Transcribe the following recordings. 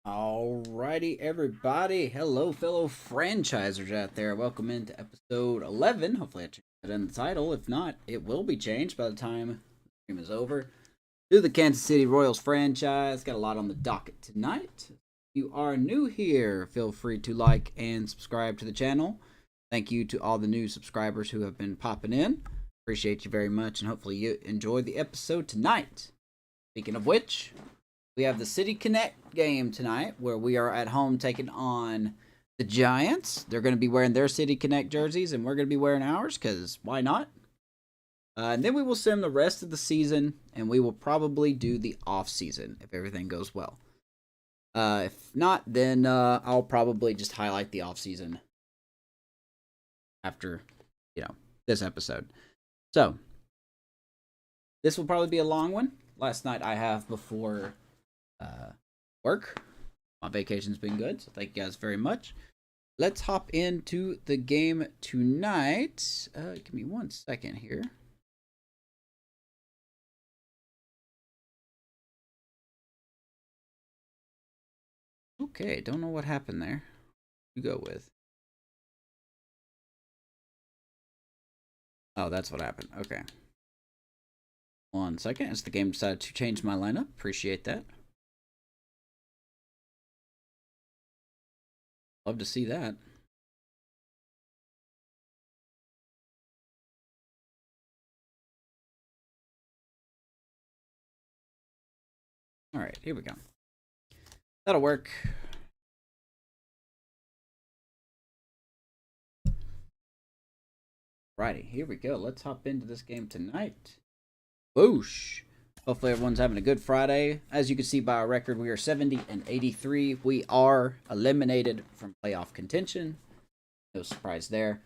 Alrighty, everybody. Hello, fellow franchisers out there. Welcome into episode 11. Hopefully, I changed that in the title. If not, it will be changed by the time the stream is over. Do the Kansas City Royals franchise. Got a lot on the docket tonight. If you are new here, feel free to like and subscribe to the channel. Thank you to all the new subscribers who have been popping in. Appreciate you very much, and hopefully you enjoy the episode tonight. Speaking of which, we have the City Connect game tonight, where we are at home taking on the Giants. They're going to be wearing their City Connect jerseys, and we're going to be wearing ours, because why not? And then we will sim the rest of the season, and we will probably do the off-season, if everything goes well. If not, then I'll probably just highlight the off-season after, this episode. So, this will probably be a long one. Last night I have before work. My vacation's been good, so thank you guys very much. Let's hop into the game tonight. Give me 1 second here. Okay, don't know what happened there. You go with. Oh, that's what happened. Okay. 1 second, as the game decided to change my lineup. Appreciate that. Love to see that. Alright, here we go. That'll work. Righty, here we go. Let's hop into this game tonight. Boosh! Hopefully everyone's having a good Friday. As you can see by our record, we are 70-83. We are eliminated from playoff contention. No surprise there.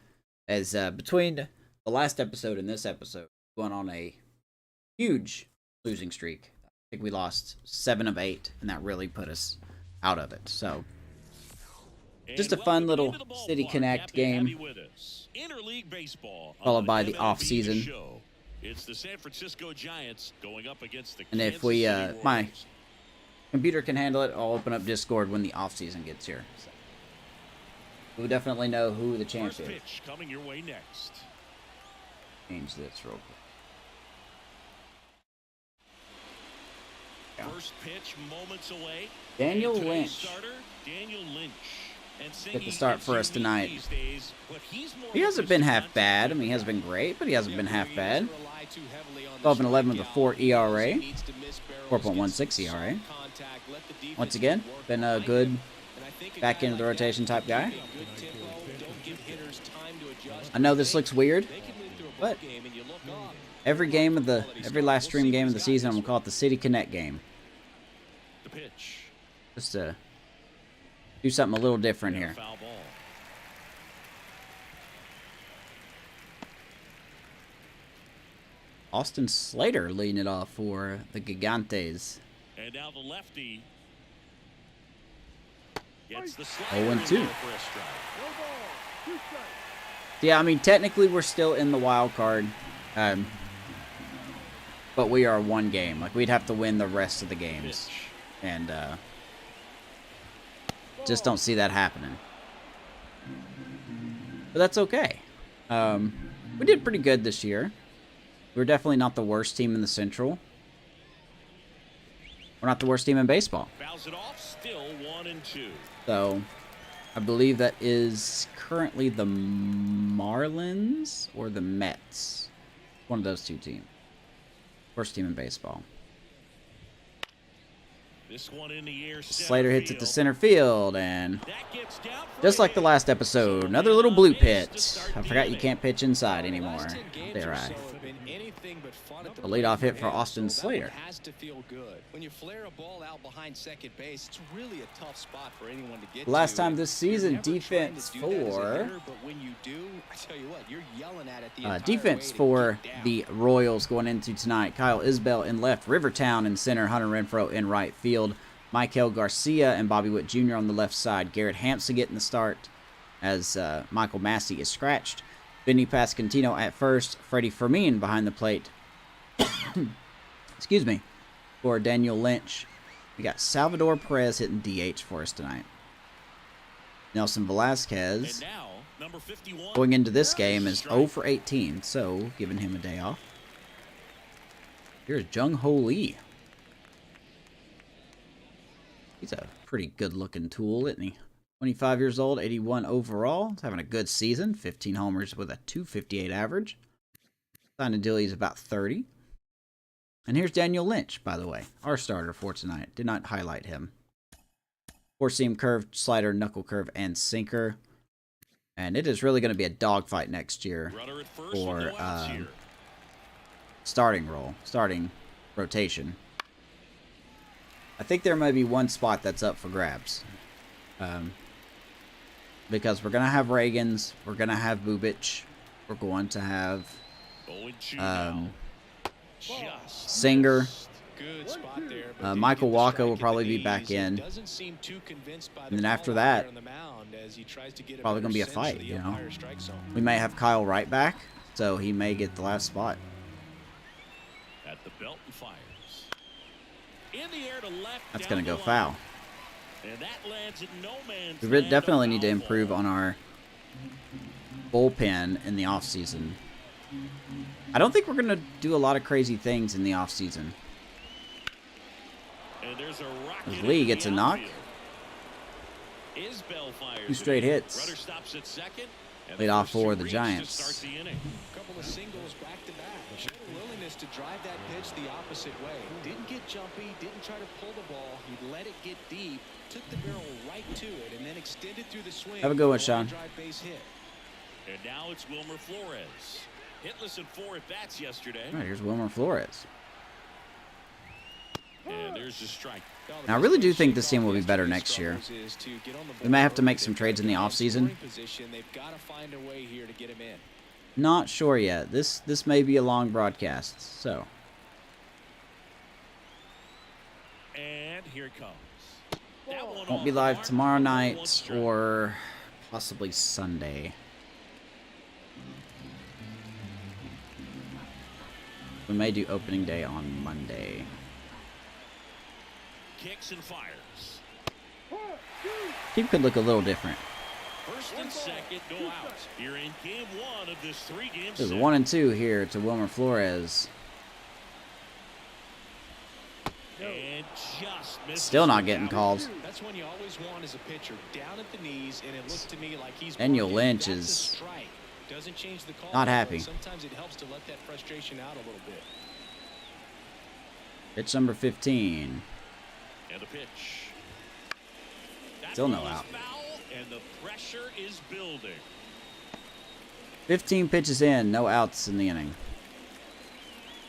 As between the last episode and this episode, going on a huge losing streak. I think we lost 7 of 8, and that really put us out of it. So, just a fun little City Connect game, followed by the off-season. It's the San Francisco Giants going up against the and if we, my computer can handle it, I'll open up Discord when the off-season gets here. So, we'll definitely know who the champ is. Pitch coming your way next. Change this real quick. Yeah. First pitch moments away. Daniel Lynch. Daniel Lynch. Get the start for us tonight. He hasn't been half bad. I mean, he hasn't been great, but he hasn't been half bad. 12-11 with a 4 ERA. 4.16 ERA. Once again, been a good back into the rotation type guy. I know this looks weird, but every last stream game of the season, I'm going to call it the City Connect game. Just to do something a little different here. Austin Slater leading it off for the Gigantes. And now the lefty gets the 0-2. Yeah, I mean, technically we're still in the wild card. But we are one game. Like, we'd have to win the rest of the games. And, just don't see that happening. But that's okay. We did pretty good this year. We're definitely not the worst team in the Central. We're not the worst team in baseball. Fouls it off, still 1-2. So, I believe that is currently the Marlins or the Mets. One of those two teams. Worst team in baseball. This one in the air, Slater hits it to center field, and just like the last episode, another little blue pitch. I forgot you can't pitch inside anymore. There, I. A leadoff hit for Austin Slater. Last time this season, defense for the Royals going into tonight. Kyle Isbell in left, Rivertown in center, Hunter Renfroe in right field, Michael Garcia and Bobby Witt Jr. on the left side. Garrett Hampson getting the start as Michael Massey is scratched. Vinny Pascantino at first, Freddie Fermin behind the plate. Excuse me, for Daniel Lynch. We got Salvador Perez hitting DH for us tonight. Nelson Velasquez going into this game is 0 for 18, so giving him a day off. Here's Jung Ho Lee. He's a pretty good-looking tool, isn't he? 25 years old, 81 overall. He's having a good season. 15 homers with a 258 average. Signed a deal, he's about 30. And here's Daniel Lynch, by the way. Our starter for tonight. Did not highlight him. Four-seam curve, slider, knuckle curve, and sinker. And it is really going to be a dogfight next year for starting rotation. I think there might be one spot that's up for grabs. Because we're going to have Reagans, we're going to have Bubic, we're going to have Singer. Michael Walker will probably be back in. And then after that, probably going to be a fight, you know. We may have Kyle Wright back, so he may get the last spot. At the belt and fires. In the air to left. That's going to go foul. And that lands at no man's We definitely need to improve on our bullpen in the offseason. I don't think we're going to do a lot of crazy things in the offseason. As Lee gets a knock. 2 straight hits. Lead off for the Giants. Couple of singles back to back. Showed a willingness to drive that pitch the opposite way. Didn't get jumpy, didn't try to pull the ball. He let it get deep, took the barrel right to it, and then extended through the swing. Have a good one, Sean. And now it's Wilmer Flores. Hitless in 4 at-bats yesterday. All right, here's Wilmer Flores. And there's the strike. Now, I really do think this team will be better next year. We may have to make some trades in the offseason. Not sure yet. This may be a long broadcast, so. And here it comes. Won't be live tomorrow night or possibly Sunday. We may do opening day on Monday. Kicks and fires. Team could look a little different. First and second, no outs. Here in game 1 of this 3-game There's set. 1 and 2 here to Wilmer Flores. And just misses. Still not getting called. That's when you always want as a pitcher down at the knees, and it looks to me like he's Daniel Lynch is doesn't change the call. not happy. Sometimes it helps to let that frustration out a little bit. Pitch number 15. And the pitch. That Still no ball is out. Foul, and the pressure is building. 15 pitches in, no outs in the inning.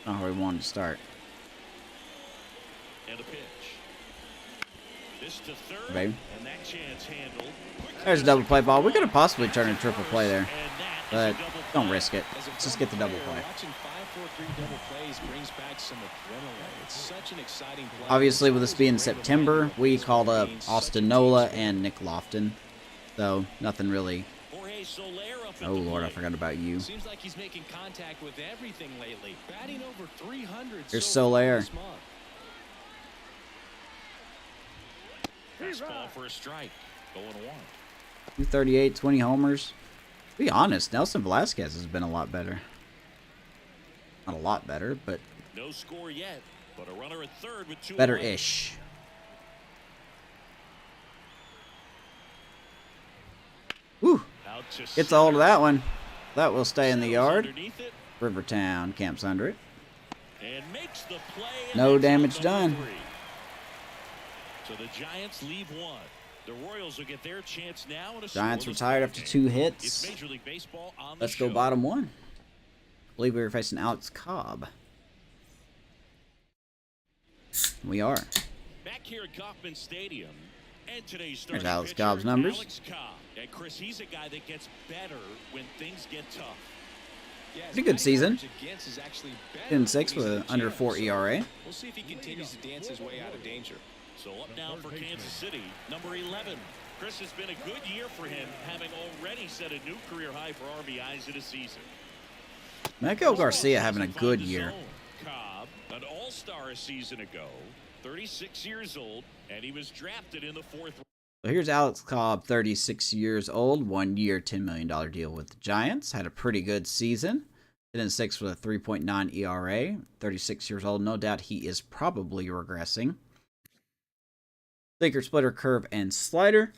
Not how we wanted to start. And the pitch. This to third. Baby. And that chance handled. There's a double play ball. We could have possibly turned a triple play there, And that but is a double don't play. risk it. Let's just get the double play. Watching 5-4-3 double plays brings back some adrenaline. It's such an exciting play. Obviously, with this being September, we called up Austin Nola and Nick Lofton. So, nothing really. Jorge Soler up at Oh, the Lord, I plate. forgot about you. Seems like he's making contact with everything lately. Batting over 300 Here's so far Soler. this month. Fastball for a strike. Going 1. 238, 20 homers. To be honest, Nelson Velasquez has been a lot better. Not a lot better, but No score yet, but a runner at third with 2 away. better-ish. Whew. Out to Gets a hold of that one. That will stay in the Sails yard. underneath it Rivertown camps under it. and makes the play. And No that's out damage number done. 3. So the Giants leave 1. The Royals will get their chance now. In a Giants scoreless retired after ballgame. 2 It's hits. Major League Baseball on the Let's go show. bottom 1. I believe we were facing Alex Cobb. We are. Back here at Kauffman Stadium, and today's There's starting Alex pitcher, Cobb's numbers. Alex Cobb. And Chris, he's a guy that gets better when things get tough. Yeah, his Pretty good batting season. average against is actually better 10 and 6 when he's with in an the under gym, 4 so ERA. We'll see if he continues to dance his way out of danger. So up now for Kansas City, number 11. Chris, has been a good year for him, having already set a new career high for RBIs in a season. Michael Garcia having a good Finds his year. own. Cobb, an all-star a season ago. 36 years old, and he was drafted in the 4th. So here's Alex Cobb, 36 years old, 1 year, $10 million deal with the Giants. Had a pretty good season. 10-6 with a 3.9 ERA. 36 years old. No doubt he is probably regressing. Sinker, splitter, curve, and slider.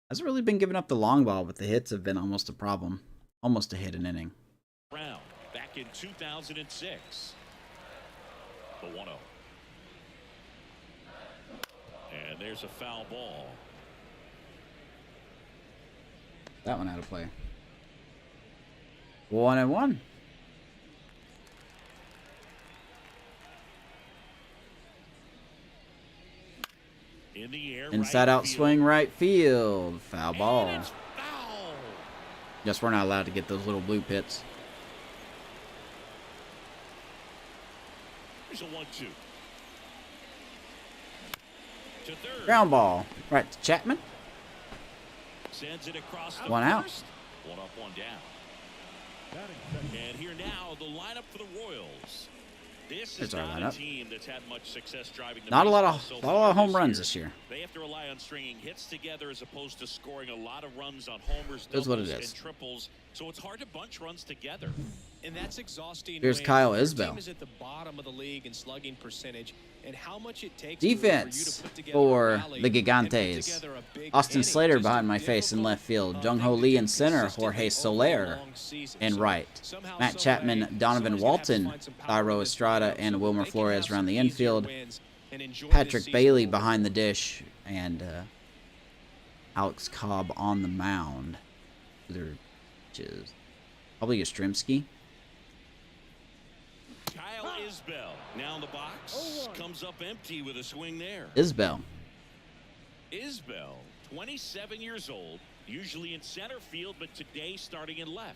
Hasn't really been giving up the long ball, but the hits have been almost a problem. Almost a hit an inning. Brown back in 2006. The 1-0. And there's a foul ball. That one out of play. 1-1. In the air, inside right out field. swing right field. Foul ball. And it's foul. Guess we're not allowed to get those little blue pits. Here's a 1-2. To third. Ground ball. Right to Chapman. Sends it across the One out. first. One up, one down. And here now, the lineup for the Royals. This is There's our not lineup. a team that's had much success driving the Not a lot baseball of so lot of far home runs year. this year. They have to rely on stringing hits together as opposed to scoring a lot of runs on homers, That's what it doubles, is. and triples. So it's hard to bunch runs together. And that's exhausting. Here's when Kyle your Isbell. team is at the bottom of the league in slugging percentage, and how much it takes Defense for you to put together for a rally the and put Gigantes. together a big Austin inning. Slater Just behind a my face in left field. difficult, Jung Ho thing Lee to in do center. consistently Jorge over a Soler long season. in So right. somehow, Matt some Chapman, way, Donovan somebody's gonna have to Walton, find some power Thairo in this Estrada, lineup and so Wilmer they can Flores have around some the easier infield. wins and enjoy this Patrick season Bailey overall. behind the dish, and Alex Cobb on the mound. Either is probably Yastrzemski. Kyle Isbell now in the box. Comes up empty with a swing there. Isbell. Isbell, 27 years old, usually in center field, but today starting in left.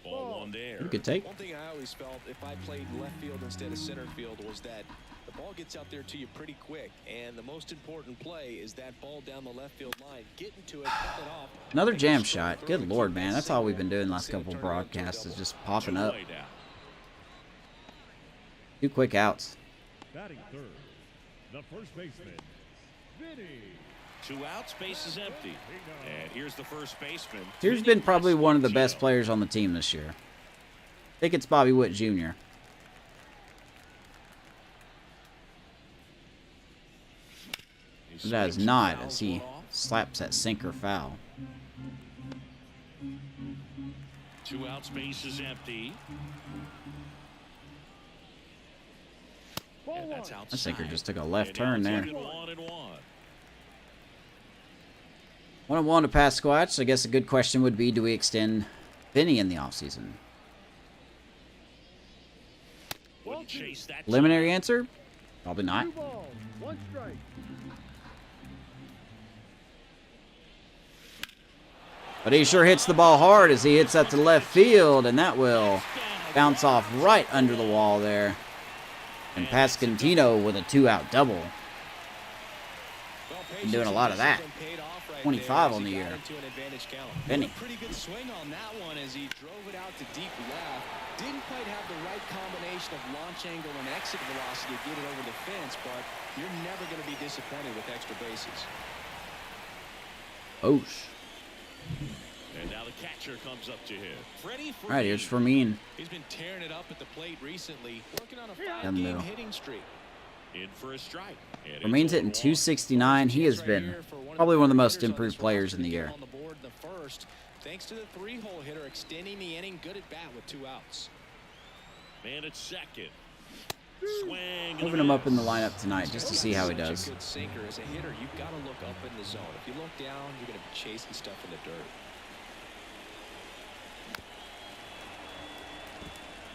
Ball one there. Good take. One thing I always felt if I played left field instead of center field was that the ball gets out there to you pretty quick, and the most important play is that ball down the left field line, getting to it, cutting it off. Another making jam a strong shot. throw Good to lord, keep man. that That's all we've single been doing the and last instead of couple turning it into a broadcasts is double. just popping Two up. away now. 2 quick outs. Batting third, the first baseman, Vinny. 2 outs, base is empty. And here's the first baseman. Here's been probably one of the best players on the team this year. I think it's Bobby Witt Jr. That is not, as he slaps that sinker foul. 2 outs, base is empty. And that's outside. That sinker just took a left And turn now there. it's 1-1. 1-1 to pass Squatch. I guess a good question would be, do we extend Vinny in the offseason? Wouldn't chase that Preliminary answer? Probably not. 2 balls, 1 strike. But he sure hits the ball hard as he hits that to left field, and that will bounce off right under the wall there. And Pasquantino with a 2-out double. Been doing a lot of that. 25 on the year. Vinny. Pretty good swing on that one as he drove it out to deep left. Didn't quite have the right combination of launch angle and exit velocity to get it over the fence, but you're never going to be disappointed with extra bases. Oosh. And now the catcher comes up to him. Freddie All right, here's Fermin. He's been tearing it up at the plate recently, working on a Down the 5-game middle. hitting streak. in for a strike. And Fermin's hitting 269. He has been probably one of the most improved players in the year. On the board in the first, thanks to the 3-hole hitter extending the inning, good at bat with 2 outs. Man at second. Swing. Moving him up in the lineup tonight just to see how he does. Such a good sinker. As a hitter, you've got to look up in the zone. If you look down, you're going to be chasing stuff in the dirt.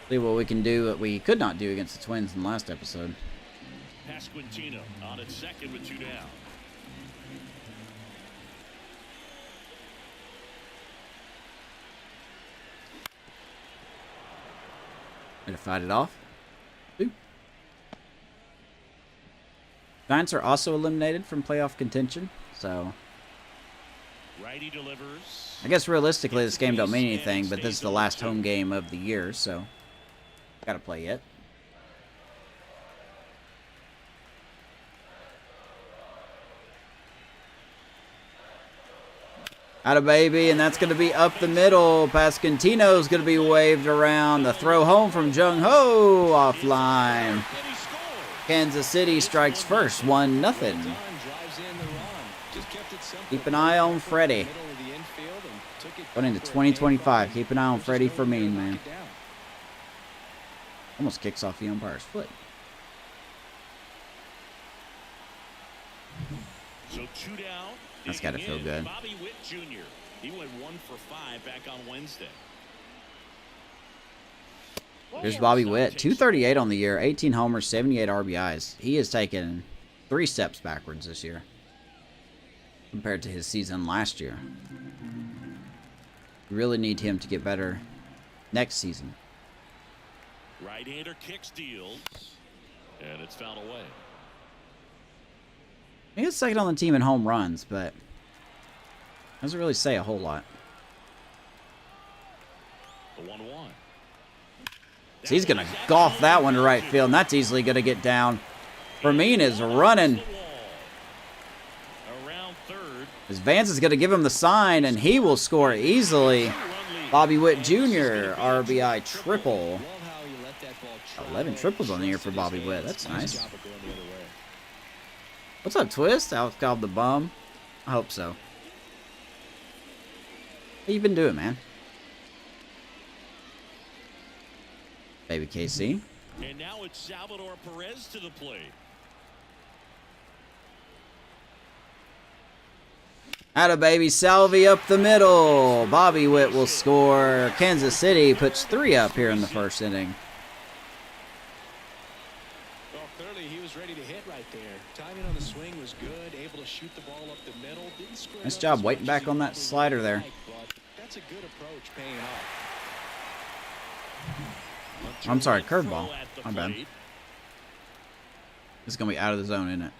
See what we can do that we could not do against the Twins in the last episode. Pasquantino on at second with 2 down. Way to fight it off. Ooh. Giants are also eliminated from playoff contention, so Righty delivers. I guess realistically this game don't mean anything, but this is the last home game of the year, so Gotta play it. Out of baby, and that's going to be up the middle. Pascantino's going to be waved around. The throw home from Jung Ho offline. Kansas City strikes first, 1-0. Keep an eye on Freddie. Going into 2025, keep an eye on Freddie for me, man. Almost kicks off the umpire's foot. So 2 down. That's got to feel good. Bobby Witt Jr. He went 1 for 5 back on Wednesday. Here's Bobby Witt, 238 on the year, 18 homers, 78 RBIs. He has taken 3 steps backwards this year compared to his season last year. We really need him to get better next season. Right-hander kicks, deals, and it's fouled away. He is second on the team in home runs, but doesn't really say a whole lot. The 1-1. So he's going to golf that one to right field, and that's easily going to get down. Fermin is running. Around third. As Vance is going to give him the sign, and he will score easily. Bobby Witt Jr., RBI triple. 11 triples on the year for Bobby Witt. That's nice. What's up, Twist? Alex called the bum. I hope so. How you been doing, man? Baby KC. And now it's Salvador Perez to the plate. Atta baby, Salvi up the middle. Bobby Witt will score. Kansas City puts 3 up here in the first inning. Well, clearly he was ready to hit right there. Timing on the swing was good. Able to shoot the ball up the middle. Didn't square Nice up job as waiting much back as on he that would slider there. like, but that's a good approach paying off. I'm sorry, curveball. My bad. This is going to be out of the zone, isn't it?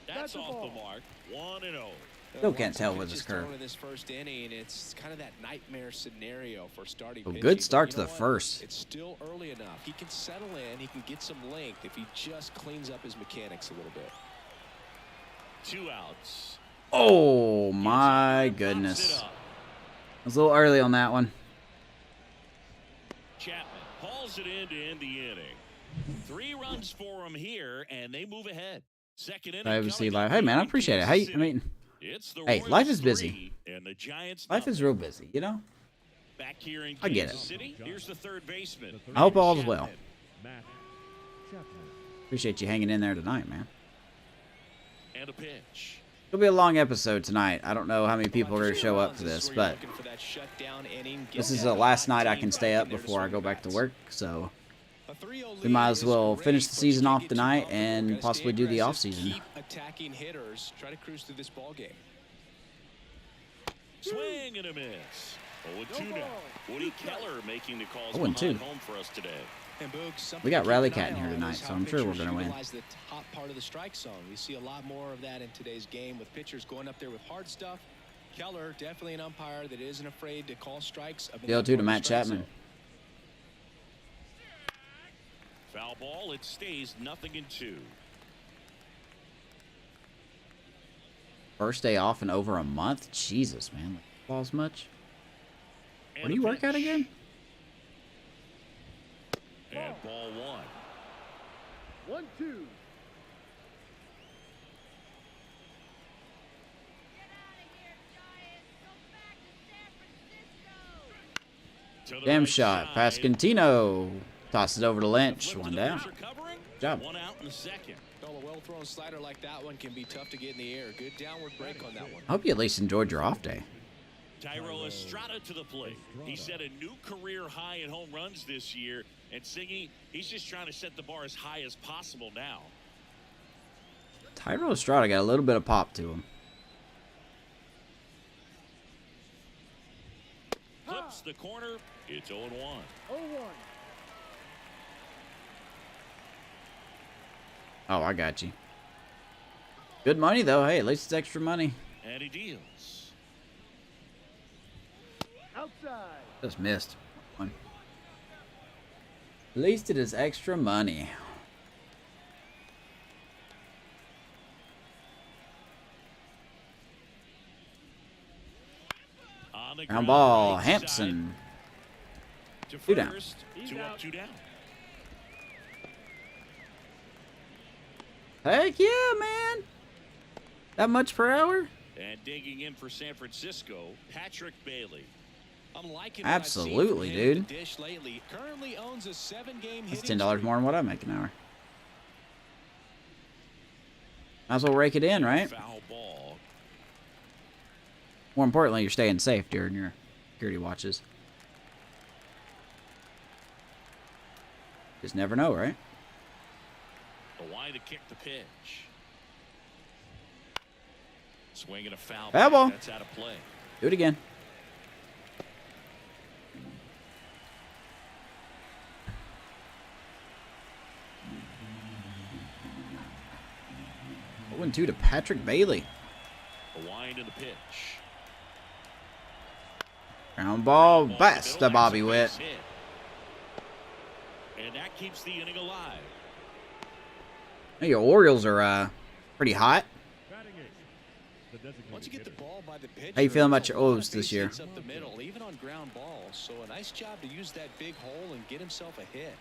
That's off the mark. 1-0. Still can't tell with his curve. In this first inning, it's kind of that nightmare scenario for starting Oh, pitching, good but start you to know the what? first. It's still early enough. He can settle in. He can get some length if he just cleans up his mechanics a little bit. 2 outs. Oh, my goodness. I was a little early on that one. Chapman hauls it in to end the inning. 3 runs for him here, and they move ahead. Second inning. I see live. Hey, man, I appreciate it. Hey, life is busy. And the Giants Life is real busy, you know? back here in I get Kansas it. City. Here's the third baseman. I hope all is well. Matt Chapman. Appreciate you hanging in there tonight, man. And a pitch. It'll be a long episode tonight. I don't know how many people are going to show up for this, but this is the last night I can stay up before I go back to work, so we might as well finish the season off tonight and possibly do the offseason. Keep attacking hitters. Try to cruise through this ball game. Swing and a miss. 0-2 now. Woody Keller making the calls 0-2. home for us today. And Boog, We got Rally Cat in here tonight, so I'm sure we're going to win. The top part of the strike zone. We see a lot more of that in today's game with pitchers going up there with hard stuff. Keller, definitely an umpire that isn't afraid to call strikes. 0-2 to Matt Chapman. Foul ball. It stays 0-2. First day off in over a month? Jesus, man. Like, balls much? Where do you work at again? And ball 1. 1-2. Damn shot. Pascantino tosses it over to Lynch. One down. Good job. 1 out in the second. Well, a well-thrown slider like that one can be tough to get in the air. Good downward break on that one. I hope you at least enjoyed your off day. Tyro Estrada to the plate. He set a new career high in home runs this year. And Siggy, he's just trying to set the bar as high as possible now. Tyro Estrada got a little bit of pop to him. Flips the corner. It's 0-1. 0-1. Oh, I got you. Good money, though. Hey, at least it's extra money. And he deals. Outside. Just missed. One. At least it is extra money. Ground ball, Hampson. Two down. Two up, two down. Heck yeah, man. That much per hour? And digging in for San Francisco, Patrick Bailey. I'm liking absolutely, dude. Dish lately. Currently owns a 7-game That's hitting $10 more than what I make an hour. Might as well rake it in, right? Foul ball. More importantly, you're staying safe during your security watches. Just never know, right? The line to kick the pitch. Swinging a foul. Foul ball. That's out of play. Do it again. One two to Patrick Bailey. A wind in the pitch. Ground ball, best to Bobby Witt. And that keeps the inning alive. Hey, your Orioles are pretty hot. Once you get the ball by the pitcher, How you feeling about your O's this year? Up the middle, even on ground balls. So a nice job to use that big hole and get himself a hit.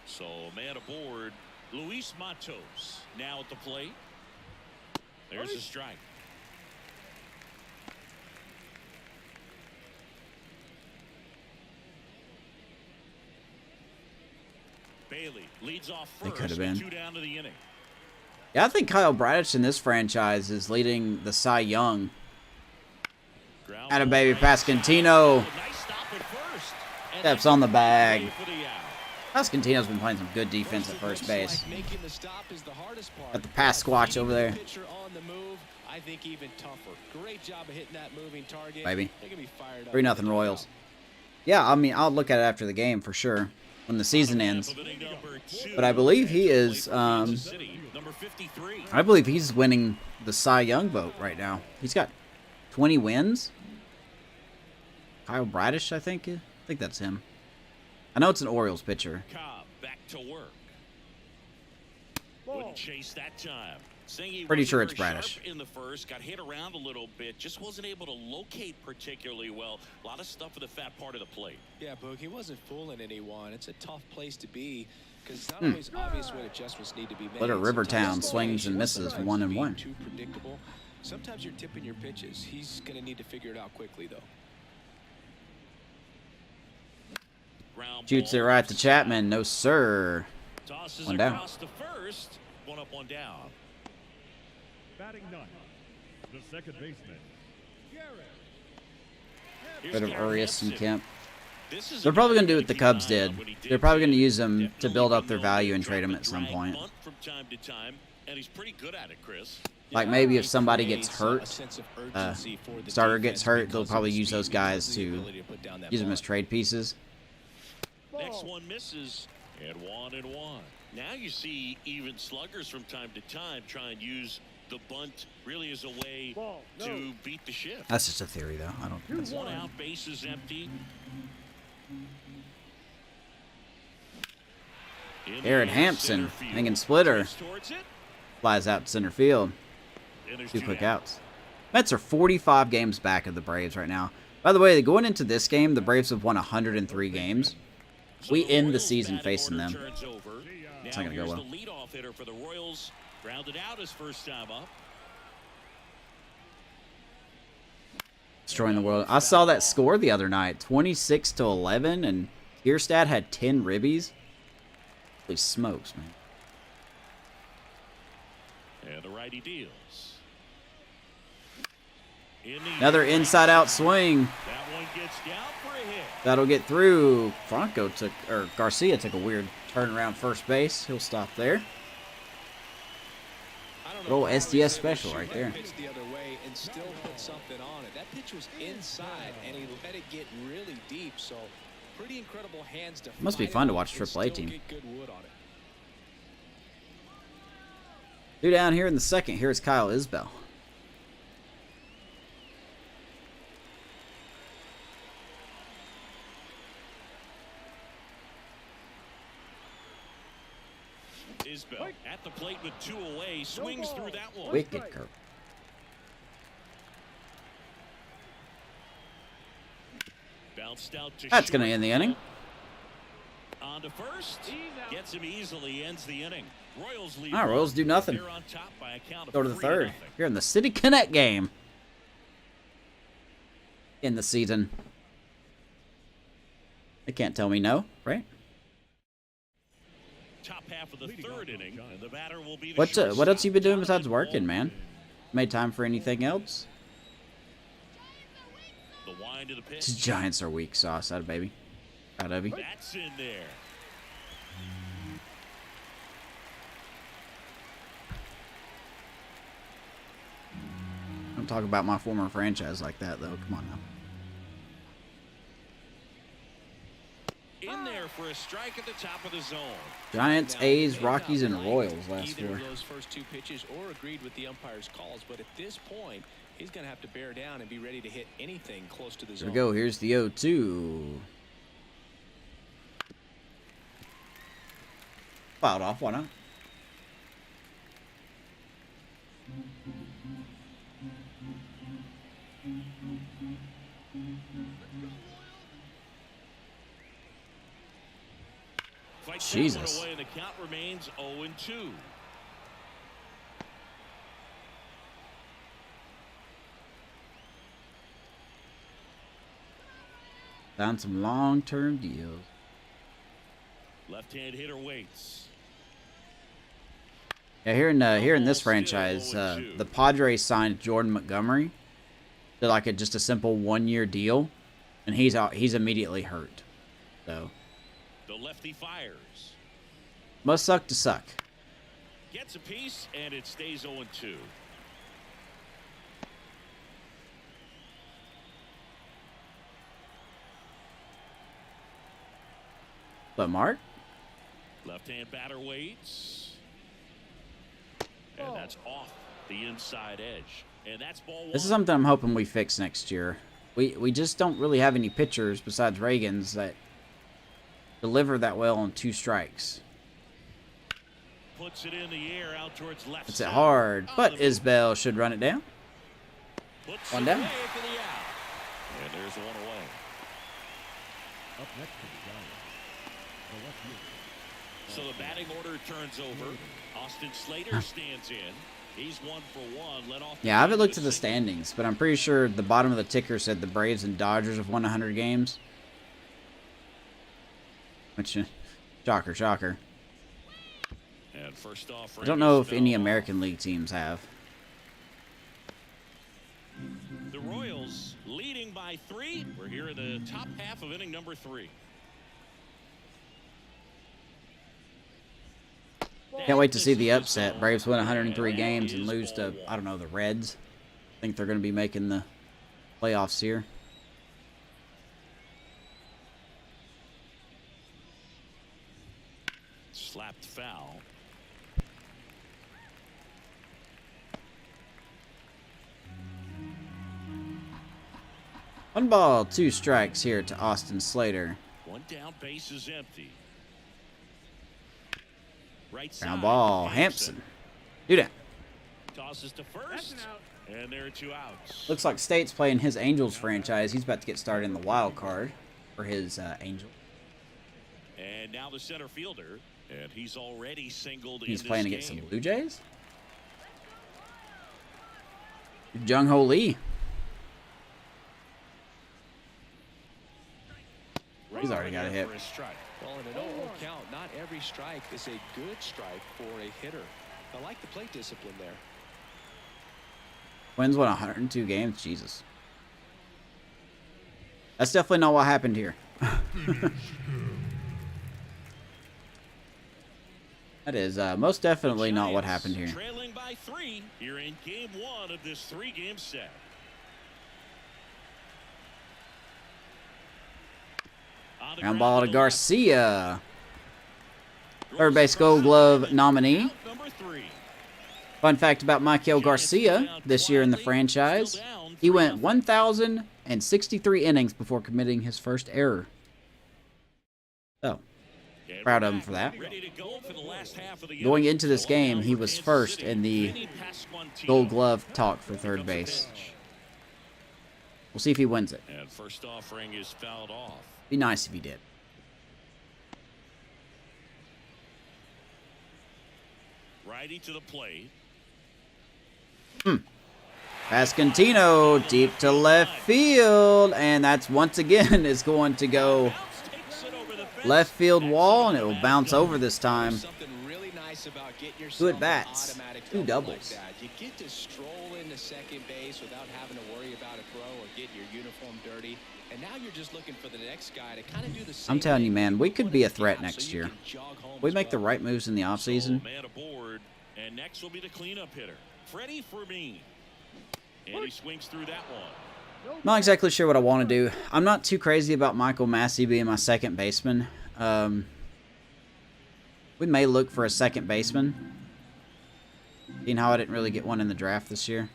So man aboard, Luis Matos now at the plate. There's a strike. Bailey leads off first. It could have been. 2 down to the inning. Yeah, I think Kyle Bradish in this franchise is leading the Cy Young. Atta baby Pascantino. Nice stop at first. Steps on the bag. Pascantino's been playing some good defense at first base. Got the pass squatch over there. I think even tougher. Great job of hitting that moving target. Baby. 3-0 Royals. Yeah, I mean, I'll look at it after the game for sure when the season ends. But I believe he is, I believe he's winning the Cy Young vote right now. He's got 20 wins. Kyle Bradish, I think that's him. I know it's an Orioles pitcher. Cobb back to work. Wouldn't chase that time. Pretty sure it's Bradish. In the first, got hit around a little bit, just wasn't able to locate particularly well. A lot of stuff for the fat part of the plate. Yeah, Boog, he wasn't fooling anyone. It's a tough place to be because it's not always obvious what adjustments need to be made. Little Rivertown swings and misses 1-1. Too predictable. Sometimes you're tipping your pitches. He's going to need to figure it out quickly, though. Shoots it right to Chapman. No, sir. Tosses One down. across the first. One up, one down. Batting ninth, the second baseman, Bit of Urias and Kemp. This is They're probably going to do what the Cubs did. when he They're probably going to use them to definitely build up their known value to and trade drop them a at some drag point. bunt from time to time, and he's pretty good at it, Chris. Like maybe if somebody gets hurt, starter gets hurt, they'll probably use those guys to use them as trade pieces. Next one misses, and 1-1. Now you see even sluggers from time to time try and use the bunt really as a way to beat the shift. That's just a theory, though. I don't think that's One out, base is empty. Aaron Hampson, hanging splitter, flies out to center field. 2 quick outs. Mets are 45 games back of the Braves right now. By the way, going into this game, the Braves have won 103 games. We end the season facing them. It's not going to go well. The leadoff hitter for the Royals, grounded out his first time up. Destroying the world. I saw that score the other night, 26-11, and Kierstad had 10 ribbies. Holy smokes, man. And the righty deals. Another inside-out swing. That one gets down for a hit. That'll get through. Garcia took a weird turn around first base. He'll stop there. Good old SDS special right there. The other way and still put something on it. That pitch was inside, and he let it get really deep. So pretty incredible hands to. Must be fun to watch AAA team. Good wood on it. Two down here in the second. Here's Kyle Isbell. At the plate with 2 away, swings through that one. Wicked curve. Bounced out to That's going to short. end the inning. On to first. Gets him easily, ends the inning. Royals lead. All right, Royals do nothing. They're on top by a count of Go to the 3-0. third. Here in the City Connect game. In the season. They can't tell me no, right? Top half of the third inning, and the batter will be the What else you been doing shortstop, besides working, man? Made time for anything else? The wind of the pitch. The Giants are weak sauce, out of baby. Proud of you. That's in there. Don't talk about my former franchise like that, though. Come on now. In there for a strike at the top of the zone. Giants, Now, A's, they may Rockies, not and like Royals last either four. of those first 2 pitches or agreed with the umpire's calls, but at this point, he's going to have to bear down and be ready to hit anything close to the Here zone. we go. Here's the 0-2. Fouled off. Why not? Fights Jesus. that one away, and the count remains 0-2. Found some long-term deals. Left-hand hitter waits. Yeah, here in this franchise, the Padres signed Jordan Montgomery to like just a simple 1-year deal, and he's immediately hurt. So The lefty fires. must suck to suck. Gets a piece, and it stays 0-2. But Mark, Left-hand batter waits. And that's off the inside edge. And that's ball 1. this is something I'm hoping we fix next year. We just don't really have any pitchers besides Reagan's that deliver that well on 2 strikes. Puts it in the air out towards left. It's it side. hard, but On the Isbell should run it down. Puts One it down. away for the out. And there's one away. Up next to the Giants, the left fielder. So the batting order turns over. Austin Slater stands in. He's 1 for 1. Let off. Yeah, I haven't looked at the standings, but I'm pretty sure the bottom of the ticker said the Braves and Dodgers have won 100 games. Which, shocker, shocker. And first off, I don't know if any American League teams have. The Royals leading by 3. We're here in the top half of inning number 3. Can't wait to see the upset. Braves win 103 games and lose to, I don't know, the Reds. I think they're going to be making the playoffs here. Slapped foul. One ball, 2 strikes here to Austin Slater. 1 down, base is empty. Right side. Ground ball, Hampson. Do that. Tosses to first. And there are 2 outs. Looks like State's playing his Angels franchise. He's about to get started in the wild card for his Angel. And now the center fielder. And he's already singled He's in this playing game. against some Blue Jays. Jung Ho Lee. He's already got a hit. For a strike. Well, in an 0 count, not every strike is a good strike for a hitter. I like the plate discipline there. Wins won 102 games. Jesus. That's definitely not what happened here. That is most definitely not what happened here. Trailing by 3 here in game 1 of this 3-game set. Ground ball to Garcia. Third base Gold Glove nominee. Number 3. Fun fact about Michael Garcia this year in the franchise. He went 1,063 innings before committing his first error. So, Proud of him for that. Ready to go for the last half of the Going inning. into this So game, now he for was Kansas first City, in the Vinny Pasquantino. Gold Glove talk for third base. We'll see if he wins it. And first offering is fouled off. Be nice if he did. Righty to the plate. Pasquantino deep to left field, and that's once again is going to go left field wall, and it will bounce over this time. Something really nice about getting yourself Good an bats. automatic 2 double doubles. like that. You get to stroll into second base without having to worry about a throw or getting your uniform dirty. And now you're just looking for the next guy to kind of do the same. I'm telling you, thing. man, we could be a threat So next you year. can jog home We as make the well. right moves in the offseason. So man aboard, and next will be the cleanup hitter, Freddie Fermin. And he swings through that one. Not exactly sure what I want to do. I'm not too crazy about Michael Massey being my second baseman. We may look for a second baseman. Seeing how I didn't really get one in the draft this year.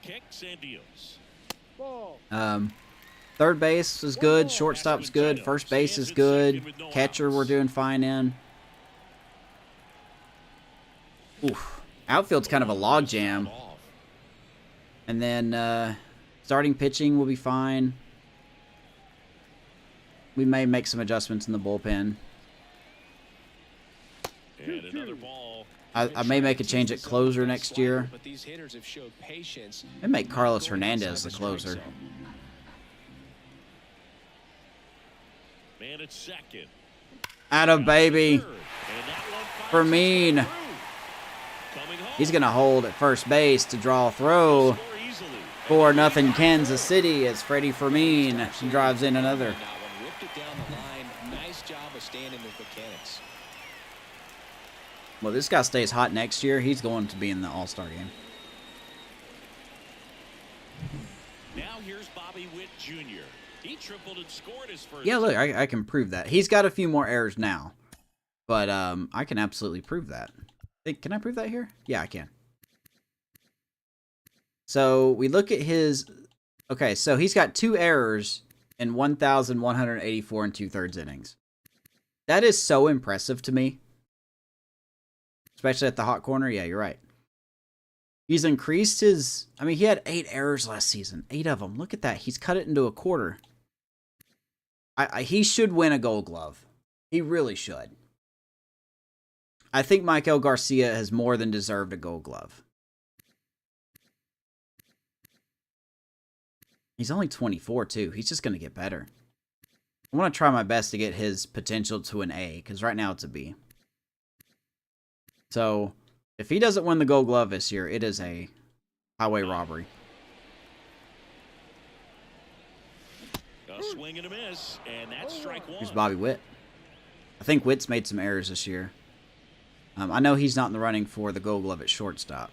Kicks and deals. Third base is good. Shortstop's good. First base is good. Catcher we're doing fine in. Oof. Outfield's kind of a logjam. And then starting pitching will be fine. We may make some adjustments in the bullpen. And another ball. I may make a change at closer next year. But these hitters have showed patience. And make Carlos Hernandez the closer. Man at second. Atta baby. Third. And that one finds Fermin. its way through. Coming home. He's going to hold at first base to draw a throw. Score easily. 4-0 Kansas City as Freddie Fermin drives in another. That one whipped it down the line. Nice job of staying in with mechanics. Well, this guy stays hot next year. He's going to be in the All-Star game. Now here's Bobby Witt Jr. He tripled and scored his first. Yeah, look, I can prove that. He's got a few more errors now. But I can absolutely prove that. Can I prove that here? Yeah, I can. So we look at his... Okay, so he's got 2 errors in 1,184 and 2/3 innings. That is so impressive to me. Especially at the hot corner. Yeah, you're right. He's increased his... I mean, he had 8 errors last season. 8 of them. Look at that. He's cut it into a quarter. He should win a Gold Glove. He really should. I think Michael Garcia has more than deserved a Gold Glove. He's only 24, too. He's just going to get better. I want to try my best to get his potential to an A, because right now it's a B. So, if he doesn't win the Gold Glove this year, it is a highway robbery. A swing and a miss, and that's strike one. Here's Bobby Witt. I think Witt's made some errors this year. I know he's not in the running for the Gold Glove at shortstop.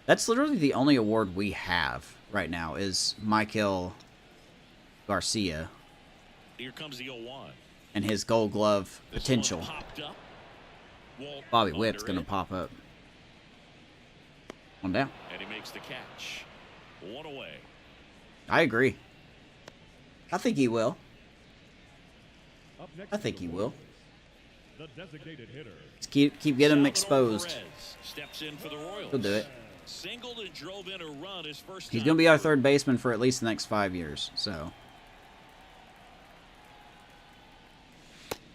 That's literally the only award we have right now is Michael Garcia. Here comes the 0-1. And his Gold Glove This potential. one popped up. Walt Bobby Witt's under going to it, pop up. One down. and he makes the catch. One away. I agree. I think he will. Up next I think he will. the designated hitter. Just keep getting him Salvador exposed. Perez steps in for the Royals. He'll do it. Singled and drove in a run his first He's time going to be our through. third baseman for at least the next 5 years. So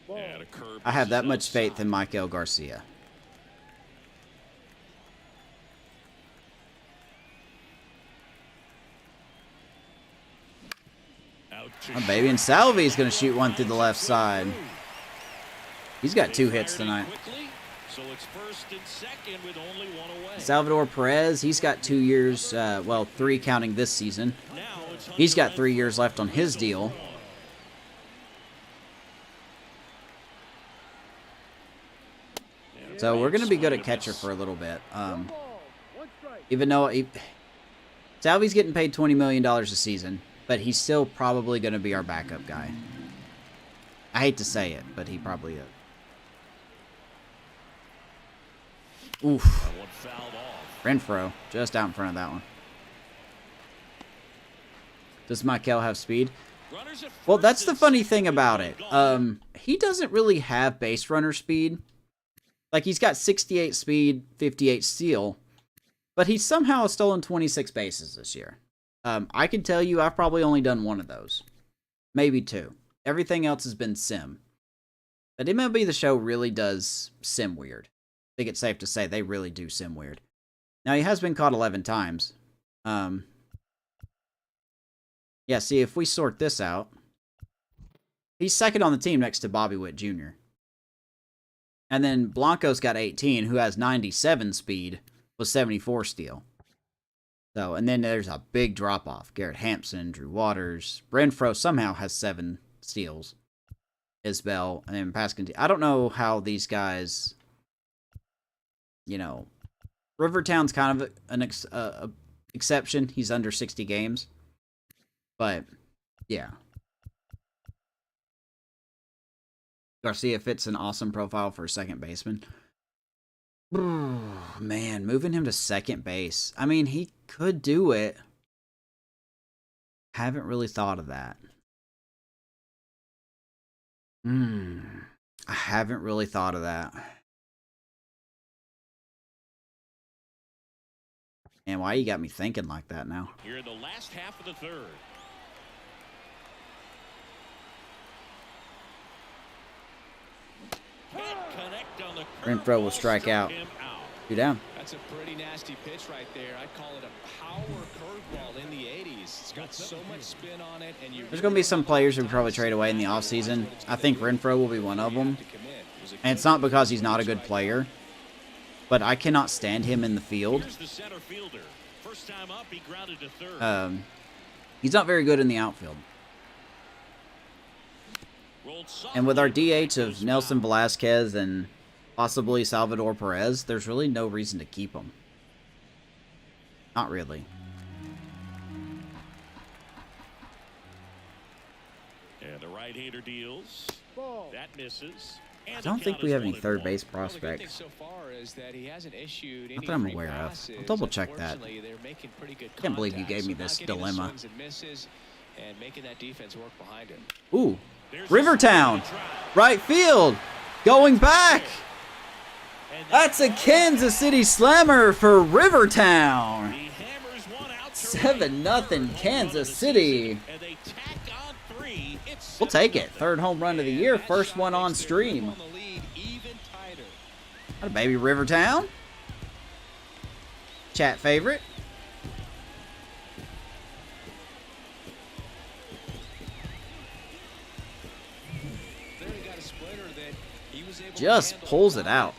And a curve I have that misses much faith outside. in Michael Garcia. Out to Oh, baby, and Salvi's going to shoot one through the left side. He's got 2 They hits fired in tonight. quickly, so it's first and second with only one away. Salvador Perez, he's got 2 years, well, 3 counting this season. Now it's He's got Hunter 3 years left on his deal. and a So we're big going to be good swing at and a catcher miss. for a little bit. Even though Salvi's getting paid $20 million a season, but he's still probably going to be our backup guy. I hate to say it, but he probably is. Oof. That one fouled off. Renfro, just out in front of that one. Does Michael have speed? Well, that's the funny thing about it. He doesn't really have base runner speed. Like, he's got 68 speed, 58 steal, but he's somehow stolen 26 bases this year. I can tell you I've probably only done one of those. Maybe two. Everything else has been sim. But MLB The Show really does sim weird. I think it's safe to say they really do sim weird. Now, he has been caught 11 times. Yeah, see, if we sort this out, he's second on the team next to Bobby Witt Jr. And then Blanco's got 18, who has 97 speed with 74 steal. So, and then there's a big drop-off. Garrett Hampson, Drew Waters. Renfroe somehow has 7 steals. Isbell, and then Pascal. I don't know how these guys, you know, Rivertown's kind of an exception. He's under 60 games. But, yeah. Garcia fits an awesome profile for a second baseman. Man, moving him to second base. I mean, he could do it. Haven't really thought of that. I haven't really thought of that. And why you got me thinking like that now? Here in the last half of the third. Renfroe will strike out. 2 down. That's a pretty nasty pitch right there. I'd call it a power curveball in the 80s. It's got so much spin on it. And there's going to be some players who probably trade away in the offseason. I think Renfroe will be one of them. And it's not because he's not a good player, but I cannot stand him in the field. He's not very good in the outfield. And with our DH of Nelson Velasquez and possibly Salvador Perez, there's really no reason to keep him. Not really. And the right-hander deals. That misses. I don't think we have any third base prospects. Not that I'm aware of. I'll double check that. Can't believe you gave me this dilemma. Ooh, Rivertown, right field, going back. That's a Kansas City slammer for Rivertown. 7-0 Kansas City. We'll take it. Third home run of the year. First one on stream. Got a baby Rivertown. Chat favorite. Just pulls it out.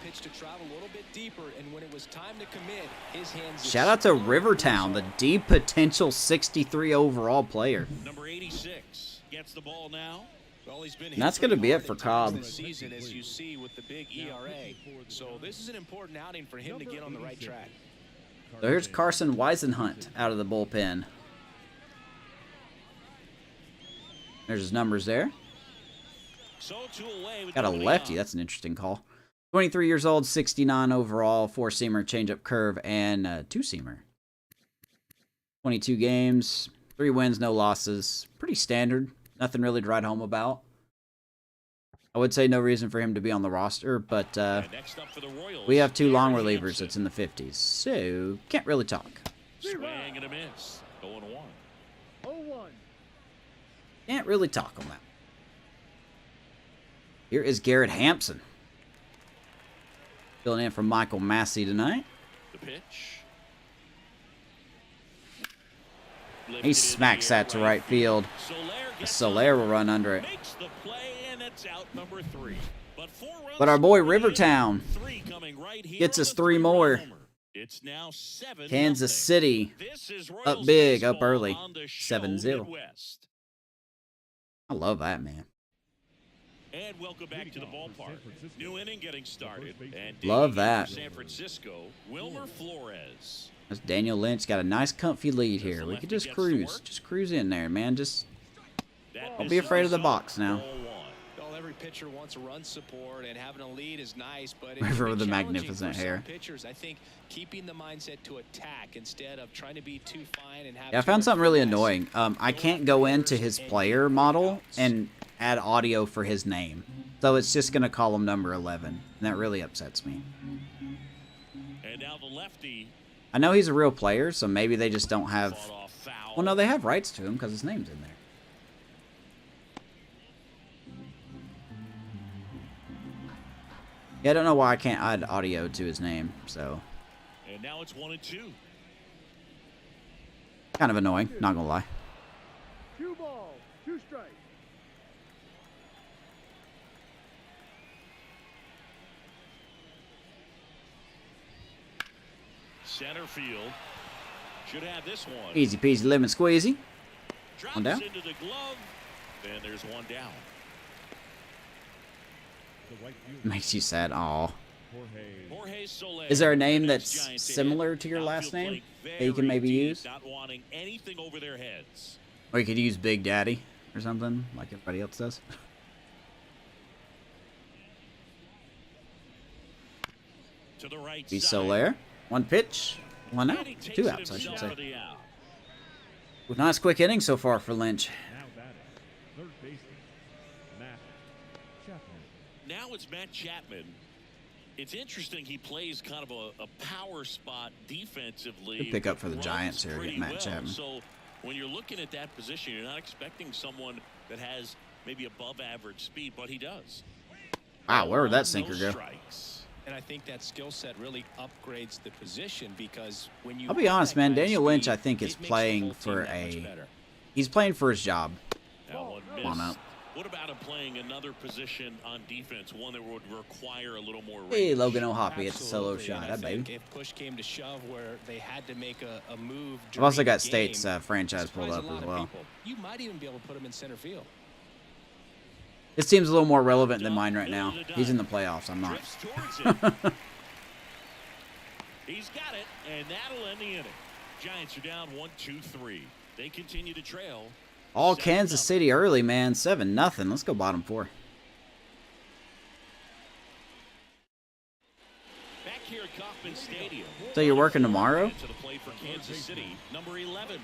Shout out to Rivertown, the deep potential 63 overall player. Number 86 gets the ball now. And that's going to be it for Cobb. Season, as you see with the big ERA. So this is an important outing for him to get on the right track. So here's Carson Weisenhunt out of the bullpen. There's his numbers there. Got a lefty. That's an interesting call. 23 years old, 69 overall, 4-seamer, changeup curve, and 2-seamer. 22 games, 3 wins, no losses. Pretty standard. Nothing really to write home about. I would say no reason for him to be on the roster, but we have 2 long relievers that's in the 50s, so can't really talk. Swing and a miss. 0-1. Can't really talk on that. Here is Garrett Hampson. Filling in for Michael Massey tonight. The pitch. He smacks that to right field. Soler will run under it. But our boy Rivertown gets us 3 more. Kansas City up big, up early. 7-0. I love that, man. And welcome back to the ballpark. New inning getting started. And love that. San Francisco, Wilmer Flores. That's Daniel Lynch. Got a nice comfy lead here. We could just cruise. Just cruise in there, man. Just don't be afraid of the box now. pitcher wants run support, and having a lead is nice, but River with the challenging magnificent for hair. some pitchers. I think keeping the mindset to attack instead of trying to be too fine and have Yeah, I found something really annoying. I can't go into his player model and add audio for his name. So it's just going to call him number 11. And that really upsets me. And now the lefty. I know he's a real player, so maybe they just don't have... Well, no, they have rights to him because his name's in there. Yeah, I don't know why I can't add audio to his name, so... And now it's 1-2. Kind of annoying, not gonna lie. 2 balls, 2 strikes. Center field should have this one. Easy peasy lemon squeezy. Drops One down. into the glove. Then there's one down. The right field. Makes you sad. Aw. Jorge Soler, Is there a name the that's next Giant to similar hit. to your last Outfield name playing that you can very maybe deep, use? Not wanting anything over their heads. Or you could use Big Daddy or something, like everybody else does. To the right Be side. Soler. One pitch. One out. And he takes 2 it outs, I should himself say. for the out. With nice quick inning so far for Lynch. Now batting. Third baseman. Matt Chapman. Now it's Matt Chapman. It's interesting he plays kind of a power spot defensively. Good pick up for the Runs Giants here, pretty getting Matt well. Chapman. So when you're looking at that position, you're not expecting someone that has maybe above average speed, but he does. Wow, where would that On sinker those go? strikes. And I think that skill set really upgrades the position because when you I'll be have honest, that man. kind of Daniel Lynch, speed, I think, is it makes the playing whole team for that much a... better. He's playing for his job. Now one Come on missed. up. What about him playing another position on defense, one that would require a little more range? Hey, Logan O'Hoppe gets a solo Absolutely, shot. and I That think baby. if push came to shove where they had to make a move I've also during got the State's game, franchise pulled surprise up a lot as of well. people. You might even be able to put him in center field. His team's a little more relevant than mine right now. He's in the playoffs. I'm not. Drifts towards it. He's got it, and that'll end the inning. Giants are down 1-2-3. They continue to trail. All 7-0. Kansas City early, man. 7-0. Let's go bottom 4. Back here at Kauffman Stadium. So you're working tomorrow? To the plate for Kansas City, number 11.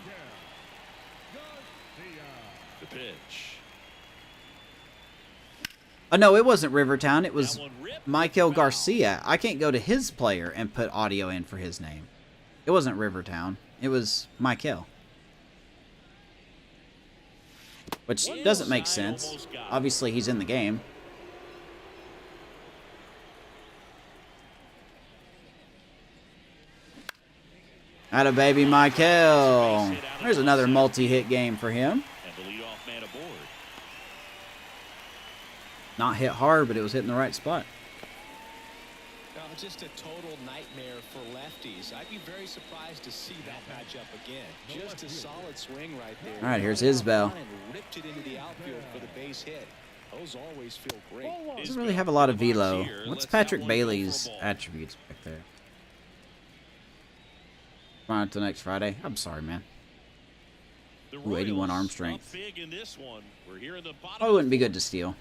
The pitch. Oh, no, it wasn't Rivertown. It was That one ripped. Michael Foul. Garcia. I can't go to his player and put audio in for his name. It wasn't Rivertown. It was Michael. Which doesn't make sense. Obviously, he's in the game. Atta baby Michael. There's another multi-hit game for him. And the leadoff man aboard. Not hit hard, but it was hitting the right spot. Now, just a total nightmare for lefties. I'd be very surprised to see that matchup again. Just a solid swing right there. All right, here's Isbell. And ripped it into the outfield for the base hit. Those always feel great. Doesn't really have a lot of velo. What's Patrick Bailey's attributes back there? On until next Friday. I'm sorry, man. The Ooh, 81 arm Royals strength. up big in this one. We're here in the bottom. Probably wouldn't be good to steal.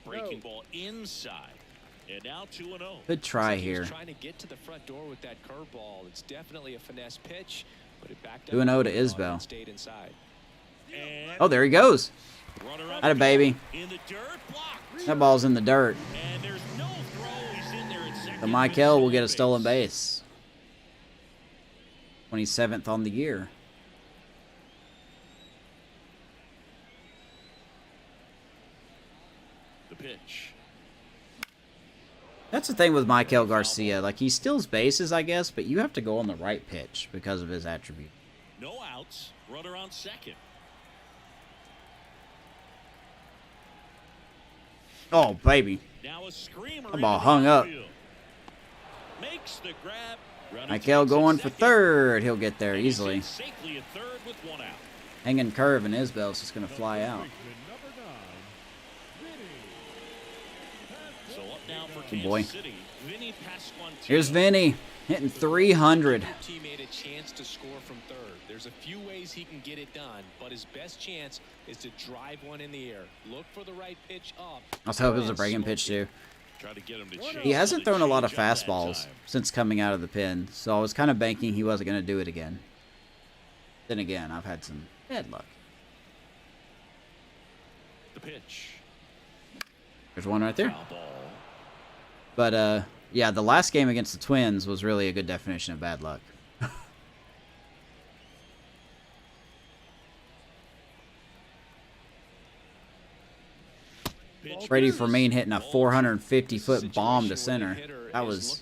Breaking ball inside. And now 2-0. Good try He was here. trying to get to the front door with that curveball. It's definitely a finesse pitch, but it backed up. 2-0 to and Isbell. stayed inside. And Oh, there he goes. runner up Atta baby. in the dirt, blocked. That ball's in the dirt. And there's no throw. He's in there at second. The Michael will get a stolen base. 27th on the year. The pitch. That's the thing with Michael Garcia. Like, he steals bases, I guess, but you have to go on the right pitch because of his attribute. No outs. Runner on second. Oh, baby. Now a screamer. That ball into the hung up. outfield. Makes the grab. Runner Michael takes it going for second. third. He'll get there And he's easily. in safely at third with one out. Hanging curve, and Isbell's just going to fly out. So up now for Oh Kansas boy. City. Vinny Pasquantino. Here's Vinny hitting 300. Teammate a chance to score from third. There's a few ways he can get it done, but his best chance is to drive one in the air. Look for the right pitch up. Let's hope it was a breaking pitch too. Try to get him to change. He hasn't thrown a lot of Change up that fastballs time. since coming out of the pen, so I was kind of banking he wasn't going to do it again. Then again, I've had some bad luck. The pitch. There's one right there. Foul ball. But, yeah, the last game against the Twins was really a good definition of bad luck. Freddie Fermin hitting a 450-foot bomb to center. That was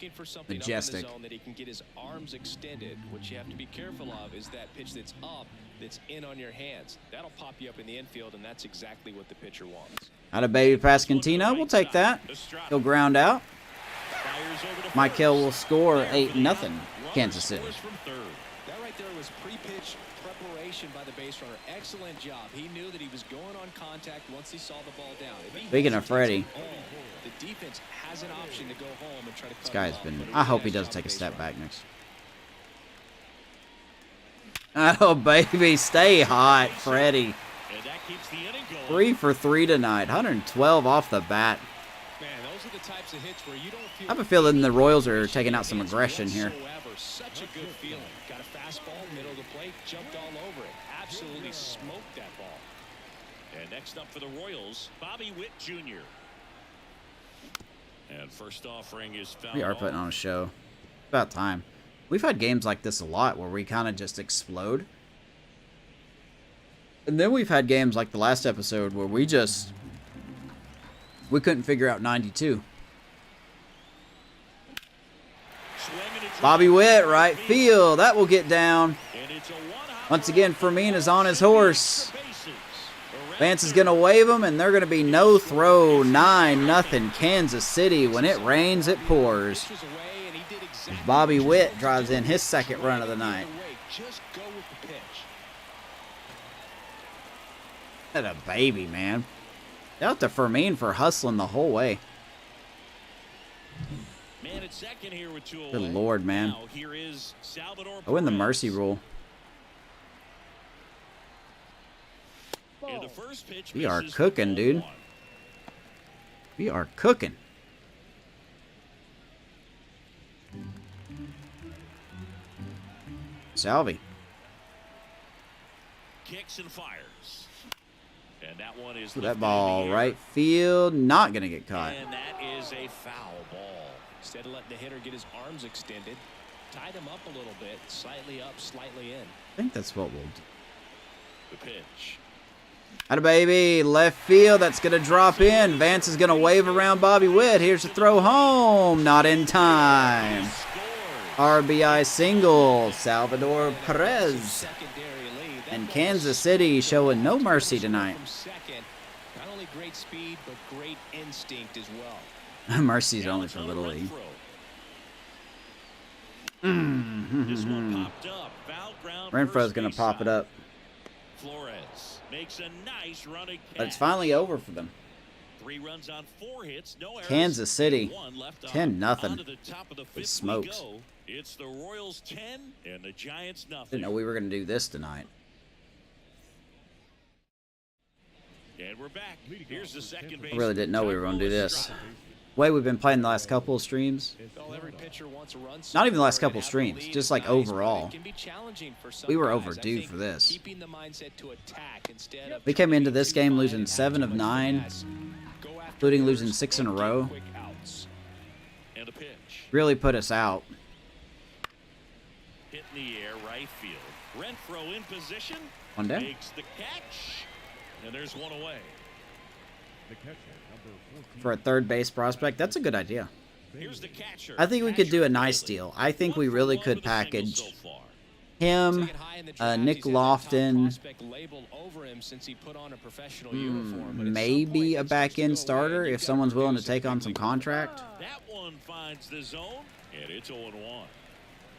majestic. That he can get his arms extended. What you have to be careful of is that pitch that's up, that's in on your hands. That'll pop you up in the infield, and that's exactly what the pitcher wants. Out of baby Pasquantino, we'll take that. He'll ground out. Michael will score 8-0 Kansas City. That right there was pre-pitch preparation by the base runner. Excellent job. He knew that he was going on contact once he saw the ball down. Speaking of Freddie, the defense has an option to go home and try to this guy's been... I hope he does take a step back next. Oh, baby, stay hot, Freddie. 3 for 3 tonight. 112 off the bat. Man, those are the types of hits where you don't feel... I have a feeling the Royals are taking out some aggression here. Such a good feeling. Got a fastball, middle of the plate, jumped all over it. Absolutely smoked that ball. And next up for the Royals, Bobby Witt Jr. And first offering is foul. We are putting on a show. About time. We've had games like this a lot where we kind of just explode. And then we've had games like the last episode where we couldn't figure out 92. Bobby Witt, right field. That will get down. Once again, Fermin is on his horse. Vance is going to wave him, and they're going to be no throw. 9-0 Kansas City. When it rains, it pours. Bobby Witt drives in his second run of the night. What a baby, man. Shout out to Fermin for hustling the whole way. Good Lord, man. Oh, in the mercy rule. We are cooking, dude. We are cooking. Salvi. Kicks and fires. And that one is that ball right field, not gonna get caught. And that is a foul ball. Instead of letting the hitter get his arms extended, tied him up a little bit, slightly up, slightly in. I think that's what we'll do. The pitch. Atta baby, left field, that's gonna drop in. Vance is gonna wave around Bobby Witt. Here's the throw home, not in time. RBI single, Salvador Perez. And Kansas City showing no mercy tonight. Not only great speed, but great instinct as well. Mercy's only for Little League. This one popped up. Foul ground. Renfro's gonna pop it up. Flores makes a nice run at But it's finally over for them. 3 runs on 4 hits, no errors. Kansas City, 10-0. It smokes. It's the Royals 10 and the Giants nothing. Didn't know we were gonna do this tonight. And we're back. Here's the second base. I really didn't know we were going to do this. The way we've been playing the last couple of streams. Not even the last couple of streams, just like overall. We were overdue for this. We came into this game losing 7 of 9, including losing 6 in a row. Really put us out. Hit in the air, right field. Renfro in position. One down. Makes the catch. And there's one away. For a third base prospect, that's a good idea. Here's the catcher. I think we could do a nice deal. I think we really could package him, Nick Lofton, maybe a back-end starter if someone's willing to take on some contract. That one finds the zone, and it's 0-1.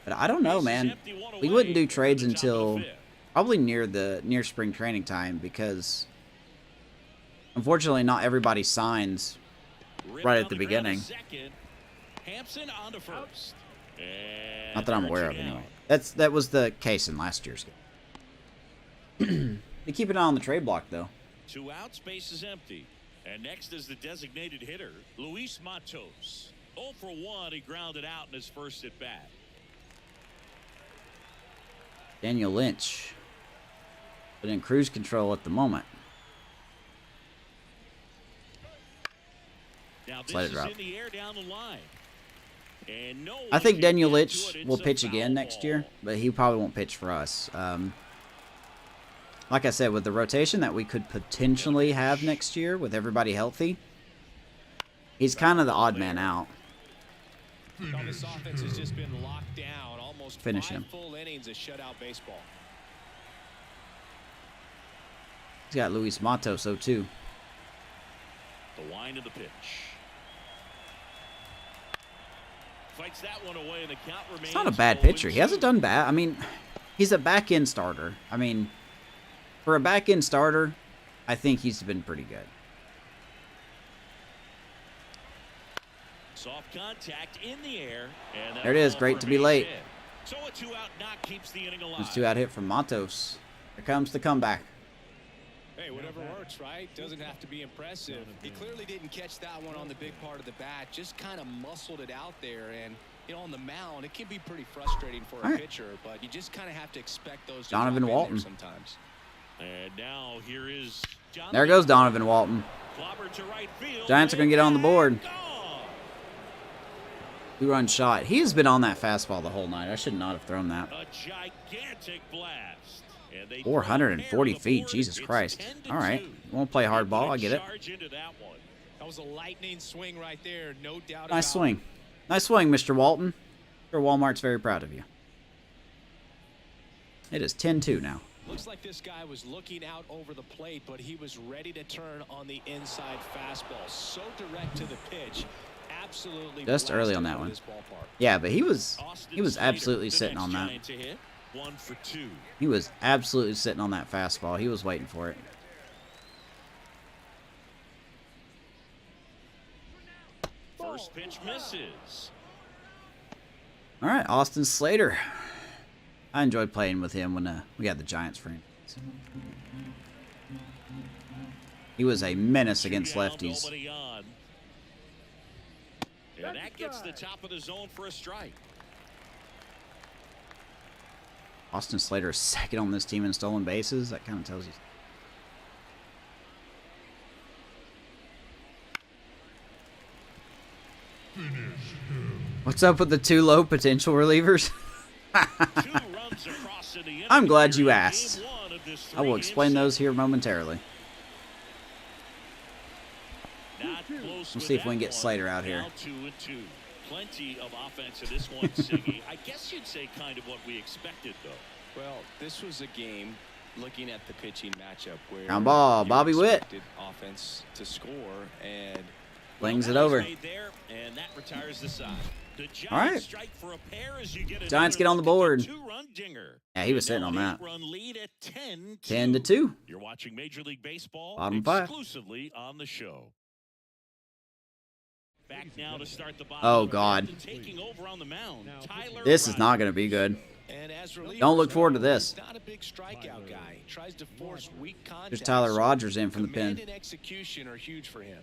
But I don't know, man. We wouldn't do trades until probably near spring training time because unfortunately not everybody signs right at the beginning. Hampson on to first. Not that I'm aware of, anyway. That was the case in last year's game. They keep an eye on the trade block, though. 2 outs, base is empty. And next is the designated hitter, Luis Matos. 0 for 1, he grounded out in his first at bat. Daniel Lynch, but in cruise control at the moment. Now this Let it is drop. in the air down the line. And no I one think can Daniel get Lynch to it. will It's a pitch foul again next ball. year, but he probably won't pitch for us. Like I said, with the rotation that we could potentially have next year with everybody healthy, he's kind of the odd man out. Well, this offense has just been locked down. Almost Finish 5 him. full innings of shutout baseball. He's got Luis Matos, so too. The wind of the pitch. Fights that one away, and the count remains. He's not a bad pitcher. He hasn't done bad. I mean, he's a back-end starter. I mean, for a back-end starter, I think he's been pretty good. Soft contact in the air. And There it is. Great to be late. So a 2-out knock keeps the inning alive. It's a 2-out hit from Matos. Here comes the comeback. Hey, whatever works, right? Doesn't have to be impressive. He clearly didn't catch that one on the big part of the bat. Just kind of muscled it out there. And, you know, on the mound, it can be pretty frustrating for a pitcher. But you just kind of have to expect those to Donovan drop in there Walton. sometimes. And now here is John. There goes Donovan Walton. Clobbered to right field. Giants are going to get on the board. Gone. 2-run shot. He has been on that fastball the whole night. I should not have thrown that. A gigantic blast. And they 440 throw the feet. board. Jesus It's Christ. 10-2. All right. You won't play hardball. I get it. Charge into that one. That was a lightning swing right there. No doubt about Nice it. swing. Nice swing, Mr. Walton. Sure, Walmart's very proud of you. It is 10-2 now. Looks like this guy was looking out over the plate, but he was ready to turn on the inside fastball. So direct to the pitch. Absolutely Just early on that blasted one. this ballpark. Yeah, but he was Austin Slater, absolutely the sitting next on that. Giant to hit. 1 for 2. He was absolutely sitting on that fastball. He was waiting for it. First pitch misses. All right, Austin Slater. I enjoyed playing with him when we had the Giants franchise. He was a menace against Two down, lefties. nobody on. And that gets the top of the zone for a strike. Austin Slater is second on this team in stolen bases. That kind of tells you. What's up with the 2 low potential relievers? 2 runs across in the inning I'm glad you here in asked. Game 1 of this I will explain those here momentarily. Not close We'll with see if we that can get one. Slater out here. Now 2-2. Plenty of offense in this one, Siggy. I guess you'd say kind of what we expected, though. Well, this was a game looking at the pitching matchup where Ground ball, you Bobby Witt. expected offense to score and Flings it Well, over. made there, and that retires the side. The Giants All right. strike for a pair as you get Giants another get on the look at board. 2-run dinger. Yeah, he was And sitting now on an that. 8-run lead at 10-2. 10-2. You're watching Major League Baseball Bottom 5. exclusively on the show. Back now to start the bottom. Oh, of the God. fifth and taking over on the mound, Tyler This is not Rogers. going to be good. and as relievers, Don't look forward to this. He's not a big strikeout guy. He tries to force weak contact. There's Tyler so Rogers in from the command pen. and execution are huge for him.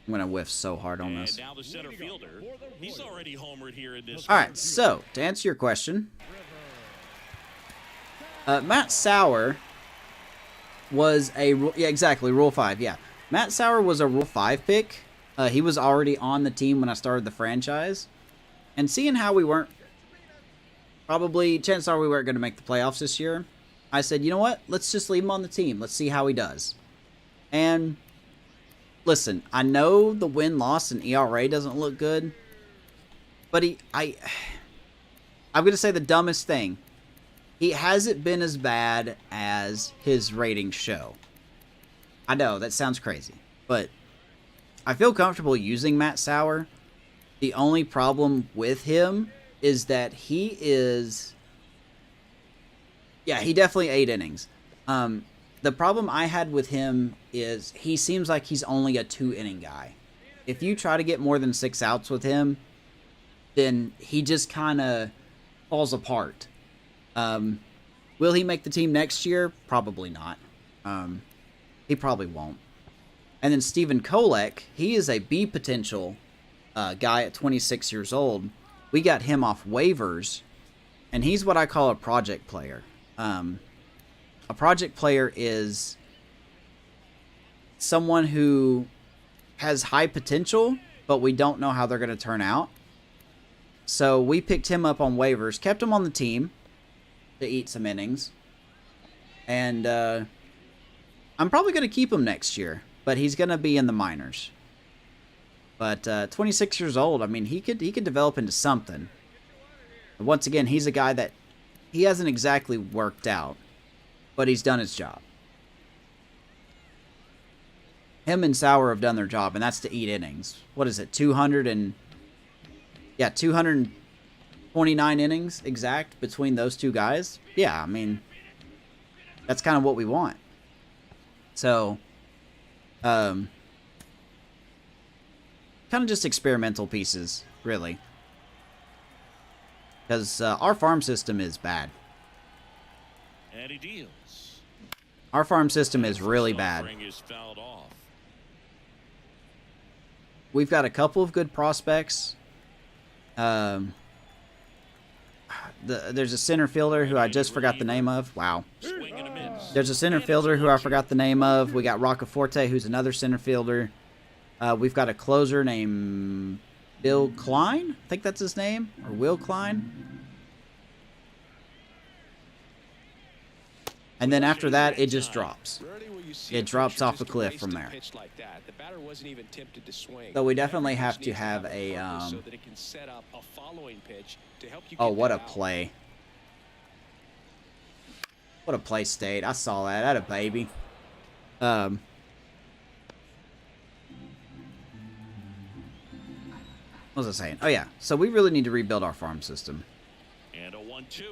I'm going to whiff so hard on And this. now the center fielder. He's already homered here in this All one. right, so to answer your question, Matt Sauer was a Rule 5. Yeah, Matt Sauer was a Rule 5 pick. He was already on the team when I started the franchise, and seeing how we weren't chances are we weren't going to make the playoffs this year. I said, you know what? Let's just leave him on the team. Let's see how he does. And listen, I know the win-loss and ERA doesn't look good, but I'm going to say the dumbest thing. He hasn't been as bad as his ratings show. I know, that sounds crazy, but I feel comfortable using Matt Sauer. The only problem with him is that he definitely 8 innings. The problem I had with him is he seems like he's only a 2-inning guy. if you try to get more than 6 outs with him, then he just kind of falls apart. Will he make the team next year? Probably not. He probably won't. And then Steven Kolek, he is a B potential guy at 26 years old. We got him off waivers, and he's what I call a project player. A project player is someone who has high potential, but we don't know how they're going to turn out. So we picked him up on waivers, kept him on the team to eat some innings. And I'm probably going to keep him next year, but he's going to be in the minors. But 26 years old, I mean, he could develop into something. But once again, he's a guy that he hasn't exactly worked out, but he's done his job. Him and Sauer have done their job, and that's to eat innings. What is it, 229 innings exact between those two guys? Yeah, I mean, that's kind of what we want. So, kind of just experimental pieces, really. Because our farm system is bad. And he deals. Our farm system is really bad. We've got a couple of good prospects. There's a center fielder who I just forgot the name of. Wow. There's a center fielder who I forgot the name of. We got Roccaforte, who's another center fielder. We've got a closer named Bill Klein. I think that's his name. Or Will Klein. And then after that, it just drops. It drops off a cliff from there. So we definitely have to have a... Oh, what a play. What a play state. I saw that. I had a baby. What was I saying? Oh, yeah. So we really need to rebuild our farm system. And a 1-2.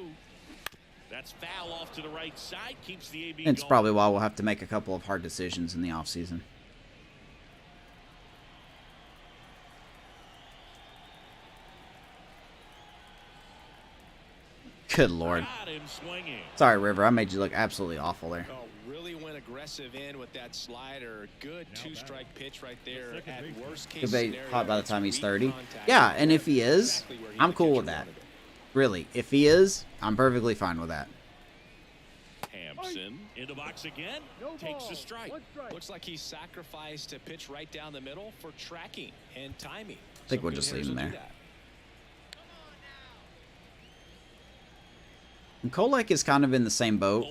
That's foul off to the right side. Keeps the AB It's probably why we'll have to make a couple of hard decisions in the offseason. Good Lord. Sorry, River. I made you look absolutely awful there. Oh, really went aggressive in with that slider. Good two-strike pitch right there. At worst case Could be scenario, hot by the time he's 30. contact. Yeah, and if he is, I'm cool with that. Really, if he is, I'm perfectly fine with that. Hampson in the box again. Takes the strike. Looks like he sacrificed a pitch right down the middle for tracking and timing. I think we'll just leave him there. And Kolek is kind of in the same boat.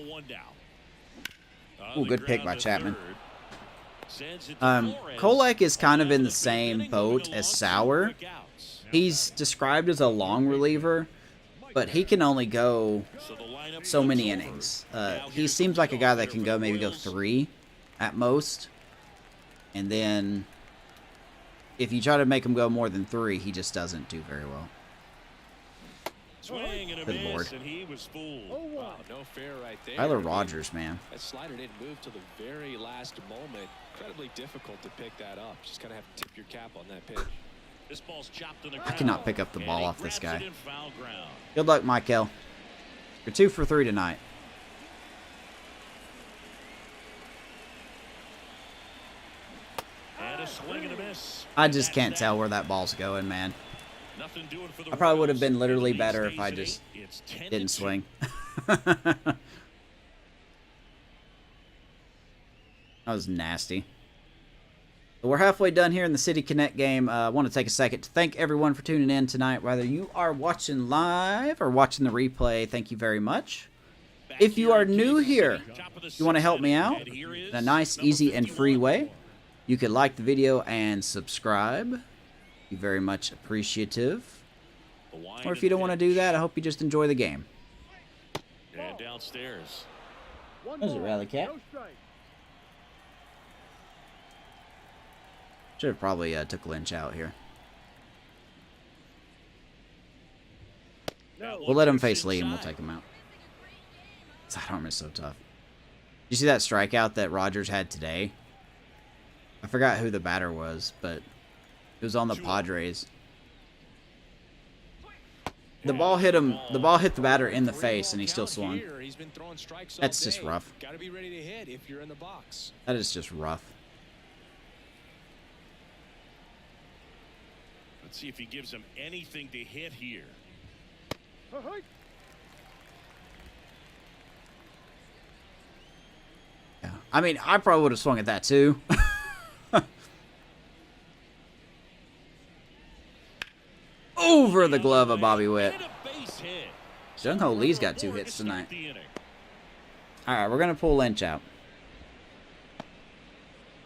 Ooh, good pick by Chapman. Kolek is kind of in the same boat as Sauer. He's described as a long reliever, but he can only go so many innings. He seems like a guy that can maybe go 3 at most. And then if you try to make him go more than 3, he just doesn't do very well. Good Lord. And he was fooled. Wow, no fair right there. Tyler Rogers, man. That slider didn't move till the very last moment. Incredibly difficult to pick that up. Just kind of have to tip your cap on that pitch. This ball's chopped in the I ground. cannot pick up the ball off this grabs it guy. in foul ground. Good luck, Michael. You're 2 for 3 tonight. And a swing and a miss. I just can't tell where that ball's going, man. Nothing doing for the I probably would have Royals. been literally The lead better if stays I at just 8. It's 10-2. didn't swing. That was nasty. But we're halfway done here in the City Connect game. I want to take a second to thank everyone for tuning in tonight. Whether you are watching live or watching the replay, thank you very much. If you are new here, you want to help me out in a nice, easy, and free way, you could like the video and subscribe. Be very much appreciative. Or if you don't want to do that, I hope you just enjoy the game. And downstairs. There's a rally cat. Should have probably took Lynch out here. We'll let him face Lee and we'll take him out. Sidearm is so tough. Did you see that strikeout that Rogers had today? I forgot who the batter was, but It was on the Padres. The ball hit him. The ball hit the batter in the face, and he still swung. That's just rough. Gotta be ready to hit if you're in the box. That is just rough. Let's see if he gives him anything to hit here. Yeah. I mean, I probably would have swung at that too. Over the glove of Bobby Witt. Jung Ho Lee's got 2 hits tonight. Alright, we're going to pull Lynch out.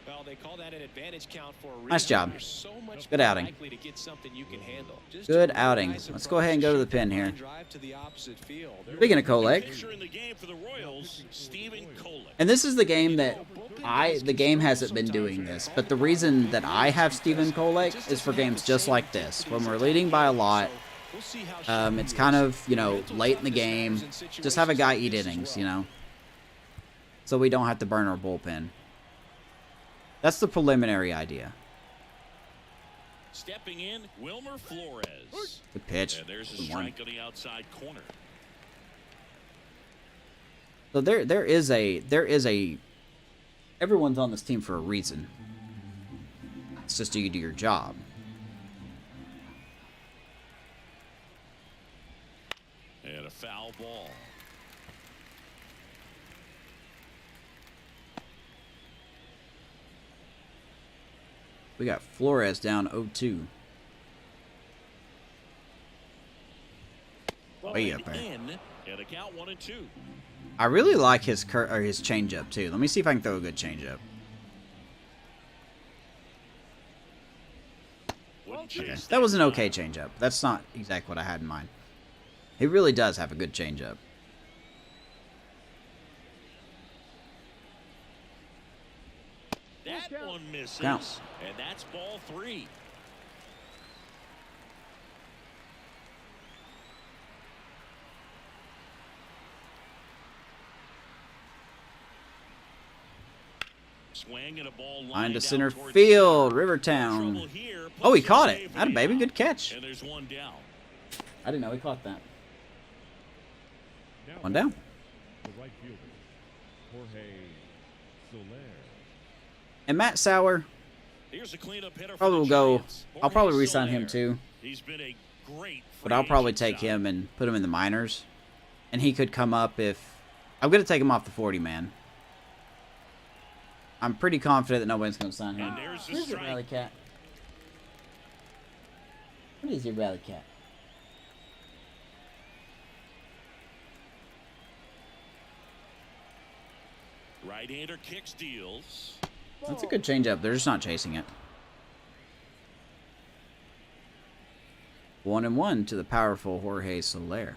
Well, they call that an advantage count for a reason. Nice job. You're so much Good more outing. likely to get something you can handle. Just Good a outing. nice Let's go ahead and go to the pin here. drive to the opposite field. Speaking of Kolek, Pitcher in the game for the Royals, Stephen Kolek. and this is the game that the game hasn't been doing this, but the reason that I have Stephen Kolek is for games just like this. When we're leading by a lot, it's kind of, you know, late in the game. Just have a guy eat innings, you know, so we don't have to burn our bullpen. That's the preliminary idea. Stepping in, Wilmer Flores. Good pitch. And there's a Good one. strike on the outside corner. So there is a everyone's on this team for a reason. It's just you do your job. And a foul ball. We got Flores down 0-2. Way up there. And a count 1-2. I really like his changeup too. Let me see if I can throw a good changeup. Okay. That was an okay changeup. That's not exactly what I had in mind. He really does have a good changeup. That one misses. Counts. And that's ball 3. Swing and a ball Line to down center towards field, center. Rivertown. Trouble here. Oh, he Puts caught the it. save That a baby. out. Good catch. And there's one down. I didn't know he caught that. Now One down. the right fielder, Jorge Soler. And Matt Sauer, Here's a cleanup hitter probably for will the go. Giants. I'll probably Jorge re-sign him Soler. too. He's been a great But I'll probably agent take signing. him and put him in the minors. And he could come up if... I'm going to take him off the 40, man. I'm pretty confident that nobody's going to sign him. And there's the Where's your strike. rally cat? What is your rally cat? Right-hander kicks, deals. That's a good changeup. They're just not chasing it. 1-1 to the powerful Jorge Soler.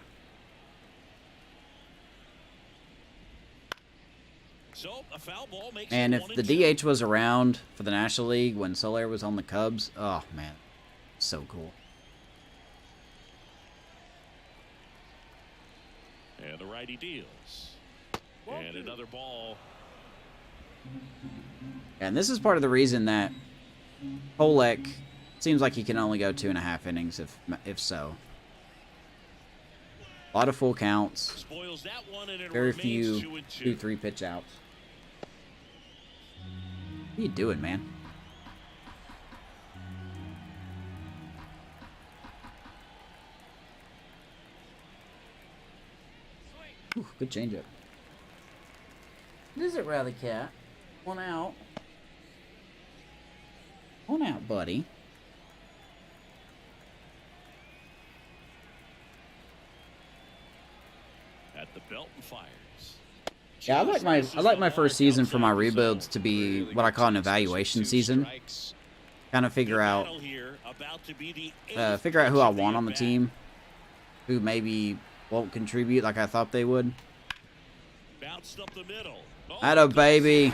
So a foul ball makes And it if the 1-2. DH was around for the National League when Soler was on the Cubs, oh man, so cool. And the righty deals. And another ball. And this is part of the reason that Kolek seems like he can only go 2.5 innings if so. A lot of full counts. Spoils that one, and it Very remains few 2-2. 2-3 pitch outs. What are you doing, man? Ooh, good changeup. Is it Rally Cat? One out. One out, buddy. At the belt and fires. Yeah, I like my first season for my rebuilds to be what I call an evaluation season. Kind of figure out who I want on the team, who maybe won't contribute like I thought they would. Bounced up the middle. Atta baby.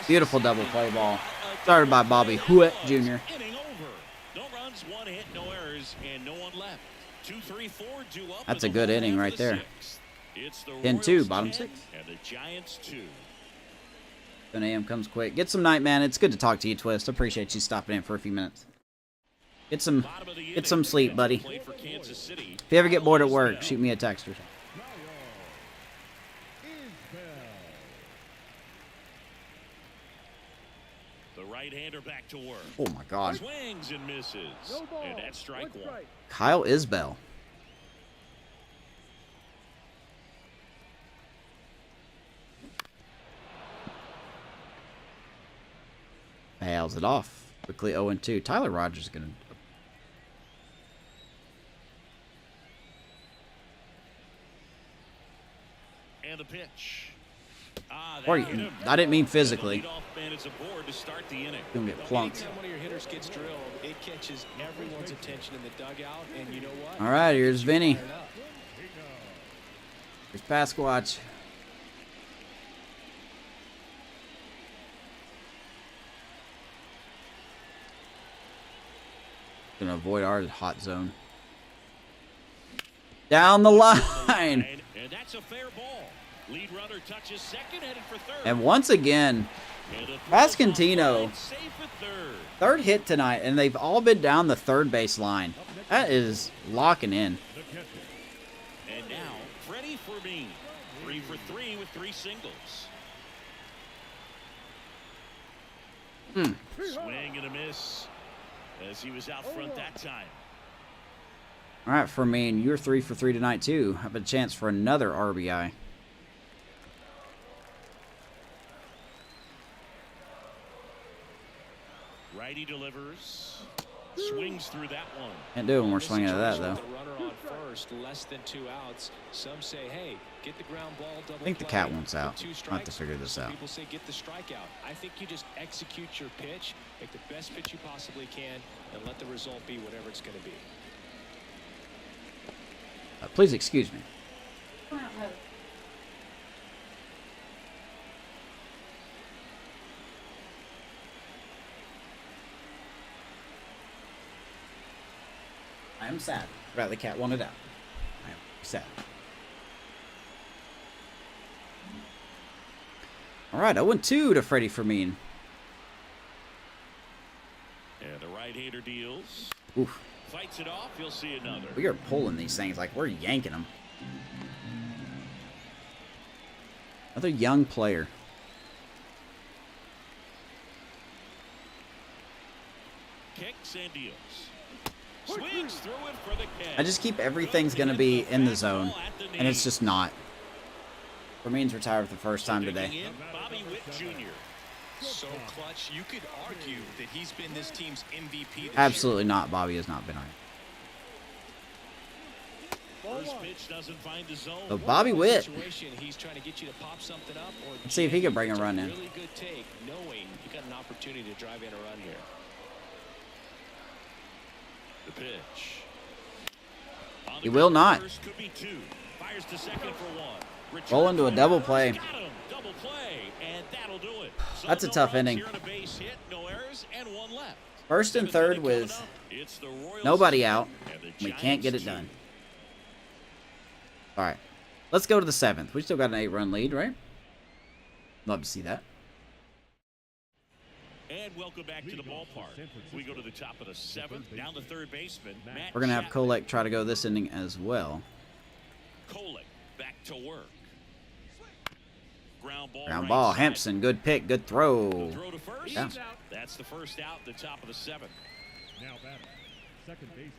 Beautiful double play ball. Started by Bobby Witt Jr. Inning over. No runs, one hit, no errors, and no one left. 2-3-4 due up. That's in a the good bottom inning of right the there. sixth. It's the 10-2, Royals bottom 10 six. and the Giants 2. 10 a.m. comes quick. Get some night, man. It's good to talk to you, Twist. Appreciate you stopping in for a few minutes. Get some sleep, buddy. Played for Kansas City. If you ever get bored at work, shoot me a text or something. The right-hander back to work. Oh my God. Swings and misses. And that's strike one. Kyle Isbell. Fouls it off. Quickly 0-2. Tyler Rogers is going to... And the pitch. Or, I didn't mean physically. Gonna get plunked. Anytime one of your hitters gets drilled, it catches everyone's attention in the dugout, and you know what? All right, here's Vinny. Here's Pasquatch. Gonna avoid our hot zone. Down the line. And that's a fair ball. Lead runner touches second, headed for third. And once again, Pasquantino, third hit tonight, and they've all been down the third base line. That is locking in. And now, Freddie Fermin, 3 for 3 with 3 singles. Swing and a miss as he was out front that time. All right, Fermin, you're 3 for 3 tonight too. Have a chance for another RBI. Righty delivers. Swings through that one. Can't do when we're swinging at that, though. Runner on first, less than 2 outs. Some say, hey, get the ground ball, double I think the play. cat wants out. Two I'll have to strikes. figure this Some out. people say get the strikeout. I think you just execute your pitch, make the best pitch you possibly can, and let the result be whatever it's going to be. Please excuse me. I am sad. Right, the cat wanted out. I am sad. All right, 0-2 to Freddie Fermin. And the right-hander deals. Oof. Fights it off. You'll see another. We are pulling these things like we're yanking them. Another young player. Kicks and deals. Swings through it for the catch. I just keep everything's going to be in the zone, and it's just not. Fermin's retired for the first time today. Bobby Witt Jr. So clutch, you could argue that he's been this team's MVP this Absolutely not. Bobby has not been on it. First pitch doesn't find the zone. Oh, Bobby Witt. He's trying to get you to pop something up, or Let's see if he can bring a run in. really good take, knowing you got an opportunity to drive in a run here. The pitch. He will not. Could be 2. Fires to second for 1. Roll into a double play. Got him. Double play, and that'll do it. So That's a no tough runs inning. here on a base hit, no errors, and 1 left. First and third with It's the Royals nobody out. and the We can't get it Giants done. All right. Let's go to the 7th. We still got an 8-run lead, right? Love to see that. And welcome back to the ballpark. We go to the top of the 7th, down the third baseman. We're going to have Kolek try to go this inning as well. Kolek back to work. Ground ball. Ground right ball. side. Hampson, good pick, good throw. Throw to first. Yeah. That's the first out, the top of the 7th. Now batting, second baseman,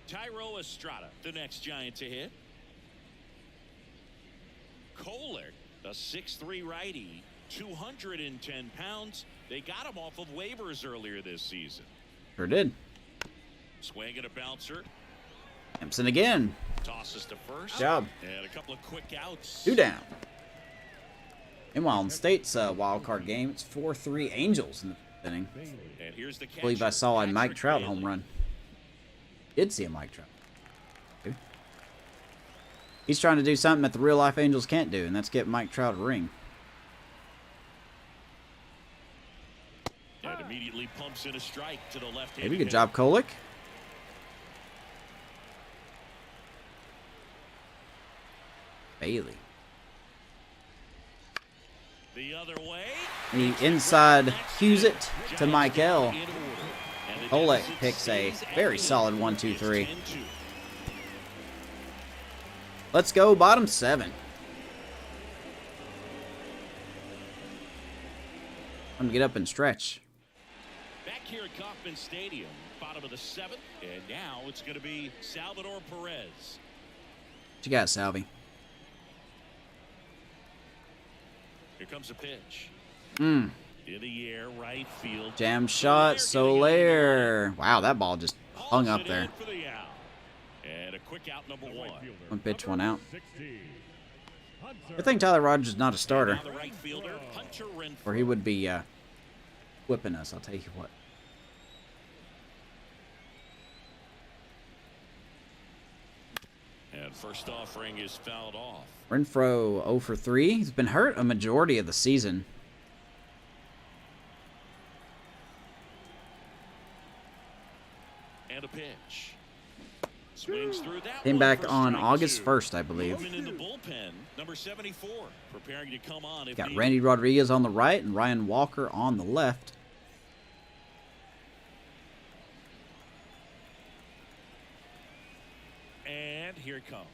Tyro Estrada, the next Giant to hit. Kolek, a 6'3" righty, 210 pounds. They got him off of waivers earlier this season. Sure did. Swing and a bouncer. Hampson again. Tosses to first. Good job. And a couple of quick outs. 2 down. Meanwhile, in State's wild card game, it's 4-3 Angels in the inning. And here's the I believe I saw a Mike Patrick Trout Bailey. home run. Did see a Mike Trout. Okay. He's trying to do something that the real life Angels can't do, and that's get Mike Trout a ring. And immediately pumps in a strike to the left. Maybe good job, Kolek. Bailey. The other way. He inside cues it to Michael. Kolek picks a very solid 1-2-3. Let's go, bottom 7. I'm gonna get up and stretch. Back here at Kauffman Stadium, bottom of the 7th, and now it's going to be Salvador Perez. What you got, Salvi? Here comes a pitch. In the air, right field. Jam shot, Soler. Wow, that ball just hung up there. For the out. And a quick out, number 1. One pitch, one out. I think Tyler Rogers is not a starter, Now the right fielder, Hunter Renfroe. or he would be whipping us, I'll tell you what. And first offering is fouled off. Renfroe 0 for 3. He's been hurt a majority of the season. And a pitch. Swings through that Came one back for on strike August 2. 1st, I believe. Movement in the bullpen, number 74, preparing to come on. If Got needed. Randy Rodriguez on the right and Ryan Walker on the left. And here it comes.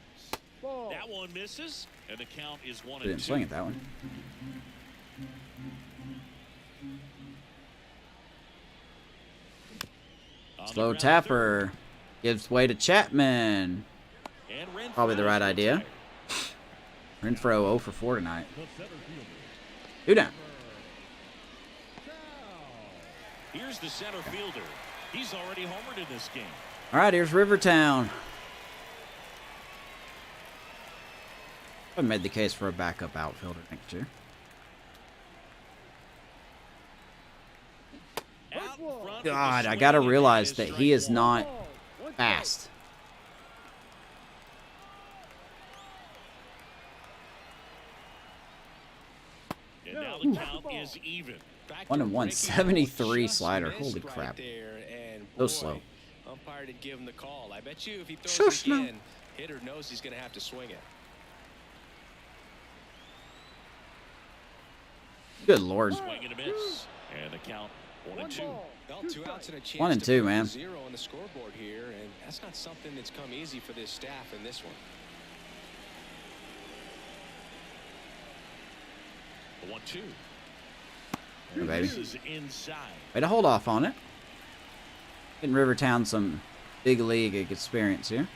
That one misses, and the count is 1-2. Didn't swing at that one. On the Slow ground, tapper gives way to Chapman. third. And Renfroe Probably the right is idea. retired. Renfroe 0 for 4 tonight. 2 down. Here's the center fielder. He's already homered in this game. All right, here's Rivertown. I made the case for a backup outfielder next year. Out in front with God, the I gotta swing, realize and that strike he is one. not fast. And now the count is even. Back 1 to and 1, breaking 73 ball, just slider. missed Holy it right crap. there, and So boy, slow. Umpire didn't give him the call. I bet you if he So throws slow. again, hitter knows he's going to have to swing it. Good Lord. Swing and a miss. And the count 1-2. Well, 2 outs and a chance 1 and to 2, put man. 0 on the scoreboard here, and that's not something that's come easy for this staff in this one. The 1-2. Here, baby. This is inside. Way to hold off on it. Getting Rivertown some big league experience here.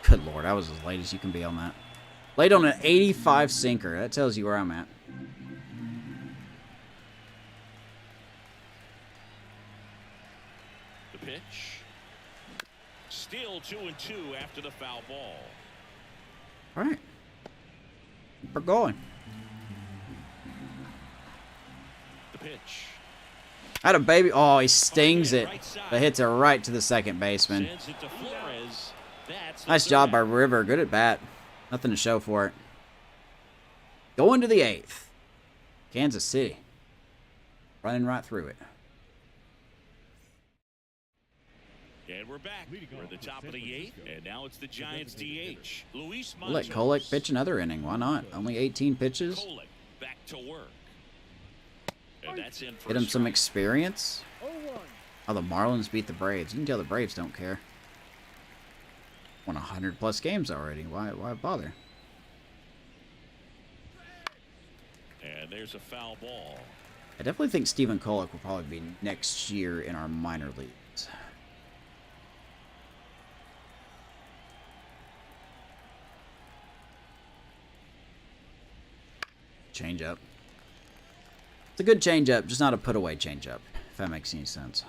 Good Lord, I was as late as you can be on that. Late on an 85 sinker. That tells you where I'm at. The pitch. Still 2-2 after the foul ball. All right. We're going. The pitch. Out of baby. Oh, he stings it. But hits it right to the second baseman. Sends it to Flores. That's the Nice third job by out. River. Good at bat. Nothing to show for it. Going to the 8th. Kansas City. Running right through it. And we're back. We're at the top of the 8th, and now it's the Giants DH. Luis We'll let Manzos. Kolek pitch another inning. Why not? Only 18 pitches. Kolek back to work. And that's in for Get a him some strike. experience. Oh, the Marlins beat the Braves. You can tell the Braves don't care. Won 100+ games already. Why bother? And there's a foul ball. I definitely think Stephen Kolek will probably be next year in our minor leagues. Change up. It's a good change up, just not a put away change up, if that makes any sense.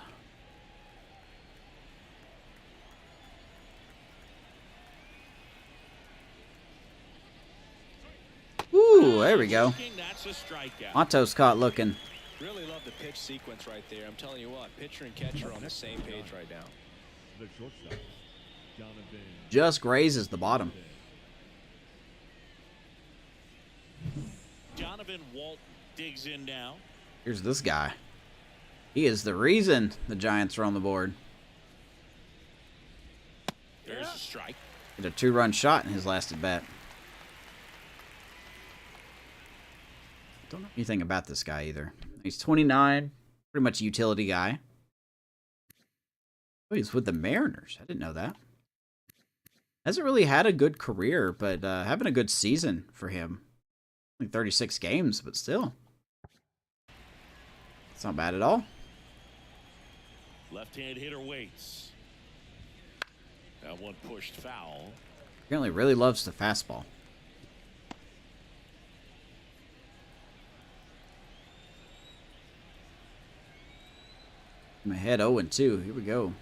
Ooh, there we go. That's a strikeout. Matos caught looking. Really love the pitch sequence right there. I'm telling you what, pitcher and catcher are on the same page right now. The shortstop, Jonathan. Just grazes the bottom. Donovan Walton digs in now. Here's this guy. He is the reason the Giants are on the board. There's a strike. Hit a 2-run shot in his last at bat. Don't know anything about this guy either. He's 29, pretty much a utility guy. Oh, he's with the Mariners. I didn't know that. Hasn't really had a good career, but having a good season for him. Like 36 games, but still. It's not bad at all. Left-hand hitter waits. That one pushed foul. Apparently really loves the fastball. I'm ahead 0-2. Here we go.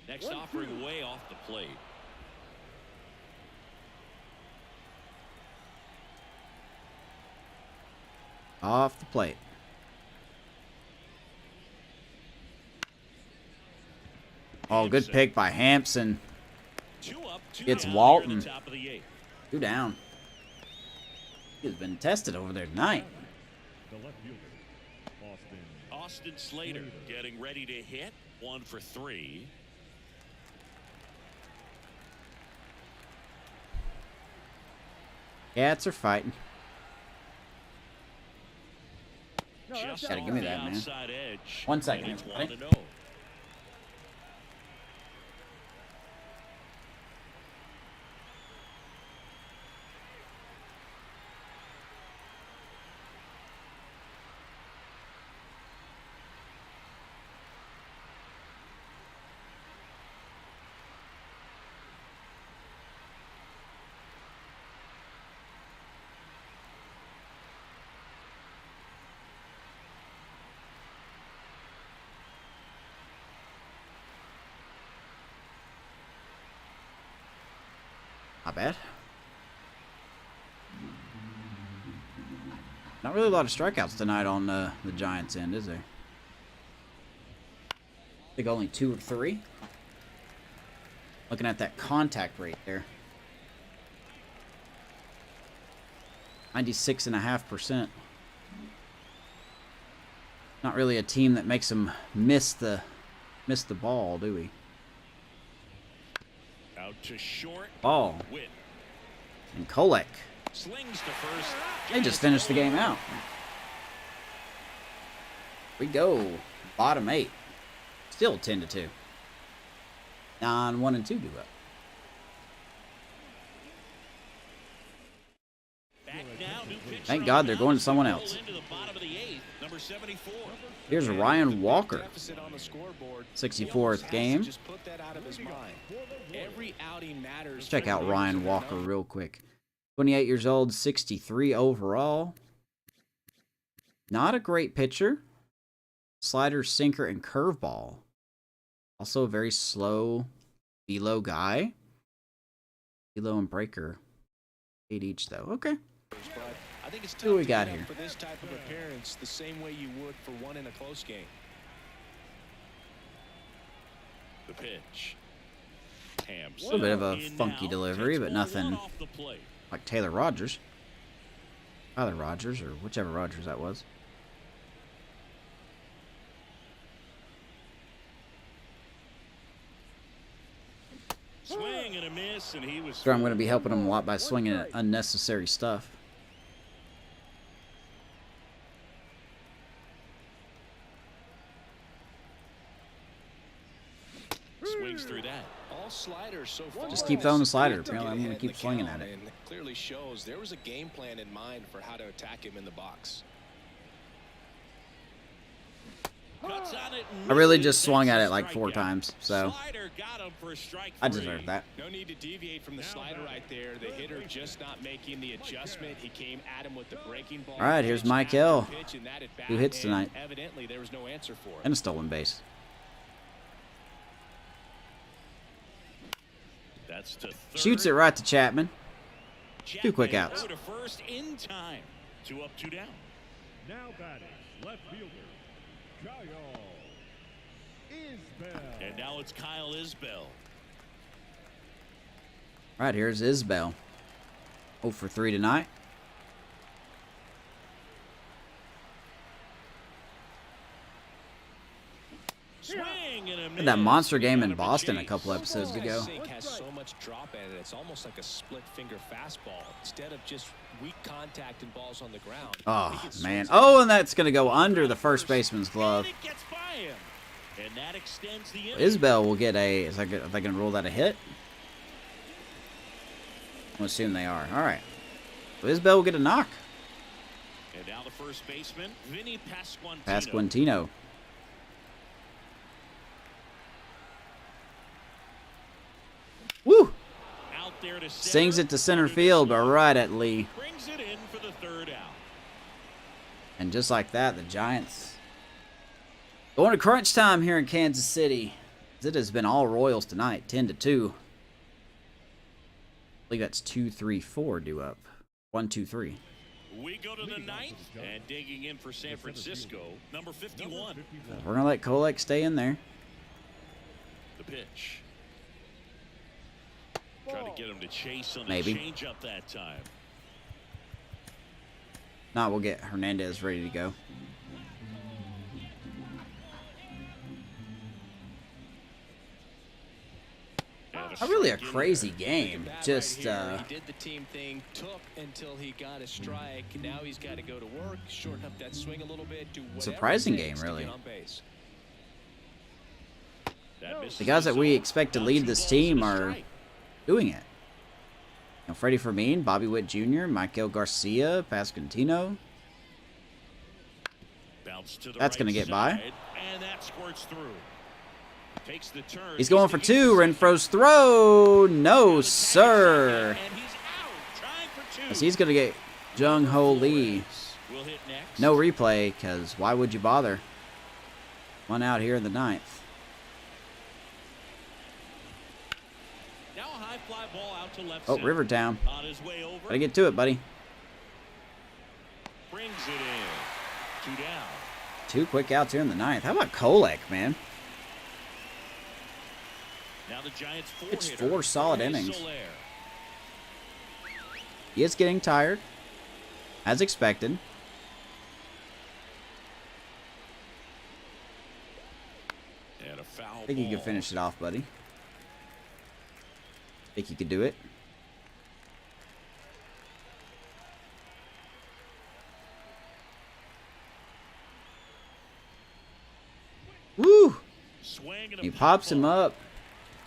Next offering way off the plate. Off the plate. Oh, good pick by Hampson. It's Walton. 2 down. He's been tested over there tonight. The left fielder, Austin Slater getting ready to hit. 1 for 3. Cats are fighting. Just Gotta give me that, man. Edge. 1 second, It's everybody. 1-0. Not bad. Not really a lot of strikeouts tonight on the Giants' end, is there? I think only 2 or 3. Looking at that contact rate there. 96.5%. Not really a team that makes them miss the ball, do we? Out to short. Ball. Witt And Kolek. slings to first. They just finished the game out. We go. Bottom 8. Still 10-2. 9-1-2 do up. Back now, new pitcher Thank on God they're the going mound. to someone else. Into the bottom of the 8th, number 74. Here's Ryan Walker. Deficit on the scoreboard. 64th game. Just put that out of his mind. Every outing matters. Check out Ryan Walker real quick. 28 years old, 63 overall. Not a great pitcher. Slider, sinker, and curveball. Also a very slow velo guy. Velo and breaker. 8 each though. Okay. But I think it's tough Who we to got get up here? for this type of appearance the same way you would for one in a close game. The pitch. A little bit of a funky delivery, but nothing like Taylor Rogers. Tyler Rogers, or whichever Rogers that was. Swing and a miss, and he was. Sure, I'm going to be helping him a lot by swinging at unnecessary stuff. Swings through that. All sliders so far. Just keep throwing the slider. Took Apparently, it I'm going ahead to in keep the swinging count, at it. and clearly shows there was a game plan in mind for how to attack him in the box. Cuts on it and I really misses. just swung at Takes it a like 4 strikeout. times, so Slider got him for strike I 3. deserve that. No need to deviate from the slider right there. The hitter just not making the adjustment. He came at him with the breaking ball. All right, here's Pitch Mike after Hill. pitch, and that at bat, 2 hits and tonight. Evidently, there was no answer for it. And a stolen base. That's to third. Shoots it right to Chapman. 2 quick Chapman outs. over to first in time. 2 up, 2 down. now batting left fielder, Kyle Isbell. And now it's Kyle Isbell. Right, here's Isbell. 0 for 3 tonight. Swing and a miss. Had that monster game in Boston a couple episodes ago. Sink has so much much drop in it. It's almost like a split finger fastball. Instead of just weak contact and balls on the ground. Oh, man. Oh, and that's going to go under the first baseman's glove. Isbell will get a... Are they going to rule that a hit? I'll assume they are. All right. So Isbell will get a knock. And now the first baseman, Vinny Pasquantino. Woo! Out there to Sings it to center field, but right at Lee. Brings it in for the third out. And just like that, the Giants going to crunch time here in Kansas City. It has been all Royals tonight, 10-2. I believe that's 2, 3, 4 due up. 1, 2, 3. We go to the ninth, and digging in for San Francisco, number 51. We're going to let Kolek stay in there. The pitch. Try to get him to chase on Maybe. the changeup that time. Not, we'll get Hernandez ready to go. Really a crazy game. Just he did the team thing, took until he got a strike. Now he's got to go to work, shorten up that swing a little bit, do whatever surprising it takes game, really. to get on base. The guys that we expect to lead this team are doing it. You know, Freddie Fermin, Bobby Witt Jr., Michael Garcia, Pasquantino. That's going to get by. And that squirts through. Takes the turn. He's going for two. Renfro's throw. No, sir. And he's out, trying for two. As he's going to get Jung Ho Lee. We'll hit next. No replay, because why would you bother? One out here in the ninth. Now a high fly ball out to left Oh, center. Rivertown. On his way over. Gotta get to it, buddy. Brings it in. 2 down. 2 quick outs here in the ninth. How about Kolek, man? Now the Giants It's four-hitter, 4 solid Jorge innings. Soler. He is getting tired, as expected. And a foul I think you ball. can finish it off, buddy. Think you could do it. Woo! Swing and a He pop pops him ball. up.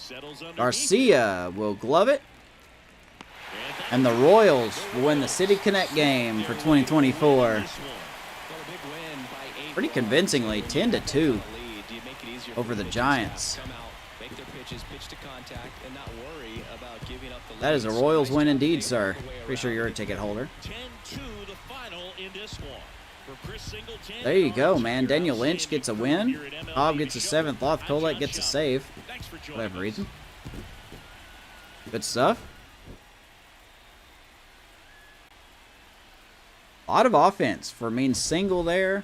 Settles underneath. Garcia will glove it. And the Royals will win the City Connect game for 2024. Pretty convincingly, 10-2 over the Giants. That is a Royals win indeed, sir. Pretty sure you're a ticket holder. 10-2 the final in this one. For Chris Singleton, There you go, man. Daniel Lynch gets a win. Cobb gets a 7th. Loth Kolek gets a save. Thanks for joining Whatever us. reason. Good stuff. A lot of offense for Mean single there.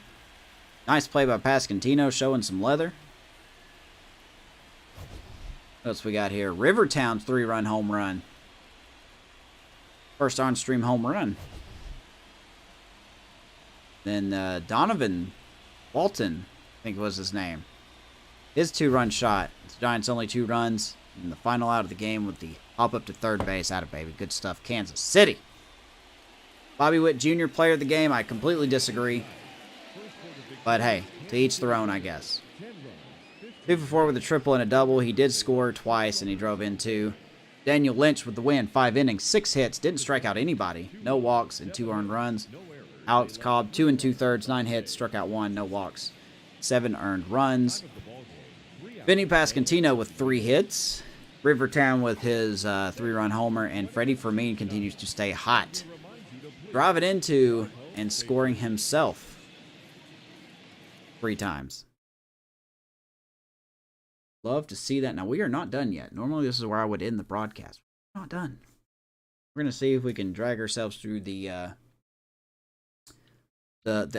Nice play by Pasquantino, showing some leather. What else we got here? Rivertown's 3-run home run. First on-stream home run. Then Donovan Walton, I think was his name. His 2-run shot. The Giants only 2 runs in the final out of the game with the hop up to third base. Atta baby. Good stuff. Kansas City. Bobby Witt Jr., player of the game. I completely disagree. But hey, to each their own, I guess. 2 for 4 with a triple and a double. He did score twice, and he drove in 2. Daniel Lynch with the win. 5 innings, 6 hits. Didn't strike out anybody. No walks and 2 earned runs. Alex Cobb, 2 2/3, 9 hits, struck out 1, no walks. 7 earned runs. Vinny Pasquantino with 3 hits. Rivertown with his 3-run homer. And Freddie Fermin continues to stay hot. Driving into and scoring himself 3 times. Love to see that. Now, we are not done yet. Normally, this is where I would end the broadcast. We're not done. We're going to see if we can drag ourselves through the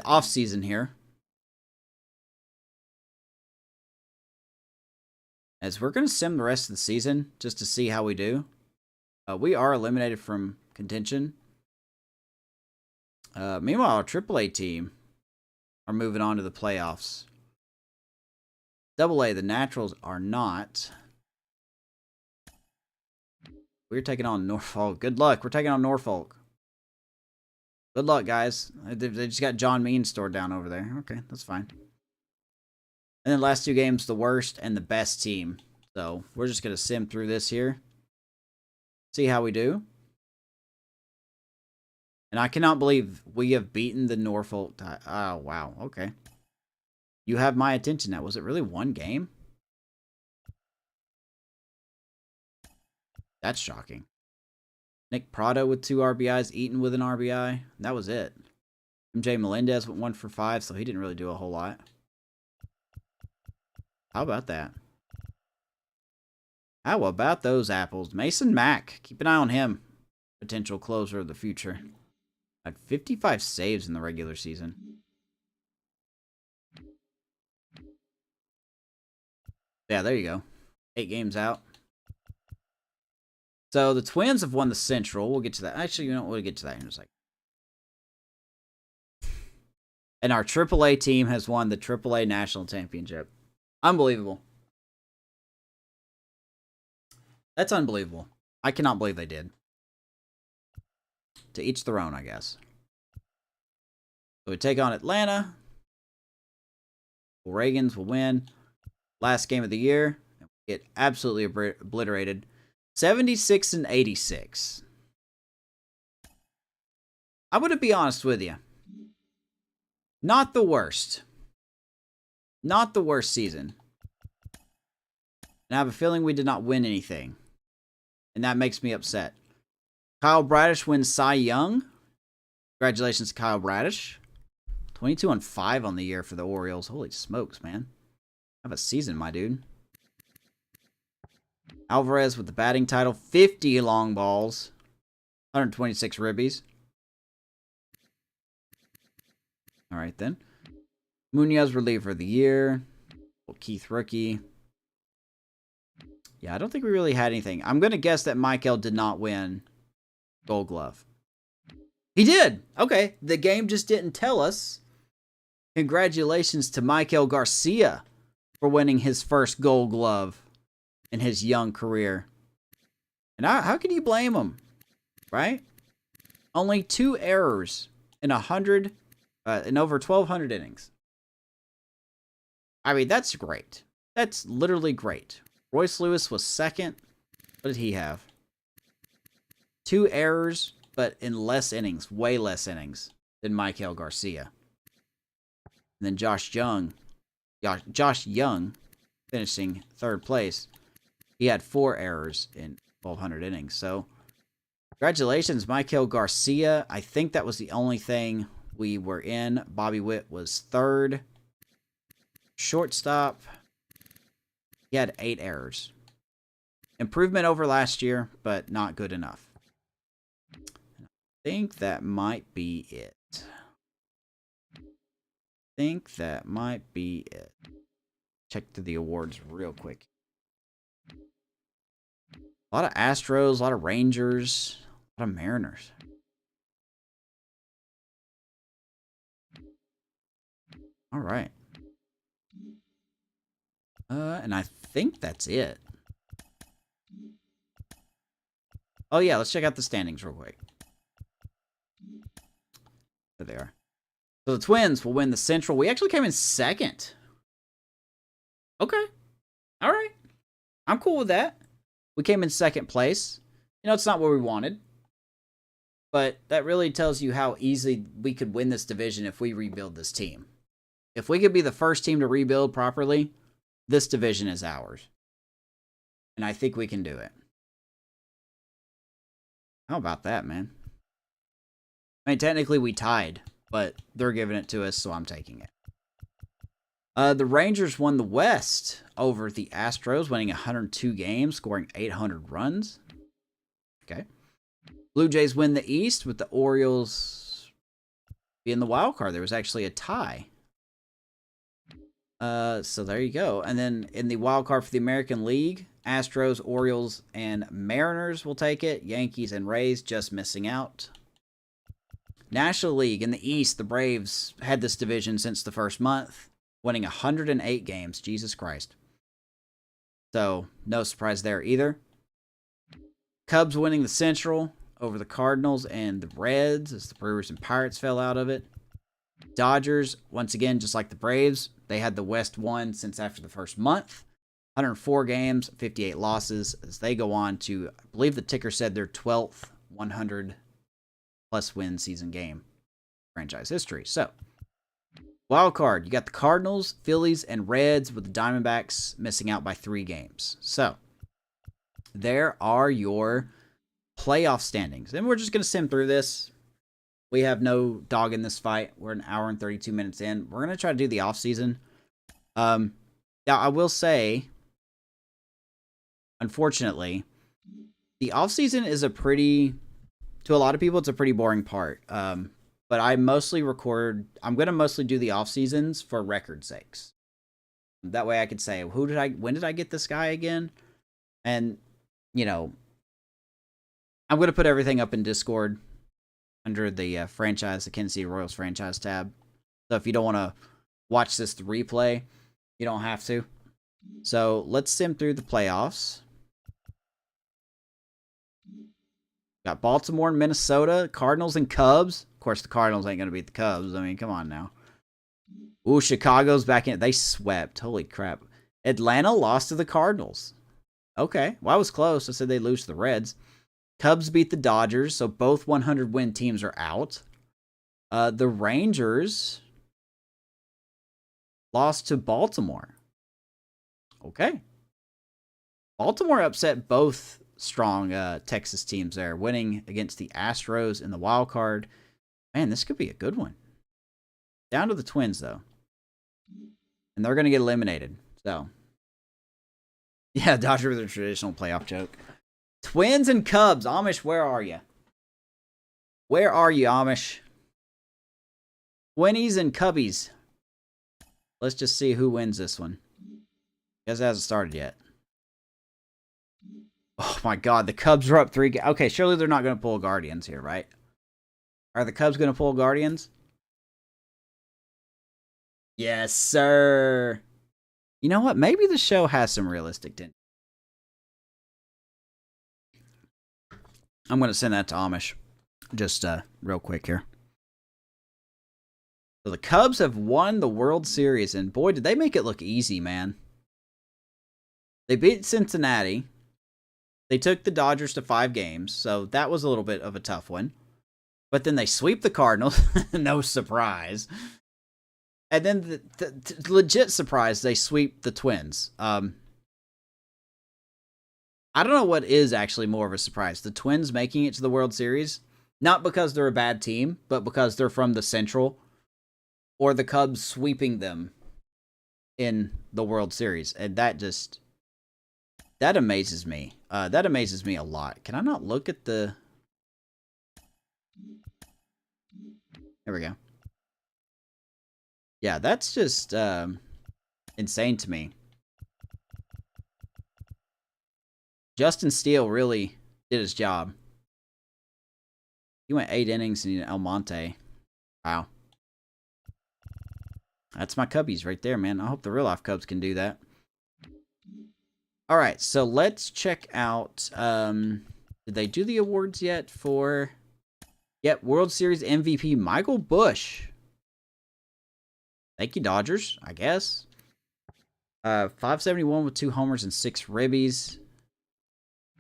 off season here. As we're going to sim the rest of the season just to see how we do. We are eliminated from contention. Meanwhile, our AAA team are moving on to the playoffs. AA, the Naturals are not. We're taking on Norfolk. Good luck. We're taking on Norfolk. Good luck, guys. They just got John Means stored down over there. Okay, that's fine. And then last 2 games, the worst and the best team. So we're just going to sim through this here. See how we do. And I cannot believe we have beaten the Norfolk. Oh, wow. Okay. You have my attention now. Was it really 1 game? That's shocking. Nick Prado with 2 RBIs. Eaton with an RBI. That was it. MJ Melendez went 1 for 5, so he didn't really do a whole lot. How about that? How about those apples? Mason Mack. Keep an eye on him. Potential closer of the future. Had 55 saves in the regular season. Yeah, there you go. 8 games out. So the Twins have won the Central. We'll get to that. Actually, you know what? We'll get to that in a second. And our AAA team has won the AAA National Championship. Unbelievable. That's unbelievable. I cannot believe they did. To each their own, I guess. So we take on Atlanta. Reagans will win. Last game of the year. Get absolutely obliterated. 76-86. I'm going to be honest with you. Not the worst. Not the worst season. And I have a feeling we did not win anything. And that makes me upset. Kyle Bradish wins Cy Young. Congratulations to Kyle Bradish. 22-5 on the year for the Orioles. Holy smokes, man. Have a season, my dude. Alvarez with the batting title. 50 long balls. 126 ribbies. All right, then. Munoz reliever of the year. Keith rookie. Yeah, I don't think we really had anything. I'm going to guess that Michael did not win Gold Glove. He did. Okay, the game just didn't tell us. Congratulations to Michael Garcia for winning his first Gold Glove in his young career. And how can you blame him? Right? Only 2 errors in over 1,200 innings. I mean, that's great. That's literally great. Royce Lewis was second. What did he have? 2 errors, but in less innings. Way less innings than Michael Garcia. And then Josh Young finishing 3rd place. He had 4 errors in 1,200 innings. So, congratulations, Michael Garcia. I think that was the only thing we were in. Bobby Witt was 3rd. Shortstop. He had 8 errors. Improvement over last year, but not good enough. I think that might be it. Check to the awards real quick. A lot of Astros, a lot of Rangers, a lot of Mariners. All right. And I think that's it. Oh, yeah, let's check out the standings real quick. There they are. So the Twins will win the Central. We actually came in 2nd. Okay. All right. I'm cool with that. We came in 2nd place. You know, it's not what we wanted. But that really tells you how easily we could win this division if we rebuild this team. If we could be the first team to rebuild properly, this division is ours. And I think we can do it. How about that, man? I mean, technically we tied, but they're giving it to us, so I'm taking it. The Rangers won the West over the Astros, winning 102 games, scoring 800 runs. Okay. Blue Jays win the East with the Orioles being the wild card. There was actually a tie. So there you go. And then in the wild card for the American League, Astros, Orioles, and Mariners will take it. Yankees and Rays just missing out. National League in the East, the Braves had this division since the first month, winning 108 games. Jesus Christ. So, no surprise there either. Cubs winning the Central over the Cardinals and the Reds as the Brewers and Pirates fell out of it. Dodgers, once again, just like the Braves, they had the West won since after the first month. 104 games, 58 losses as they go on to, I believe the ticker said their 12th 100-plus win season game franchise history. So, wild card, you got the Cardinals, Phillies, and Reds with the Diamondbacks missing out by 3 games. So, there are your playoff standings. And we're just going to sim through this. We have no dog in this fight. We're an hour and 32 minutes in. We're going to try to do the offseason. Yeah, I will say, unfortunately, the offseason is to a lot of people, it's a pretty boring part. But I'm going to mostly do the offseasons for record sakes. That way I could say, when did I get this guy again? And, I'm going to put everything up in Discord under the the Kansas City Royals franchise tab. So if you don't want to watch this replay, you don't have to. So let's sim through the playoffs. Got Baltimore and Minnesota, Cardinals and Cubs. Of course, the Cardinals ain't going to beat the Cubs. I mean, come on now. Ooh, Chicago's back in. They swept. Holy crap. Atlanta lost to the Cardinals. Okay. Well, I was close. I said they lose to the Reds. Cubs beat the Dodgers, so both 100-win teams are out. The Rangers lost to Baltimore. Okay. Baltimore upset both strong Texas teams there, winning against the Astros in the wild card. Man, this could be a good one. Down to the Twins, though. And they're going to get eliminated. So, yeah, Dodgers with a traditional playoff joke. Twins and Cubs. Amish, where are you? Where are you, Amish? Twinnies and Cubbies. Let's just see who wins this one. Guess it hasn't started yet. Oh my god, the Cubs are up 3. Okay, surely they're not going to pull Guardians here, right? Are the Cubs going to pull Guardians? Yes, sir. You know what? Maybe the show has some realistic tension. I'm going to send that to Amish. Just real quick here. So the Cubs have won the World Series, and boy, did they make it look easy, man. They beat Cincinnati. They took the Dodgers to 5 games, so that was a little bit of a tough one. But then they sweep the Cardinals. No surprise. And then the legit surprise, they sweep the Twins. I don't know what is actually more of a surprise. The Twins making it to the World Series, not because they're a bad team, but because they're from the Central, or the Cubs sweeping them in the World Series. And that amazes me. That amazes me a lot. Can I not look at the... There we go. Yeah, that's just insane to me. Justin Steele really did his job. He went 8 innings in El Monte. Wow. That's my Cubbies right there, man. I hope the real-life Cubs can do that. All right, so let's check out... did they do the awards yet for... Yep, World Series MVP Michael Busch. Thank you, Dodgers, I guess. 571 with 2 homers and 6 ribbies.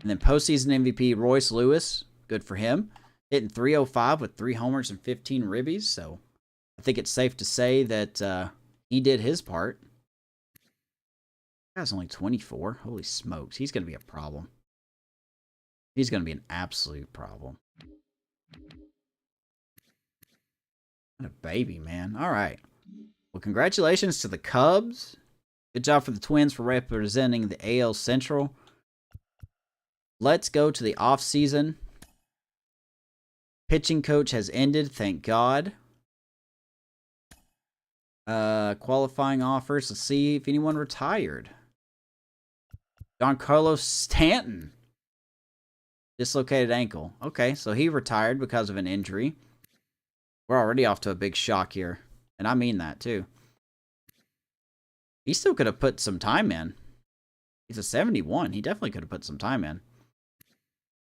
And then postseason MVP Royce Lewis. Good for him. Hitting .305 with 3 homers and 15 ribbies. So I think it's safe to say that he did his part. That guy's only 24. Holy smokes. He's going to be a problem. He's going to be an absolute problem. What a baby, man. All right. Well, congratulations to the Cubs. Good job for the Twins for representing the AL Central. Let's go to the offseason. Pitching coach has ended, thank God. Qualifying offers. Let's see if anyone retired. Giancarlo Stanton. Dislocated ankle. Okay, so he retired because of an injury. We're already off to a big shock here. And I mean that, too. He still could have put some time in. He's a 71. He definitely could have put some time in.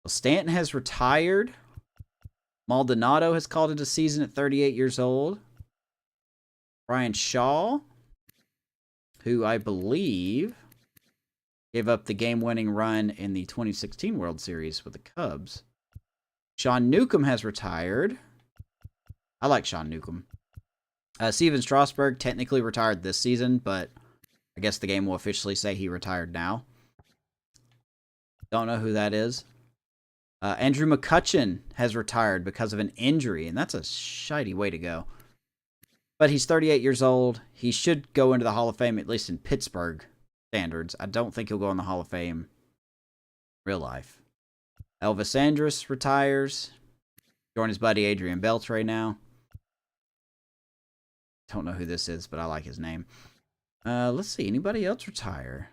Stanton has retired. Maldonado has called it a season at 38 years old. Brian Shaw, who I believe gave up the game-winning run in the 2016 World Series with the Cubs. Sean Newcomb has retired. I like Sean Newcomb. Steven Strasburg technically retired this season, but I guess the game will officially say he retired now. Don't know who that is. Andrew McCutchen has retired because of an injury, and that's a shitey way to go. But he's 38 years old. He should go into the Hall of Fame, at least in Pittsburgh standards. I don't think he'll go in the Hall of Fame in real life. Elvis Andrus retires. Join his buddy Adrian Beltre now. Don't know who this is, but I like his name. Let's see. Anybody else retire?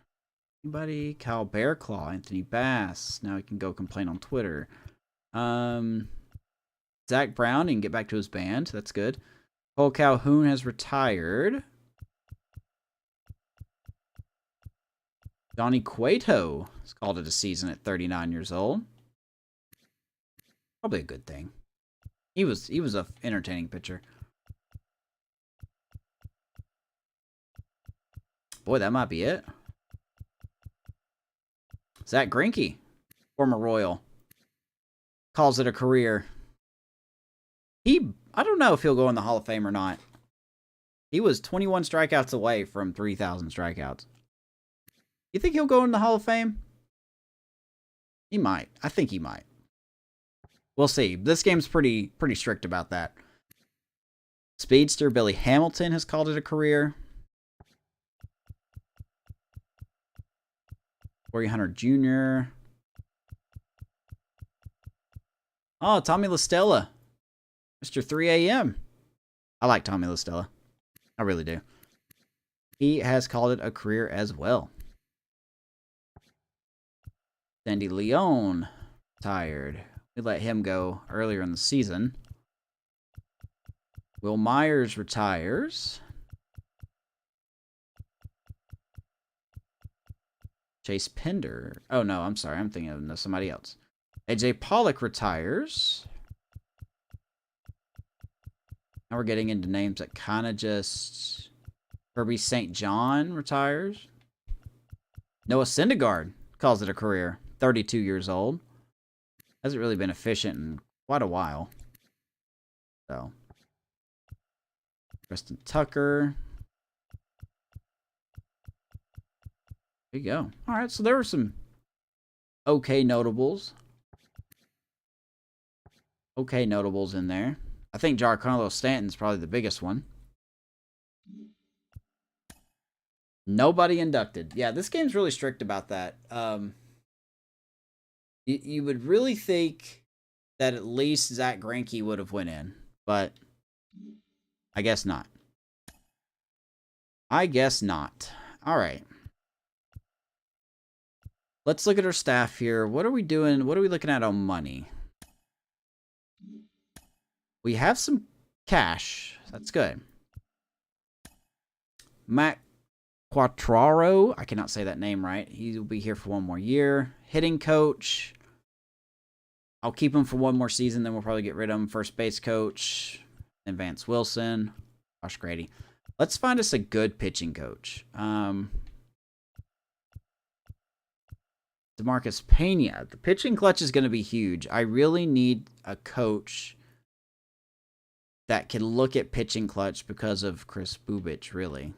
Anybody? Kyle Bearclaw, Anthony Bass. Now he can go complain on Twitter. Zach Brown, he can get back to his band. That's good. Cole Calhoun has retired. Johnny Cueto has called it a season at 39 years old. Probably a good thing. He was an entertaining pitcher. Boy, that might be it. Zach Greinke, former Royal, calls it a career. I don't know if he'll go in the Hall of Fame or not. He was 21 strikeouts away from 3,000 strikeouts. You think he'll go in the Hall of Fame? He might. I think he might. We'll see. This game's pretty strict about that. Speedster Billy Hamilton has called it a career. Corey Hunter Jr. Oh, Tommy La Stella. Mr. 3 a.m. I like Tommy La Stella. I really do. He has called it a career as well. Sandy Leone retired. We let him go earlier in the season. Will Myers retires. Chase Pinder. Oh, no, I'm sorry. I'm thinking of somebody else. AJ Pollock retires. Now we're getting into names that kind of just... Kirby St. John retires. Noah Syndergaard calls it a career. 32 years old. Hasn't really been efficient in quite a while. So. Preston Tucker. There you go. All right, so there were some okay notables. Okay notables in there. I think Giancarlo Stanton's probably the biggest one. Nobody inducted. Yeah, this game's really strict about that. You would really think that at least Zach Greinke would have went in, but I guess not. I guess not. All right. Let's look at our staff here. What are we doing? What are we looking at on money? We have some cash. That's good. Matt Quattraro. I cannot say that name right. He will be here for one more year. Hitting coach. I'll keep him for one more season. Then we'll probably get rid of him. First base coach. Then Vance Wilson. Josh Grady. Let's find us a good pitching coach. DeMarcus Pena. The pitching clutch is going to be huge. I really need a coach that can look at pitching clutch because of Chris Bubich, really.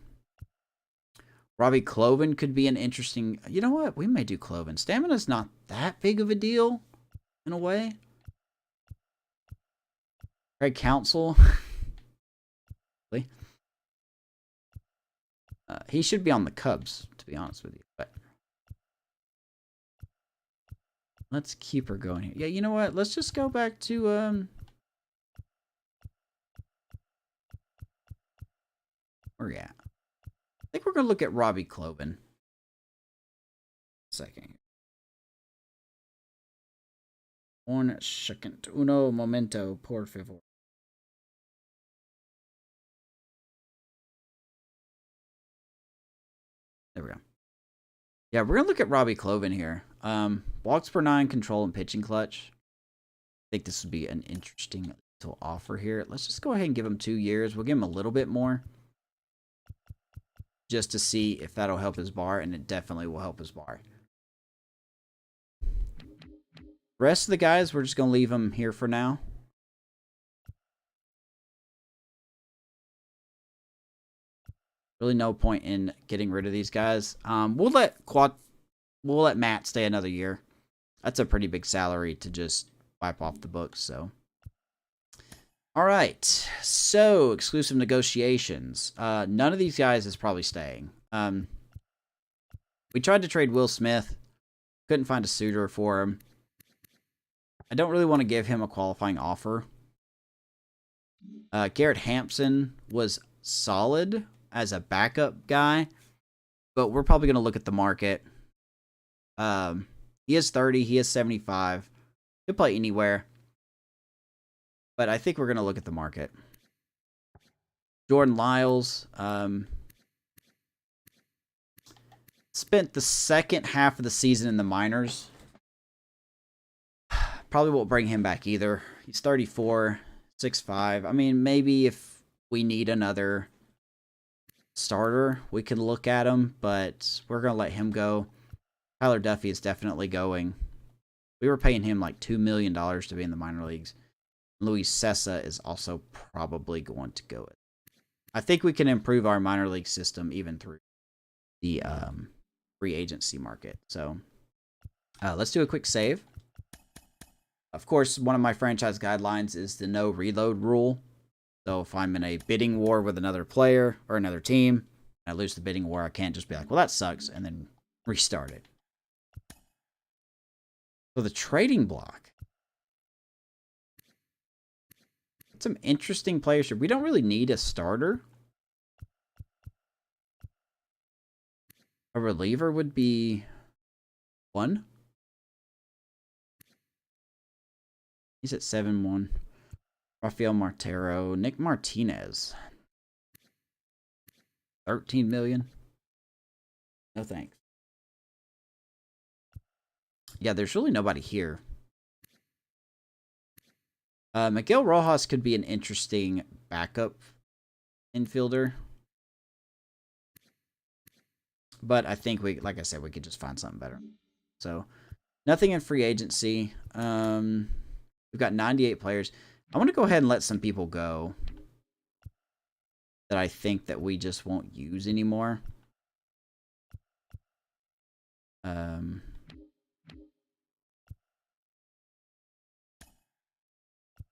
Robbie Cloven could be an interesting... You know what? We may do Cloven. Stamina's not that big of a deal, in a way. Craig Counsell. He should be on the Cubs, to be honest with you. But let's keep her going here. Yeah, you know what? Let's just go back to... Where are we at? I think we're going to look at Robbie Cloven. Second. Un second. Uno momento, por favor. There we go. Yeah, we're going to look at Robbie Cloven here. Walks per 9, control, and pitching clutch. I think this would be an interesting little offer here. Let's just go ahead and give him 2 years. We'll give him a little bit more, just to see if that'll help his bar, and it definitely will help his bar. The rest of the guys, we're just going to leave them here for now. Really no point in getting rid of these guys. We'll let Matt stay another year. That's a pretty big salary to just wipe off the books, so. All right, so exclusive negotiations. None of these guys is probably staying. We tried to trade Will Smith. Couldn't find a suitor for him. I don't really want to give him a qualifying offer. Garrett Hampson was solid as a backup guy, but we're probably going to look at the market. He is 30. He is 75. He'll play anywhere. But I think we're going to look at the market. Jordan Lyles. Spent the second half of the season in the minors. Probably won't bring him back either. He's 34, 6'5". I mean, maybe if we need another starter, we can look at him, but we're going to let him go. Tyler Duffy is definitely going. We were paying him like $2 million to be in the minor leagues. Luis Sessa is also probably going to go. I think we can improve our minor league system even through the free agency market. So let's do a quick save. Of course, one of my franchise guidelines is the no reload rule. So if I'm in a bidding war with another player or another team, and I lose the bidding war, I can't just be like, well, that sucks, and then restart it. So the trading block. Some interesting players here. We don't really need a starter. A reliever would be 1. He's at 7-1. Rafael Martero. Nick Martinez. 13 million. No thanks. Yeah, there's really nobody here. Miguel Rojas could be an interesting backup infielder. But I think like I said, we could just find something better. So, nothing in free agency. We've got 98 players. I want to go ahead and let some people go that I think that we just won't use anymore.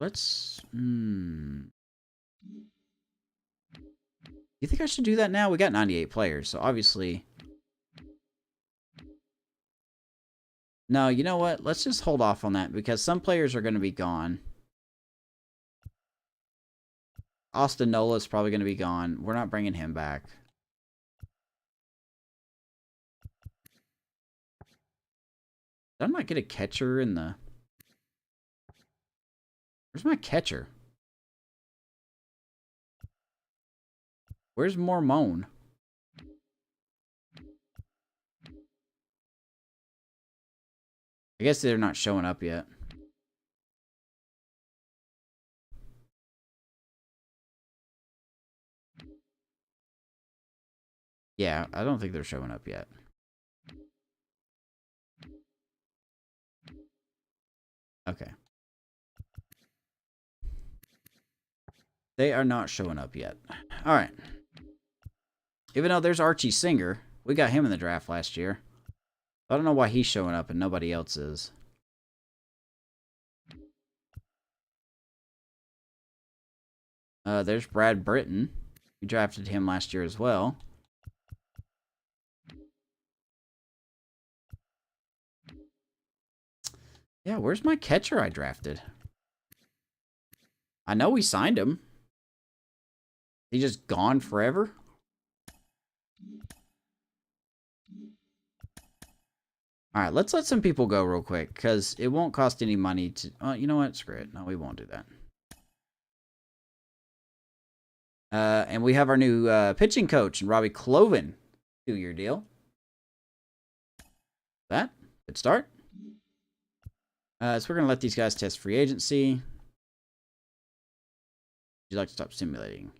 Let's... You think I should do that now? We got 98 players, so obviously... No, you know what? Let's just hold off on that, because some players are going to be gone. Austin Nola's probably going to be gone. We're not bringing him back. Did I not get a catcher in the... Where's my catcher? Where's Mormon? I guess they're not showing up yet. Yeah, I don't think they're showing up yet. Okay. They are not showing up yet. All right. Even though there's Archie Singer. We got him in the draft last year. I don't know why he's showing up and nobody else is. There's Brad Britton. We drafted him last year as well. Yeah, where's my catcher I drafted? I know we signed him. He just gone forever? Alright, let's let some people go real quick, because it won't cost any money to... you know what? Screw it. No, we won't do that. And we have our new pitching coach, Robbie Cloven. 2-year deal. That? Good start. So we're going to let these guys test free agency. Would you like to stop simulating?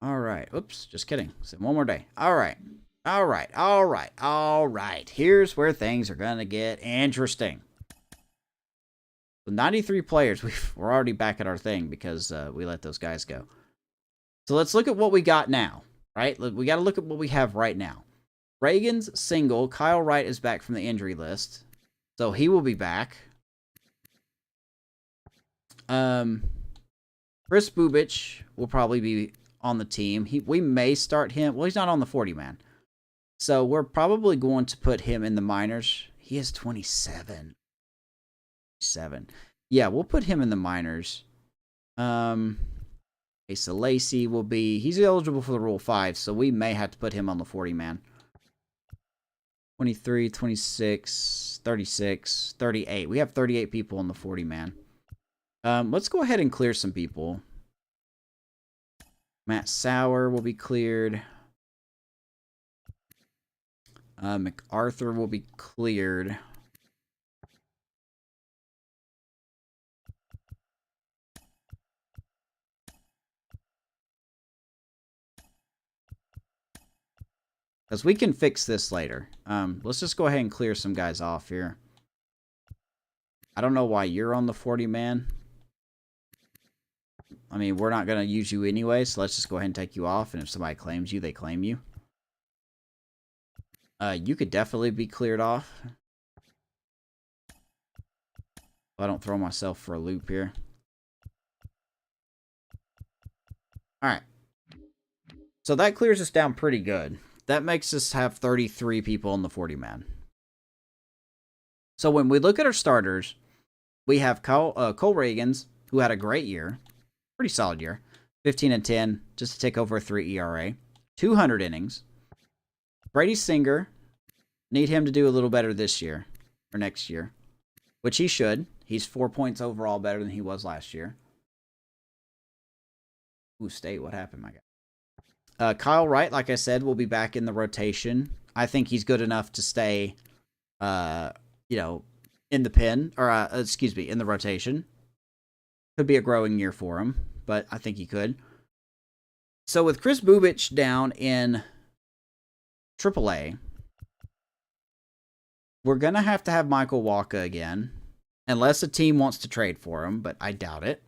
All right. Oops, just kidding. So one more day. All right. All right. All right. All right. Here's where things are going to get interesting. So 93 players. We're already back at our thing because we let those guys go. So let's look at what we got now, right? We got to look at what we have right now. Reagan's single. Kyle Wright is back from the injury list. So he will be back. Chris Bubich will probably be on the team. We may start him. Well, he's not on the 40-man. So we're probably going to put him in the minors. He is 27. Yeah, we'll put him in the minors. Asa Lacey will be... He's eligible for the Rule 5, so we may have to put him on the 40-man. 23, 26, 36, 38. We have 38 people on the 40-man. Let's go ahead and clear some people. Matt Sauer will be cleared. MacArthur will be cleared. Because we can fix this later. Let's just go ahead and clear some guys off here. I don't know why you're on the 40-man. I mean, we're not going to use you anyway, so let's just go ahead and take you off. And if somebody claims you, they claim you. You could definitely be cleared off. I don't throw myself for a loop here. Alright. So that clears us down pretty good. That makes us have 33 people on the 40-man. So when we look at our starters, we have Cole Reagans, who had a great year. Pretty solid year. 15-10, just to take over a 3 ERA. 200 innings. Brady Singer, need him to do a little better this year. Or next year. Which he should. He's 4 points overall better than he was last year. Ooh, State, what happened, my guy? Kyle Wright, like I said, will be back in the rotation. I think he's good enough to stay, you know, in the pen. Or, excuse me, in the rotation. Could be a growing year for him, but I think he could. So with Chris Bubich down in AAA, we're going to have Michael Walker again. Unless a team wants to trade for him, but I doubt it.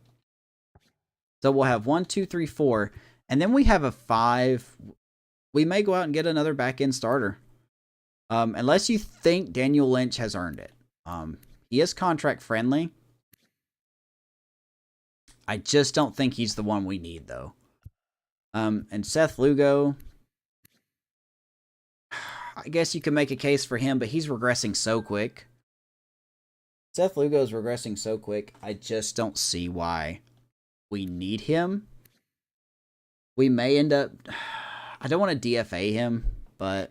So we'll have 1, 2, 3, 4. And then we have a 5. We may go out and get another back-end starter. Unless you think Daniel Lynch has earned it. He is contract friendly. I just don't think he's the one we need, though. And Seth Lugo, I guess you can make a case for him, but he's regressing so quick. Seth Lugo is regressing so quick, I just don't see why we need him. We may end up... I don't want to DFA him, but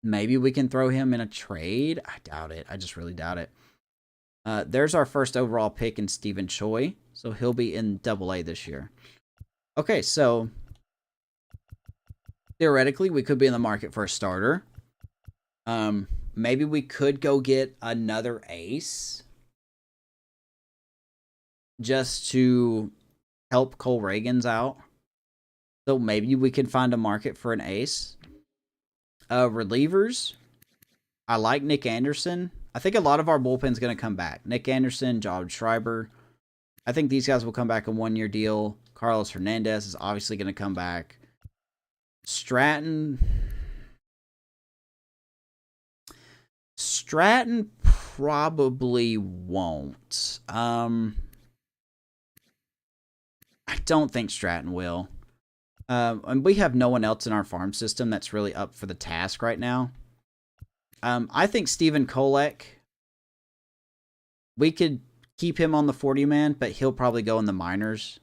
maybe we can throw him in a trade. I doubt it. I just really doubt it. There's our first overall pick in Stephen Choi. So he'll be in AA this year. Okay, so theoretically, we could be in the market for a starter. Maybe we could go get another ace. Just to help Cole Reagans out. So maybe we can find a market for an ace. Relievers. I like Nick Anderson. I think a lot of our bullpen's going to come back. Nick Anderson, Job Schreiber. I think these guys will come back in one-year deal. Carlos Hernandez is obviously going to come back. Stratton probably won't. I don't think Stratton will. And we have no one else in our farm system that's really up for the task right now. I think Steven Kolek, we could keep him on the 40-man, but he'll probably go in the minors.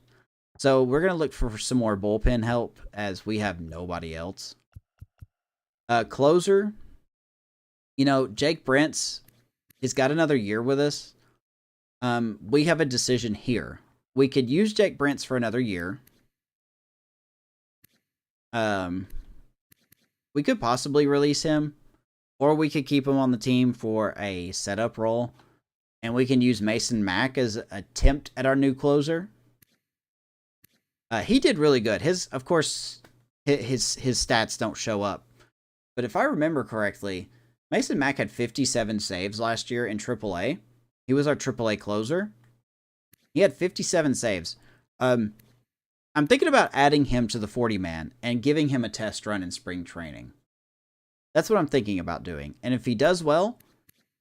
So we're going to look for some more bullpen help as we have nobody else. Closer, you know, Jake Brent's, he's got another year with us. We have a decision here. We could use Jake Brent's for another year. we could possibly release him, or we could keep him on the team for a setup role, and we can use Mason Mack as an attempt at our new closer. He did really good. Of course, his stats don't show up, but if I remember correctly, Mason Mack had 57 saves last year in AAA. He was our AAA closer. He had 57 saves. I'm thinking about adding him to the 40-man and giving him a test run in spring training. That's what I'm thinking about doing. And if he does well,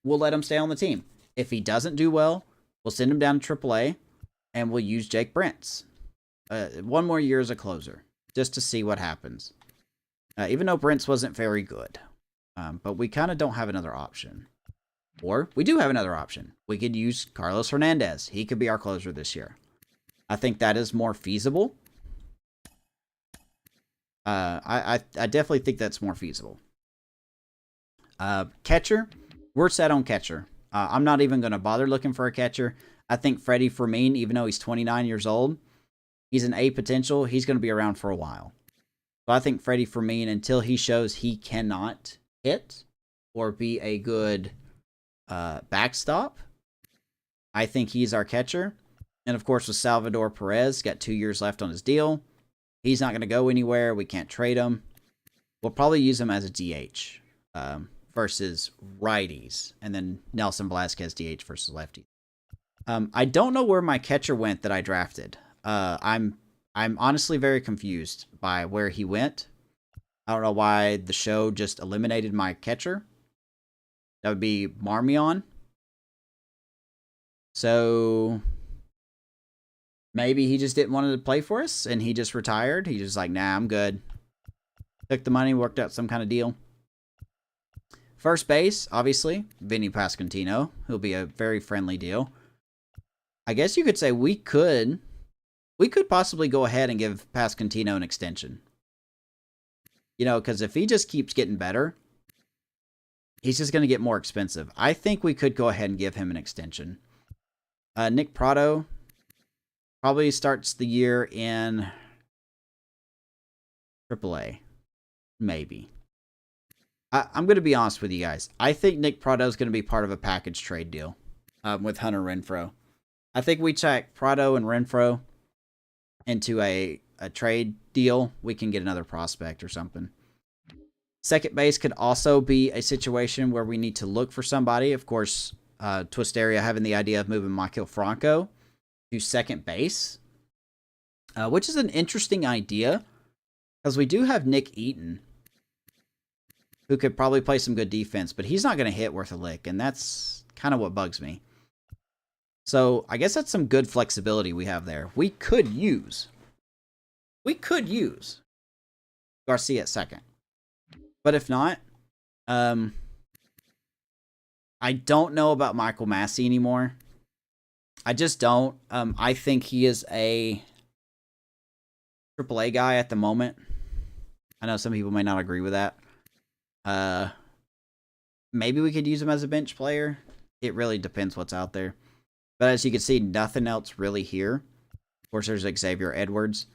we'll let him stay on the team. If he doesn't do well, we'll send him down to AAA, and we'll use Jake Brentz. 1 more year as a closer, just to see what happens. Even though Brentz wasn't very good. But we kind of don't have another option. Or, we do have another option. We could use Carlos Hernandez. He could be our closer this year. I think that is more feasible. I definitely think that's more feasible. Catcher, we're set on catcher. I'm not even going to bother looking for a catcher. I think Freddie Fermin, even though he's 29 years old, he's an A potential. He's going to be around for a while. So I think Freddie Fermin, until he shows he cannot hit or be a good backstop, I think he's our catcher. And of course, with Salvador Perez, got 2 years left on his deal. He's not going to go anywhere. We can't trade him. We'll probably use him as a DH versus righties. And then Nelson Velasquez DH versus lefties. I don't know where my catcher went that I drafted. I'm honestly very confused by where he went. I don't know why the show just eliminated my catcher. That would be Marmion. So maybe he just didn't want to play for us and he just retired. He just like, nah, I'm good. Took the money, worked out some kind of deal. First base, obviously, Vinny Pasquantino. He'll be a very friendly deal. I guess you could say we could possibly go ahead and give Pasquantino an extension. You know, because if he just keeps getting better, he's just going to get more expensive. I think we could go ahead and give him an extension. Nick Prado probably starts the year in AAA. Maybe. I'm going to be honest with you guys. I think Nick Prado is going to be part of a package trade deal with Hunter Renfroe. I think we check Prado and Renfroe into a trade deal. We can get another prospect or something. Second base could also be a situation where we need to look for somebody. Of course, Twisteria having the idea of moving Michael Franco to second base, which is an interesting idea because we do have Nick Eaton, who could probably play some good defense, but he's not going to hit worth a lick, and that's kind of what bugs me. So I guess that's some good flexibility we have there. We could use Garcia at second. But if not, I don't know about Michael Massey anymore. I just don't. I think he is a AAA guy at the moment. I know some people may not agree with that. Maybe we could use him as a bench player. It really depends what's out there. But as you can see, nothing else really here. Of course, there's Xavier Edwards.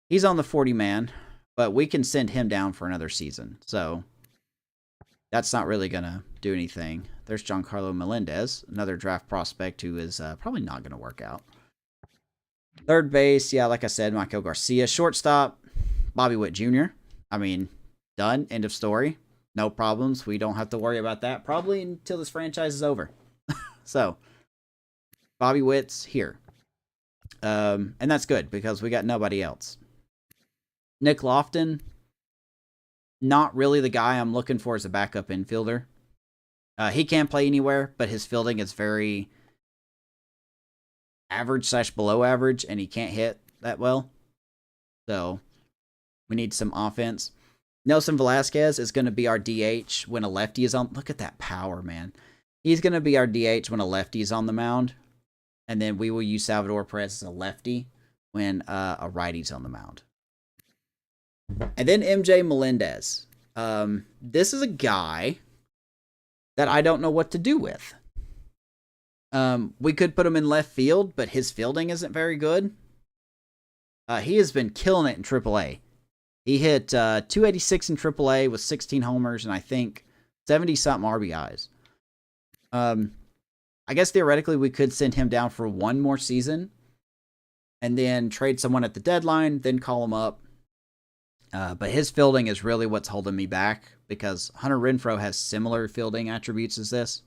He's on the 40-man, but we can send him down for another season. So that's not really going to do anything. There's Giancarlo Melendez, another draft prospect who is probably not going to work out. Third base, yeah, like I said, Michael Garcia. Shortstop, Bobby Witt Jr. I mean, done. End of story. No problems. We don't have to worry about that probably until this franchise is over. So Bobby Witt's here. And that's good because we got nobody else. Nick Lofton, not really the guy I'm looking for as a backup infielder. He can play anywhere, but his fielding is very average/below average, and he can't hit that well. So we need some offense. Nelson Velasquez is going to be our DH when a lefty is on. Look at that power, man. He's going to be our DH when a lefty is on the mound. And then we will use Salvador Perez as a lefty when a righty's on the mound. And then MJ Melendez. This is a guy that I don't know what to do with. We could put him in left field, but his fielding isn't very good. He has been killing it in AAA. He hit 286 in AAA with 16 homers and I think 70-something RBIs. I guess theoretically we could send him down for one more season and then trade someone at the deadline, then call him up. But his fielding is really what's holding me back because Hunter Renfroe has similar fielding attributes as this,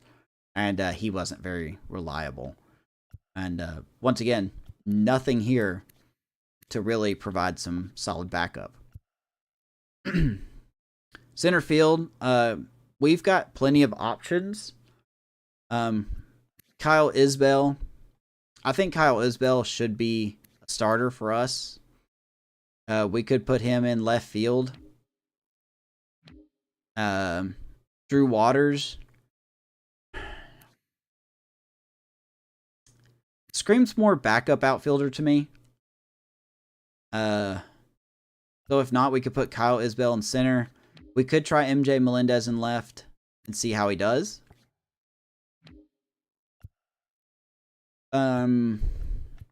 and he wasn't very reliable. And once again, nothing here to really provide some solid backup. Center field, we've got plenty of options. Kyle Isbell. I think Kyle Isbell should be a starter for us. We could put him in left field. Drew Waters. Screams more backup outfielder to me. So if not, we could put Kyle Isbell in center. We could try MJ Melendez in left and see how he does. And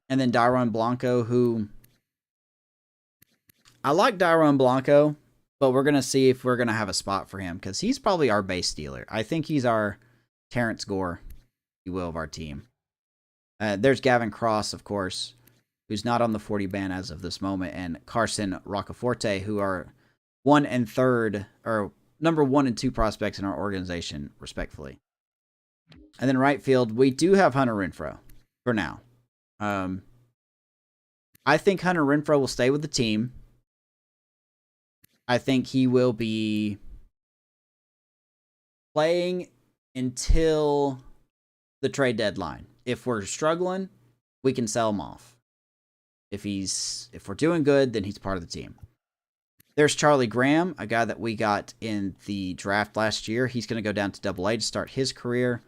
then Dairon Blanco, who... I like Dairon Blanco, but we're going to see if we're going to have a spot for him, because he's probably our base stealer. I think he's our Terrence Gore, if you will, of our team. There's Gavin Cross, of course, who's not on the 40 ban as of this moment, and Carson Roccaforte, who are 1 and 3rd, or number 1 and 2 prospects in our organization, respectfully. And then right field, we do have Hunter Renfroe for now. I think Hunter Renfroe will stay with the team. I think he will be playing until the trade deadline. If we're struggling, we can sell him off. If we're doing good, then he's part of the team. There's Charlie Graham, a guy that we got in the draft last year. He's going to go down to Double-A to start his career.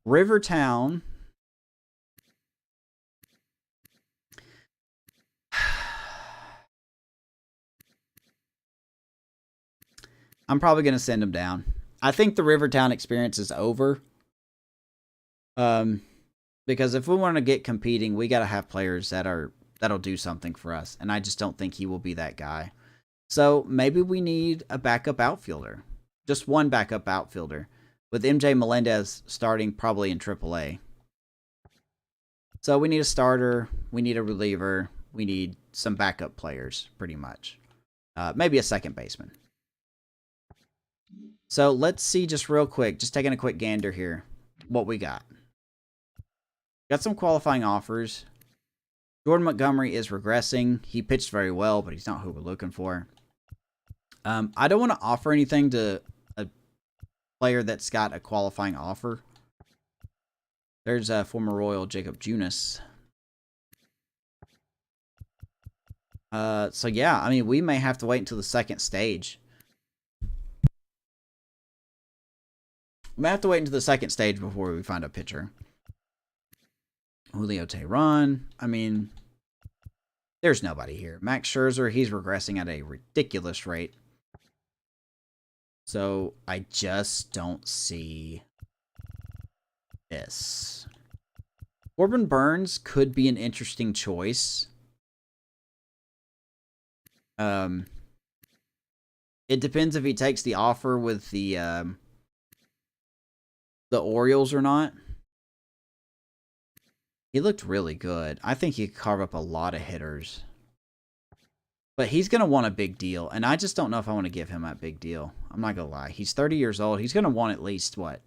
Rivertown. I'm probably going to send him down. I think the Rivertown experience is over. Because if we want to get competing, we got to have players that'll do something for us. And I just don't think he will be that guy. So maybe we need a backup outfielder. Just one backup outfielder. With MJ Melendez starting probably in AAA. So we need a starter. We need a reliever. We need some backup players, pretty much. Maybe a second baseman. So let's see just real quick, just taking a quick gander here, what we got. Got some qualifying offers. Jordan Montgomery is regressing. He pitched very well, but he's not who we're looking for. I don't want to offer anything to a player that's got a qualifying offer. There's a former Royal Jacob Junis. So yeah, I mean, we may have to wait until the second stage. We may have to wait until the second stage before we find a pitcher. Julio Teheran. I mean, there's nobody here. Max Scherzer, he's regressing at a ridiculous rate. So I just don't see this. Corbin Burns could be an interesting choice. It depends if he takes the offer with the Orioles or not. He looked really good. I think he could carve up a lot of hitters. But he's going to want a big deal. And I just don't know if I want to give him that big deal. I'm not going to lie. He's 30 years old. He's going to want at least, what?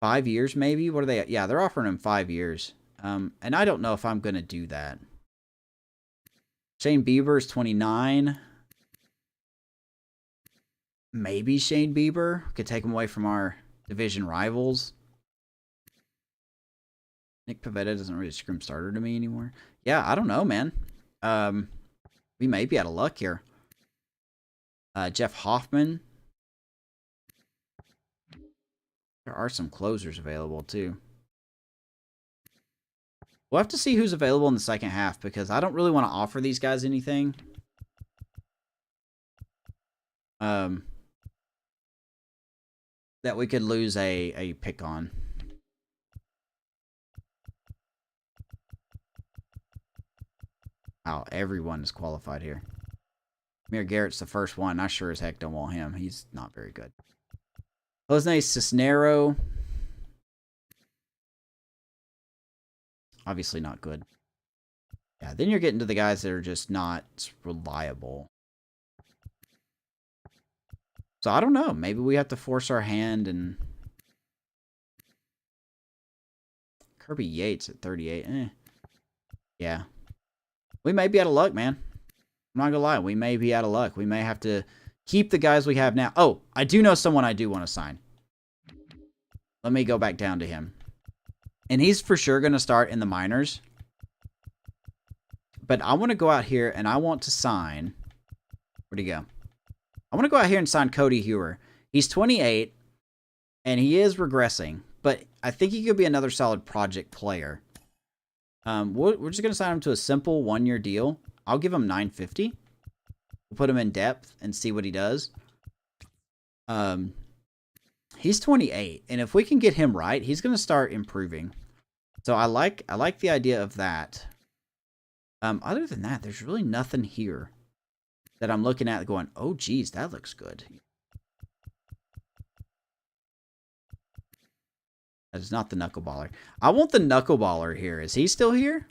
5 years maybe? What are they? Yeah, they're offering him 5 years. And I don't know if I'm going to do that. Shane Bieber is 29. Maybe Shane Bieber could take him away from our division rivals. Nick Pivetta doesn't really scream starter to me anymore. Yeah, I don't know, man. We may be out of luck here. Jeff Hoffman. There are some closers available, too. We'll have to see who's available in the second half, because I don't really want to offer these guys anything. That we could lose a pick on. Wow, everyone is qualified here. Amir Garrett's the first one. I sure as heck don't want him. He's not very good. Jose Cisnero. Obviously not good. Yeah, then you're getting to the guys that are just not reliable. So I don't know. Maybe we have to force our hand and... Kirby Yates at 38. Yeah. We may be out of luck, man. I'm not gonna lie. We may be out of luck. We may have to keep the guys we have now. Oh, I do know someone I do want to sign. Let me go back down to him. And he's for sure going to start in the minors. But I want to go out here and I want to sign... Where'd he go? I want to go out here and sign Cody Hewer. He's 28, and he is regressing. But I think he could be another solid project player. We're just going to sign him to a simple one-year deal. I'll give him $950. We'll put him in depth and see what he does. He's 28, and if we can get him right, he's going to start improving. So I like the idea of that. Other than that, there's really nothing here that I'm looking at going, oh, geez, that looks good. That is not the knuckleballer. I want the knuckleballer here. Is he still here?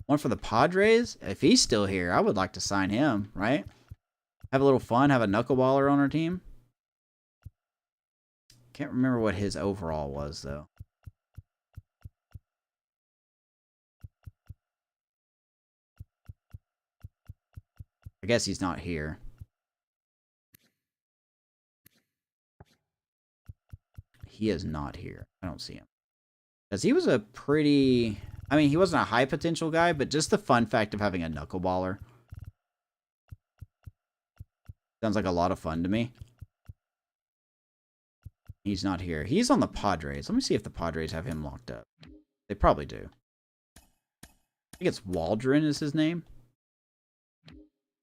One for the Padres? If he's still here, I would like to sign him, right? Have a little fun, have a knuckleballer on our team. Can't remember what his overall was, though. I guess he's not here. He is not here. I don't see him. Because he was a pretty... I mean, he wasn't a high potential guy, but just the fun fact of having a knuckleballer. Sounds like a lot of fun to me. He's not here. He's on the Padres. Let me see if the Padres have him locked up. They probably do. I think it's Waldron is his name.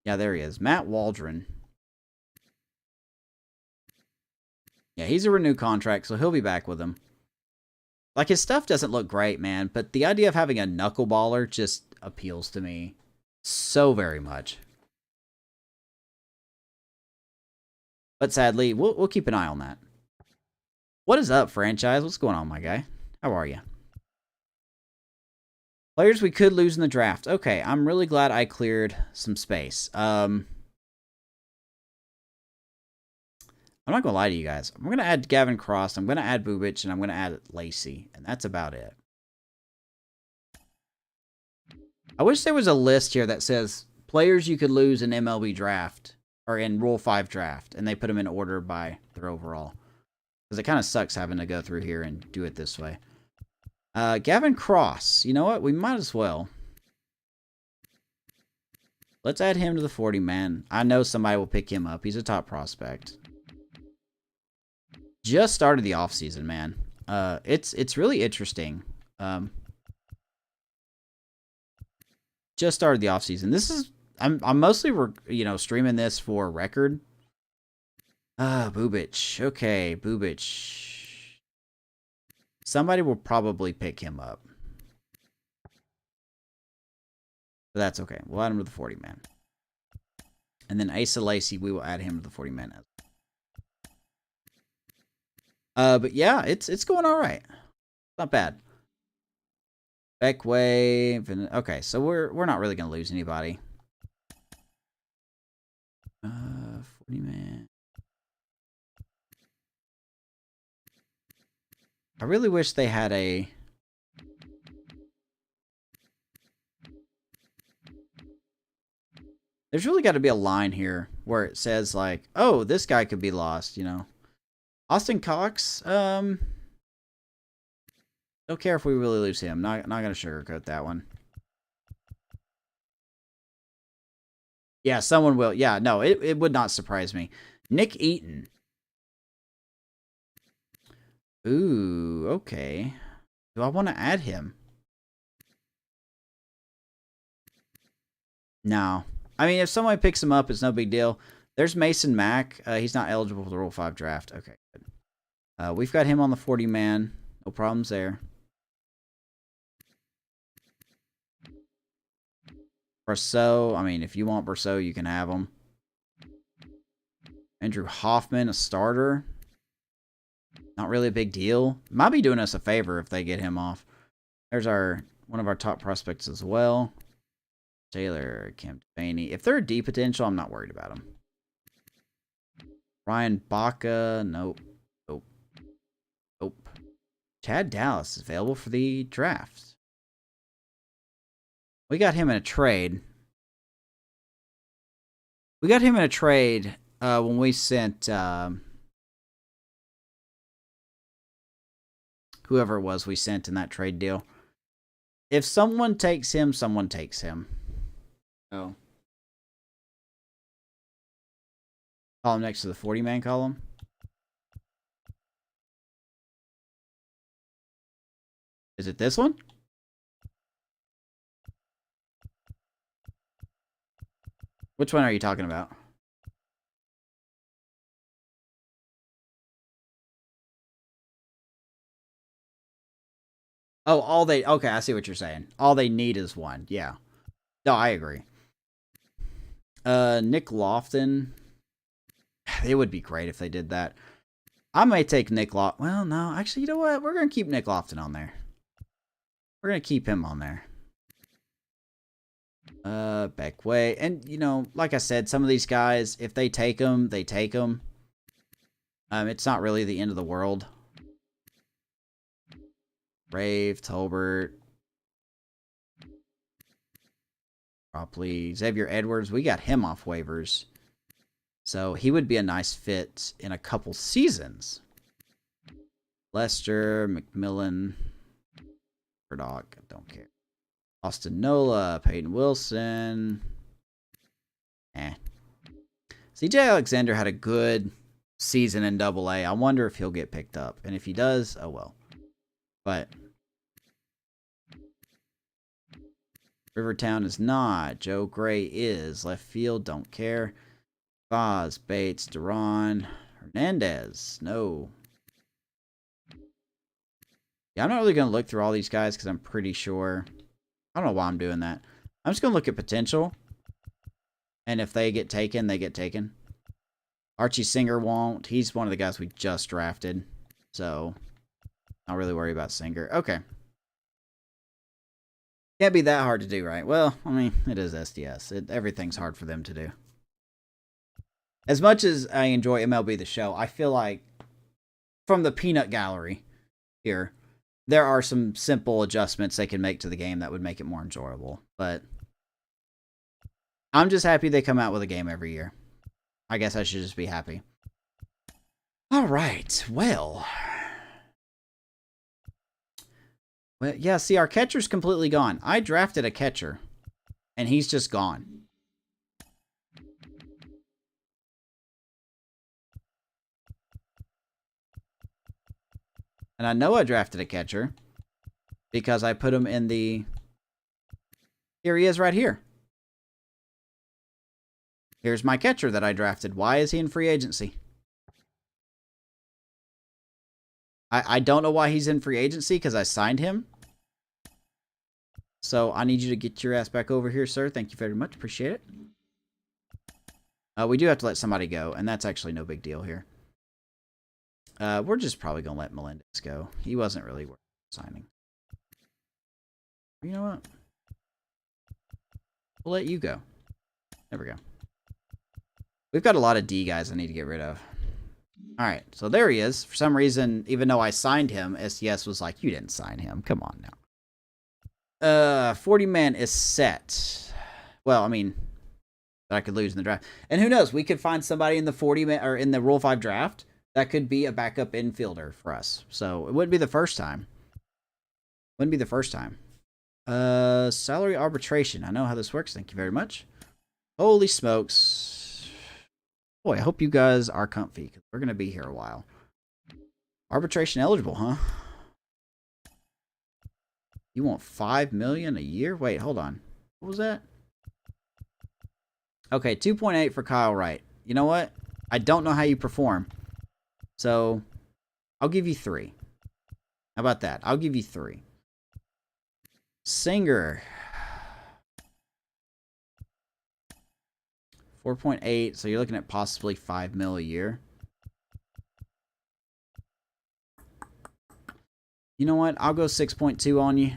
Yeah, there he is. Matt Waldron. Yeah, he's a renewed contract, so he'll be back with him. Like, his stuff doesn't look great, man, but the idea of having a knuckleballer just appeals to me so very much. But sadly, we'll keep an eye on that. What is up, franchise? What's going on, my guy? How are you? Players we could lose in the draft. Okay, I'm really glad I cleared some space. I'm not going to lie to you guys. I'm going to add Gavin Cross, I'm going to add Bubic, and I'm going to add Lacey. And that's about it. I wish there was a list here that says players you could lose in MLB draft, or in Rule 5 draft, and they put them in order by their overall. Because it kind of sucks having to go through here and do it this way. Gavin Cross. You know what? We might as well. Let's add him to the 40-man. I know somebody will pick him up. He's a top prospect. Just started the offseason, man. It's really interesting. Just started the offseason. This is I'm mostly streaming this for record. Bubic. Okay, Bubic. Somebody will probably pick him up. But that's okay. We'll add him to the 40-man. And then Asa Lacey, we will add him to the 40-man. But yeah, it's going all right. Not bad. Beckway. Okay, so we're not really going to lose anybody. 40-man. I really wish they had a... There's really got to be a line here where it says, like, oh, this guy could be lost, you know. Austin Cox, don't care if we really lose him. Not going to sugarcoat that one. Yeah, someone will. Yeah, no, it would not surprise me. Nick Eaton. Ooh, okay. Do I want to add him? No. I mean, if someone picks him up, it's no big deal. There's Mason Mack. He's not eligible for the Rule 5 draft. Okay, good. We've got him on the 40-man. No problems there. Brosseau, I mean, if you want Brosseau, you can have him. Andrew Hoffman, a starter. Not really a big deal. Might be doing us a favor if they get him off. There's one of our top prospects as well. Taylor, Campani. If they're a D potential, I'm not worried about them. Ryan Baca, nope. Nope. Nope. Chad Dallas is available for the draft. We got him in a trade. We got him in a trade when we sent whoever it was we sent in that trade deal. If someone takes him, someone takes him. Oh. Column next to the 40-man column. Is it this one? Which one are you talking about? Oh, okay, I see what you're saying. All they need is one. Yeah. No, I agree. Nick Lofton. It would be great if they did that. I may take Nick Lofton. Well, no, actually, you know what? We're going to keep Nick Lofton on there. We're going to keep him on there. Beckway. And, you know, like I said, some of these guys, if they take them, they take them. It's not really the end of the world. Rave, Tolbert. Properly. Xavier Edwards. We got him off waivers. So he would be a nice fit in a couple seasons. Lester, McMillan, Murdoch, I don't care. Austin Nola, Peyton Wilson. CJ Alexander had a good season in AA. I wonder if he'll get picked up. And if he does, oh well. But Rivertown is not. Joe Gray is. Left field, don't care. Vaz, Bates, Duran, Hernandez. No. Yeah, I'm not really going to look through all these guys because I'm pretty sure. I don't know why I'm doing that. I'm just going to look at potential. And if they get taken, they get taken. Archie Singer won't. He's one of the guys we just drafted. So, not really worry about Singer. Okay. Can't be that hard to do, right? Well, I mean, it is SDS. Everything's hard for them to do. As much as I enjoy MLB The Show, I feel like from the peanut gallery here, there are some simple adjustments they can make to the game that would make it more enjoyable. But I'm just happy they come out with a game every year. I guess I should just be happy. All right. Well, yeah, see, our catcher's completely gone. I drafted a catcher, and he's just gone. And I know I drafted a catcher because I put him in the... Here he is right here. Here's my catcher that I drafted. Why is he in free agency? I don't know why he's in free agency because I signed him. So I need you to get your ass back over here, sir. Thank you very much. Appreciate it. We do have to let somebody go, and that's actually no big deal here. We're just probably going to let Melendez go. He wasn't really worth signing. You know what? We'll let you go. There we go. We've got a lot of D guys I need to get rid of. Alright, so there he is. For some reason, even though I signed him, SDS was like, you didn't sign him. Come on now. 40-man is set. Well, I mean, I could lose in the draft. And who knows? We could find somebody in the 40-man or in the Rule 5 draft that could be a backup infielder for us. So it wouldn't be the first time. Wouldn't be the first time. Salary arbitration. I know how this works. Thank you very much. Holy smokes. Boy, I hope you guys are comfy, because we're going to be here a while. Arbitration eligible, huh? You want $5 million a year? Wait, hold on. What was that? Okay, 2.8 for Kyle Wright. You know what? I don't know how you perform. So, I'll give you 3. How about that? I'll give you 3. Singer. 4.8, so you're looking at possibly 5 mil a year. You know what? I'll go 6.2 on you.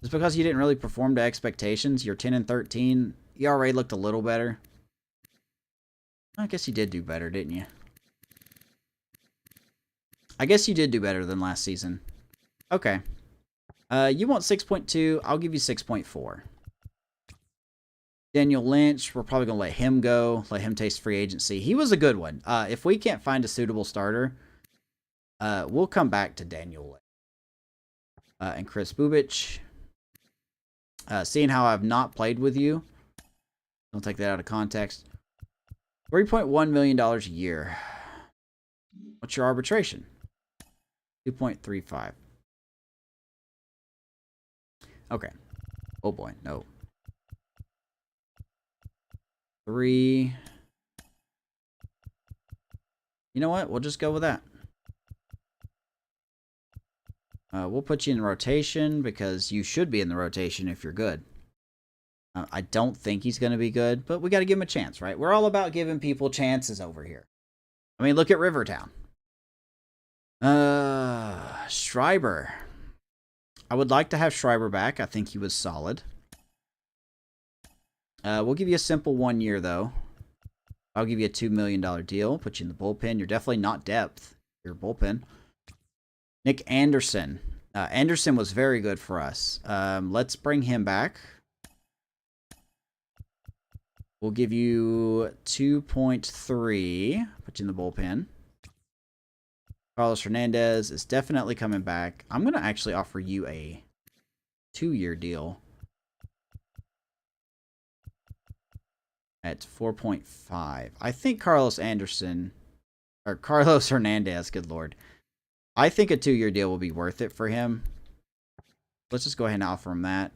Just because you didn't really perform to expectations. You're 10 and 13. ERA looked a little better. I guess you did do better, didn't you? I guess you did do better than last season. Okay. You want 6.2. I'll give you 6.4. Daniel Lynch, we're probably going to let him go. Let him taste free agency. He was a good one. If we can't find a suitable starter, we'll come back to Daniel Lynch. And Chris Bubich. Seeing how I've not played with you, don't take that out of context. $3.1 million a year. What's your arbitration? 2.35. Okay. Oh boy, no. 3. You know what? We'll just go with that. We'll put you in rotation because you should be in the rotation if you're good. I don't think he's going to be good, but we got to give him a chance, right? We're all about giving people chances over here. I mean, look at Rivertown. Schreiber. I would like to have Schreiber back. I think he was solid. We'll give you a simple 1 year, though. I'll give you a $2 million deal. Put you in the bullpen. You're definitely not depth. You're bullpen. Nick Anderson. Anderson was very good for us. Let's bring him back. We'll give you 2.3. Put you in the bullpen. Carlos Hernandez is definitely coming back. I'm going to actually offer you a 2-year deal at 4.5. I think Carlos Hernandez, good lord. I think a 2-year deal will be worth it for him. Let's just go ahead and offer him that.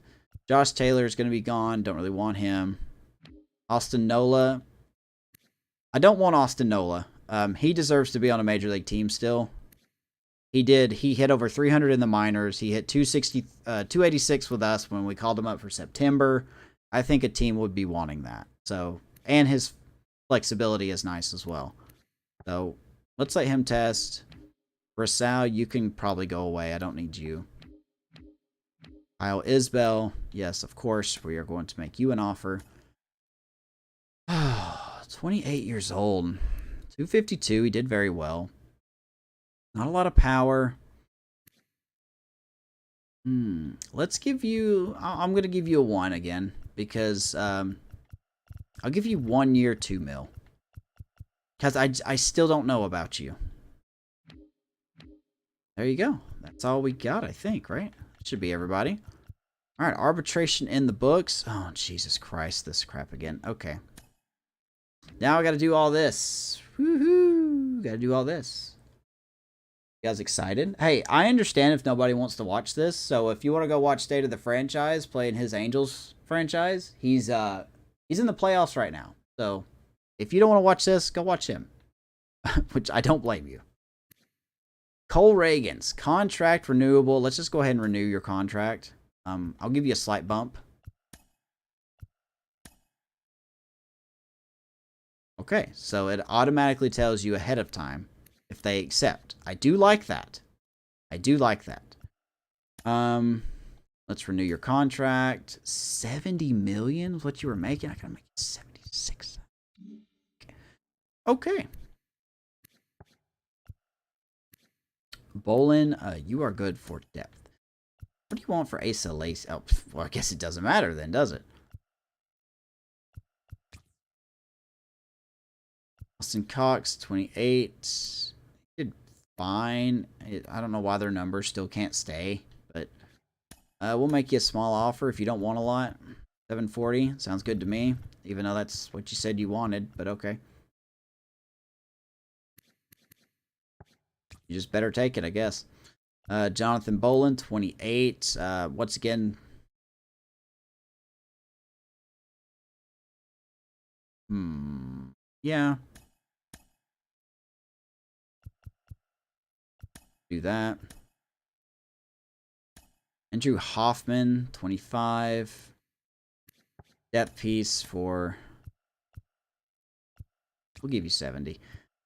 Josh Taylor is going to be gone. Don't really want him. Austin Nola. I don't want Austin Nola. He deserves to be on a major league team still. He did. He hit over 300 in the minors. He hit 286 with us when we called him up for September. I think a team would be wanting that. So, and his flexibility is nice as well. So, let's let him test. Brasal, you can probably go away. I don't need you. Kyle Isbell. Yes, of course. We are going to make you an offer. 28 years old. 252. He did very well. Not a lot of power. Let's give you... I'm going to give you a 1 again. Because I'll give you 1 year, 2 mil. Because I still don't know about you. There you go. That's all we got, I think, right? Should be everybody. All right, arbitration in the books. Oh, Jesus Christ, this crap again. Okay. Now I got to do all this. Woohoo! Got to do all this. You guys excited? Hey, I understand if nobody wants to watch this. So if you want to go watch State of the Franchise playing his Angels franchise, he's in the playoffs right now. So if you don't want to watch this, go watch him. Which I don't blame you. Cole Reagans, contract renewable. Let's just go ahead and renew your contract. I'll give you a slight bump. Okay, so it automatically tells you ahead of time if they accept. I do like that. I do like that. Let's renew your contract. 70 million is what you were making. I gotta make it 76. Okay. Bolin, you are good for depth. What do you want for Asa Lace? Oh, well, I guess it doesn't matter then, does it? Austin Cox, 28. Did fine. I don't know why their numbers still can't stay, but we'll make you a small offer if you don't want a lot. 740 sounds good to me, even though that's what you said you wanted, but okay. You just better take it, I guess. Jonathan Bolin, 28. Once again, yeah. Do that. Andrew Hoffman, 25. Depth piece for We'll give you 70.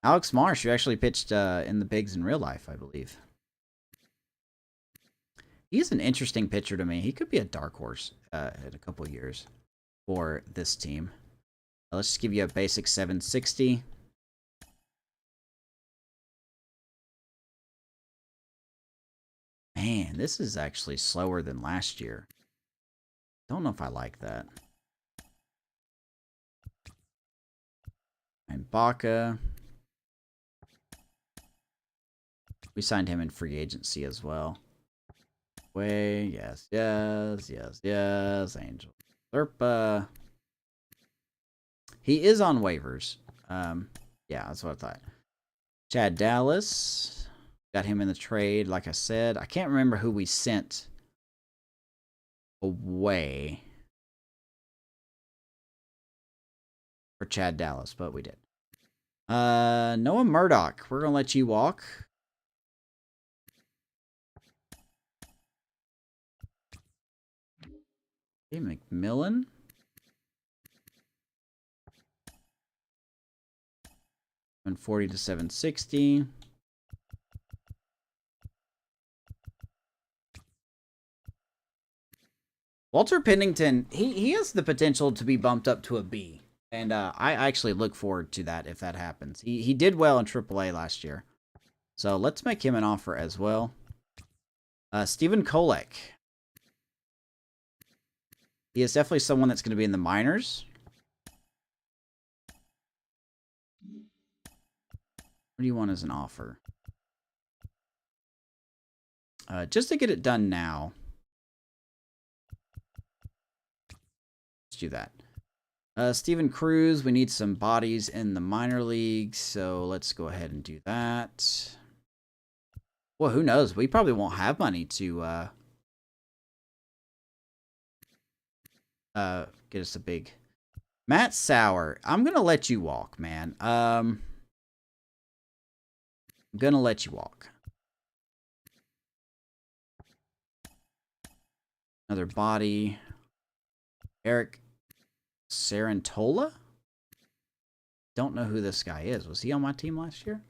Alex Marsh, who actually pitched in the bigs in real life, I believe. He's an interesting pitcher to me. He could be a dark horse in a couple years for this team. Let's just give you a basic 760. Man, this is actually slower than last year. Don't know if I like that. And Baca. We signed him in free agency as well. Yes. Angel Lerpa. He is on waivers. Yeah, that's what I thought. Chad Dallas. Got him in the trade, like I said. I can't remember who we sent away for Chad Dallas, but we did. Noah Murdoch. We're going to let you walk. Okay, McMillan. $140 to $760. Walter Pennington, he has the potential to be bumped up to a B. And I actually look forward to that if that happens. He did well in AAA last year. So let's make him an offer as well. Stephen Kolek. He is definitely someone that's going to be in the minors. What do you want as an offer? Just to get it done now. Let's do that. Steven Cruz, we need some bodies in the minor leagues, so let's go ahead and do that. Well, who knows? We probably won't have money to get us a big... Matt Sauer, I'm going to let you walk, man. I'm going to let you walk. Another body. Eric Sarantola? Don't know who this guy is. Was he on my team last year?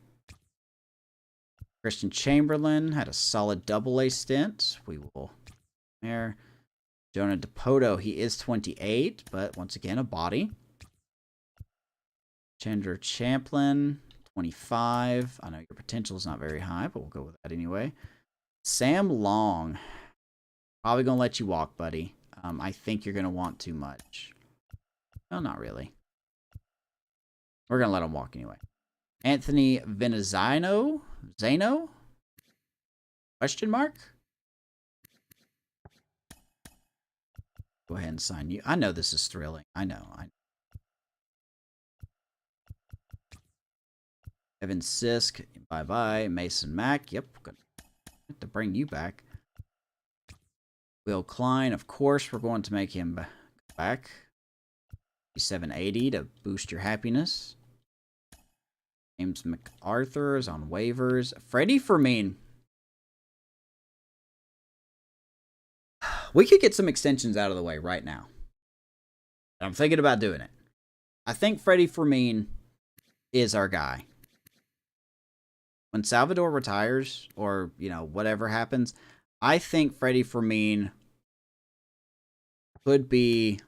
Christian Chamberlain had a solid double-A stint. We will there. Jonah Dipoto, he is 28, but once again, a body. Chandler Champlin, 25. I know your potential is not very high, but we'll go with that anyway. Sam Long. Probably going to let you walk, buddy. I think you're going to want too much. No, not really. We're going to let him walk anyway. Anthony Venezino? Zano? Question mark? Go ahead and sign you. I know this is thrilling. I know. Evan Sisk. Bye-bye. Mason Mack. Yep. Gonna have to bring you back. Will Klein. Of course, we're going to make him back. 780 to boost your happiness. James MacArthur is on waivers. Freddie Fermin. We could get some extensions out of the way right now. I'm thinking about doing it. I think Freddie Fermin is our guy. When Salvador retires, or, you know, whatever happens, I think Freddie Fermin could be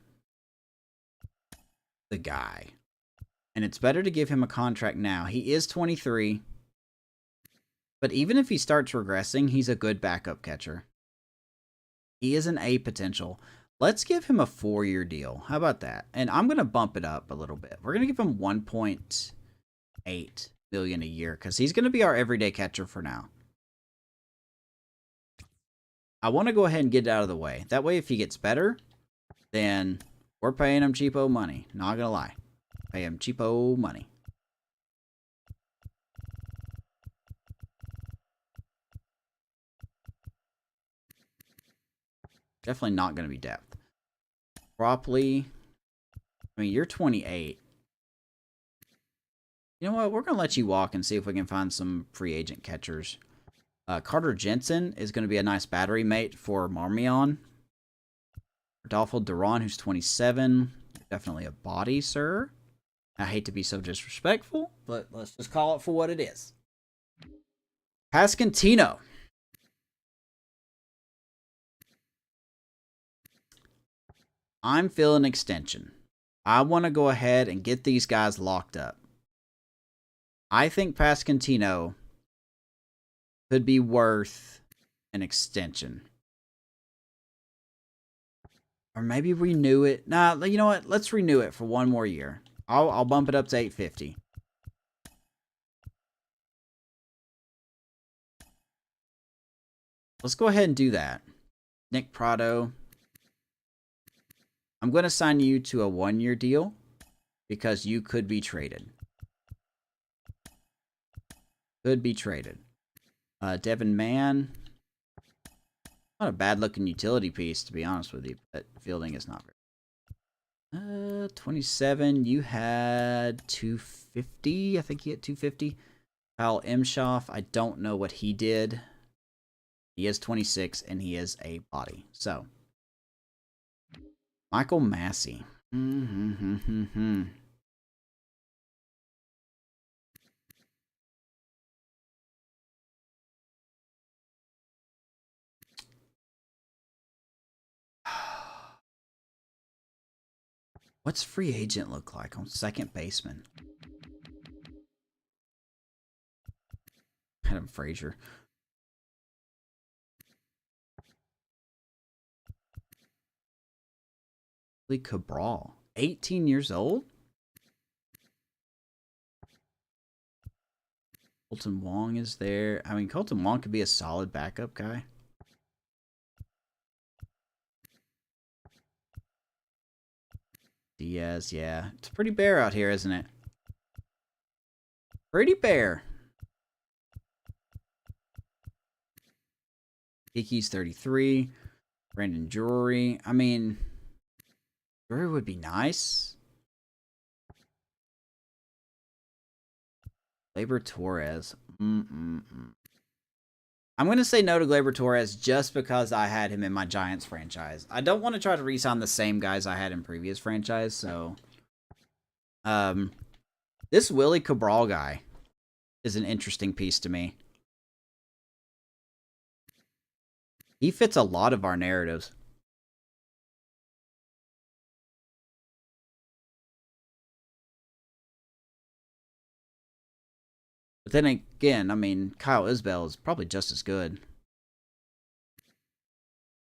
the guy. And it's better to give him a contract now. He is 23. But even if he starts regressing, he's a good backup catcher. He is an A potential. Let's give him a 4-year deal. How about that? And I'm going to bump it up a little bit. We're going to give him $1.8 million a year because he's going to be our everyday catcher for now. I want to go ahead and get it out of the way. That way, if he gets better, then we're paying him cheapo money. Not going to lie. Pay him cheapo money. Definitely not going to be depth. Properly. I mean, you're 28. You know what? We're going to let you walk and see if we can find some free agent catchers. Carter Jensen is going to be a nice battery mate for Marmion. Rodolfo Duran, who's 27. Definitely a body, sir. I hate to be so disrespectful, but let's just call it for what it is. Pascantino. I'm feeling extension. I want to go ahead and get these guys locked up. I think Pascantino could be worth an extension. Or maybe renew it. Nah, you know what? Let's renew it for one more year. I'll bump it up to $850. Let's go ahead and do that. Nick Prado. I'm going to sign you to a 1-year deal because you could be traded. Could be traded. Devin Mann. Not a bad looking utility piece, to be honest with you, but fielding is not very. 27. You had 250. I think he had 250. Kyle Emshoff. I don't know what he did. He is 26 and he is a body. So, Michael Massey. What's free agent look like on second baseman? Adam Frazier. Lee Cabral. 18 years old? Colton Wong is there. I mean, Colton Wong could be a solid backup guy. Diaz, yeah. It's pretty bare out here, isn't it? Pretty bare. Kiki's 33. Brandon Drury. I mean, Drury would be nice. Gleyber Torres. I'm going to say no to Gleyber Torres just because I had him in my Giants franchise. I don't want to try to re-sign the same guys I had in previous franchise, so... this Willie Cabral guy is an interesting piece to me. He fits a lot of our narratives. But then again, I mean, Kyle Isbell is probably just as good.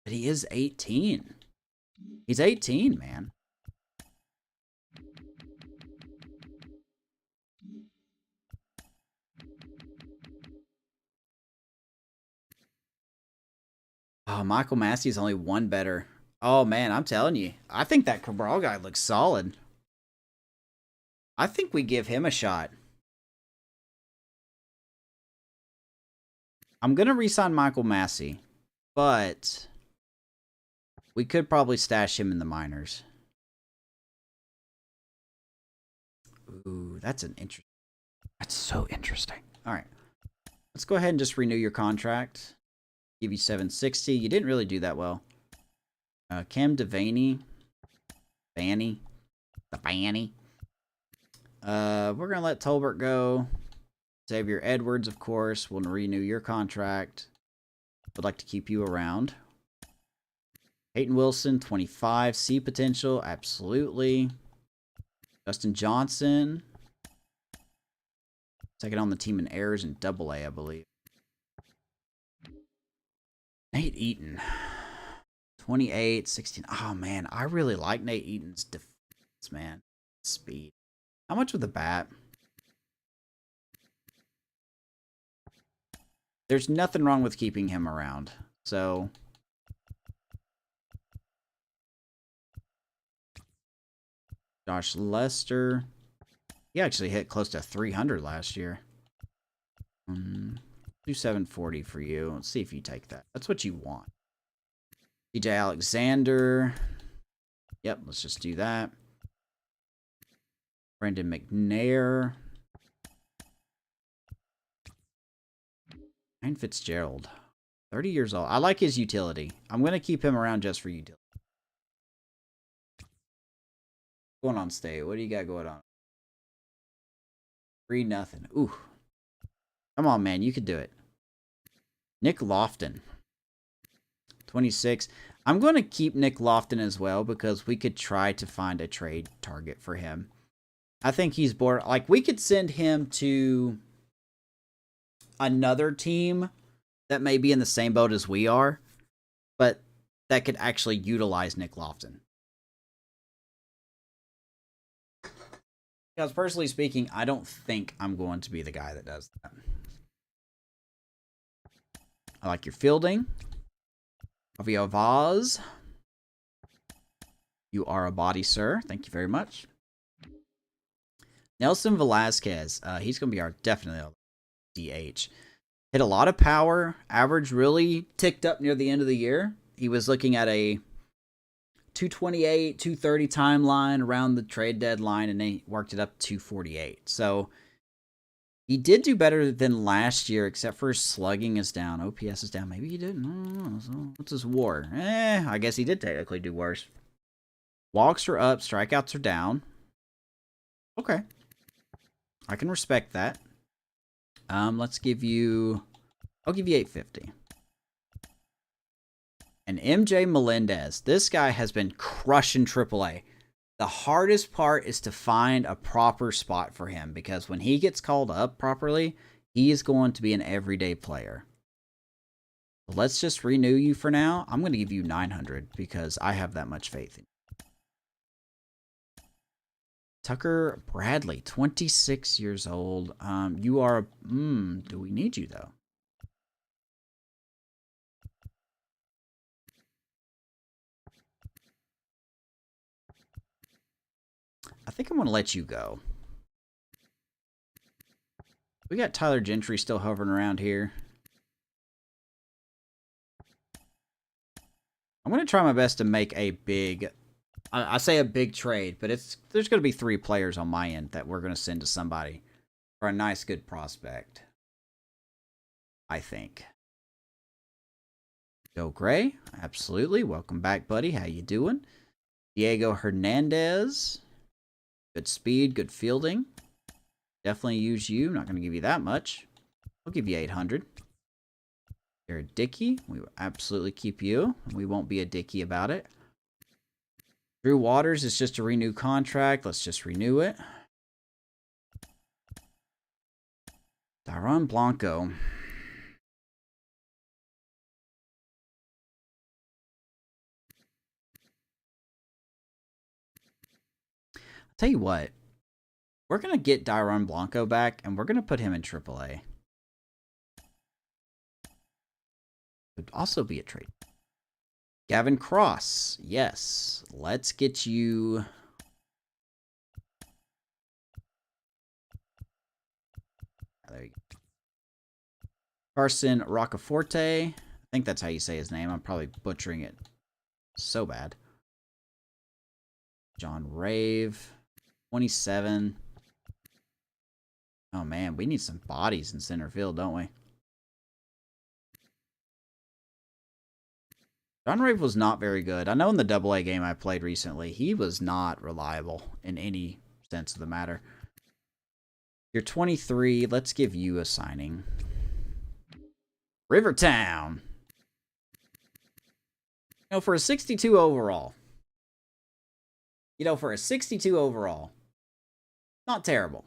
But he is 18. He's 18, man. Oh, Michael Massey's only one better. Oh, man, I'm telling you. I think that Cabral guy looks solid. I think we give him a shot. I'm going to re-sign Michael Massey, but we could probably stash him in the minors. Ooh, that's an interesting. That's so interesting. All right. Let's go ahead and just renew your contract. Give you 760. You didn't really do that well. Cam Devaney. Banny. The Banny. We're going to let Tolbert go. Xavier Edwards, of course. We'll renew your contract. Would like to keep you around. Peyton Wilson, 25. C potential. Absolutely. Justin Johnson. Second on the team in errors in AA, I believe. Nate Eaton. 28, 16. Oh, man. I really like Nate Eaton's defense, man. Speed. How much with the bat? There's nothing wrong with keeping him around. So... Josh Lester. He actually hit close to 300 last year. Do 740 for you. Let's see if you take that. That's what you want. DJ Alexander. Yep, let's just do that. Brendan McNair. Ryan Fitzgerald. 30 years old. I like his utility. I'm going to keep him around just for utility. What's going on, State? What do you got going on? 3-0. Ooh. Come on, man. You could do it. Nick Lofton. 26. I'm going to keep Nick Lofton as well because we could try to find a trade target for him. I think he's bored. Like, we could send him to another team that may be in the same boat as we are, but that could actually utilize Nick Lofton. Because personally speaking, I don't think I'm going to be the guy that does that. I like your fielding. Javier Vaz. You are a body, sir. Thank you very much. Nelson Velasquez. He's going to be our definitely DH. Hit a lot of power. Average really ticked up near the end of the year. He was looking at a 228, 230 timeline around the trade deadline, and they worked it up to 248. So he did do better than last year, except for slugging is down. OPS is down. Maybe he didn't. I don't know. So what's his WAR? I guess he did technically do worse. Walks are up. Strikeouts are down. Okay. I can respect that. Let's give you... I'll give you 850. And MJ Melendez. This guy has been crushing AAA. The hardest part is to find a proper spot for him, because when he gets called up properly, he is going to be an everyday player. Let's just renew you for now. I'm going to give you 900 because I have that much faith in you. Tucker Bradley, 26 years old. You are... do we need you, though? I think I'm going to let you go. We got Tyler Gentry still hovering around here. I'm going to try my best to make a big... I say a big trade, but there's going to be 3 players on my end that we're going to send to somebody for a nice, good prospect. I think. Joe Gray, absolutely. Welcome back, buddy. How you doing? Diego Hernandez. Good speed, good fielding. Definitely use you. Not going to give you that much. I'll give you 800. Jared Dickey. We will absolutely keep you. We won't be a Dickey about it. Drew Waters is just a renew contract. Let's just renew it. Daron Blanco. I'll tell you what. We're going to get Daron Blanco back, and we're going to put him in AAA. Would also be a trade. Gavin Cross. Yes. Let's get you... There you go. Carson Roccaforte. I think that's how you say his name. I'm probably butchering it so bad. John Rave. 27. Oh, man. We need some bodies in center field, don't we? John Rave was not very good. I know in the AA game I played recently, he was not reliable in any sense of the matter. You're 23. Let's give you a signing. Rivertown. You know, for a 62 overall. Not terrible.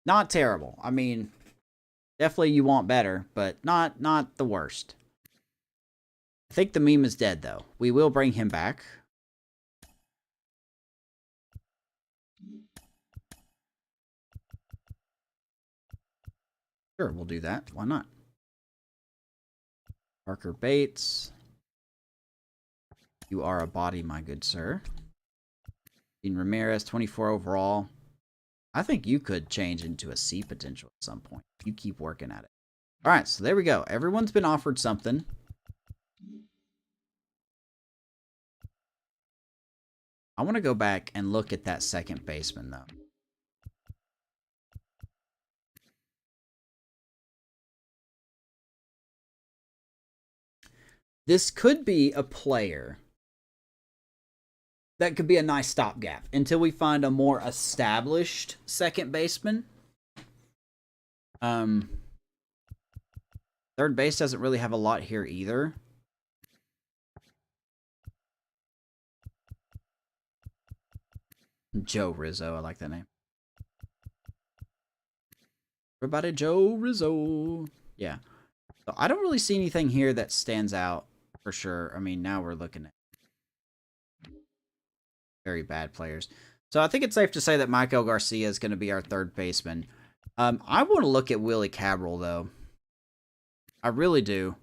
Not terrible. I mean, definitely you want better, but not the worst. I think the meme is dead, though. We will bring him back. Sure, we'll do that. Why not? Parker Bates. You are a body, my good sir. Dean Ramirez, 24 overall. I think you could change into a C potential at some point. You keep working at it. All right, so there we go. Everyone's been offered something. I want to go back and look at that second baseman, though. This could be a player that could be a nice stopgap until we find a more established second baseman. Third base doesn't really have a lot here either. Joe Rizzo, I like that name. Everybody, Joe Rizzo. Yeah. So I don't really see anything here that stands out for sure. I mean, now we're looking at very bad players. So I think it's safe to say that Michael Garcia is going to be our third baseman. I want to look at Willie Cabral, though. I really do.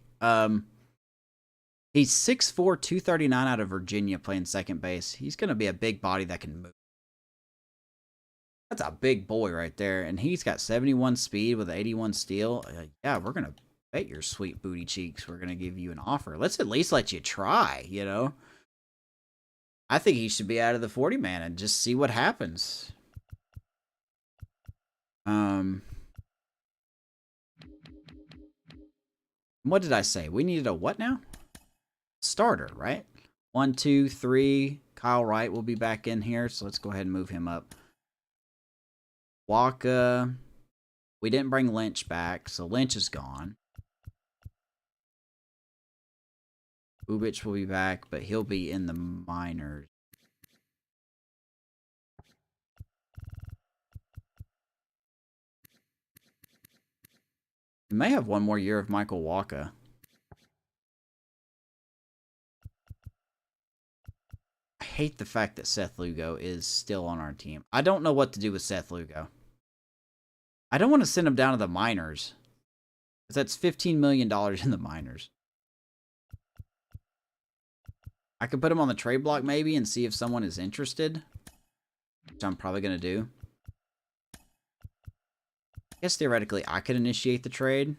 He's 6'4", 239 out of Virginia playing second base. He's going to be a big body that can move. That's a big boy right there. And he's got 71 speed with 81 steal. Yeah, we're going to bet your sweet booty cheeks we're going to give you an offer. Let's at least let you try, you know? I think he should be out of the 40-man and just see what happens. What did I say? We needed a what now? Starter, right? 1, 2, 3. Kyle Wright will be back in here, so let's go ahead and move him up. Waka. We didn't bring Lynch back, so Lynch is gone. Bubic will be back, but he'll be in the minors. We may have one more year of Michael Waka. I hate the fact that Seth Lugo is still on our team. I don't know what to do with Seth Lugo. I don't want to send him down to the minors, because that's $15 million in the minors. I could put him on the trade block maybe and see if someone is interested, which I'm probably going to do. I guess theoretically I could initiate the trade.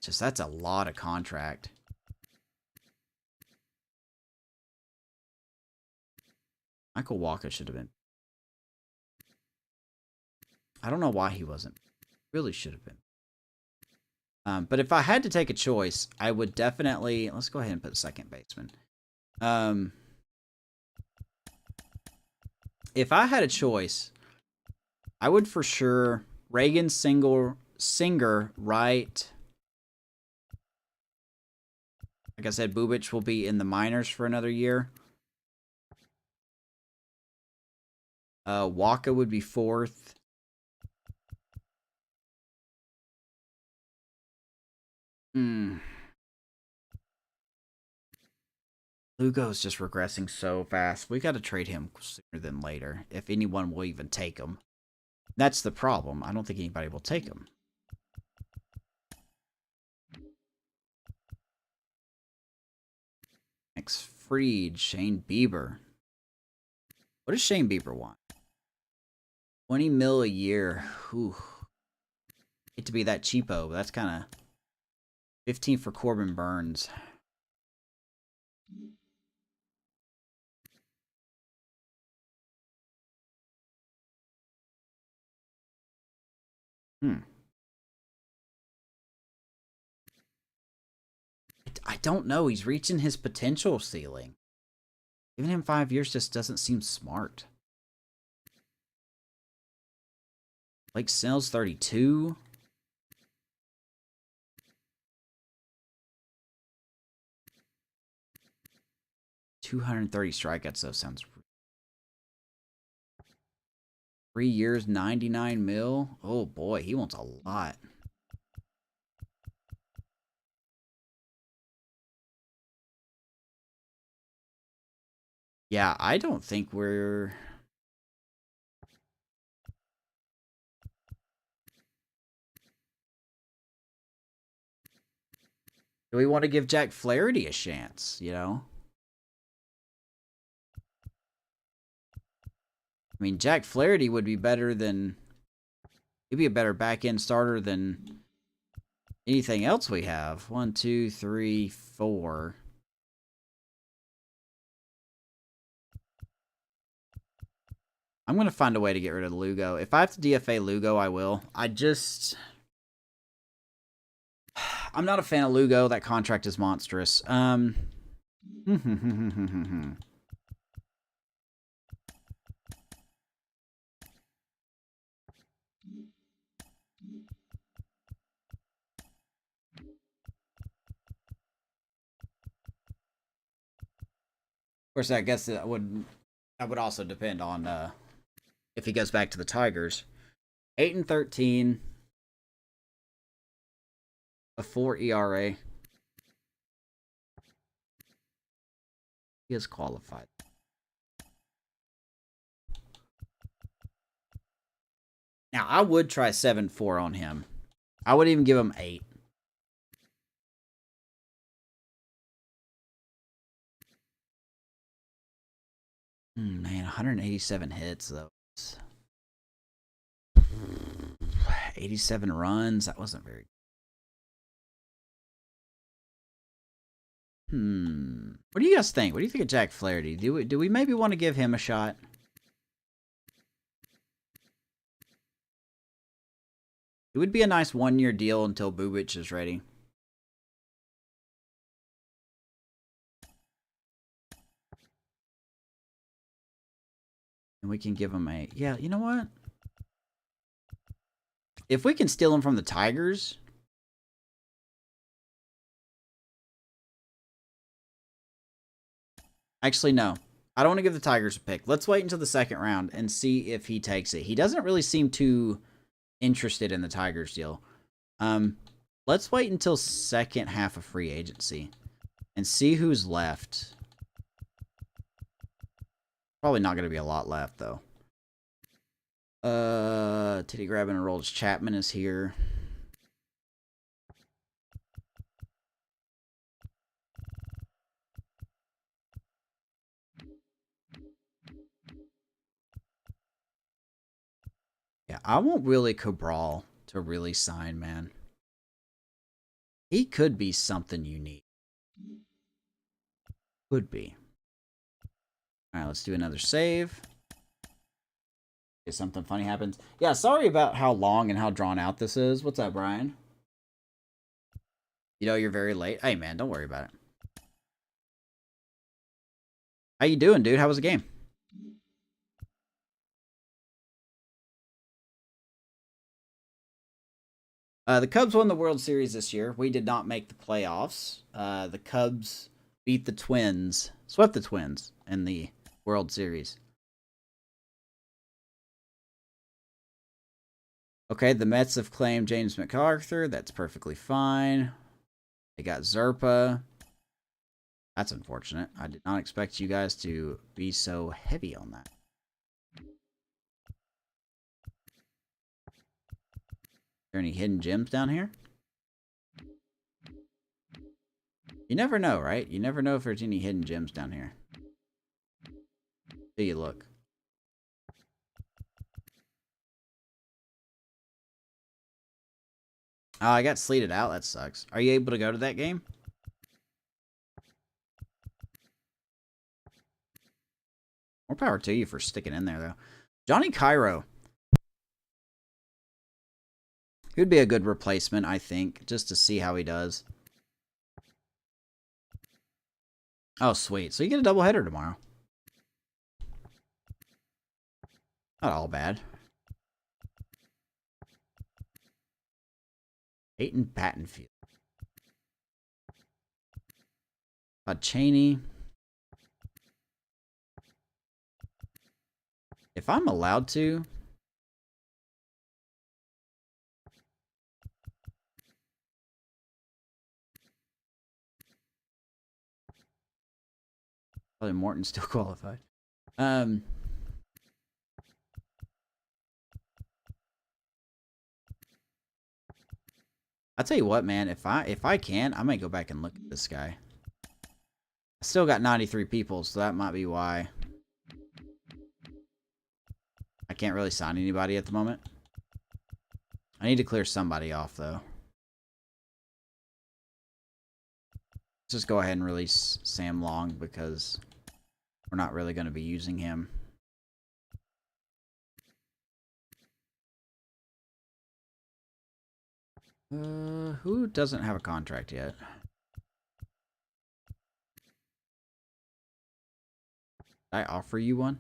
Just that's a lot of contract. Michael Walker should have been. I don't know why he wasn't. Really should have been. But if I had to take a choice, I would definitely... Let's go ahead and put second baseman. If I had a choice, I would for sure Reagan Singer, right. Like I said, Bubic will be in the minors for another year. Waka would be fourth. Lugo's just regressing so fast. We got to trade him sooner than later, if anyone will even take him. That's the problem. I don't think anybody will take him. Max Fried, Shane Bieber. What does Shane Bieber want? 20 mil a year. Ooh. Hate to be that cheapo, but that's kind of 15 for Corbin Burns. I don't know. He's reaching his potential ceiling. Giving him 5 years just doesn't seem smart. Blake Snell's 32. $230 strikeouts, though, sounds... 3 years, 99 mil. Oh, boy, he wants a lot. Yeah, I don't think we're... Do we want to give Jack Flaherty a chance, you know? I mean, Jack Flaherty would be better than... He'd be a better back-end starter than anything else we have. 1, 2, 3, 4. I'm going to find a way to get rid of Lugo. If I have to DFA Lugo, I will. I'm not a fan of Lugo. That contract is monstrous. course, I guess that would also depend on if he goes back to the Tigers. 8-13, a 4 ERA. He is qualified. Now, I would try 7-4 on him. I would even give him 8. Man, 187 hits, though. 87 runs. That wasn't very good. What do you guys think? What do you think of Jack Flaherty? Do we maybe want to give him a shot? It would be a nice 1-year deal until Bubic is ready. And we can give him a... Yeah, you know what? If we can steal him from the Tigers... Actually, no. I don't want to give the Tigers a pick. Let's wait until the second round and see if he takes it. He doesn't really seem too interested in the Tigers deal. Let's wait until second half of free agency and see who's left. Probably not going to be a lot left, though. Titty grabbing and rolls. Chapman is here. Yeah, I want Willie Cabral to really sign, man. He could be something unique. Could be. All right, let's do another save. If something funny happens. Yeah, sorry about how long and how drawn out this is. What's up, Brian? You know you're very late. Hey, man, don't worry about it. How you doing, dude? How was the game? The Cubs won the World Series this year. We did not make the playoffs. The Cubs beat the Twins, swept the Twins in the World Series. Okay, the Mets have claimed James McArthur. That's perfectly fine. They got Zerpa. That's unfortunate. I did not expect you guys to be so heavy on that. Are there any hidden gems down here? You never know, right? You never know if there's any hidden gems down here. Do you look? Oh, I got sleeted out. That sucks. Are you able to go to that game? More power to you for sticking in there, though. Johnny Cairo. He would be a good replacement, I think, just to see how he does. Oh, sweet. So you get a doubleheader tomorrow. Not all bad. Peyton Pattenfield. Cheney. If I'm allowed to... Probably Morton's still qualified. I'll tell you what, man. If I can, I might go back and look at this guy. I still got 93 people, so that might be why I can't really sign anybody at the moment. I need to clear somebody off, though. Let's just go ahead and release Sam Long because we're not really going to be using him. Who doesn't have a contract yet? Did I offer you one?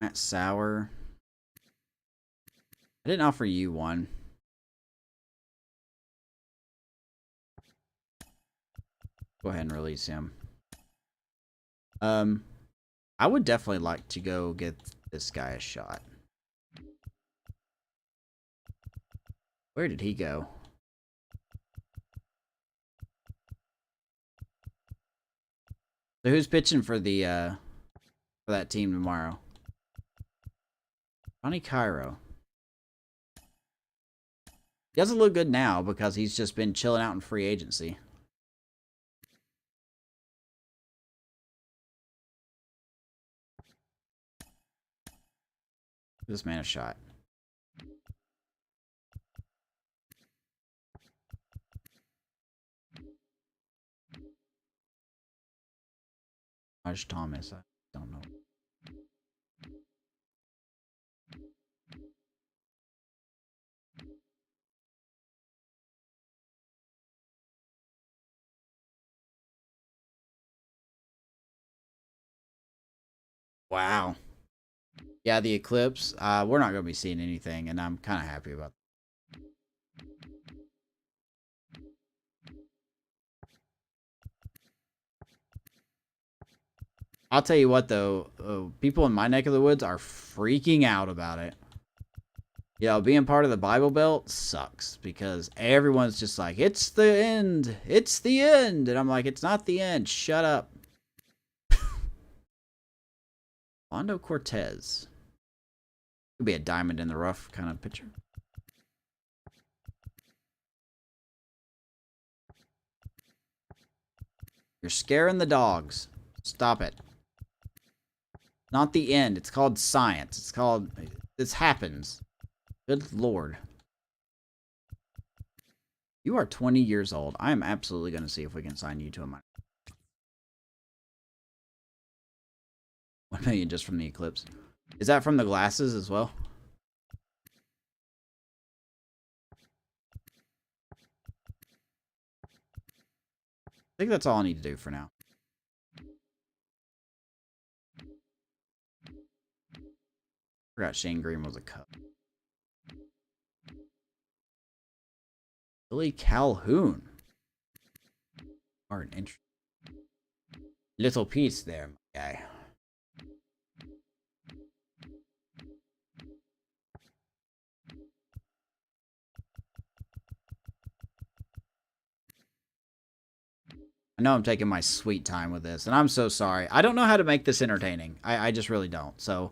Matt Sauer. I didn't offer you one. Go ahead and release him. I would definitely like to go get this guy a shot. Where did he go? So who's pitching for the for that team tomorrow? Johnny Cairo. He doesn't look good now because he's just been chilling out in free agency. Give this man a shot. Raj Thomas, I don't know. Wow. Yeah, the eclipse. We're not going to be seeing anything, and I'm kind of happy about that. I'll tell you what, though. People in my neck of the woods are freaking out about it. Yeah, being part of the Bible Belt sucks because everyone's just like, it's the end. It's the end. And I'm like, it's not the end. Shut up. Londo Cortez. Could be a diamond in the rough kind of pitcher. You're scaring the dogs. Stop it. Not the end. It's called science. It's called... This happens. Good lord. You are 20 years old. I am absolutely going to see if we can sign you to a minor. 1 million just from the eclipse. Is that from the glasses as well? I think that's all I need to do for now. Forgot Shane Green was a Cub. Billy Calhoun. Are an interesting little piece there, my guy. I know I'm taking my sweet time with this, and I'm so sorry. I don't know how to make this entertaining. I just really don't. So,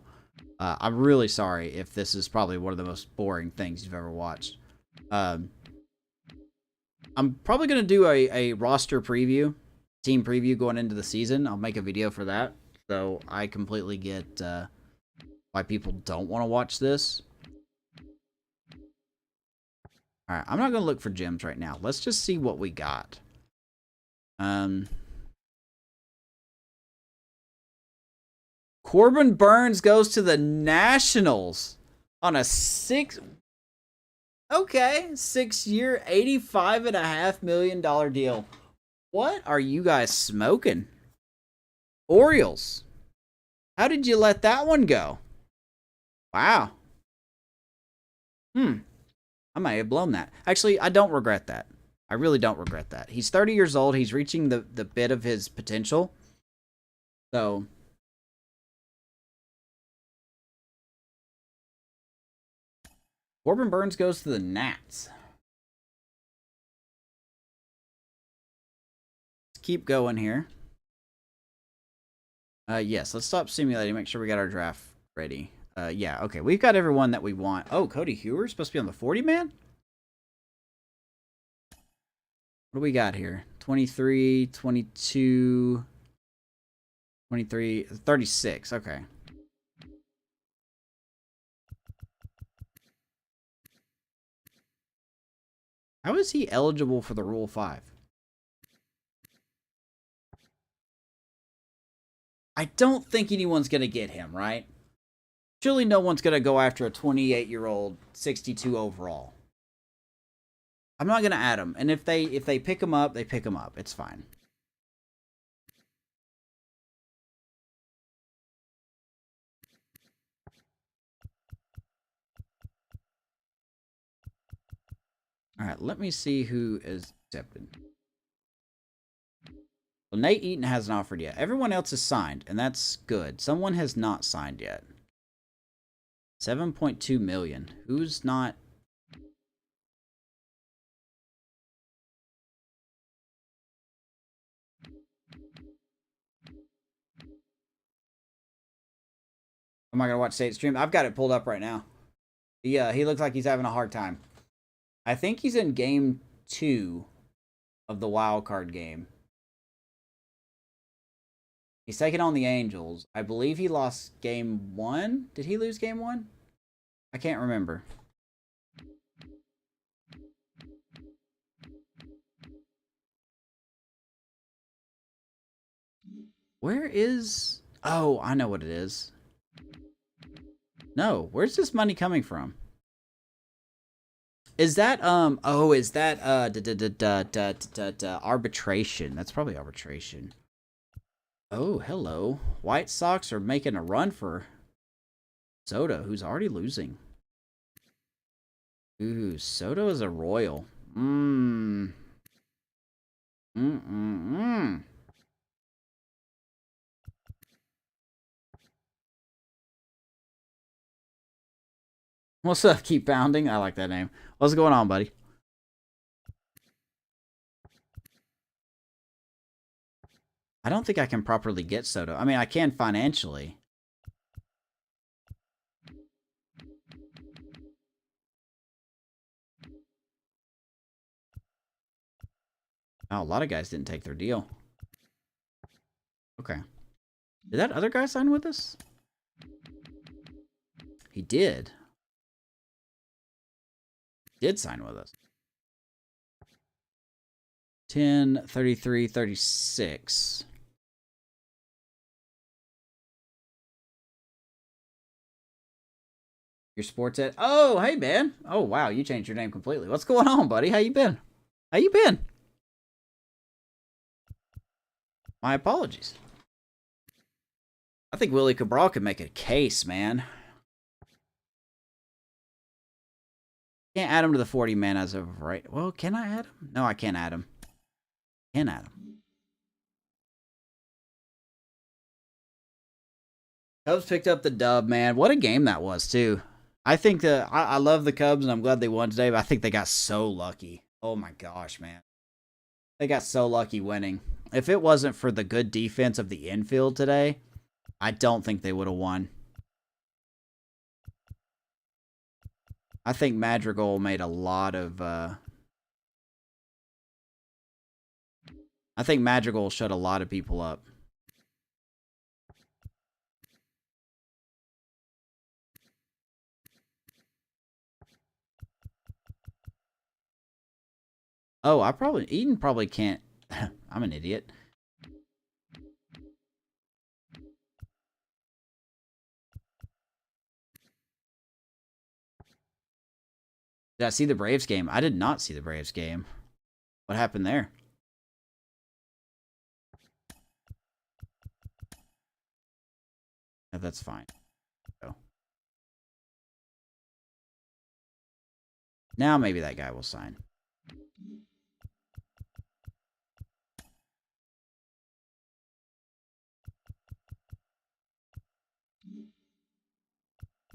I'm really sorry if this is probably one of the most boring things you've ever watched. I'm probably going to do a roster preview, team preview going into the season. I'll make a video for that. So, I completely get why people don't want to watch this. Alright, I'm not going to look for gems right now. Let's just see what we got. Corbin Burns goes to the Nationals on a 6-year, $85.5 million deal. What are you guys smoking? Orioles. How did you let that one go? Wow. I might have blown that. Actually, I don't regret that. I really don't regret that. He's 30 years old. He's reaching the bit of his potential. So, Corbin Burns goes to the Nats. Let's keep going here. Yes, let's stop simulating. Make sure we got our draft ready. Yeah, okay. We've got everyone that we want. Oh, Cody Hewer's supposed to be on the 40-man? What do we got here? 23, 22, 23, 36. Okay. How is he eligible for the Rule 5? I don't think anyone's going to get him, right? Surely no one's going to go after a 28-year-old 62 overall. I'm not going to add him. And if they pick him up, they pick him up. It's fine. All right, let me see who is accepted. Well, Nate Eaton hasn't offered yet. Everyone else is signed, and that's good. Someone has not signed yet. 7.2 million. Who's not? Am I gonna watch State stream? I've got it pulled up right now. Yeah, he looks like he's having a hard time. I think he's in game 2 of the wild card game. He's taking on the Angels. I believe he lost game 1. Did he lose game 1? I can't remember. Where is... Oh, I know what it is. No, where's this money coming from? Is that, oh, is that, arbitration? That's probably arbitration. Oh, hello. White Sox are making a run for Soto, who's already losing. Ooh, Soto is a Royal. What's up, Keep Pounding? I like that name. What's going on, buddy? I don't think I can properly get Soto. I mean, I can financially. Oh, a lot of guys didn't take their deal. Okay. Did that other guy sign with us? He did. He did sign with us. 10, 33, 36. Your sports ed. Oh, hey, man. Oh, wow. You changed your name completely. What's going on, buddy? How you been? How you been? My apologies. I think Willie Cabral could make a case, man. Can't add him to the 40 man as of right. Well, can I add him? No, I can't add him. Can't add him. Cubs picked up the dub, man. What a game that was, too. I think that I love the Cubs, and I'm glad they won today, but I think they got so lucky. Oh, my gosh, man. They got so lucky winning. If it wasn't for the good defense of the infield today, I don't think they would have won. I think Madrigal made a lot of... I think Madrigal shut a lot of people up. Oh, Eden probably can't. I'm an idiot. Did I see the Braves game? I did not see the Braves game. What happened there? Yeah, that's fine. So. Now maybe that guy will sign.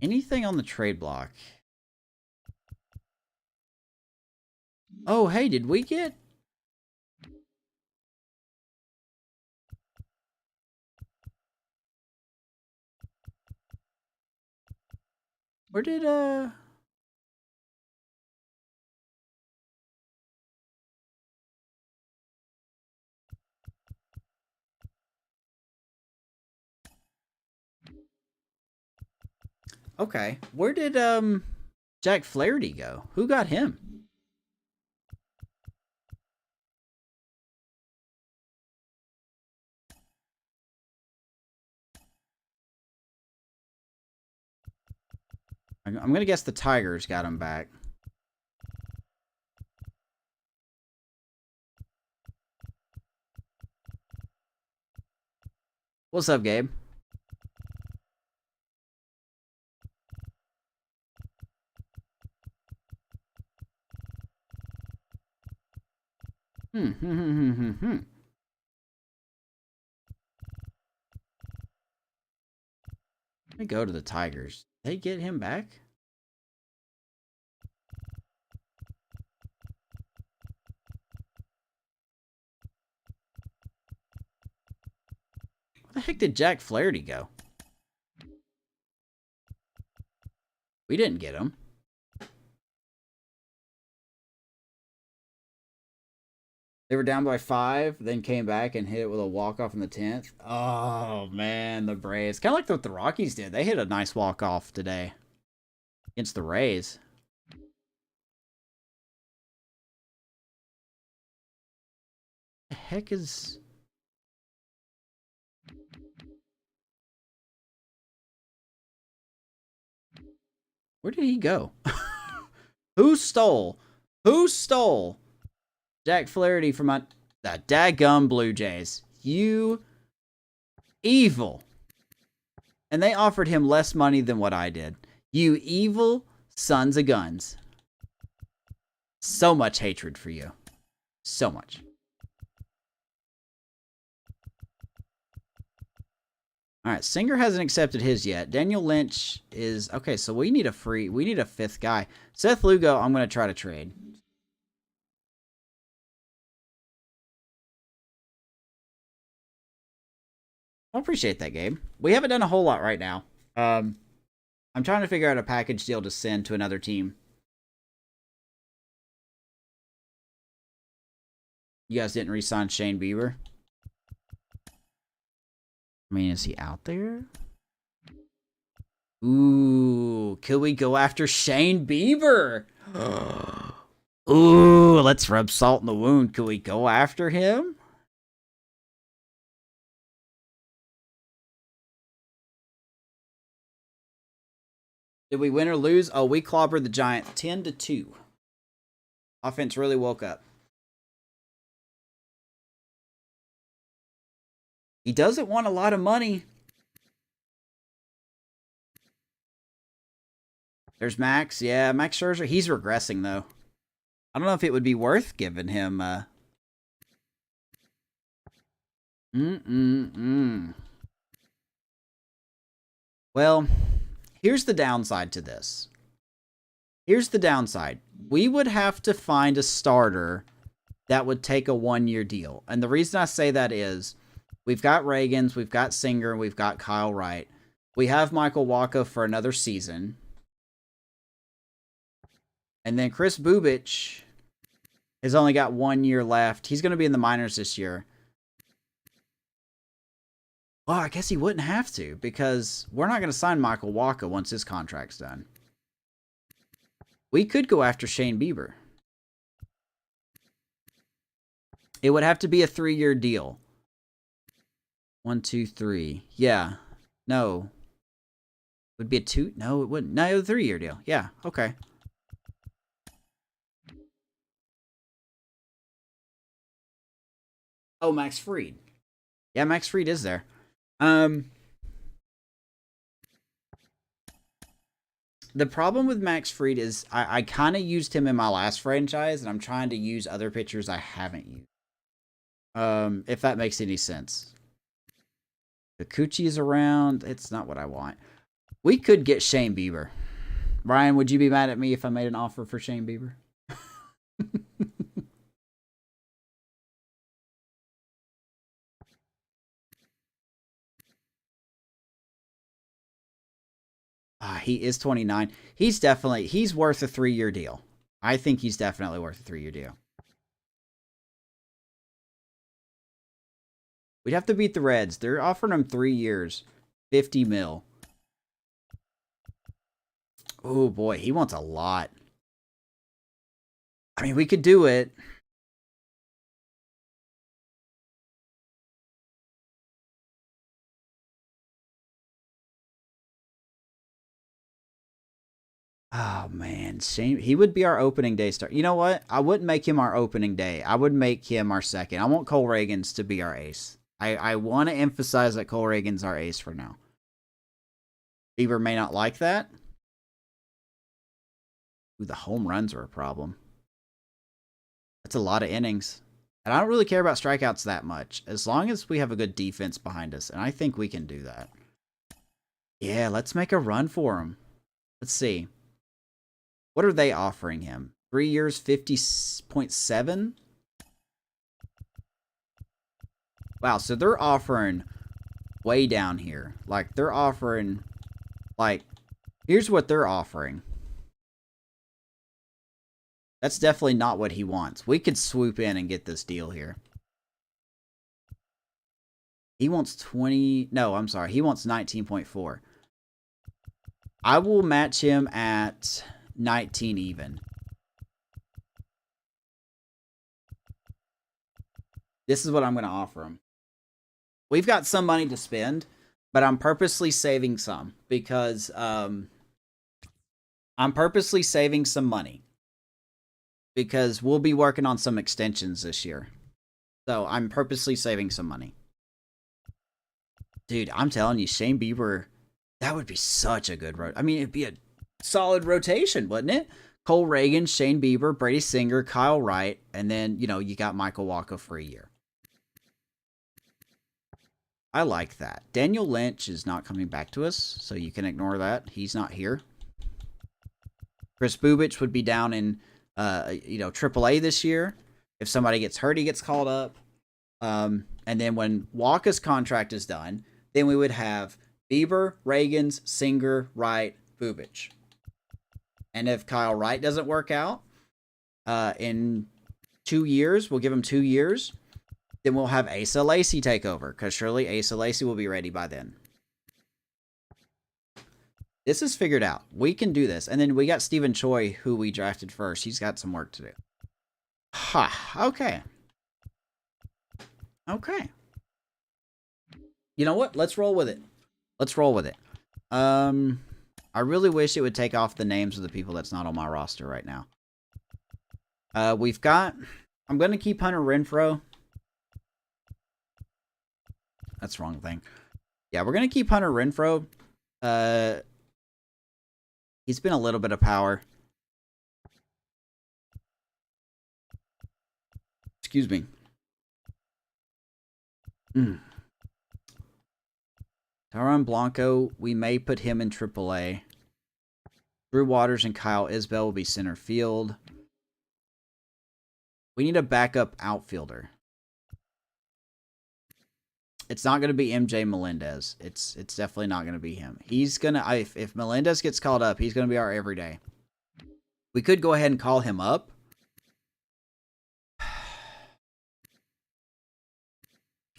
Anything on the trade block? Oh, hey, did we get... Where did, Okay. Where did, Jack Flaherty go? Who got him? I'm going to guess the Tigers got him back. What's up, Gabe? Let me go to the Tigers. Did they get him back? Where the heck did Jack Flaherty go? We didn't get him. They were down by 5, then came back and hit it with a walk-off in the 10th. Oh, man, the Braves. Kind of like what the Rockies did. They hit a nice walk-off today against the Rays. The heck is... Where did he go? Who stole Jack Flaherty from the daggum Blue Jays? You evil. And they offered him less money than what I did. You evil sons of guns. So much hatred for you. So much. Alright, Singer hasn't accepted his yet. Daniel Lynch is... Okay, so we need a 5th guy. Seth Lugo, I'm going to try to trade. I appreciate that, Gabe. We haven't done a whole lot right now. I'm trying to figure out a package deal to send to another team. You guys didn't re-sign Shane Bieber? I mean, is he out there? Ooh, could we go after Shane Bieber? Ooh, let's rub salt in the wound. Could we go after him? Did we win or lose? Oh, we clobbered the Giant 10-2. Offense really woke up. He doesn't want a lot of money. There's Max. Yeah, Max Scherzer. He's regressing, though. I don't know if it would be worth giving him... Well, here's the downside to this. Here's the downside. We would have to find a starter that would take a 1-year deal. And the reason I say that is... We've got Reagans, we've got Singer, and we've got Kyle Wright. We have Michael Wacha for another season. And then Chris Bubich has only got 1 year left. He's going to be in the minors this year. Well, I guess he wouldn't have to, because we're not going to sign Michael Wacha once his contract's done. We could go after Shane Bieber. It would have to be a 3-year deal. 1, 2, 3. Yeah. No. It would be a 2? No, it wouldn't. No, a 3-year deal. Yeah. Okay. Oh, Max Fried. Yeah, Max Fried is there. The problem with Max Fried is I kind of used him in my last franchise, and I'm trying to use other pitchers I haven't used. If that makes any sense. Kikuchi is around. It's not what I want. We could get Shane Bieber. Brian, would you be mad at me if I made an offer for Shane Bieber? He is 29. He's worth a 3-year deal. I think he's definitely worth a 3-year deal. We'd have to beat the Reds. They're offering him 3 years. 50 mil. Oh, boy. He wants a lot. I mean, we could do it. Oh, man. Shane, he would be our opening day start. You know what? I wouldn't make him our opening day. I would make him our second. I want Cole Reagans to be our ace. I want to emphasize that Cole Reagans our ace for now. Bieber may not like that. Ooh, the home runs are a problem. That's a lot of innings. And I don't really care about strikeouts that much, as long as we have a good defense behind us. And I think we can do that. Yeah, let's make a run for him. Let's see. What are they offering him? 3 years, 50.7? Wow, so they're offering way down here. Like, they're offering, like, here's what they're offering. That's definitely not what he wants. We could swoop in and get this deal here. He wants 20, no, I'm sorry. He wants 19.4. I will match him at 19 even. This is what I'm going to offer him. We've got some money to spend, but I'm purposely saving some because I'm purposely saving some money because we'll be working on some extensions this year. So I'm purposely saving some money. Dude, I'm telling you, Shane Bieber, that would be such a good I mean, it'd be a solid rotation, wouldn't it? Cole Reagan, Shane Bieber, Brady Singer, Kyle Wright, and then, you know, you got Michael Walker for a year. I like that. Daniel Lynch is not coming back to us, so you can ignore that. He's not here. Chris Bubich would be down in, AAA this year. If somebody gets hurt, he gets called up. And then when Walker's contract is done, then we would have Bieber, Reagans, Singer, Wright, Bubich. And if Kyle Wright doesn't work out in 2 years, we'll give him 2 years. Then we'll have Asa Lacy take over, because surely Asa Lacy will be ready by then. This is figured out. We can do this. And then we got Stephen Choi, who we drafted first. He's got some work to do. Ha, okay. Okay. You know what? Let's roll with it. Let's roll with it. I really wish it would take off the names of the people that's not on my roster right now. We've got... I'm going to keep Hunter Renfroe. That's the wrong thing. Yeah, we're going to keep Hunter Renfroe. He's been a little bit of power. Excuse me. Tyron Blanco, we may put him in AAA. Drew Waters and Kyle Isbell will be center field. We need a backup outfielder. It's not going to be MJ Melendez. It's definitely not going to be him. He's going to... If Melendez gets called up, he's going to be our everyday. We could go ahead and call him up.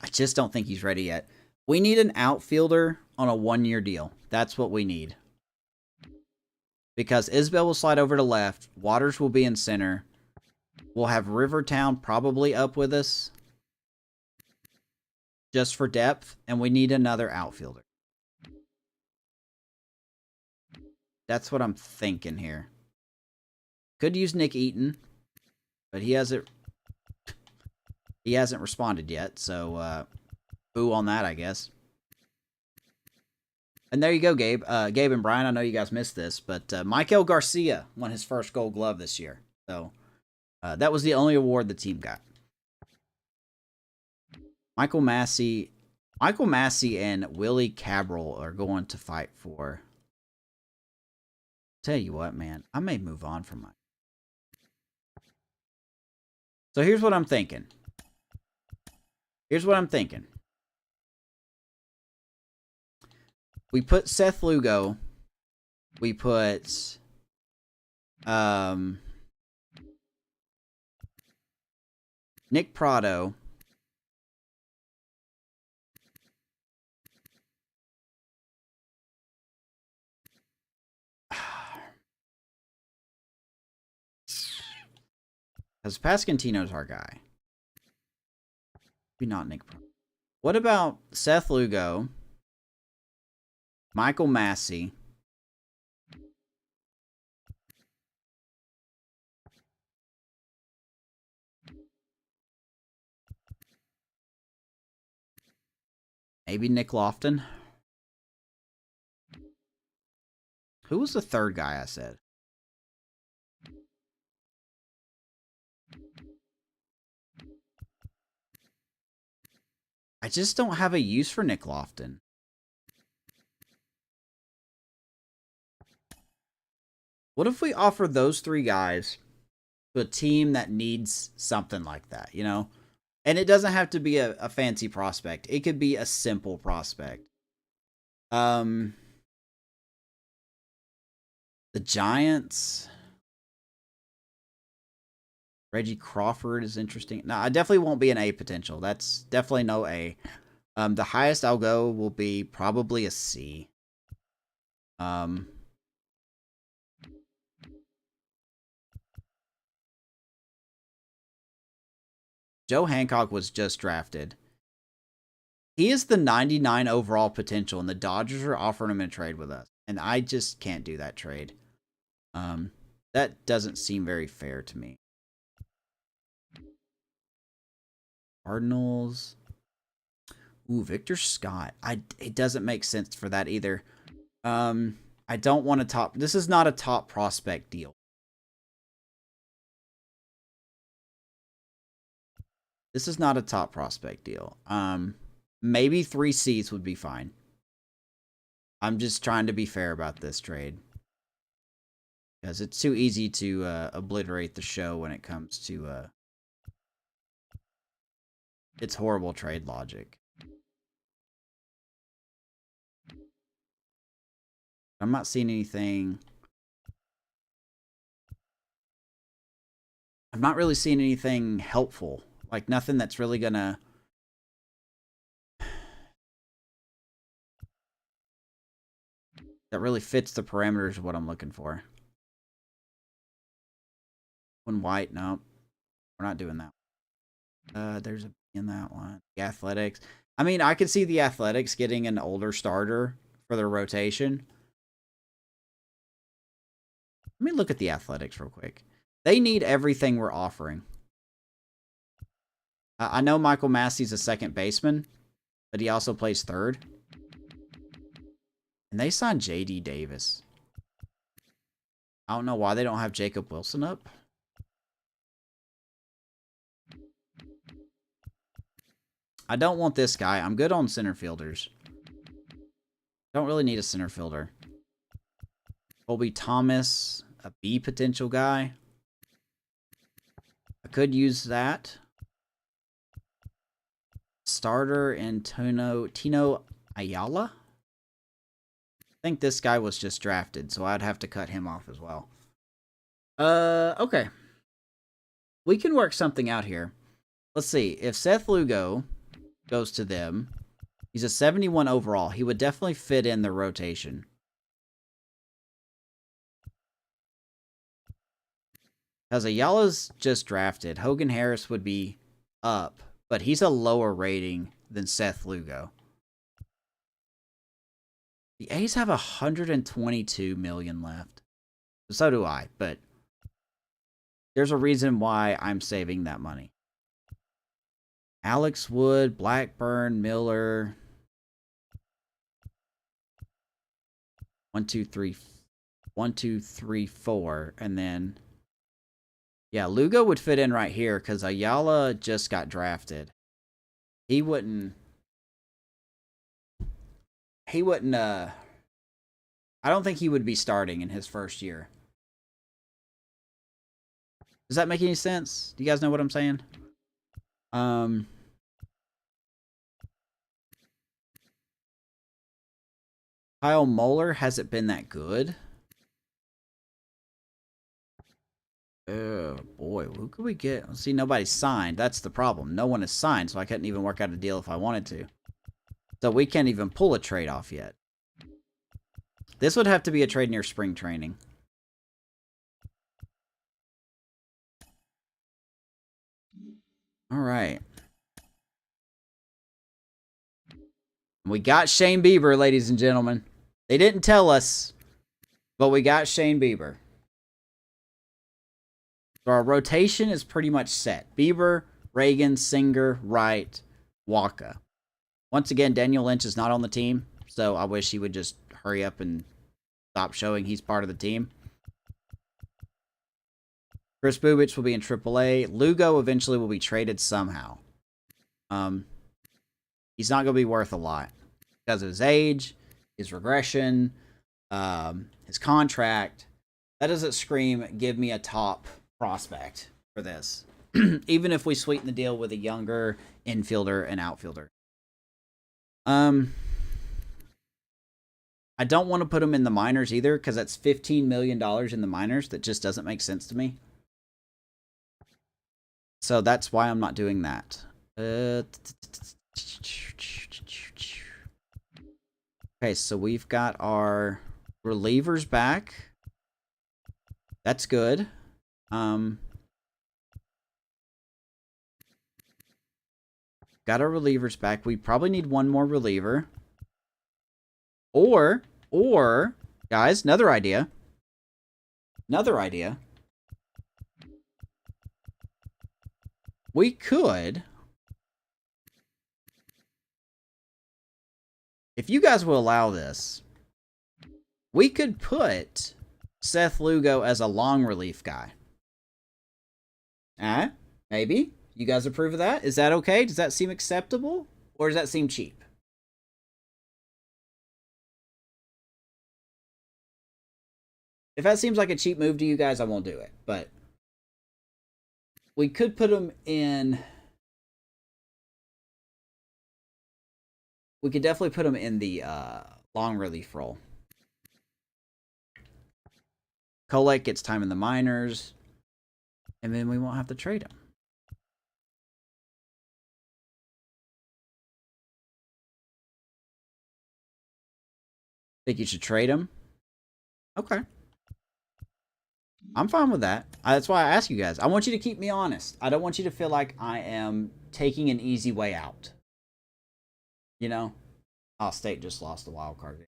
I just don't think he's ready yet. We need an outfielder on a 1-year deal. That's what we need. Because Isbell will slide over to left. Waters will be in center. We'll have Rivertown probably up with us. Just for depth. And we need another outfielder. That's what I'm thinking here. Could use Nick Eaton. But he hasn't responded yet. So, boo on that, I guess. And there you go, Gabe. Gabe and Brian, I know you guys missed this, but Michael Garcia won his first Gold Glove this year. So, that was the only award the team got. Michael Massey and Willie Cabral are going to fight for... Tell you what, man. I may move on from my... So, here's what I'm thinking. We put Seth Lugo. We put Nick Prado. Because Pascantino's our guy. Maybe not Nick Prado. What about Seth Lugo? Michael Massey. Maybe Nick Lofton. Who was the third guy I said? I just don't have a use for Nick Lofton. What if we offer those 3 guys to a team that needs something like that, you know? And it doesn't have to be a fancy prospect. It could be a simple prospect. The Giants. Reggie Crawford is interesting. No, I definitely won't be an A potential. That's definitely no A. The highest I'll go will be probably a C. Joe Hancock was just drafted. He is the 99 overall potential, and the Dodgers are offering him in a trade with us. And I just can't do that trade. That doesn't seem very fair to me. Cardinals. Ooh, Victor Scott. It doesn't make sense for that either. I don't want to top. This is not a top prospect deal. This is not a top prospect deal. Maybe 3 C's would be fine. I'm just trying to be fair about this trade. Because it's too easy to obliterate the show when it comes to its horrible trade logic. I'm not seeing anything. I'm not really seeing anything helpful. Like, nothing that's really gonna... that really fits the parameters of what I'm looking for. One white, no. We're not doing that. There's a B in that one. The Athletics. I mean, I could see the Athletics getting an older starter for their rotation. Let me look at the Athletics real quick. They need everything we're offering. I know Michael Massey's a second baseman, but he also plays third. And they signed J.D. Davis. I don't know why they don't have Jacob Wilson up. I don't want this guy. I'm good on center fielders. Don't really need a center fielder. Colby Thomas, a B potential guy. I could use that. Starter and Tino Ayala. I think this guy was just drafted, so I'd have to cut him off as well. Okay. We can work something out here. Let's see. If Seth Lugo goes to them, he's a 71 overall. He would definitely fit in the rotation. Because Ayala's just drafted. Hogan Harris would be up, but he's a lower rating than Seth Lugo. The A's have 122 million left. So do I, but there's a reason why I'm saving that money. Alex Wood, Blackburn, Miller. 1, 2, 3. 1, 2, 3, 4. And then, yeah, Lugo would fit in right here because Ayala just got drafted. He wouldn't, I don't think he would be starting in his first year. Does that make any sense? Do you guys know what I'm saying? Kyle Muller hasn't been that good. Oh, boy. Who could we get? Let's see, nobody's signed. That's the problem. No one is signed, so I couldn't even work out a deal if I wanted to. So we can't even pull a trade off yet. This would have to be a trade near spring training. All right. We got Shane Bieber, ladies and gentlemen. They didn't tell us, but we got Shane Bieber. So our rotation is pretty much set. Bieber, Reagan, Singer, Wright, Waka. Once again, Daniel Lynch is not on the team, so I wish he would just hurry up and stop showing he's part of the team. Chris Bubich will be in AAA. Lugo eventually will be traded somehow. He's not going to be worth a lot because of his age, his regression, his contract. That doesn't scream, give me a top prospect for this. Even if we sweeten the deal with a younger infielder and outfielder. I don't want to put him in the minors either, because that's $15 million in the minors. That just doesn't make sense to me. So that's why I'm not doing that. Okay, so we've got our relievers back. That's good. Got our relievers back. We probably need one more reliever. Or, guys, another idea. We could, if you guys will allow this, we could put Seth Lugo as a long relief guy. Maybe? You guys approve of that? Is that okay? Does that seem acceptable? Or does that seem cheap? If that seems like a cheap move to you guys, I won't do it. But we could put him in... We could definitely put him in the long relief role. Kolek gets time in the minors. And then we won't have to trade him. Think you should trade him? Okay. I'm fine with that. That's why I ask you guys. I want you to keep me honest. I don't want you to feel like I am taking an easy way out. You know? Oh, State just lost the wild card.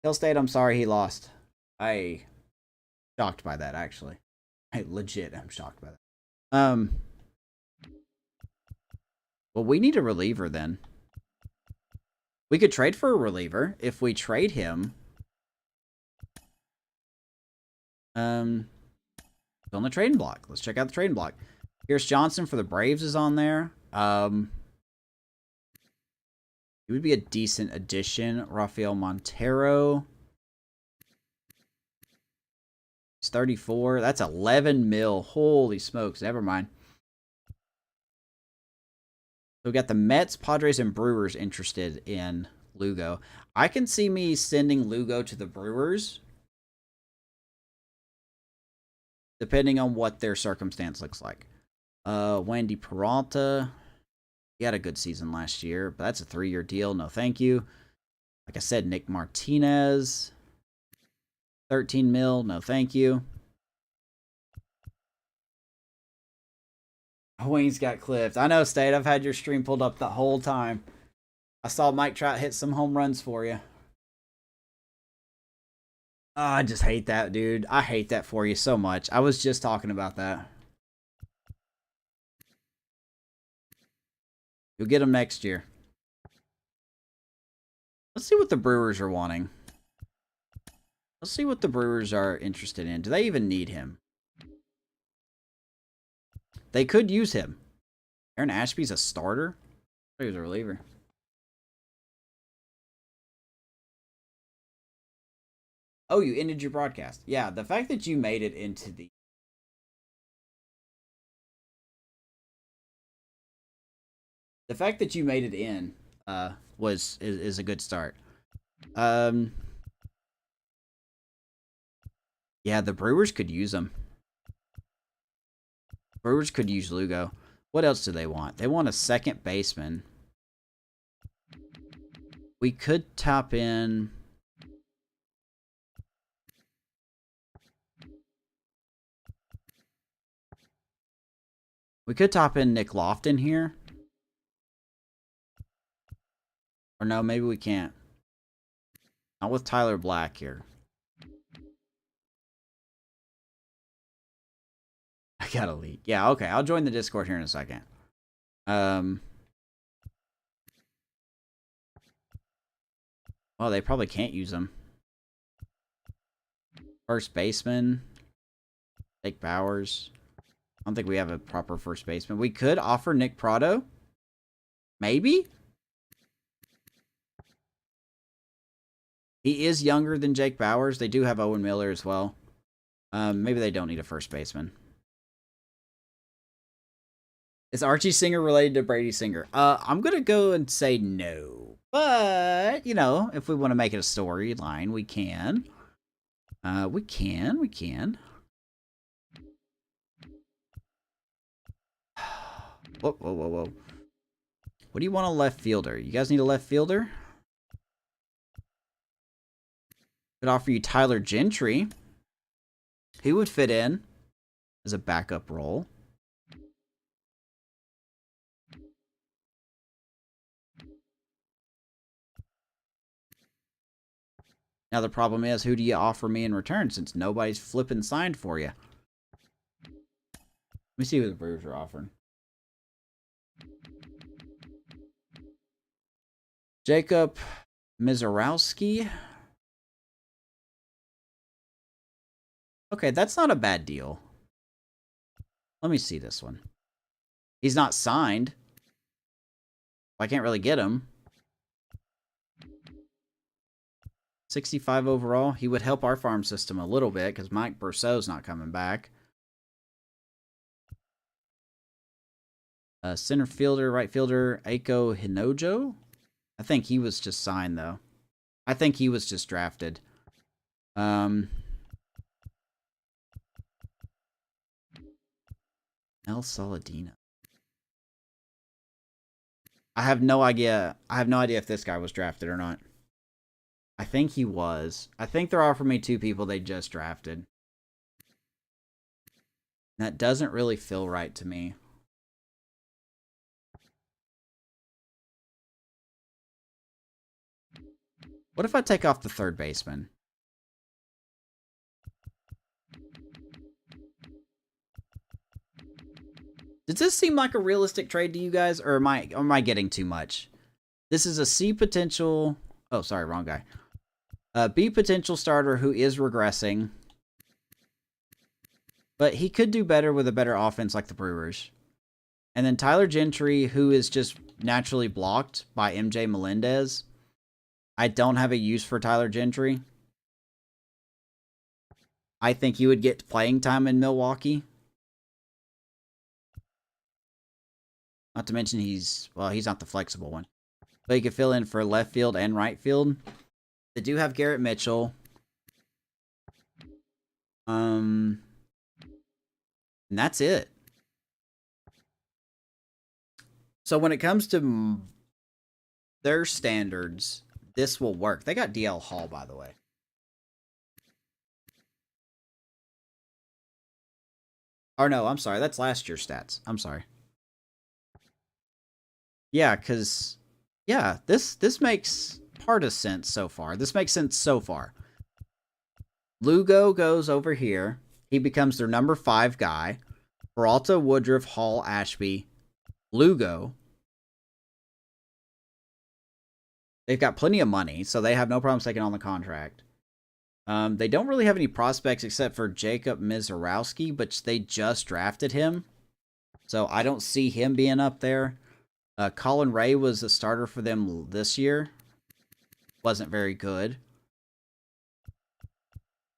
Hill State, I'm sorry he lost. I shocked by that, actually. I legit am shocked by that. Well, we need a reliever then. We could trade for a reliever. If we trade him, on the trading block. Let's check out the trading block. Pierce Johnson for the Braves is on there. It would be a decent addition. Rafael Montero. He's 34. That's 11 mil. Holy smokes. Never mind. So we got the Mets, Padres, and Brewers interested in Lugo. I can see me sending Lugo to the Brewers, depending on what their circumstance looks like. Wendy Peralta. He had a good season last year, but that's a 3-year deal. No, thank you. Like I said, Nick Martinez. 13 mil. No, thank you. Wayne's got clipped. I know, State. I've had your stream pulled up the whole time. I saw Mike Trout hit some home runs for you. Oh, I just hate that, dude. I hate that for you so much. I was just talking about that. You'll get him next year. Let's see what the Brewers are wanting. Let's see what the Brewers are interested in. Do they even need him? They could use him. Aaron Ashby's a starter? I thought he was a reliever. Oh, you ended your broadcast. Yeah, the fact that you made it into the... The fact that you made it in is a good start. Yeah, the Brewers could use him. Brewers could use Lugo. What else do they want? They want a second baseman. We could top in... We could top in Nick Lofton here. Or no, maybe we can't. Not with Tyler Black here. I gotta leak. Yeah, okay. I'll join the Discord here in a second. Well, they probably can't use them. First baseman. Jake Bowers. I don't think we have a proper first baseman. We could offer Nick Prado. Maybe? He is younger than Jake Bauers. They do have Owen Miller as well. Maybe they don't need a first baseman. Is Archie Singer related to Brady Singer? I'm going to go and say no. But, you know, if we want to make it a storyline, we can. We can. Whoa. What do you want a left fielder? You guys need a left fielder? Could offer you Tyler Gentry. He would fit in as a backup role. Now the problem is, who do you offer me in return since nobody's flipping signed for you? Let me see who the Brewers are offering. Jacob Mizorowski. Okay, that's not a bad deal. Let me see this one. He's not signed. I can't really get him. 65 overall. He would help our farm system a little bit because Mike Brousseau's not coming back. Center fielder, right fielder, Aiko Hinojo. I think he was just signed, though. I think he was just drafted. El Saladino. I have no idea. I have no idea if this guy was drafted or not. I think he was. I think they're offering me 2 people they just drafted. That doesn't really feel right to me. What if I take off the third baseman? Does this seem like a realistic trade to you guys, or am I getting too much? This is a C potential. Oh, sorry, wrong guy. B potential starter who is regressing, but he could do better with a better offense like the Brewers. And then Tyler Gentry, who is just naturally blocked by MJ Melendez. I don't have a use for Tyler Gentry. I think he would get playing time in Milwaukee. Not to mention he's not the flexible one. But he could fill in for left field and right field. They do have Garrett Mitchell. And that's it. So when it comes to their standards, this will work. They got DL Hall, by the way. Or no, I'm sorry. That's last year's stats. I'm sorry. Yeah, because, yeah, this makes part of sense so far. This makes sense so far. Lugo goes over here. He becomes their number 5 guy. Peralta, Woodruff, Hall, Ashby, Lugo. They've got plenty of money, so they have no problem taking on the contract. They don't really have any prospects except for Jacob Mizorowski, but they just drafted him. So I don't see him being up there. Colin Ray was a starter for them this year. Wasn't very good.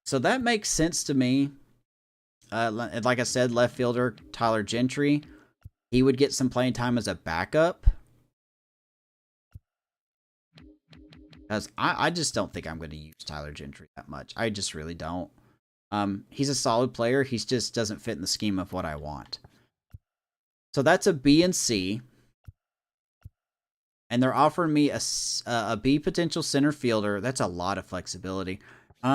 So that makes sense to me. Like I said, left fielder Tyler Gentry. He would get some playing time as a backup. Because I just don't think I'm going to use Tyler Gentry that much. I just really don't. He's a solid player. He just doesn't fit in the scheme of what I want. So that's a B and C. And they're offering me a B potential center fielder. That's a lot of flexibility. He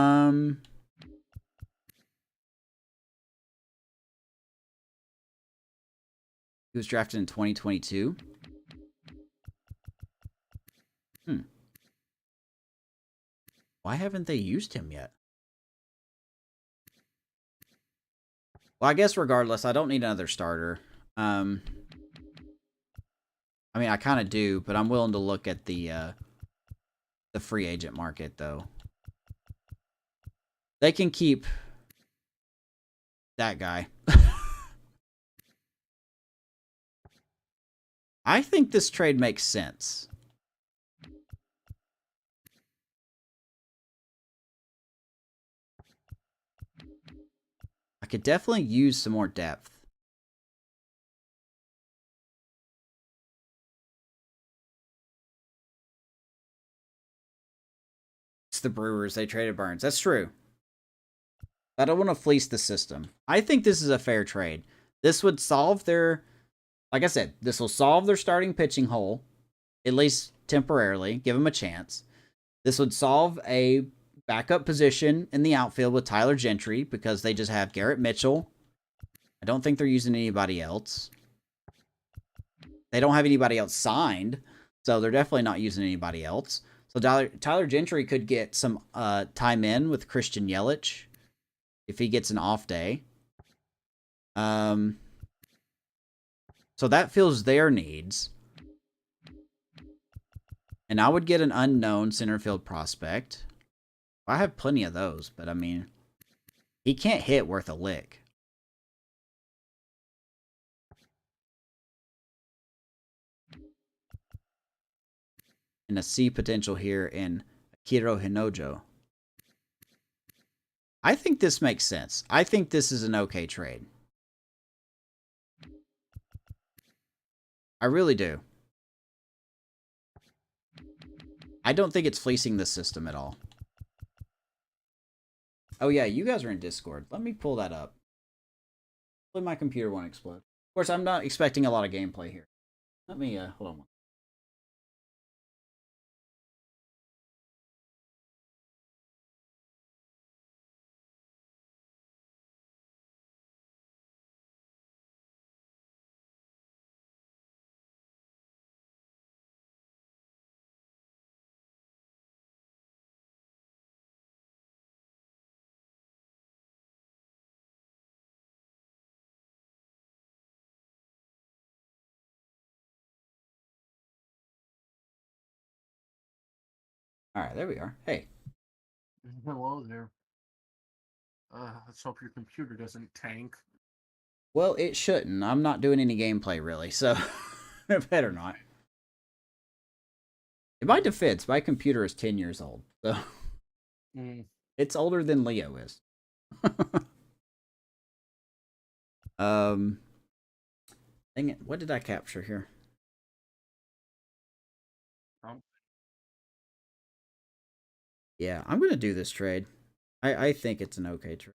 was drafted in 2022. Why haven't they used him yet? Well, I guess regardless, I don't need another starter. I mean, I kind of do, but I'm willing to look at the free agent market, though. They can keep that guy. I think this trade makes sense. I could definitely use some more depth. It's the Brewers. They traded Burns. That's true. I don't want to fleece the system. I think this is a fair trade. This would solve their, like I said, this will solve their starting pitching hole, at least temporarily, give them a chance. This would solve a backup position in the outfield with Tyler Gentry because they just have Garrett Mitchell. I don't think they're using anybody else. They don't have anybody else signed, so they're definitely not using anybody else. So Tyler Gentry could get some time in with Christian Yelich if he gets an off day. So that fills their needs. And I would get an unknown center field prospect. I have plenty of those, but I mean, he can't hit worth a lick. And a C potential here in Akira Hinojo. I think this makes sense. I think this is an okay trade. I really do. I don't think it's fleecing the system at all. Oh yeah, you guys are in Discord. Let me pull that up. Hopefully my computer won't explode. Of course, I'm not expecting a lot of gameplay here. Let me, hold on. Alright, there we are. Hey. Hello there. Let's hope your computer doesn't tank. Well, it shouldn't. I'm not doing any gameplay, really, so it better not. In my defense, my computer is 10 years old, so it's older than Leo is. Dang it, what did I capture here? Yeah, I'm gonna do this trade. I think it's an okay trade.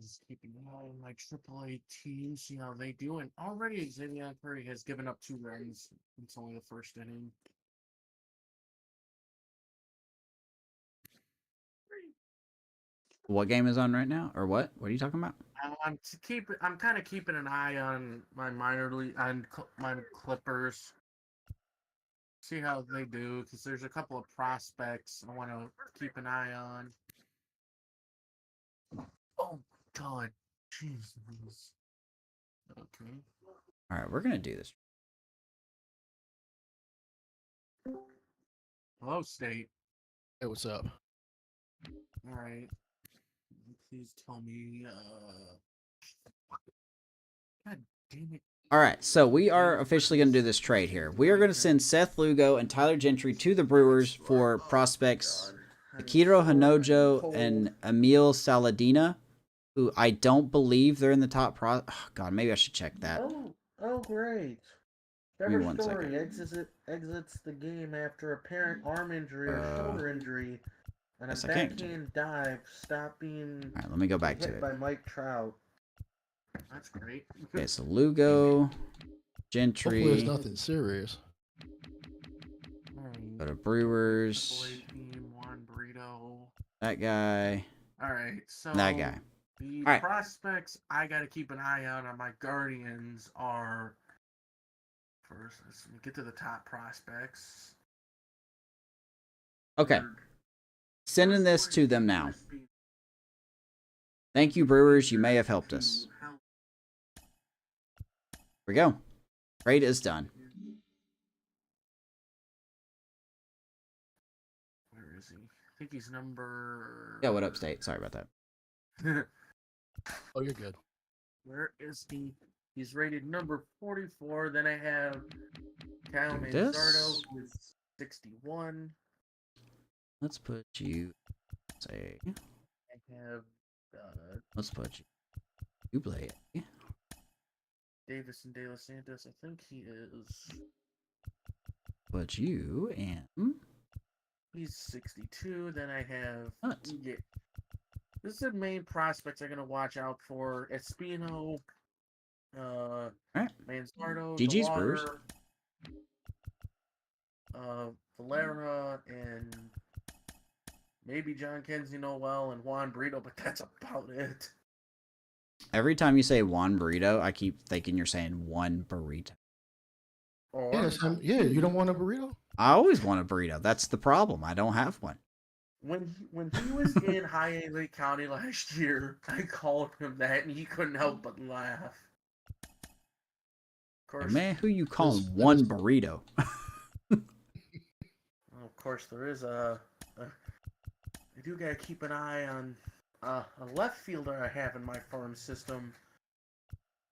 Just keeping an eye on my AAA team, see how they do. And already Xavier Curry has given up 2 runs. It's only the first inning. What game is on right now? Or what? What are you talking about? I'm kind of keeping an eye on my minor league on my Clippers. See how they do, because there's a couple of prospects I want to keep an eye on. Oh God, jeez. Okay. All right, we're gonna do this. Hello, State. Hey, what's up? All right. Please tell me. God damn it. All right, so we are officially going to do this trade here. We are going to send Seth Lugo and Tyler Gentry to the Brewers for prospects Akira Hinojo and Emil Saladina, who I don't believe they're in the top oh, God, maybe I should check that. Oh, great. Trevor Story exits the game after apparent arm injury or shoulder injury and a backhand dive, stopping. All right, let me go back to it. By Mike Trout. That's great. Okay, so Lugo, Gentry. Hopefully it's nothing serious. Go to Brewers. That guy. All right, so that guy. The prospects I got to keep an eye out on my Guardians are first. Let's get to the top prospects. Okay, sending this to them now. Thank you, Brewers. You may have helped us. Here we go. Trade is done. Where is he? I think he's number. Yeah, what up, State? Sorry about that. Oh, you're good. Where is he? He's rated number 44. Then I have Cal Do Manzardo, this. who is 61. Let's put you. Say. I have Let's put you. You play it. Davison De Los Santos. I think he is. Put you and. He's 62. Then I have. What? Yeah, this is the main prospects I'm gonna watch out for: Espino, Alright. Manzardo, GG's, Brewers. DeWater, Valera, and maybe John Kenzie Noel and Juan Brito, but that's about it. Every time you say Juan Burrito, I keep thinking you're saying one burrito. Or You don't want a burrito? I always want a burrito. That's the problem. I don't have one. when he was in High Lake County last year, I called him that, and he couldn't help but laugh. Of course, Man, who you calling This- one this- burrito? of course, there is I do gotta keep an eye on a left fielder I have in my farm system.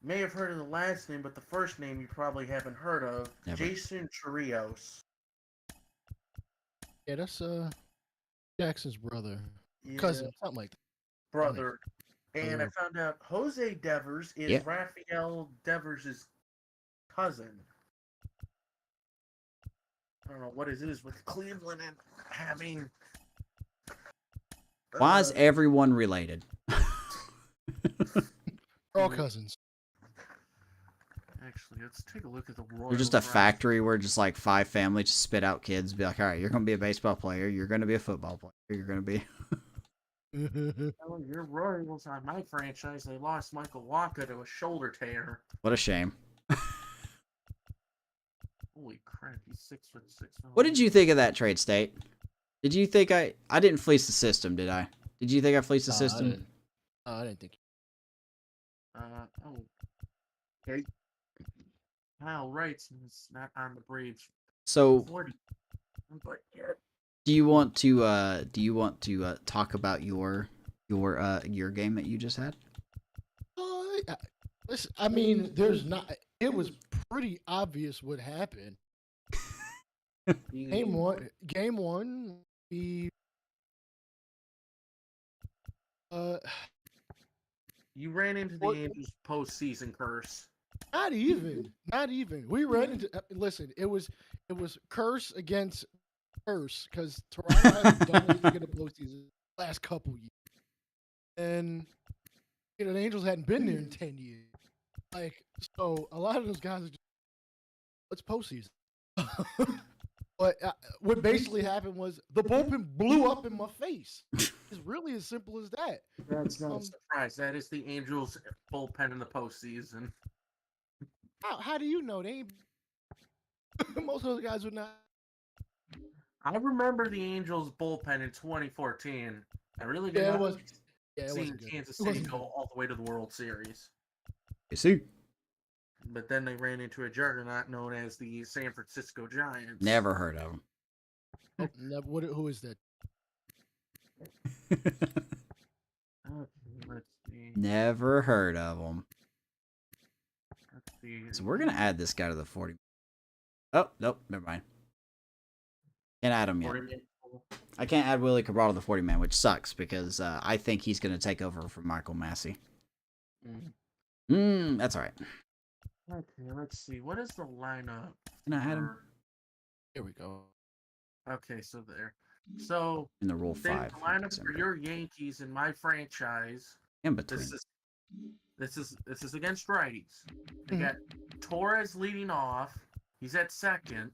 May have heard of the last name, but the first name you probably haven't heard of. Never. Jason Chirios. Yeah, that's Jackson's brother, Yeah, cousin, something like that. brother. And I found out Jose Devers is Yeah. Rafael Devers' cousin. I don't know what it is with Cleveland and having. Why is everyone related? They're all cousins. Actually, let's take a look at the Royals. They're just a roster. factory where just like 5 families just spit out kids. Be like, all right, you're going to be a baseball player. You're going to be a football player. You're going to be. Oh, your Royals on my franchise. They lost Michael Walker to a shoulder tear. What a shame. Holy crap, he's 6'6". What did you think of that trade, State? Did you think I didn't fleece the system, did I? Did you think I fleeced the system? I didn't think. Oh. Okay. Kyle writes it's not on the Braves. So 40. But yeah. do you want to talk about your game that you just had? Listen, I mean, there's not. It was pretty obvious what happened. Game one, we You ran into the Angels postseason curse. not even. We ran into. Listen, it was curse against curse because Toronto hasn't done anything in the postseason the last couple years, and the Angels hadn't been there in 10 years. Like, so a lot of those guys are just, what's postseason? But what basically happened was the bullpen blew up in my face. It's really as simple as that. That's not a surprise. That is the Angels bullpen in the postseason. How do you know? They ain't... Most of those guys would not. I remember the Angels bullpen in 2014. I really did Yeah, it not was. like Yeah, it seeing wasn't good. Kansas It City wasn't go good. all the way to the World Series. You see? But then they ran into a juggernaut known as the San Francisco Giants. Never heard of them. Oh, who is that? Okay, let's see. Never heard of them. Let's see. So we're gonna add this guy to the 40. Oh nope, never mind. Can't add him yet. 40-man. I can't add Willie Cabral to the 40 man, which sucks because I think he's gonna take over from Michael Massey. That's all right. Okay, let's see. What is the lineup? Can I add him Here we go. Okay, so there. So in the Rule the 5? lineup for your Yankees in my franchise. In between. This is against righties. They got Torres leading off. He's at second.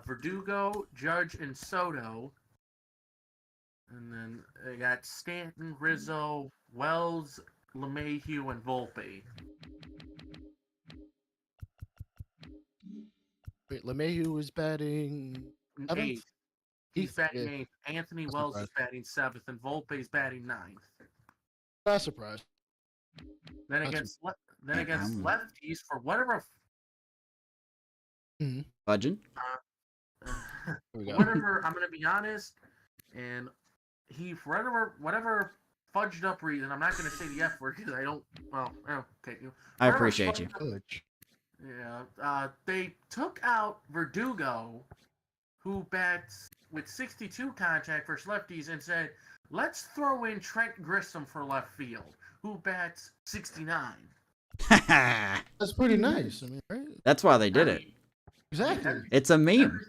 Verdugo, Judge, and Soto. And then they got Stanton, Rizzo, Wells, LeMahieu, and Volpe. Wait, LeMahieu is batting. Eighth. He's batting Yeah. eighth. Anthony That's Wells is surprised. batting seventh, and Volpe's batting ninth. Not surprised. Then That's- against lefties for whatever Budgeon? Here we go. whatever I'm gonna be honest, and he for whatever fudged up reason, I'm not going to say the F word because I don't. Well, okay. I appreciate you. Yeah. They took out Verdugo, who bats with 62 contact versus lefties, and said, let's throw in Trent Grissom for left field, who bats 69. That's pretty nice. I mean, right? That's why they did it. Exactly. It's a meme.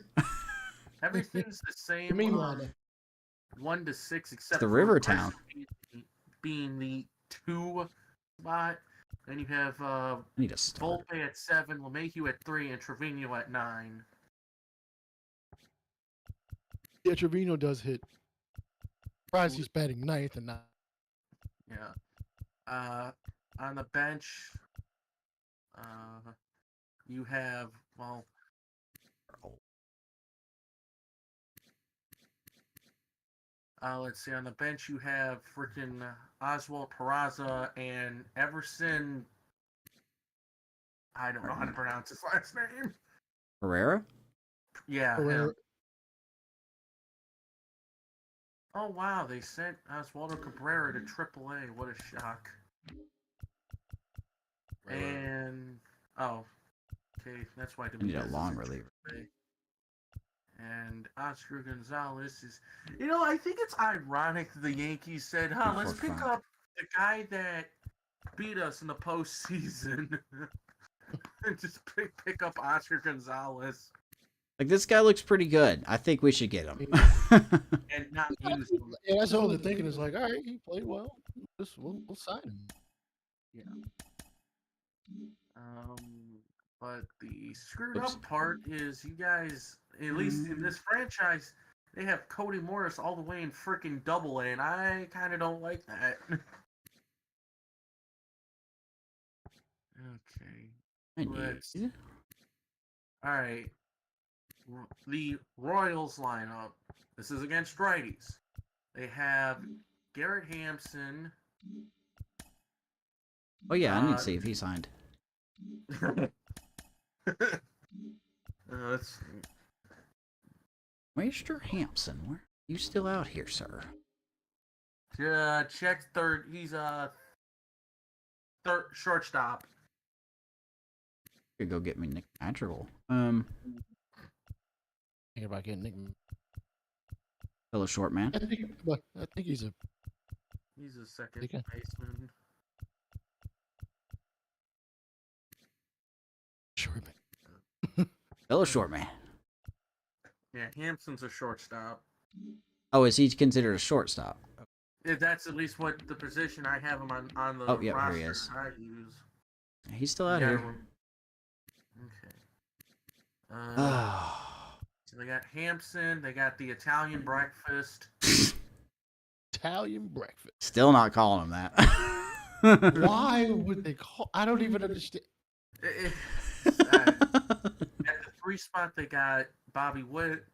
Everything's the same. Meme line. 1 to 6, except the for Rivertown. Grissom being the 2 spot. Then you have I need a start. Volpe at 7, LeMahieu at 3, and Trevino at 9. Yeah, Trevino does hit. Surprised he's batting 9th and not. Yeah. On the bench, you have, well, let's see, on the bench you have freaking Oswald Peraza and Everson. I don't know how to pronounce his last name. Herrera? Yeah. Herrera. Him. Oh, wow, they sent Oswaldo Cabrera to AAA. What a shock. And, oh, okay, that's why I need a long reliever. And Oscar Gonzalez is, I think it's ironic that the Yankees said, let's pick up the guy that beat us in the postseason and just pick up Oscar Gonzalez. Like, this guy looks pretty good. I think we should get him. And not use him. Yeah, that's all they're thinking is like, all right, he played well. We'll sign him. Yeah. But the screwed up part is you guys, at least in this franchise, they have Cody Morris all the way in freaking Double-A, and I kind of don't like that. Okay. All right. The Royals lineup. This is against righties. They have Garrett Hampson. Oh, yeah, I need to see if he signed. Let's see. Mr. Hampson, where are you still out here, sir? Check third. He's third shortstop. Could go get me Nick Madrigal. Think about getting Nick. Fellow short man. I think he's a. He's a second Okay. baseman. Short man. Fellow short man. Yeah, Hampson's a shortstop. Oh, is he considered a shortstop? That's at least what the position I have him on the Oh, yeah, roster here he is. I use. He's still out here. Okay. So they got Hampson. They got the Italian breakfast. Italian breakfast. Still not calling him that. Why would they call? I don't even understand. At the 3 spot, they got Bobby Witt.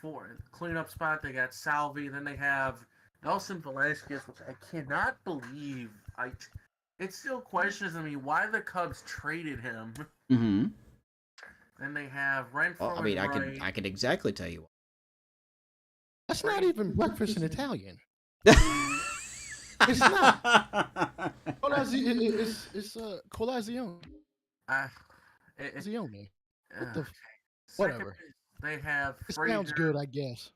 4 cleanup spot, they got Salvi. Then they have Nelson Velasquez, which I cannot believe. It still questions me why the Cubs traded him. Mm-hmm. Then they have Renfroe. Well, I mean, and I could exactly tell you. That's not even breakfast in Italian. It's not. It's colazione. Colazione. What the? Whatever. They have It Frazier. sounds good, I guess.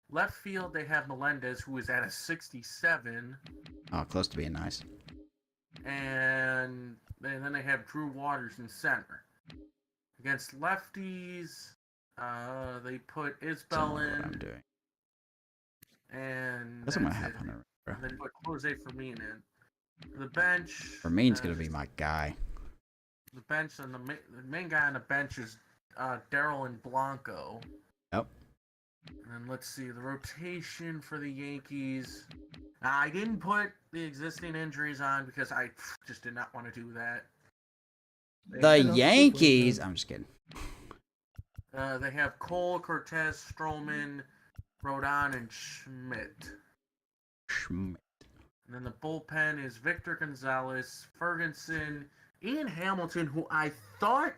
Left field, they have Melendez, who is at a 67. Oh, close to being nice. And then they have Drew Waters in center. Against lefties, they put Isbell What I'm in. doing. And That's what I'm gonna have on there. they put Jose Fermin in. The bench. Fermin's gonna be my guy. The bench, and the main guy on the bench is Darryl and Blanco. Yep. And let's see, the rotation for the Yankees. I didn't put the existing injuries on because I just did not want to do that. The Yankees. I'm just kidding. They have Cole, Cortez, Stroman, Rodon, and Schmidt. And then the bullpen is Victor Gonzalez, Ferguson, Ian Hamilton, who I thought,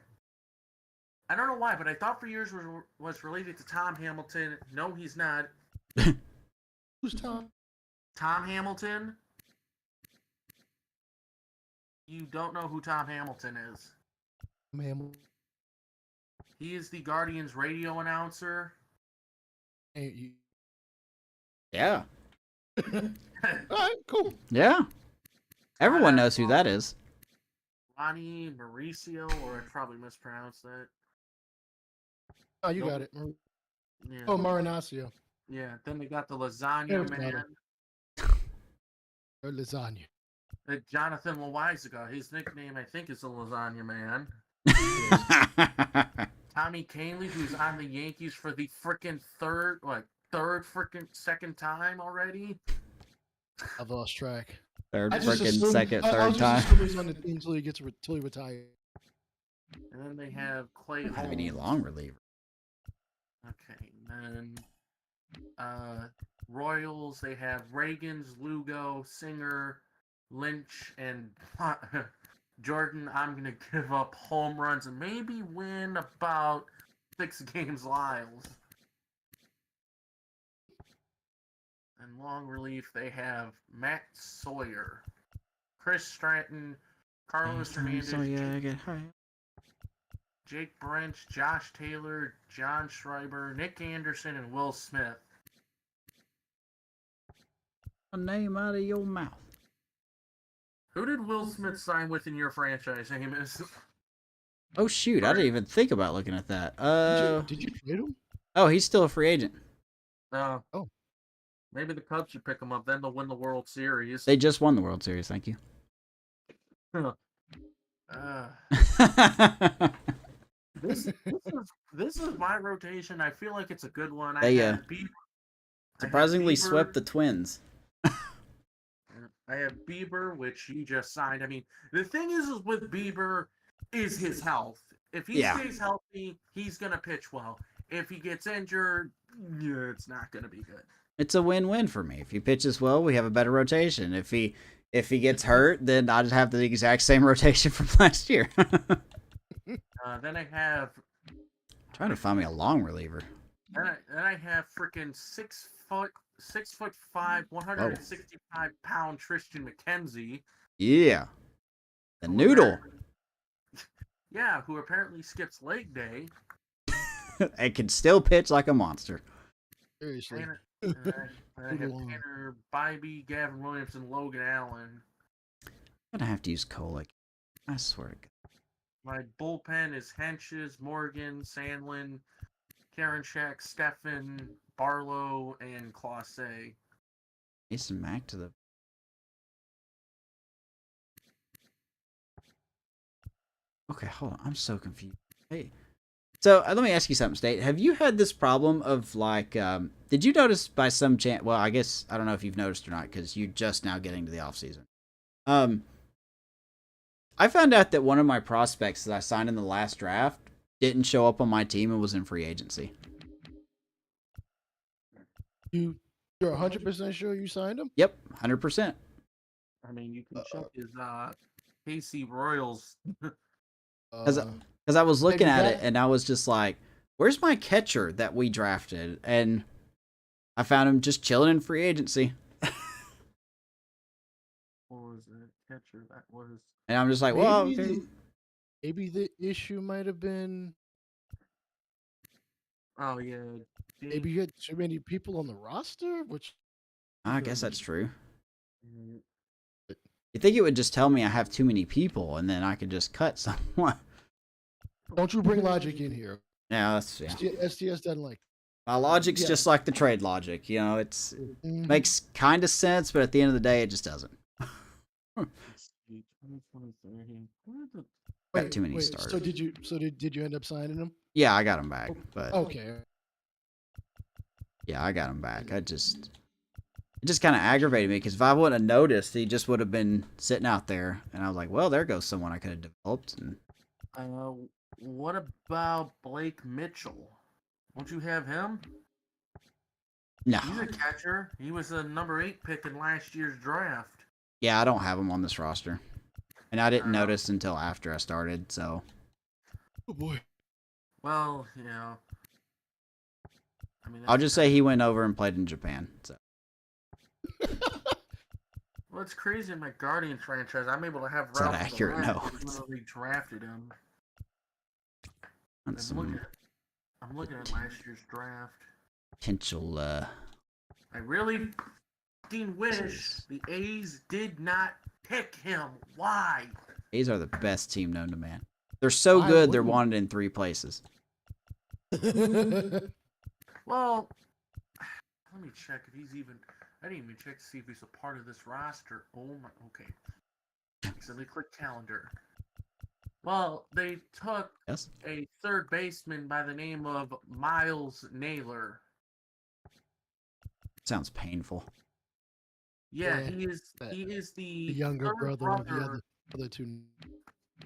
I don't know why, but I thought for years was related to Tom Hamilton. No, he's not. Who's Tom? Tom Hamilton. You don't know who Tom Hamilton is. Man, He is the Guardians radio announcer. ain't you? Yeah. All right, cool. Yeah. Everyone knows who that is. Ronnie Mauricio, or I probably mispronounced that. Oh, you Nope. got it. Yeah. Oh, Marinacio. Yeah. Then they got the Lasagna There's Man. Or lasagna. Jonathan Loizaga. His nickname, I think, is the Lasagna Man. Tommy Canley, who's on the Yankees for the freaking second time already. I've lost track. Third I just freaking assumed- second, I third was time. just assuming he's on the team until he retires. And then they have Clay I don't have any Holmes. long reliever. Okay, and then Royals, they have Reagans, Lugo, Singer, Lynch, and Jordan. I'm going to give up home runs and maybe win about 6 games Lyles. And long relief, they have Matt Sawyer, Chris Stratton, Carlos Hernandez, Jake Brent, Josh Taylor, John Schreiber, Nick Anderson, and Will Smith. A name out of your mouth. Who did Will Smith sign with in your franchise, Amos? Oh shoot, I didn't even think about looking at that. Did you trade him? Oh, he's still a free agent. Oh. Maybe the Cubs should pick him up. Then they'll win the World Series. They just won the World Series, thank you. This is my rotation. I feel like it's a good one. They surprisingly Bieber. swept the Twins. I have Bieber, which you just signed. I mean, the thing is with Bieber is his health. If he stays healthy, he's gonna pitch well. If he gets injured, it's not gonna be good. It's a win-win for me. If he pitches well, we have a better rotation. If he gets hurt, then I just have the exact same rotation from last year. Then I have. Trying to find me a long reliever. Then I have freaking 6'5", 165-pound Tristan McKenzie. Yeah, the noodle. Yeah, who apparently skips leg day. And can still pitch like a monster. Seriously. I have Tanner Bybee, Gavin Williamson, Logan Allen. I'm gonna have to use Kolick. I swear to God. My bullpen is Henches, Morgan, Sandlin, Karinchak, Steffen, Barlow, and Clase. Mason Mack to the. Okay, hold on. I'm so confused. Hey. So let me ask you something, State. Have you had this problem of like, did you notice by some chance? Well, I guess I don't know if you've noticed or not because you're just now getting to the off season. I found out that one of my prospects that I signed in the last draft didn't show up on my team and was in free agency. You're 100% sure you signed him? Yep, 100%. I mean, you can check his KC Royals. Because I was looking maybe at that- it and I was just like, where's my catcher that we drafted? And I found him just chilling in free agency. What was the catcher? That was. And I'm just like, well, Maybe okay. Maybe the issue might have been Oh yeah. maybe you had too many people on the roster, which I guess that's true. Mm, You think it would just tell me I have too many people and then I could just cut someone? don't you bring logic in here. Yeah, that's yeah. STS doesn't like. My logic's Yeah. just like the trade logic. You know, it Mhm. makes kind of sense, but at the end of the day, it just doesn't. let's see, 2023. Where the- Got too many So starters. did you end up signing him? Yeah, I got him back, but Okay. yeah, I got him back. It just kind of aggravated me because if I wouldn't have noticed, he just would have been sitting out there, and I was like, well, there goes someone I could have developed. And What about Blake Mitchell? Won't you have him? no, He's a catcher. He was a number 8 pick in last year's draft. yeah, I don't have him on this roster, and I didn't notice until after I started. So Oh boy. Well, you know. I mean, I'll just say he went over and played in Japan. So Well, it's crazy in my Guardian franchise. I'm able to have that Ralph accurate? No. literally drafted him. That's some I'm looking at last year's draft. potential. I really fucking wish the A's did not pick him. Why? A's are the best team known to man. They're so good, they're wanted in 3 places. Well, let me check if he's even. I didn't even check to see if he's a part of this roster. Oh my. Okay. So they click calendar. Well, they took a third baseman by the name of Miles Naylor. Sounds painful. Yeah, he is the younger brother of the other two.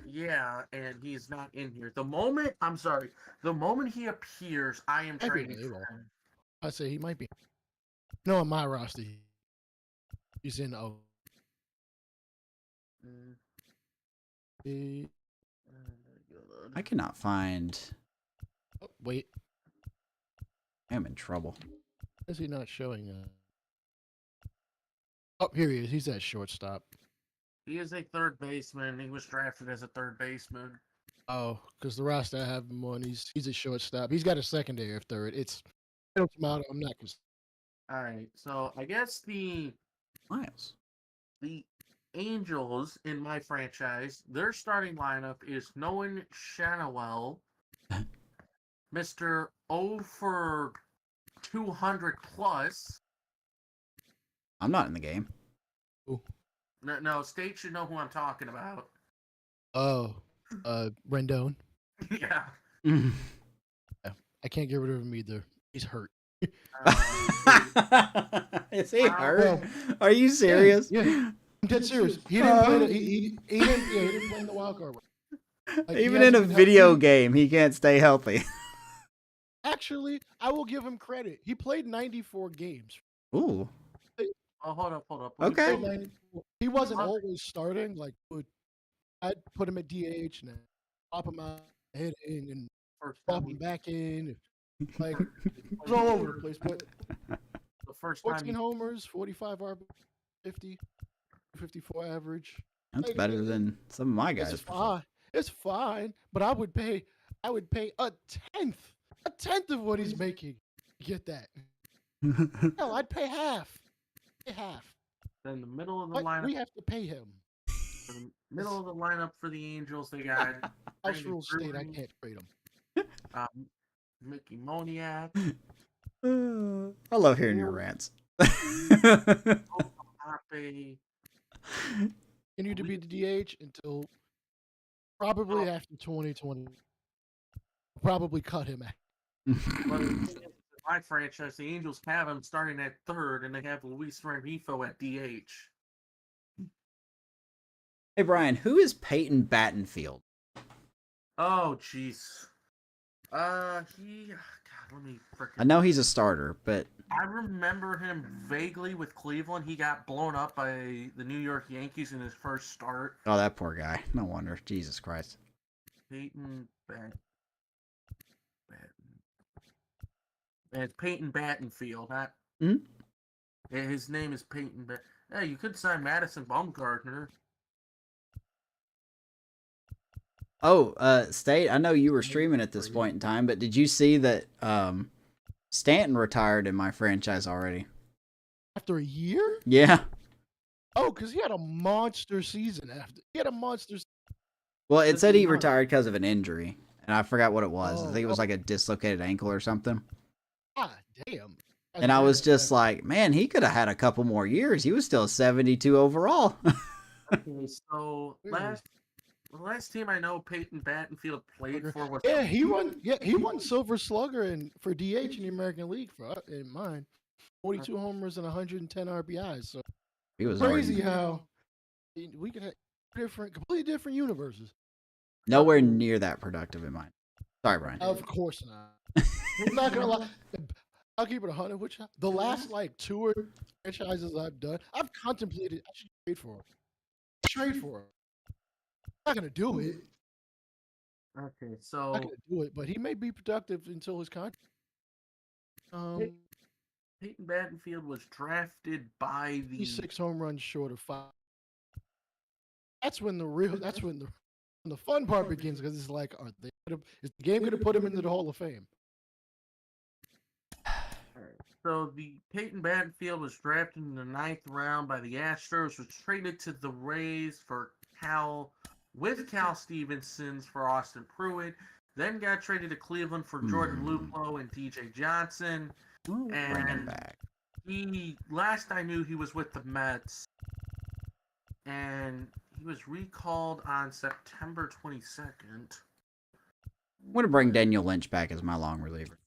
Yeah, and he's not in here. The moment he appears, I am trading for him. I say he might be. No, on my roster, he's in. I cannot find. Oh, wait. I am in trouble. Is he not showing? Oh, here he is. He's at shortstop. He is a third baseman. He was drafted as a third baseman. Oh, because the roster I have him on, he's a shortstop. He's got a secondary of third. It's tomato. I'm not concerned. All right, so I guess the Angels in my franchise, their starting lineup is Nolan Shanawell, Mr. O for 200 plus. I'm not in the game. Ooh. No, State should know who I'm talking about. Oh, Rendon. Yeah. I can't get rid of him either. He's hurt. Is he hurt? Are you serious? Yeah, I'm dead serious. He didn't play. He didn't play in the wild card. Like, even in a video game, he can't stay healthy. Actually, I will give him credit. He played 94 games. Ooh. Oh, hold up. Okay. He wasn't always starting. Like, I'd put him at DH and then pop him out, hit in, and pop him back in. Like, it was all over the place. But the first 14 homers, 45 RB, 50, 54 average. That's better than some of my guys. It's fine, but I would pay a tenth of what he's making to get that. Hell, I'd pay half. Then the middle of the lineup. We have to pay him. For the middle of the lineup for the Angels, they got House rule state. I can't trade him. Mickey Moniak. I love hearing your rants. Continue to be the DH until probably after 2020. Probably cut him out. But my franchise, the Angels have him starting at third, and they have Luis Rengifo at DH. Hey Brian, who is Peyton Battenfield? Oh jeez. God, let me freaking. I know he's a starter, but I remember him vaguely with Cleveland. He got blown up by the New York Yankees in his first start. Oh, that poor guy. No wonder. Jesus Christ. Peyton It's Peyton Battenfield. His name is Peyton. Hey, you could sign Madison Bumgarner. Oh, State, I know you were streaming at this point in time, but did you see that Stanton retired in my franchise already? After a year? Yeah. Oh, because he had a monster season after. He had a monster season. Well, it said he retired because of an injury, and I forgot what it was. I think it was like a dislocated ankle or something. Ah, damn. And I was just like, man, he could have had a couple more years. He was still 72 overall. Okay, so the last team I know Peyton Battenfield played for was he won Silver Slugger for DH in the American League in mine. 42 homers and 110 RBIs. So he was crazy how we could have completely different universes. Nowhere near that productive in mine. Sorry, Brian. Of course not. I'm not gonna lie. I'll keep it 100. Which the last like 2 or 3 franchises I've done, I've contemplated. I should trade for him. I'm not gonna do it. Okay, so I'm not gonna do it, but he may be productive until his contract. Peyton Battenfield was drafted by the 6 home runs short of 5. That's when the fun part begins, because it's like, is the game going to put him into the Hall of Fame? So the Peyton Battenfield was drafted in the 9th round by the Astros, was traded to the Rays for Cal Stevenson for Austin Pruitt, then got traded to Cleveland for Jordan Luplow and DJ Johnson. Bring him And back. last I knew, he was with the Mets, and he was recalled on September 22nd. I'm going to bring Daniel Lynch back as my long reliever.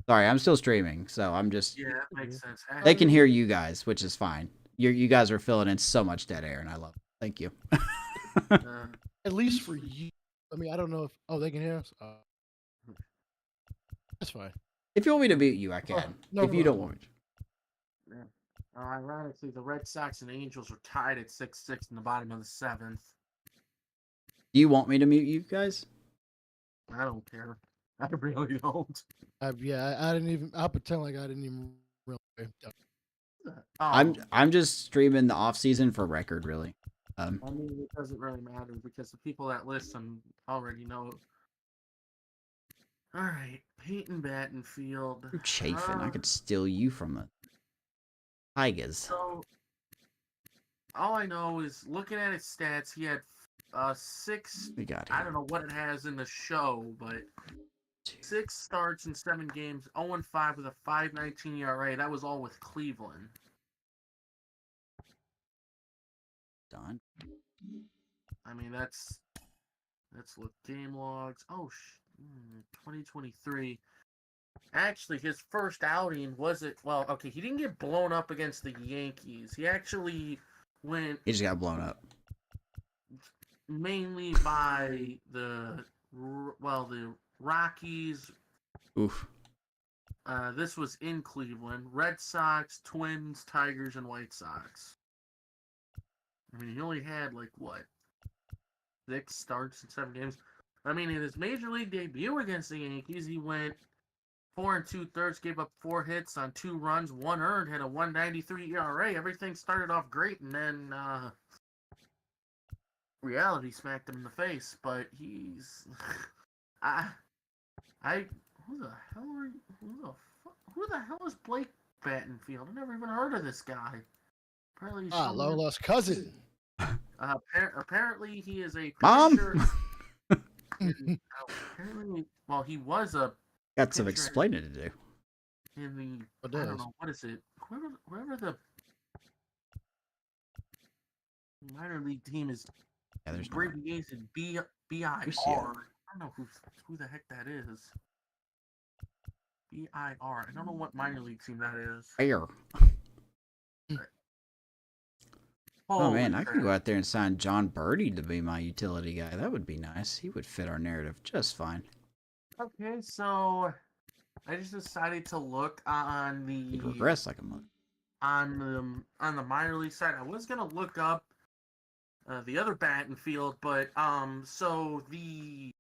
Sorry, I'm still streaming, so I'm just... Yeah, that makes sense. They can hear you guys, which is fine. You guys are filling in so much dead air, and I love it. Thank you. At least for you. I mean, I don't know if... Oh, they can hear us? That's fine. If you want me to mute you, I can. If you don't want me to. Yeah. Ironically, the Red Sox and Angels are tied at 6-6 in the bottom of the 7th. Do you want me to mute you guys? I don't care. I really don't. I didn't even... I'll pretend like I didn't even really... I'm just streaming the off-season for record, really. I mean, it doesn't really matter because the people that listen already know. All right, Peyton Battenfield. You're chafing. I could steal you from the Tigers. So, all I know is looking at his stats, he had 6. We got here. I don't know what it has in the show, but 6 starts in 7 games, 0-5 with a 5.19 ERA. That was all with Cleveland. Done. I mean, let's look game logs. 2023. Actually, his first outing wasn't... Well, okay, he didn't get blown up against the Yankees. He actually went... He just got blown up. Mainly by the Rockies. Oof. This was in Cleveland. Red Sox, Twins, Tigers, and White Sox. I mean, he only had, 6 starts in 7 games. I mean, in his major league debut against the Yankees, he went 4 2/3, gave up 4 hits on 2 runs, 1 earned, had a 1.93 ERA. Everything started off great, and then reality smacked him in the face. But he's, who the hell is Blake Battenfield? I never even heard of this guy. Apparently, he's Lola's cousin. Apparently, he is a Mom. Apparently, well, he was a. Got some explaining to do. In the, I don't know, what is it? Whoever the minor league team is, Yeah, there's abbreviation BIR. I don't know who the heck that is. BIR. I don't know what minor league team that is. Fair. Oh man, I could go out there and sign John Birdie to be my utility guy. That would be nice. He would fit our narrative just fine. Okay, so I just decided to look on He'd the regress like a mother. on the minor league side. I was gonna look up the other Battenfield, but so the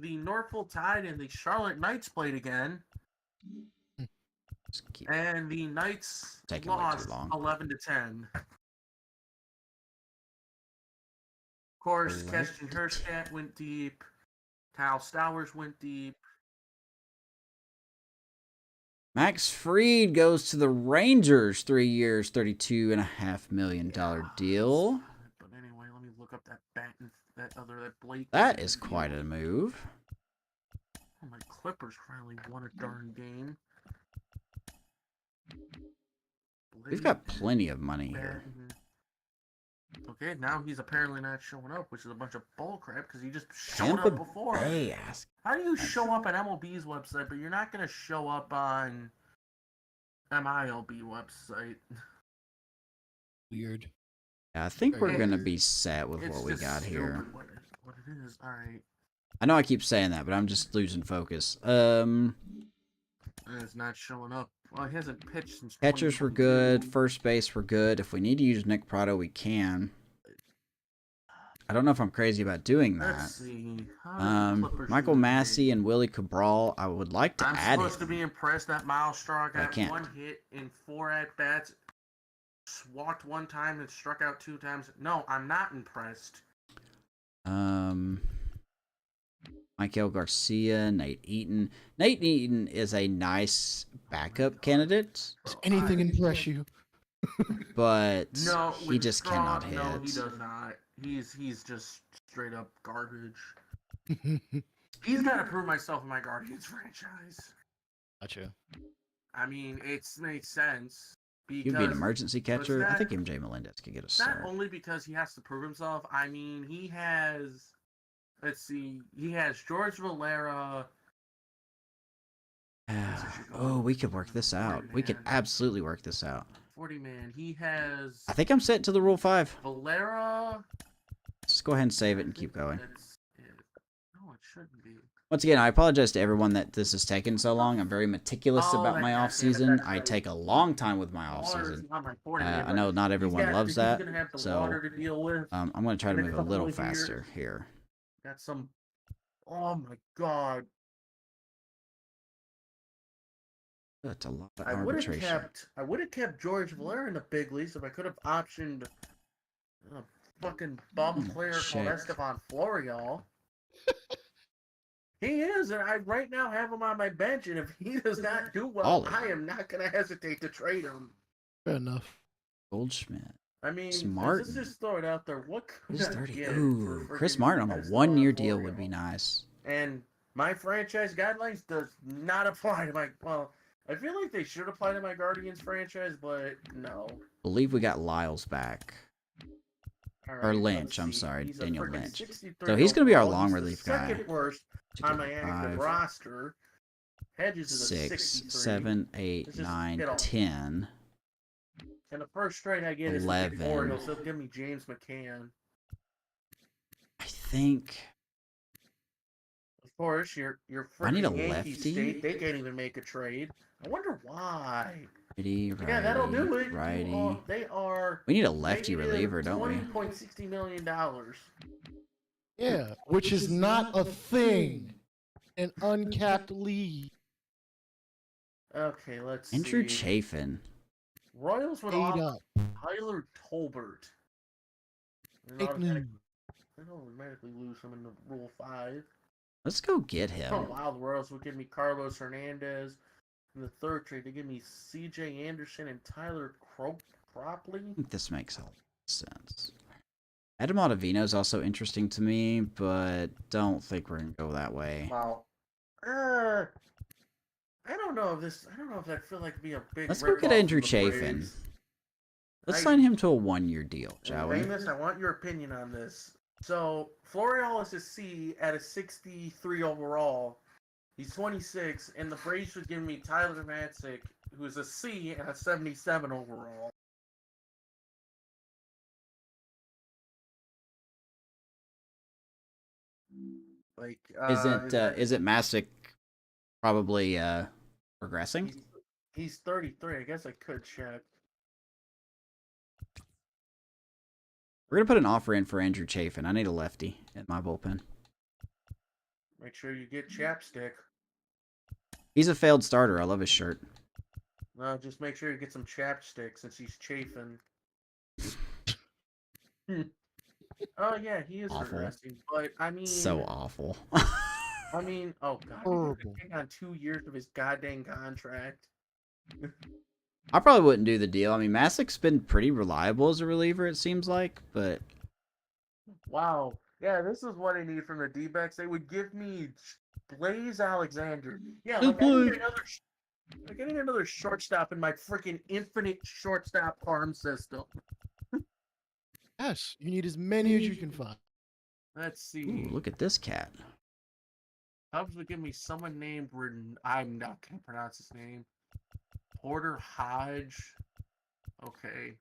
Norfolk Tide and the Charlotte Knights played again. And the Knights lost 11-10. Of course, Keston Hurstad went deep. Kyle Stowers went deep. Max Fried goes to the Rangers, 3 years, $32.5 million deal. But anyway, let me look up that Blake. That is quite a move. Oh, my Clippers finally won a darn game. We've got plenty of money here. Okay, now he's apparently not showing up, which is a bunch of bullcrap because he just showed up before. How do you show up on MLB's website, but you're not going to show up on MILB website? Weird. Yeah, I think we're going to be set with what we got here. What it is, all right. I know I keep saying that, but I'm just losing focus. It's not showing up. Well, he hasn't pitched since. Catchers were good. First base were good. If we need to use Nick Prado, we can. I don't know if I'm crazy about doing that. Let's see. How do the Clippers Michael do Massey today? and Willie Cabral, I would like to I'm add supposed to him. be impressed that Miles Straw I got can't. 1 hit in 4 at-bats, walked 1 time, and struck out 2 times. No, I'm not impressed. Michael Garcia, Nate Eaton. Nate Eaton is a nice backup candidate, Does anything impress you? but No, he with just Straw, cannot hit. no, he does not. He's just straight up garbage. He's got to prove myself in my Guardians franchise. Gotcha. I mean, it makes sense. He'd be an Because emergency catcher. I not- think MJ Melendez could get a not start. only because he has to prove himself. I mean, he has. Let's see. He has George Valera. Oh, we could work this out. We could Man. absolutely work this out. 40 man. He has I think I'm set to the Rule 5. Valera. Just go ahead and save it and keep going. That's it. No, it shouldn't be. Once again, I apologize to everyone that this has taken so long. I'm very meticulous Oh, about that- my yeah, off season. that's I right. take a long time with my off Water's season. not my 40 man, I know not he's everyone got- loves he's that, gonna have the so water to deal with. I'm going to try to in a move a couple little of years. faster here. Got some. Oh my god. That's a lot of I would have arbitration. kept George Valera in the big leagues if I could have optioned a fucking bum player called shit. Estevan Florial. He is, and I right now have him on my bench, and if he does not do well, Ollie. I am not going to hesitate to trade him. Fair enough. Goldschmidt. I mean, Martin. let's just throw it out there. What could Who's I 30? get Ooh, for Chris freaking Martin on a Estevan 1-year deal would be Florial? nice. And my franchise guidelines does not apply to my. Well, I feel like they should apply to my Guardians franchise, but no. Believe we got Lyles back. All Or right, Lynch, let's I'm see. sorry, He's a Daniel freaking Lynch. 63 So he's gonna be our overall. long He's the relief guy. second worst on my active 5, roster. Hedges is a 6, 63. 7, 8, Let's just 9, get all- 10. And the first trade I get 11. is the Orioles. They'll give me James McCann. I think Of course, your I need a freaking Yankee lefty. State, they can't even make a trade. I wonder why. righty, Yeah, that'll do it. righty. They are. We need a lefty reliever, don't we? $20.60 million. Yeah, which is not a thing. An uncapped league. Okay, let's Andrew see. Chafin. Royals would Paid offer up. Tyler Tolbert. And Fake news. They'll automatically lose him in the Rule 5. Let's go get Oh, him. wow, the Royals would give me Carlos Hernandez. In the third trade, they give me C.J. Anderson and Tyler Cropley. I think this makes a lot of sense. Adam Ottavino is also interesting to me, but don't think we're gonna go that way. Wow. I don't know if this. I don't know if that feel like it'd be a big. Let's go get ripoff Andrew from the Chafin. Braves. Let's I- sign him to a 1-year deal, shall we? Famous, I want your opinion on this. So Florial is a C at a 63 overall. He's 26, and the Braves would give me Tyler Matzik, who's a C and a 77 overall. Like, Is it Masick probably progressing? He's 33. I guess I could check. We're gonna put an offer in for Andrew Chafin. I need a lefty in my bullpen. Make sure you get chapstick. He's a failed starter. I love his shirt. No, just make sure you get some chapstick since he's chafing. Oh yeah, he is Awful. progressing, but I mean, So awful. I mean, oh god, he's Horrible. gonna take on 2 years of his goddamn contract. I probably wouldn't do the deal. I mean, Masick's been pretty reliable as a reliever, it seems like, but Wow, yeah, this is what I need from the D-backs. They would give me Blaze Alexander. Yeah, Hey, like, I need Blaze. another shortstop in my freaking infinite shortstop farm system. Yes, you need as many as you can find. Let's see. ooh, look at this cat. Cubs would give me someone named I'm not gonna pronounce his name. Porter Hodge. Okay.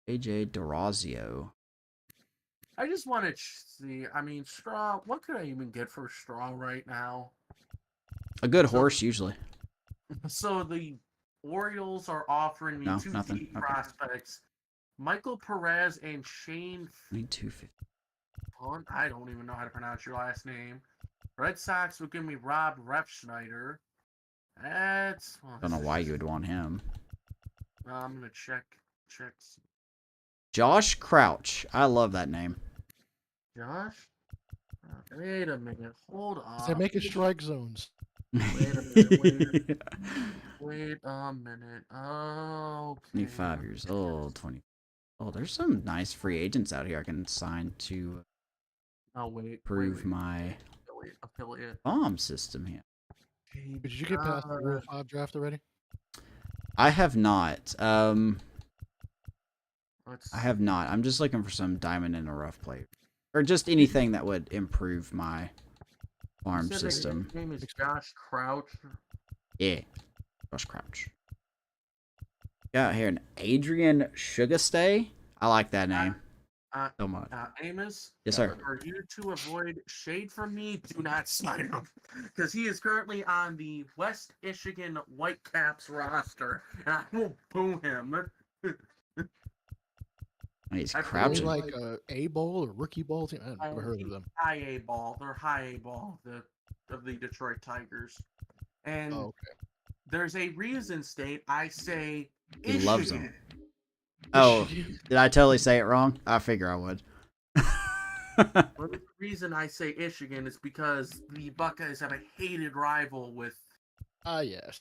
AJ Dorazio. I just want to see. I mean, Straw. What could I even get for Straw right now? A good horse, usually. So the Orioles are offering me No, 2 nothing. deep Okay. prospects Michael Perez and Shane 2250. I don't even know how to pronounce your last name. Red Sox will give me Rob Refschneider. That's Don't know why you would want him. I'm gonna check. Josh Crouch. I love that name. Josh. Wait a minute. Hold on. They're making strike zones. Wait a minute. Wait a minute. Okay. 25 years old. 20. Oh, there's some nice free agents out here I can sign to improve my affiliate bomb system here. Did you get past the Rule 5 draft already? I have not. I have not. I'm just looking for some diamond in a rough player. Or just anything that would improve my farm system. His name is Josh Crouch. Yeah. Josh Crouch. Got here an Adrian Sugastay. I like that name so much. Amos? Yes, sir. For you to avoid shade from me, do not sign him. Because he is currently on the West Michigan Whitecaps roster. And I will boo him. He's Are they crouching. like a A-ball or rookie ball team? I've never heard of them. High A ball. They're high A ball of the Detroit Tigers. And there's a reason, State. I say He loves them. Oh, did I totally say it wrong? I figure I would. Well, the reason I say Michigan is because the Buckeyes have a hated rival with. Yes.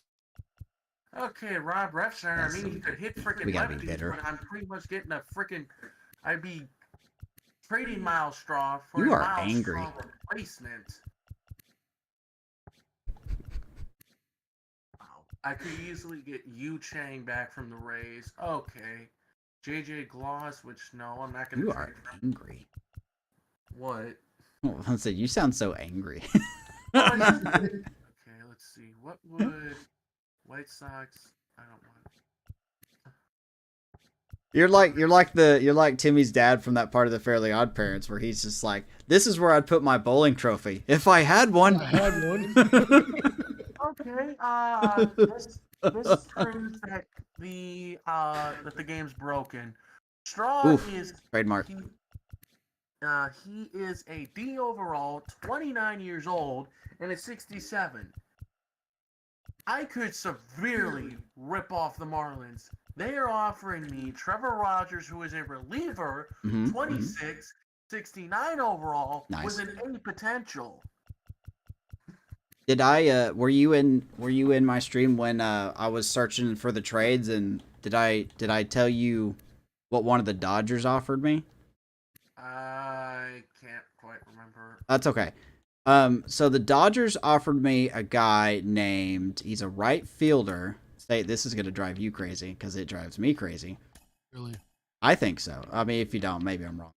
Okay, Rob Refshire. I mean, he could hit freaking lefties, bitter. but I'm pretty much getting a freaking. I'd be trading Miles Straw for You a are Miles angry. Straw replacement. Wow. I could easily get Yu Chang back from the Rays. Okay. JJ Gloss, which no, I'm not going to. You are angry. What? Oh, I said you sound so angry. Okay, let's see. What would White Sox? I don't want. You're like Timmy's dad from that part of the Fairly Odd Parents where he's just like, this is where I'd put my bowling trophy if I had one. I had one. Okay. This proves that the game's broken. Straw is trademark. He is a D overall, 29 years old, and is 67. I could severely rip off the Marlins. They are offering me Trevor Rogers, who is a reliever, 26, 69 overall, with an A potential. Did I were you in my stream when I was searching for the trades, and did I tell you what one of the Dodgers offered me? I can't quite remember. That's okay. So the Dodgers offered me a guy named, he's a right fielder. Say this is gonna drive you crazy because it drives me crazy. Really? I think so. I mean, if you don't, maybe I'm wrong.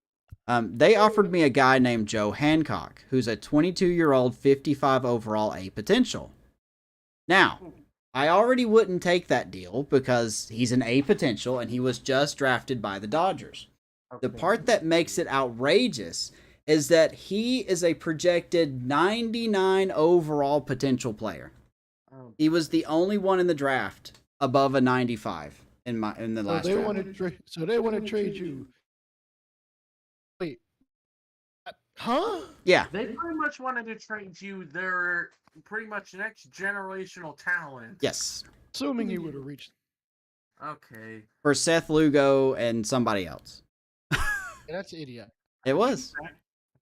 They offered me a guy named Joe Hancock, who's a 22-year-old, 55 overall A potential. Now, I already wouldn't take that deal because he's an A potential and he was just drafted by the Dodgers. The part that makes it outrageous is that he is a projected 99 overall potential player. He was the only one in the draft above a 95 in the last draft. So they want to trade you. Wait. Huh? Yeah. They pretty much wanted to trade you their pretty much next generational talent. Yes. Assuming you would have reached. Okay. For Seth Lugo and somebody else. That's idiot. It was.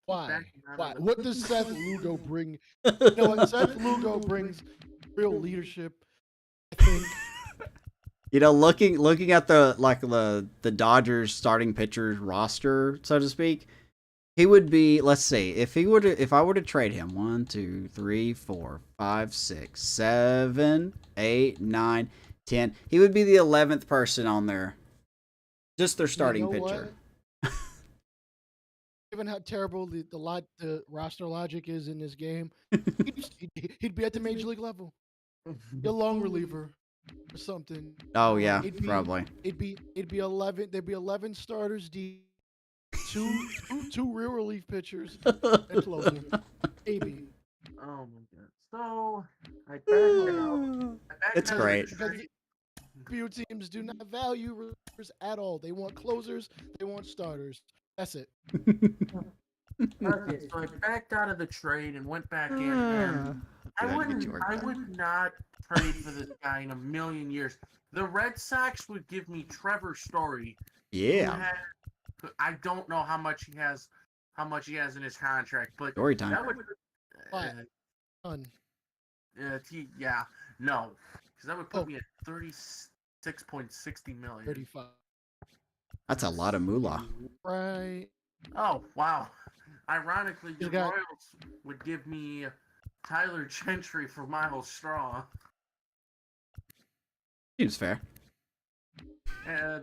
Why? Why? What does Seth Lugo bring? You know what? Seth Lugo brings real leadership, I think. You know, looking at the Dodgers starting pitchers roster, so to speak, he would be, let's see, if I were to trade him 1, 2, 3, 4, 5, 6, 7, 8, 9, 10, he would be the 11th person on there. Just their starting pitcher. Given how terrible the roster logic is in this game, he'd be at the major league level. A long reliever or something. Oh yeah, probably. It'd be 11. There'd be 11 starters deep, two real relief pitchers, and closer. Maybe. Oh my god. So I backed out. It's great. few teams do not value relievers at all. They want closers. They want starters. That's it. Okay, so I backed out of the trade and went back in, and I would not trade for this guy in a million years. The Red Sox would give me Trevor Story. Yeah. I don't know how much he has in his contract, but Story time. that would Done. yeah, no, because that would put me at 36.60 million. 35. That's a lot of moolah. Right. Oh wow! Ironically, the You got- Royals would give me Tyler Gentry for Miles Straw. Seems fair.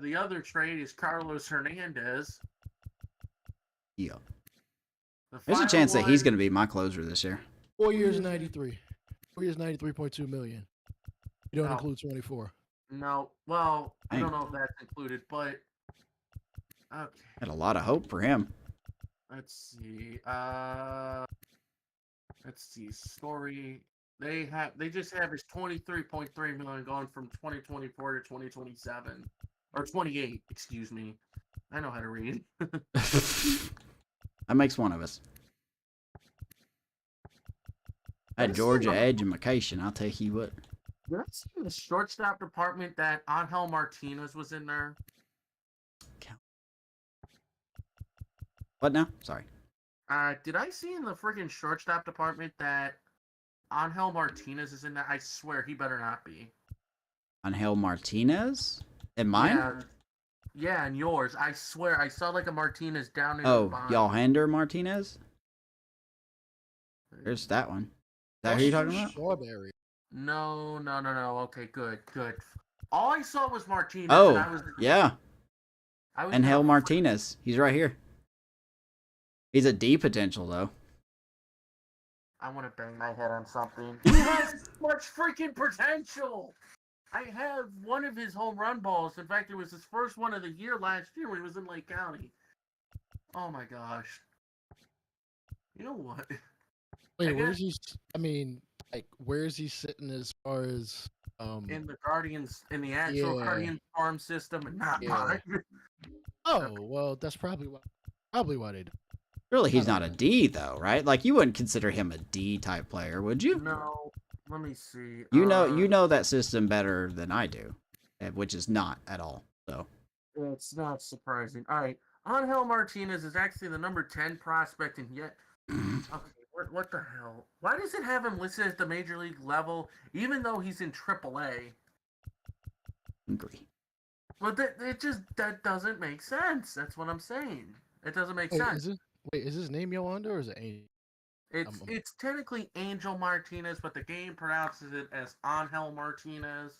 The other trade is Carlos Hernandez. Yeah. The There's a final chance that he's one- going to be my closer this year. 4 years, 93. 4 years, 93.2 million. You don't No. include 24. No, well, I Dang. don't know if that's included, but okay. Had a lot of hope for him. Let's see. Story. They just have his 23.3 million going from 2024 to 2027 or 28. Excuse me. I know how to read. That makes one of us. At Let's Georgia see. education, I'll tell you what. Did I see in the shortstop department that Angel Martinez was in there? What now? Sorry. Did I see in the freaking shortstop department that Angel Martinez is in there? I swear he better not be. Angel Martinez? And mine? Yeah, and yours. I swear I saw like a Martinez down in the Oh, bottom. Yalhander Martinez? There's that one. Is that who you're talking about? Strawberry. No. Okay, good. All I saw was Martinez. Oh, and yeah. I was Angel gonna- Martinez. He's right here. He's a D potential, though. I want to bang my head on something. He has so much freaking potential. I have one of his home run balls. In fact, it was his first one of the year last year when he was in Lake County. Oh my gosh. You know what? Wait, where's he? I mean, like, where is he sitting as far as In the Guardians, in the actual Yeah. Guardians farm system, and not Yeah. mine. Oh, well, that's probably why they do. Really, he's not a D, though, right? Like, you wouldn't consider him a D type player, would you? No, let me see. You know that system better than I do, which is not at all. So It's not surprising. All right, Angel Martinez is actually the number 10 prospect, and yet, okay, what the hell? Why does it have him listed at the major league level, even though he's in AAA? angry. But that doesn't make sense. That's what I'm saying. It doesn't make sense. Is his name Yolanda or is it Angel? It's technically Angel Martinez, but the game pronounces it as Angel Martinez.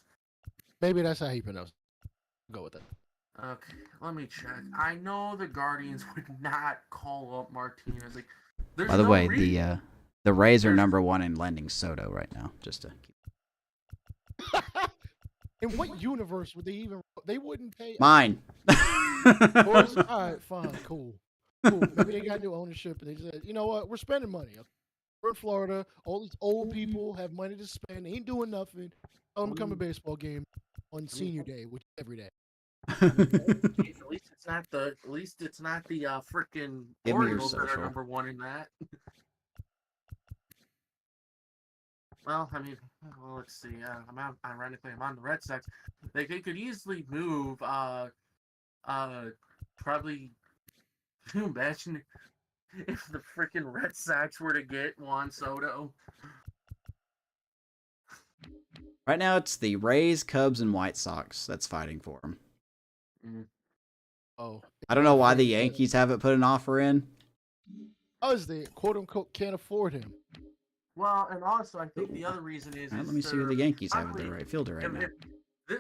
Maybe that's how he pronounced it. Go with that. Okay, let me check. I know the Guardians would not call up Martinez. Like, there's By the no way, reason. the Rays are There's- number 1 in lending Soto right now. Just to keep In what universe would they even? They wouldn't pay. mine. All right, fine, cool. Maybe they got new ownership and they said, you know what, we're spending money. We're in Florida. All these old people have money to spend. They ain't doing nothing. Tell them to come to a baseball game on senior day, which is every day. Jeez, at least it's not the freaking Give me your Orioles that are social. number 1 in that. Well, I mean, let's see. Ironically, I'm on the Red Sox. They could easily move. Probably. Can you imagine if the freaking Red Sox were to get Juan Soto? Right now, it's the Rays, Cubs, and White Sox that's fighting for him. Oh, I don't know why the Yankees haven't put an offer in. because they quote unquote can't afford him. Well, and also I think the other reason is. All right, is let me see who the they're Yankees have at their probably- right fielder right now.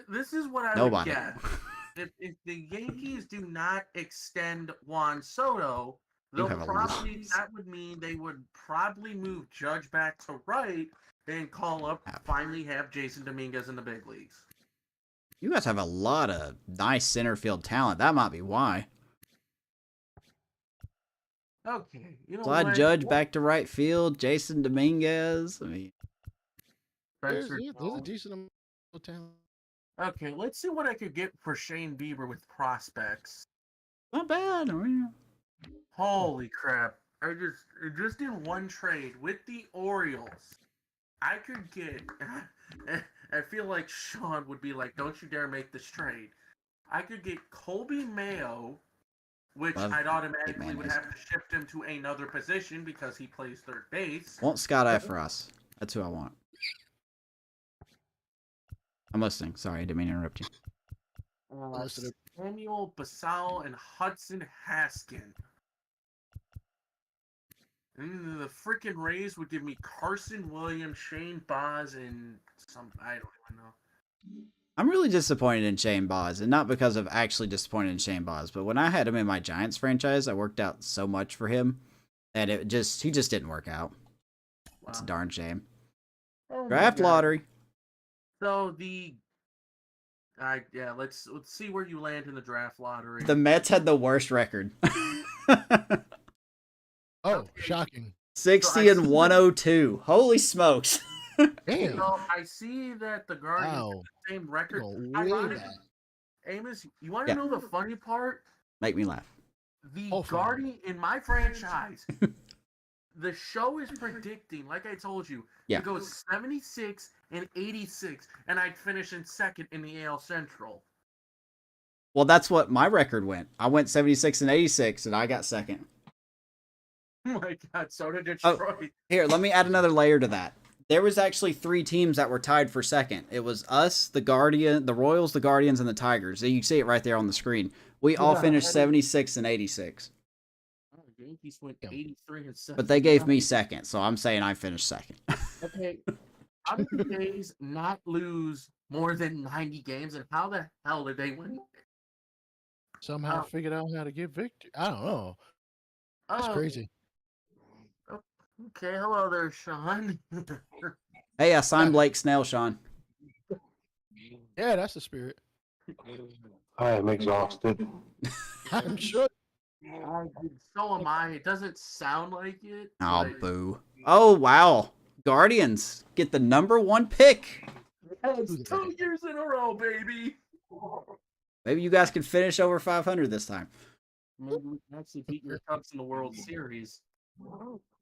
This is what I Nobody. would guess. If the Yankees do not extend Juan Soto, You have a lot. that would mean they would probably move Judge back to right and call up, finally have Jason Dominguez in the big leagues. You guys have a lot of nice center field talent. That might be why. Okay, you know Slide what? Judge back to right field. Jason Dominguez. I mean, There's Spencer a Jones. decent amount of talent. Okay, let's see what I could get for Shane Bieber with prospects. Not bad. I mean, Holy crap! Just in one trade with the Orioles, I could get. I feel like Sean would be like, "Don't you dare make this trade." I could get Colby Mayo, which love I'd big automatically would mayonnaise. have to shift him to another position because he plays third base. Want Scott I for us. That's who I want. I'm listening. Sorry, I didn't mean to interrupt you. Samuel Basal and Hudson Haskin. And the freaking Rays would give me Carson Williams, Shane Baz, and some I don't even know. I'm really disappointed in Shane Baz, and not because of actually disappointed in Shane Baz, but when I had him in my Giants franchise, I worked out so much for him, and he just didn't work out. Wow. It's a darn shame. Oh Draft lottery. So let's see where you land in the draft lottery. The Mets had the worst record. Oh, shocking. 60 and 102. Holy smokes. Damn. So I see that the Guardians have the same record. Amos, you want to know the funny part? Make me laugh. The Guardian in my franchise, the show is predicting, like I told you, to go 76 and 86, and I'd finish in second in the AL Central. Well, that's what my record went. I went 76 and 86, and I got second. Oh my God, so did Detroit. Oh, here, let me add another layer to that. There was actually 3 teams that were tied for second. It was us, the Royals, the Guardians, and the Tigers. So you see it right there on the screen. We all finished 76 and 86. Yankees went 83 and 7. But they gave me second, so I'm saying I finished second. Okay, how did the Jays not lose more than 90 games, and how the hell did they win? Somehow figured out how to get victory. I don't know. That's crazy. Okay, hello there, Sean. Hey, I signed Blake Snell, Sean. Yeah, that's the spirit. I am exhausted. I'm sure. So am I. It doesn't sound like it. Oh, boo. Oh, wow. Guardians get the #1 pick. It's 2 years in a row, baby. Maybe you guys can finish over 500 this time. Maybe we can actually beat your Cubs in the World Series.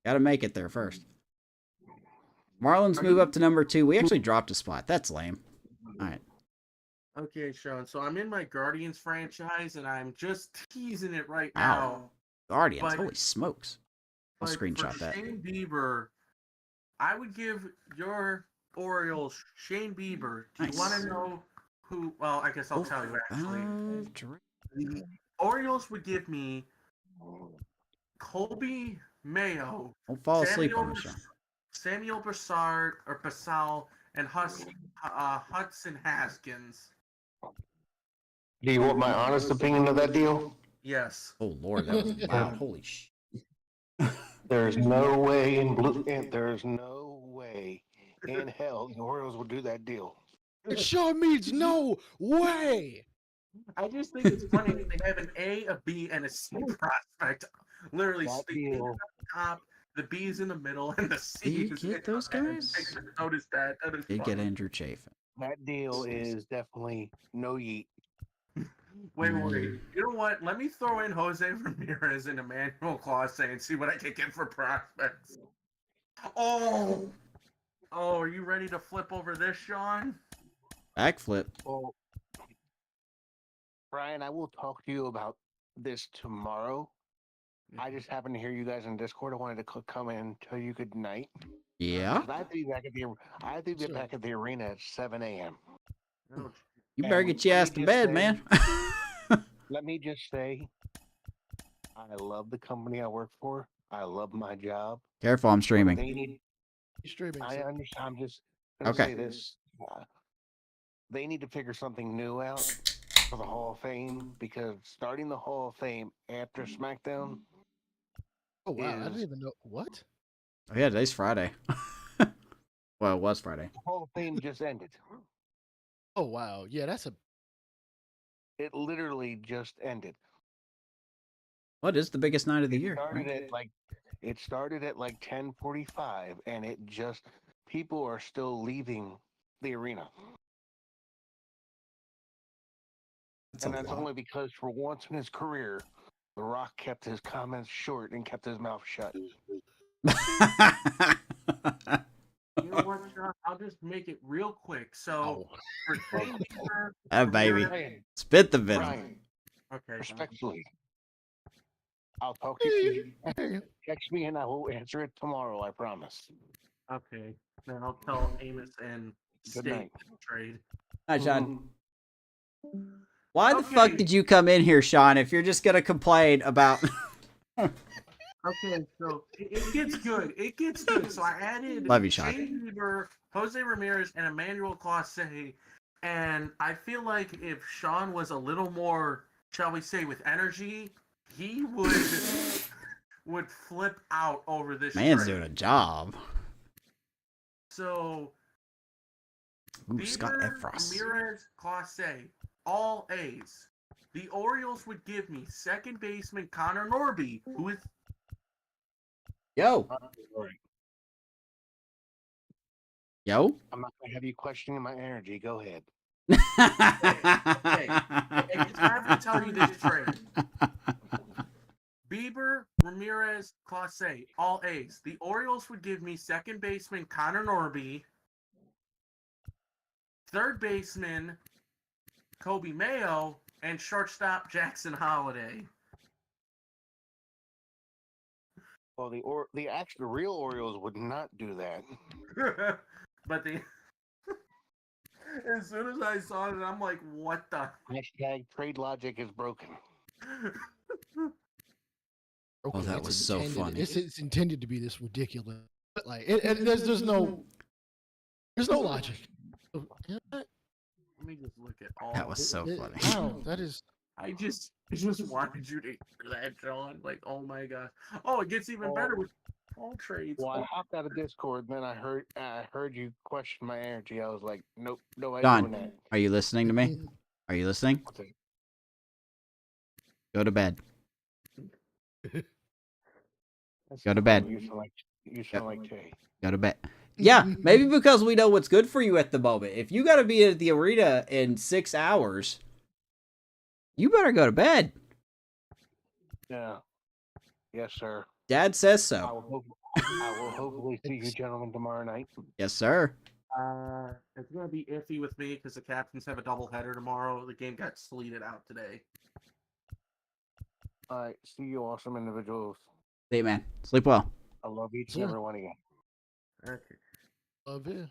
Got to make it there first. Marlins move up to #2. We actually dropped a spot. That's lame. All right. Okay, Sean. So I'm in my Guardians franchise, and I'm just teasing it right now. Guardians. Holy smokes. I'll screenshot that. Shane Bieber, I would give your Orioles Shane Bieber. Do you want to know who? Well, I guess I'll tell you actually. The Orioles would give me Colby Mayo. Don't fall asleep on the show. Samuel Basal, and Hudson Haskins. Do you want my honest opinion of that deal? Yes. Oh Lord, that was loud. Holy sh! There's no way there's no way in hell the Orioles will do that deal. It sure means no way. I just think it's funny that they have an A, a B, and a C prospect. Literally, the A is at the top, the B is in the middle, and the C is. You get those guys? Notice that. That is. You get Andrew Chafin. That deal is definitely no yeet. Wait. You know what? Let me throw in Jose Ramirez and Emmanuel Clase and see what I can get for prospects. Oh, are you ready to flip over this, Sean? Backflip. Well, Brian, I will talk to you about this tomorrow. I just happened to hear you guys in Discord. I wanted to come in and tell you good night. Yeah. I have to be back at the arena at 7 a.m. You better get your ass to bed, man. Let me just say, I love the company I work for. I love my job. Careful, I'm streaming. You're streaming. I understand. I'm just going to say this. They need to figure something new out for the Hall of Fame, because starting the Hall of Fame after SmackDown. Oh wow! I didn't even know what. Oh yeah, today's Friday. Well, it was Friday. The Hall of Fame just ended. Oh wow! Yeah, It literally just ended. What is the biggest night of the year? It started at like 10:45, and people are still leaving the arena. And that's only because for once in his career, The Rock kept his comments short and kept his mouth shut. You know what, Sean? I'll just make it real quick. So, for Shane Bieber, baby. Brian, Spit the venom. Brian, okay, respectfully, I'll talk to you. Text me and I will answer it tomorrow, I promise. okay. Then I'll tell Amos and Good State night. to trade. Hi, Sean. Mhm. Why the fuck did you come in here, Sean, if you're just gonna complain about... Okay, so it gets good. It gets good. So I added Love you, Sean. Shane Bieber, Jose Ramirez, and Emmanuel Clase. And I feel like if Sean was a little more, shall we say, with energy, he would flip out over this Man's trade. doing a job. So Ooh, Scott Bieber, Efros. Ramirez, Clase, all A's. The Orioles would give me second baseman Connor Norby, who is Yo. Yo. I'm not gonna have you questioning my energy. Go ahead. okay. I have to tell you this trade. Bieber, Ramirez, Clase, all A's. The Orioles would give me second baseman Connor Norby, third baseman Kobe Mayo, and shortstop Jackson Holiday. Well, the real Orioles would not do that. But as soon as I saw it, I'm like, what the? Hashtag trade logic is broken. Oh, that was so funny. It's intended to be this ridiculous. Like, there's no logic. Let me just look at all. That was so funny. Wow, that is. I just wanted you to hear that, John. Like, oh my god. Oh, it gets even better with all trades. Well, I hopped out of Discord, and then I heard you question my energy. I was like, nope, no, I Don, doing that. are you listening to me? Are you listening? Go to bed. Go to bed. You sound like Jay. Go to bed. Yeah, maybe because we know what's good for you at the moment. If you got to be at the arena in 6 hours, you better go to bed. Yeah. Yes, sir. Dad says I so. will hopefully see you gentlemen tomorrow night. Yes, sir. It's gonna be iffy with me because the Captains have a doubleheader tomorrow. The game got sleeted out today. All right. See you, awesome individuals. See you, man. Sleep well. I love each and every one of you. Okay. Love it.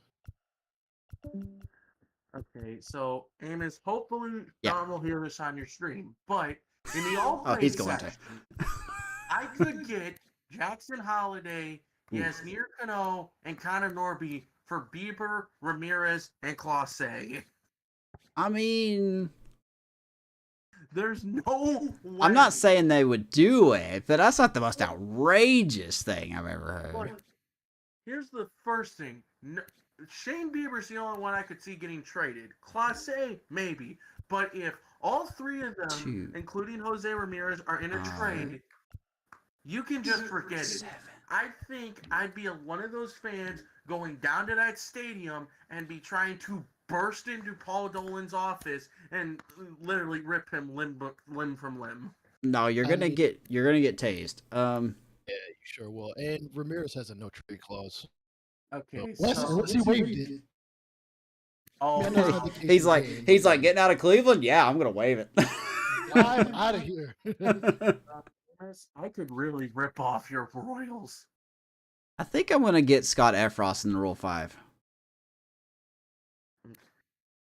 Okay, so Amos, hopefully Yeah. Don will hear this on your stream, but in the all Oh, he's going to. I could get Jackson Holiday, Yasmir Cano, and Connor Norby for Bieber, Ramirez, and Clase. I mean, There's no way. I'm not saying they would do it, but that's not the most outrageous thing I've ever heard. But here's the first thing. Shane Bieber's the only one I could see getting traded. Clase, maybe. But if all three of them, including Jose Ramirez, are in a trade, you can just forget it. I think I'd be one of those fans going down to that stadium and be trying to burst into Paul Dolan's office and literally rip him limb from limb. No, you're gonna get tased. Yeah, you sure will. And Ramirez has a no trade clause. Okay, Unless he waived it. Oh, he's like getting out of Cleveland. Yeah, I'm gonna waive it. I'm out of here. I could really rip off your Royals. I think I'm gonna get Scott Efros in the Rule 5.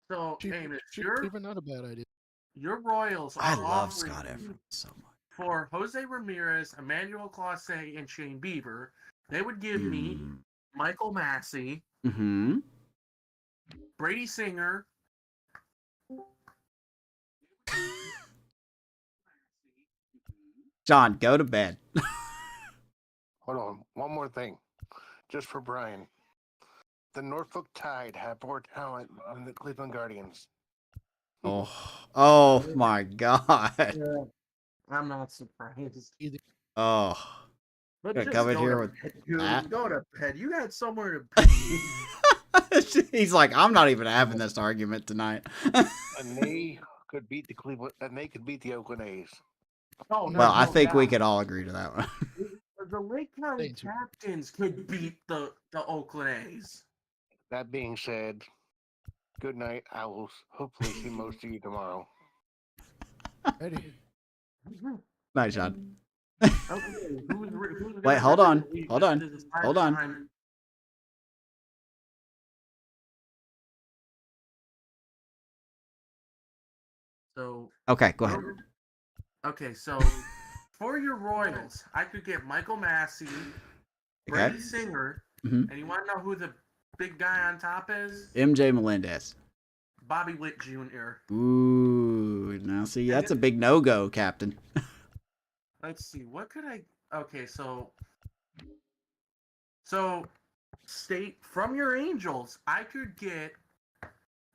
So, Amos, even not a bad idea. Your Royals are I love offering Scott Efron so much. for Jose Ramirez, Emmanuel Clase, and Shane Bieber. They would give me Michael Massey, Mm-hmm. Brady Singer, John, go to bed. Hold on. One more thing. Just for Brian. The Norfolk Tide have more talent than the Cleveland Guardians. Oh my God. Yeah, I'm not surprised. Oh. But Gonna just come in go here to with bed, dude. that? Go to bed. You got somewhere to be. He's like, I'm not even having this argument tonight. And they could beat the Cleveland, and they could beat the Oakland A's. Oh, Well, I no think we doubt. could all agree to that one. The Lake County Ain't too- Captains could beat the Oakland A's. That being said, good night. I will hopefully see most of you tomorrow. Ready? Nice, Sean. Okay, who's Wait, hold on. Hold on. This is Hold on. time. So Okay, go ahead. Okay, so for your Royals, I could get Michael Massey, Okay. Brady Singer, Mhm. and you want to know who the big guy on top is? MJ Melendez. Bobby Witt Jr. Ooh, now see, that's a big no-go, Captain. Let's see, what could I? Okay, so state from your Angels, I could get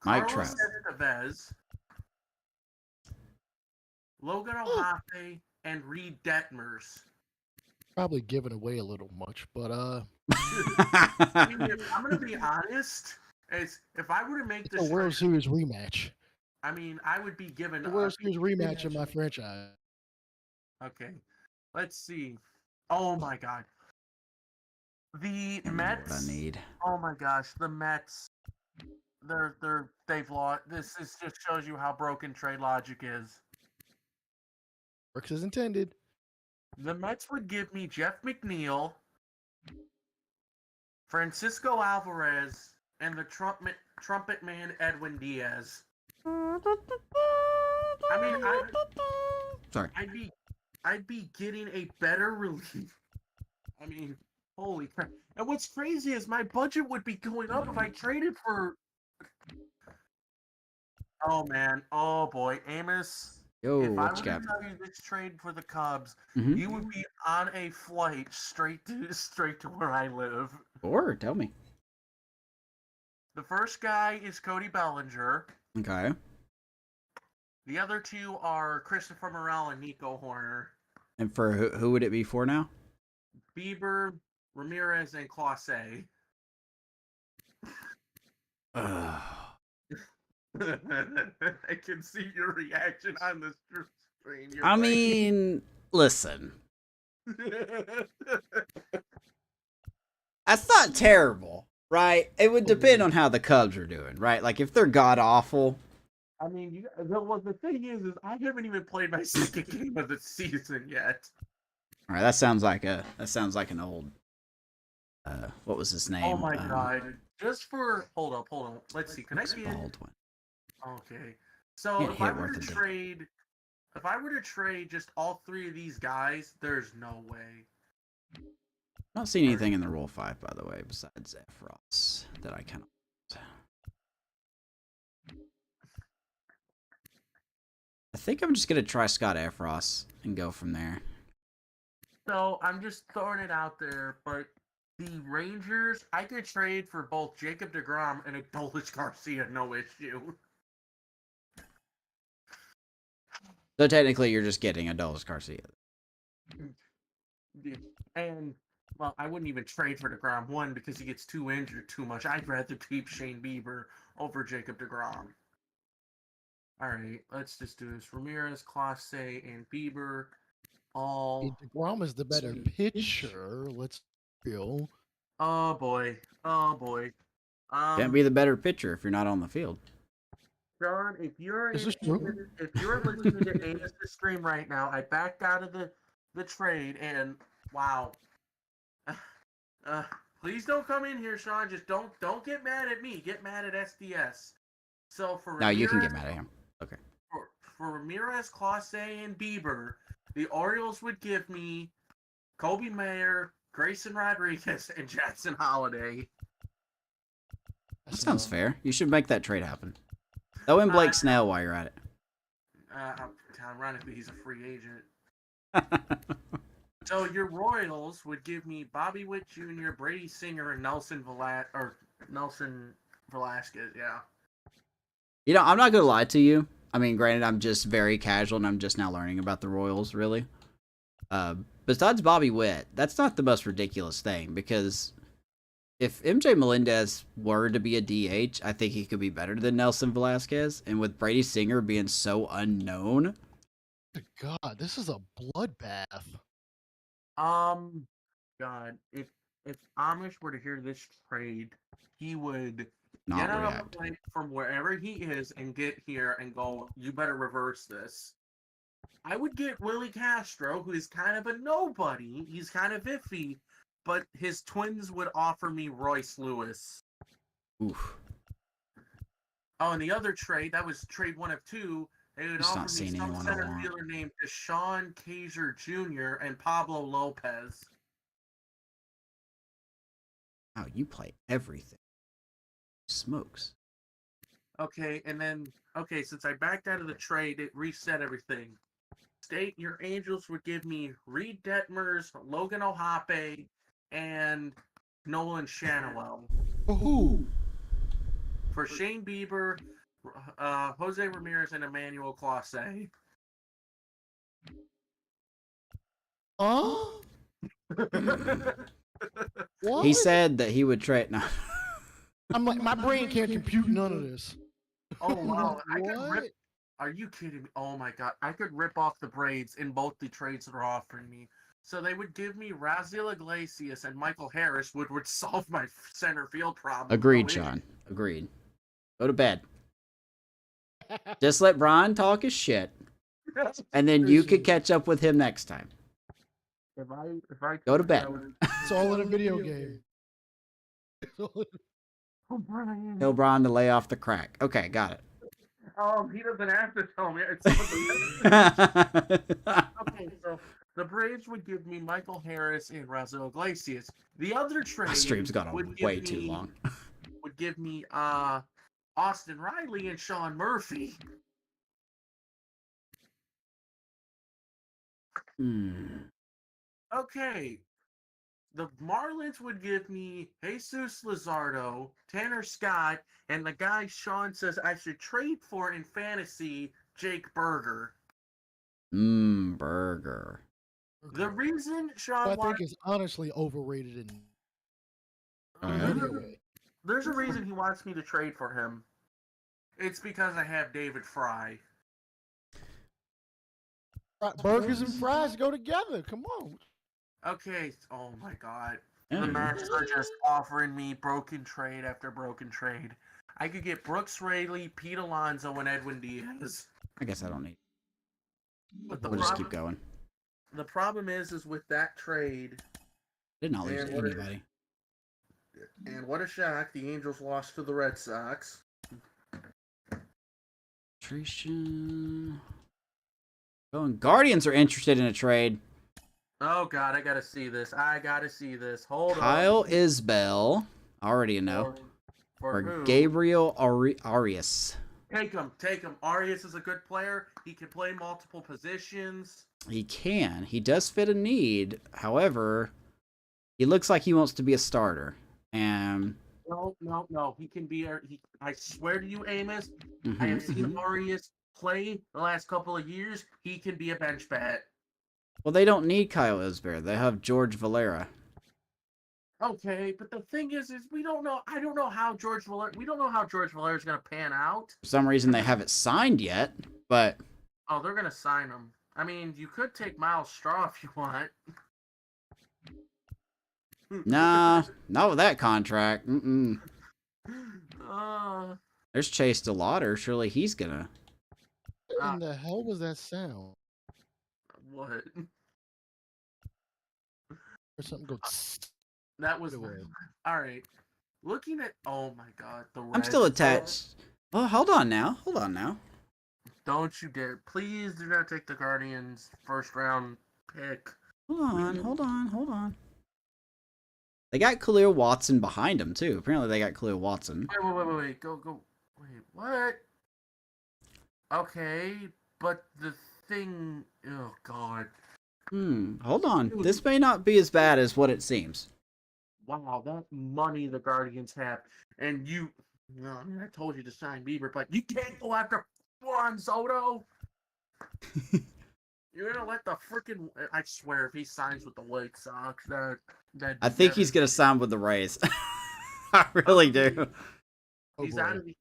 Mike Carlos Trout. Estevez, Logan O'Hoppe, and Reed Detmers. Probably giving away a little much, but I mean, if I'm gonna be honest, if I were to make it's a this World trade, Series rematch. I mean, I would be given The World Series rematch in my franchise. Okay, let's see. Oh my God, the Mets. What I need. Oh my gosh, the Mets. They've lost. This just shows you how broken trade logic is. Works as intended. The Mets would give me Jeff McNeil, Francisco Alvarez, and the trumpet man Edwin Diaz. I mean, Sorry. I'd be getting a better relief. I mean, holy crap! And what's crazy is my budget would be going up if I traded for. Oh man! Oh boy, Amos. Yo, If I what were you to got? tell you this trade for the Cubs, Mhm. you would be on a flight straight to where I live. Or tell me. The first guy is Cody Bellinger. Okay. The other two are Christopher Morel and Nico Horner. And for who would it be for now? Bieber, Ramirez, and Clase. Ugh. I can see your reaction on the screen. You're I like- mean, listen. That's not terrible, right? It would depend on how the Cubs are doing, right? Like if they're god awful. I mean, the thing is I haven't even played my second game of the season yet. All right, that sounds like an old. What was his name? Oh my God! Just for hold on. Let's see. Can I see it? Baldwin. Okay. So Can't if I hit were worth to a damn. trade just all three of these guys, there's no way. Not seeing anything in the Rule 5, by the way, besides Efros that I kind of. I think I'm just gonna try Scott Efros and go from there. So I'm just throwing it out there, but the Rangers, I could trade for both Jacob deGrom and Adolis Garcia, no issue. So technically, you're just getting Adolis Garcia. And well, I wouldn't even trade for deGrom, one, because he gets too injured too much. I'd rather keep Shane Bieber over Jacob deGrom. Alright, let's just do this. Ramirez, Clase, and Bieber all. DeGrom is the better pitcher. Let's feel. Oh boy. Oh boy. Can't be the better pitcher if you're not on the field. John, if you're Is this true? listening to Amos' stream right now, I backed out of the trade, and wow. Please don't come in here, Sean. Just don't get mad at me. Get mad at SDS. So for No, you can get Ramirez- mad at him. Okay. For Ramirez, Clase, and Bieber, the Orioles would give me Kobe Mayer, Grayson Rodriguez, and Jackson Holiday. That sounds fair. You should make that trade happen. Throw in Blake Snell while you're at it. Ironically, he's a free agent. So your Royals would give me Bobby Witt Jr., Brady Singer, and Nelson Velasquez. Yeah. You know, I'm not gonna lie to you. I mean, granted, I'm just very casual and I'm just now learning about the Royals, really. Besides Bobby Witt, that's not the most ridiculous thing because if MJ Melendez were to be a DH, I think he could be better than Nelson Velasquez. And with Brady Singer being so unknown, God, this is a bloodbath. God, if Amish were to hear this trade, he would not get on a react. plane from wherever he is and get here and go, you better reverse this. I would get Willie Castro, who is kind of a nobody. He's kind of iffy, but his Twins would offer me Royce Lewis. Oof. Oh, and the other trade, that was trade 1 of 2. They would Just not offer me seeing some anyone I center want. fielder named Deshaun Kaiser Jr. and Pablo Lopez. Wow, you play everything. Smokes. Okay, and then, since I backed out of the trade, it reset everything. State your Angels would give me Reed Detmers, Logan Ohape, and Nolan Shanawell. Ooh. For Shane Bieber, Jose Ramirez, and Emmanuel Clase. Oh? What? He said that he would trade. No. I'm like, my brain can't compute none of this. Oh, wow. I could What? rip. Are you kidding me? Oh, my God. I could rip off the Braves in both the trades they're offering me. So they would give me Raziel Iglesias and Michael Harris, would solve my center field problem. Agreed, Sean. Agreed. Go to bed. Just let Brian talk his shit, and then you could catch up with him next time. If I Go to bed. It's all in a video game. Oh, Brian. Tell Brian to lay off the crack. Okay, got it. He doesn't have to tell me. Okay, so the Braves would give me Michael Harris and Raziel Iglesias. The other trade My stream's gone on way too long. Would give me Austin Riley and Sean Murphy. Okay. The Marlins would give me Jesus Luzardo, Tanner Scott, and the guy Sean says I should trade for in fantasy, Jake Berger. Berger. The reason Sean I think is honestly overrated in anyway. There's a reason he wants me to trade for him. It's because I have David Fry. Burgers and fries go together. Come on. Okay. Oh my God. The Mets are just offering me broken trade after broken trade. I could get Brooks Raley, Pete Alonso, and Edwin Diaz. I guess I don't need. But We'll just keep going. The problem is with that trade. Did not lose to anybody. And what a shock! The Angels lost to the Red Sox. Going. Guardians are interested in a trade. Oh God, I gotta see this. Hold on. Kyle Isbell, already a no. For who? Gabriel Arias. Take him. Arias is a good player. He can play multiple positions. He can. He does fit a need. However, he looks like he wants to be a starter. And No. He can be. I swear to you, Amos. I have seen Arias play the last couple of years. He can be a bench bat. Well, they don't need Kyle Isbell. They have George Valera. Okay, but the thing is we don't know. I don't know how George Valera. We don't know how George Valera is going to pan out. For some reason, they haven't signed yet. But they're going to sign him. I mean, you could take Miles Straw if you want. Nah, not with that contract. There's Chase DeLauder. Surely he's gonna. What in the hell was that sound? What? Or something go. That was all right. Looking at oh my God, the Reds. I'm still attached. Oh, hold on now. Don't you dare! Please do not take the Guardians' first round pick. Hold on. They got Khalil Watson behind him too. Apparently, they got Khalil Watson. Wait. Go. Wait, what? Okay, but the thing. Oh God. Hold on. This may not be as bad as what it seems. Wow, that money the Guardians have, and you. No, I mean, I told you to sign Bieber, but you can't go after Juan Soto. You're gonna let the freaking. I swear, if he signs with the White Sox, that. I think he's gonna sign with the Rays. I really do. He's boy. out of the.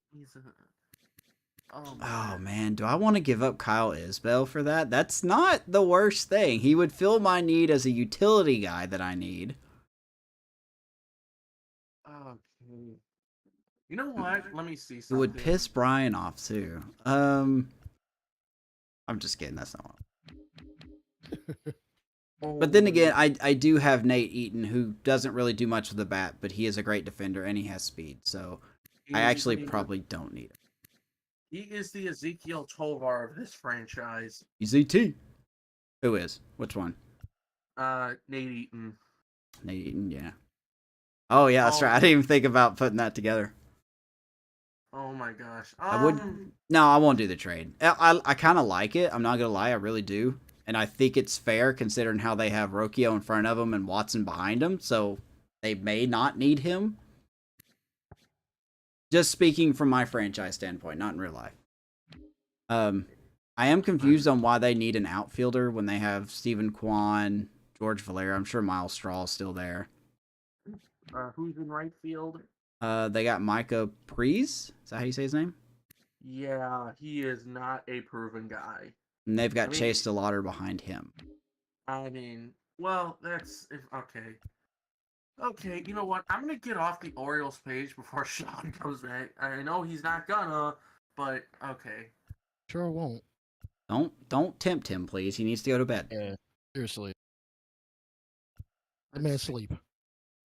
Oh, Oh man, do I want to give up Kyle Isbell for that? That's not the worst thing. He would fill my need as a utility guy that I need. Okay. You know what? Let me see It something. would piss Brian off too. I'm just kidding. That's not. But then again, I do have Nate Eaton, who doesn't really do much with the bat, but he is a great defender and he has speed. So I actually probably don't need him. He is the Ezekiel Tovar of this franchise. EZT. Who is? Which one? Nate Eaton. Nate Eaton, yeah. Oh yeah, that's right. I didn't even think about putting that together. Oh my gosh. I would. No, I won't do the trade. I kind of like it. I'm not gonna lie, I really do, and I think it's fair considering how they have Rocchio in front of him and Watson behind him, so they may not need him. Just speaking from my franchise standpoint, not in real life. I am confused on why they need an outfielder when they have Stephen Kwan, George Valera. I'm sure Miles Straw is still there. Who's in right field? They got Micah Prees. Is that how you say his name? Yeah, he is not a proven guy. And they've got Chase DeLauder behind him. I mean, well, that's okay. Okay, you know what? I'm gonna get off the Orioles page before Sean comes back. I know he's not gonna, but okay. Sure won't. Don't tempt him, please. He needs to go to bed. Yeah, seriously. That man's asleep.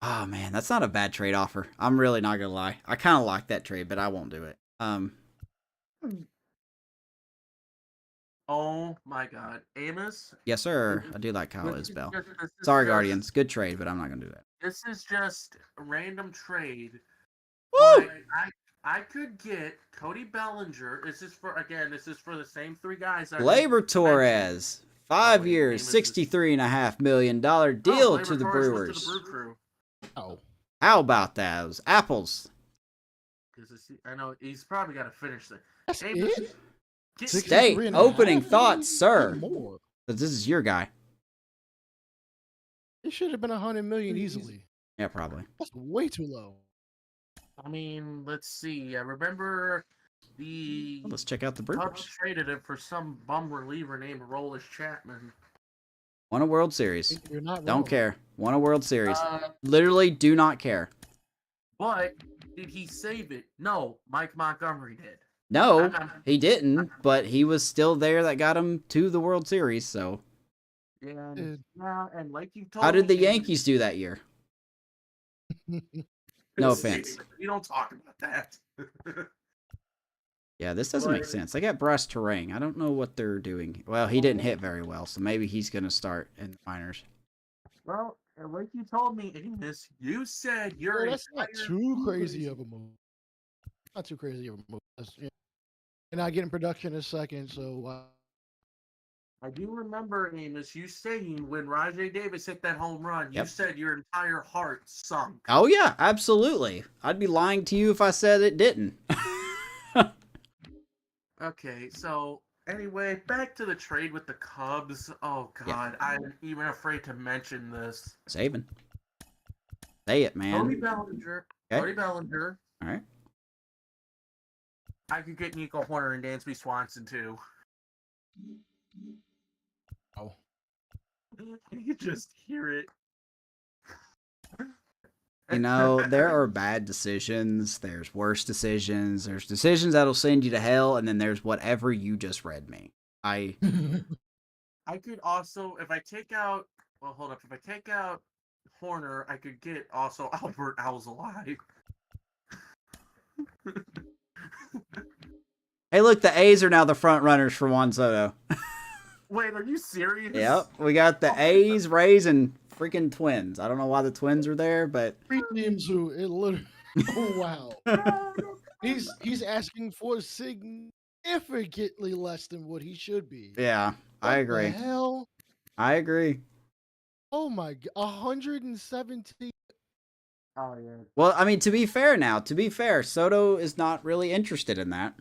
Oh man, that's not a bad trade offer. I'm really not gonna lie. I kind of like that trade, but I won't do it. Oh my God, Amos. Yes, sir. I do like Kyle This is Isbell. just- this is Sorry, just- Guardians. Good trade, but I'm not gonna do that. This is just a random trade. Woo! But I could get Cody Bellinger. This is for the same three guys. Gleyber Torres, 5 years, $63.5 million deal to the Brewers. Oh, How about those apples? I know he's probably got to finish there. that's Hey, it? State 63.5? opening thoughts, sir. More. This is your guy. It should have been 100 million easily. Yeah, probably. That's way too low. I mean, let's see. I remember the Let's check out the Cubs Brewers. traded him for some bum reliever named Aroldis Chapman. Won a World Series. You're not Don't wrong. care. Won a World Series. Uh, Literally do not care. But did he save it? No, Mike Montgomery did. No, he didn't, but he was still there that got him to the World Series, so. And like you told How did the me, Yankees do that year? No offense. We don't talk about that. Yeah, this doesn't make sense. They got Bryce Terang. I don't know what they're doing. Well, he didn't hit very well, so maybe he's going to start in the minors. Well, and like you told me, Amos, you said you're Well, that's not too crazy of a move. Not too crazy of a move. And I get in production in a second, so. I do remember, Amos, you saying when Rajay Davis hit that home run, you said your entire heart sunk. Oh, yeah, absolutely. I'd be lying to you if I said it didn't. Okay, so anyway, back to the trade with the Cubs. Oh, God, I'm even afraid to mention this. Saving. Say it, man. Cody Bellinger. Okay. Cody Bellinger. All right. I could get Nico Horner and Dansby Swanson, too. Oh. You could just hear it. You know, there are bad decisions. There's worse decisions. There's decisions that'll send you to hell, and then there's whatever you just read me. I could also, if I take out Horner, I could get also Albert Alzolay. Hey, look, the A's are now the front runners for Juan Soto. Wait, are you serious? Yep, we got the A's, Rays, and freaking Twins. I don't know why the Twins are there, but 3 teams who it literally. Oh wow. He's asking for significantly less than what he should be. yeah, I What agree. the hell? I agree. Oh my god, 117. Oh yeah. Well, I mean, to be fair, Soto is not really interested in that.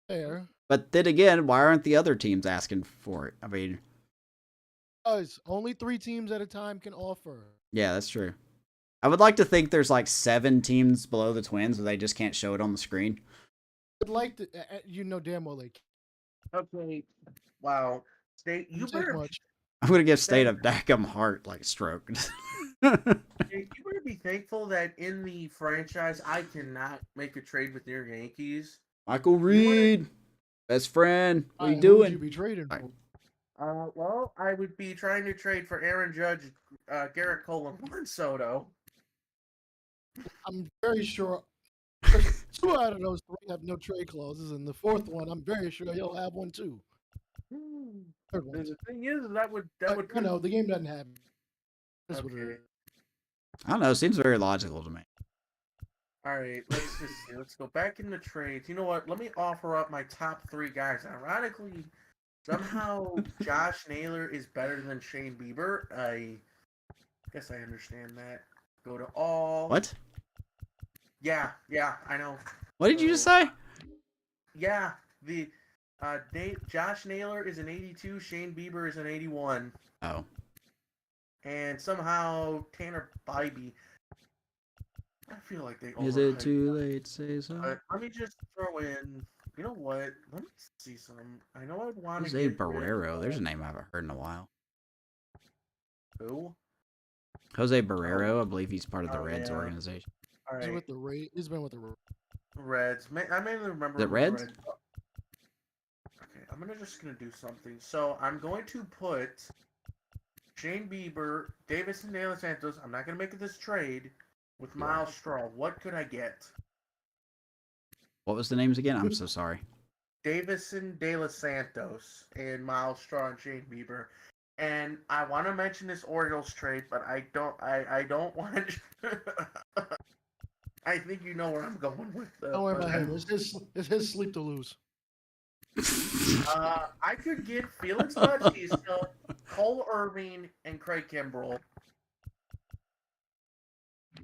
Fair. But then again, why aren't the other teams asking for it? I mean, Because only 3 teams at a time can offer. yeah, that's true. I would like to think there's like 7 teams below the Twins, but they just can't show it on the screen. I'd like to, you know damn well they can't Okay. Wow. State, you take better much. I'm gonna give State a Beckham heart like stroke. you better be thankful that in the franchise I cannot make a trade with your Yankees. Michael Reed, best friend. What are you Who doing? would you be trading for? Well, I would be trying to trade for Aaron Judge, Garrett Cole, and Juan Soto. I'm very sure 2 out of those 3 have no trade clauses, and the 4th one, I'm very sure he'll have one too. Third one. The thing is, that would You know, the game doesn't have. That's what it okay. is. I don't know. Seems very logical to me. All right, let's just see. Let's go back into trades. You know what? Let me offer up my top 3 guys. Ironically, somehow Josh Naylor is better than Shane Bieber. I guess I understand that. Go to all. What? Yeah, I know. What did you just say? Yeah, the Josh Naylor is an 82. Shane Bieber is an 81. Oh. And somehow Tanner Bybee. I feel like they. Is it too late to say so? Let me just throw in. You know what? Let me see some. I know I'd want to. Jose Barrero. There's a name I haven't heard in a while. Who? Jose Barrero. I believe he's part of the Oh, Reds yeah. organization. All He's right. with the Rays. He's been with the Reds. I mainly remember The Reds? Okay, I'm just gonna do something. So I'm going to put Shane Bieber, Davison De Los Santos. I'm not gonna make this trade with Miles Straw. What could I get? What was the names again? I'm so sorry. Davison De Los Santos and Miles Straw and Shane Bieber. And I want to mention this Orioles trade, but I don't. I don't want. I think you know where I'm going with this. Don't worry about him. It's his sleep to lose. I could get Felix Bautista, Cole Irving, and Craig Kimbrell.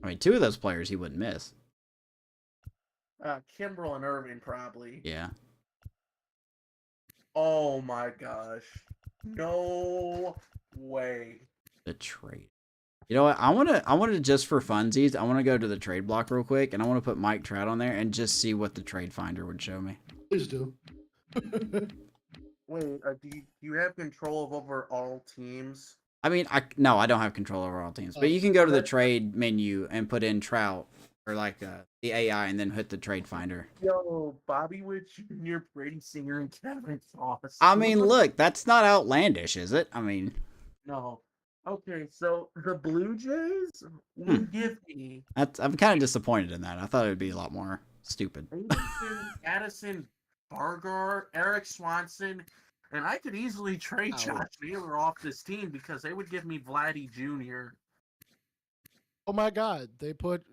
I mean, 2 of those players he wouldn't miss. Kimbrell and Irving probably. Yeah. Oh my gosh. No way. The trade. You know what? I want to just for funsies, I want to go to the trade block real quick, and I want to put Mike Trout on there and just see what the trade finder would show me. Please do. Wait, do you have control over all teams? I mean, no, I don't have control over all teams, but you can go to the trade menu and put in Trout or like the AI, and then hit the trade finder. Yo, Bobby Witt Jr., Brady Singer, and Kevin Sauce. I mean, look, that's not outlandish, is it? I mean, No. Okay, so the Blue Jays would give me I'm kind of disappointed in that. I thought it would be a lot more stupid. Addison Bargar, Eric Swanson, and I could easily trade Josh Naylor off this team because they would give me Vladdy Jr. Oh my God! They put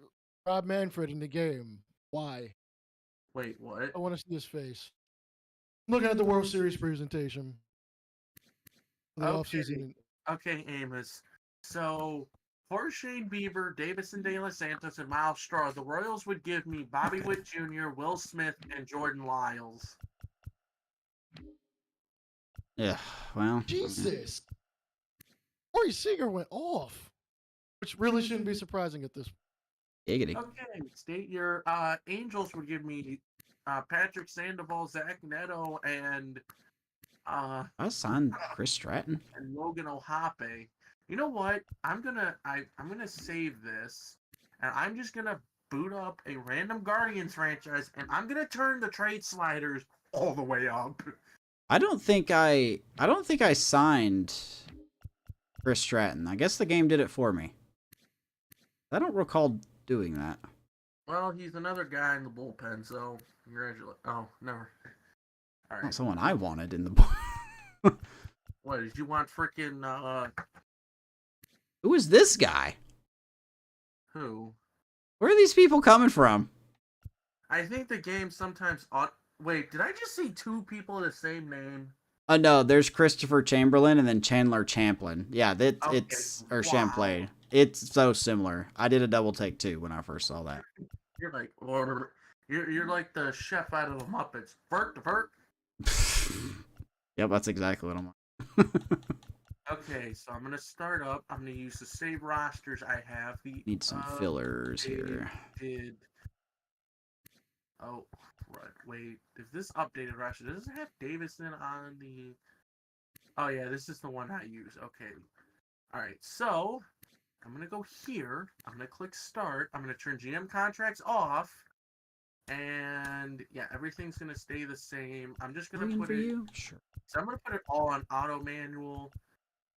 Rob Manfred in the game. Why? Wait, what? I want to see his face. I'm looking at the World Series presentation. The offseason. Okay, Amos. So, for Shane Bieber, Davison De Los Santos, and Miles Straw, the Royals would give me Bobby Witt Jr., Will Smith, and Jordan Lyles. Yeah, well. Jesus. Corey Seager went off, which really shouldn't be surprising at this point. Giggity. Okay, state your Angels would give me Patrick Sandoval, Zach Neto, and I signed Chris Stratton and Logan Ohape. You know what? I'm gonna save this, and I'm just gonna boot up a random Guardians franchise, and I'm gonna turn the trade sliders all the way up. I don't think I signed Chris Stratton. I guess the game did it for me. I don't recall doing that. Well, he's another guy in the bullpen, so congratulations. Oh, never. All right. Not someone I wanted in the What did you want? Freaking Who is this guy? who? Where are these people coming from? I think the game sometimes. Wait, did I just see 2 people with the same name? Oh no, there's Christopher Chamberlain and then Chandler Champlin. Yeah, Okay, it's or wow. Champlain. It's so similar. I did a double take too when I first saw that. You're like, or you're like the chef out of the Muppets. Vert to vert. Yep, that's exactly what I'm like. Okay, so I'm gonna start up. I'm gonna use the save rosters I have. The Need some fillers here. updated. Oh, right. Wait. If this updated roster does it have Davison on the? Oh yeah, this is the one I use. Okay. All right. So I'm gonna go here. I'm gonna click start. I'm gonna turn GM contracts off. And yeah, everything's gonna stay the same. I'm just gonna put for it. you? Sure. So I'm gonna put it all on auto manual.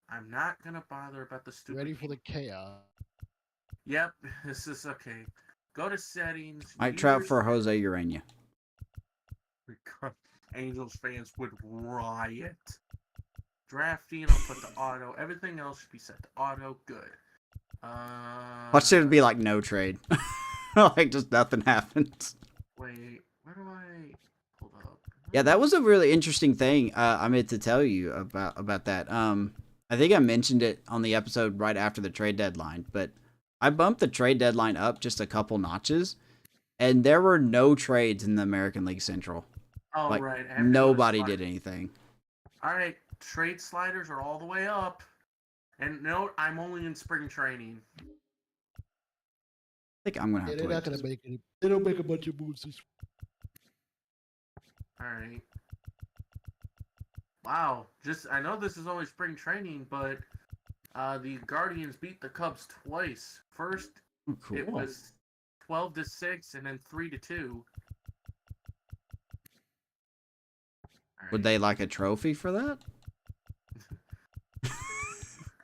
I'm not gonna bother about the stupid. Ready for the chaos. Yep, this is okay. Go to settings. Mike Trout for Jose Urania. Angels fans would riot. Drafting, I'll put the auto. Everything else should be set to auto. Good. Watch it be like no trade. Like just nothing happens. Wait, where do I hold up? Yeah, that was a really interesting thing. I meant to tell you about that. I think I mentioned it on the episode right after the trade deadline, but I bumped the trade deadline up just a couple notches, and there were no trades in the American League Central. Oh, like, right. Nobody did anything. All right, trade sliders are all the way up. And note, I'm only in spring training. I think I'm gonna have They're to not gonna make any. They don't make a bunch of moves. All right. Wow. I know this is only spring training, but the Guardians beat the Cubs twice. First, cool. It was 12-6, and then 3-2. Would they like a trophy for that?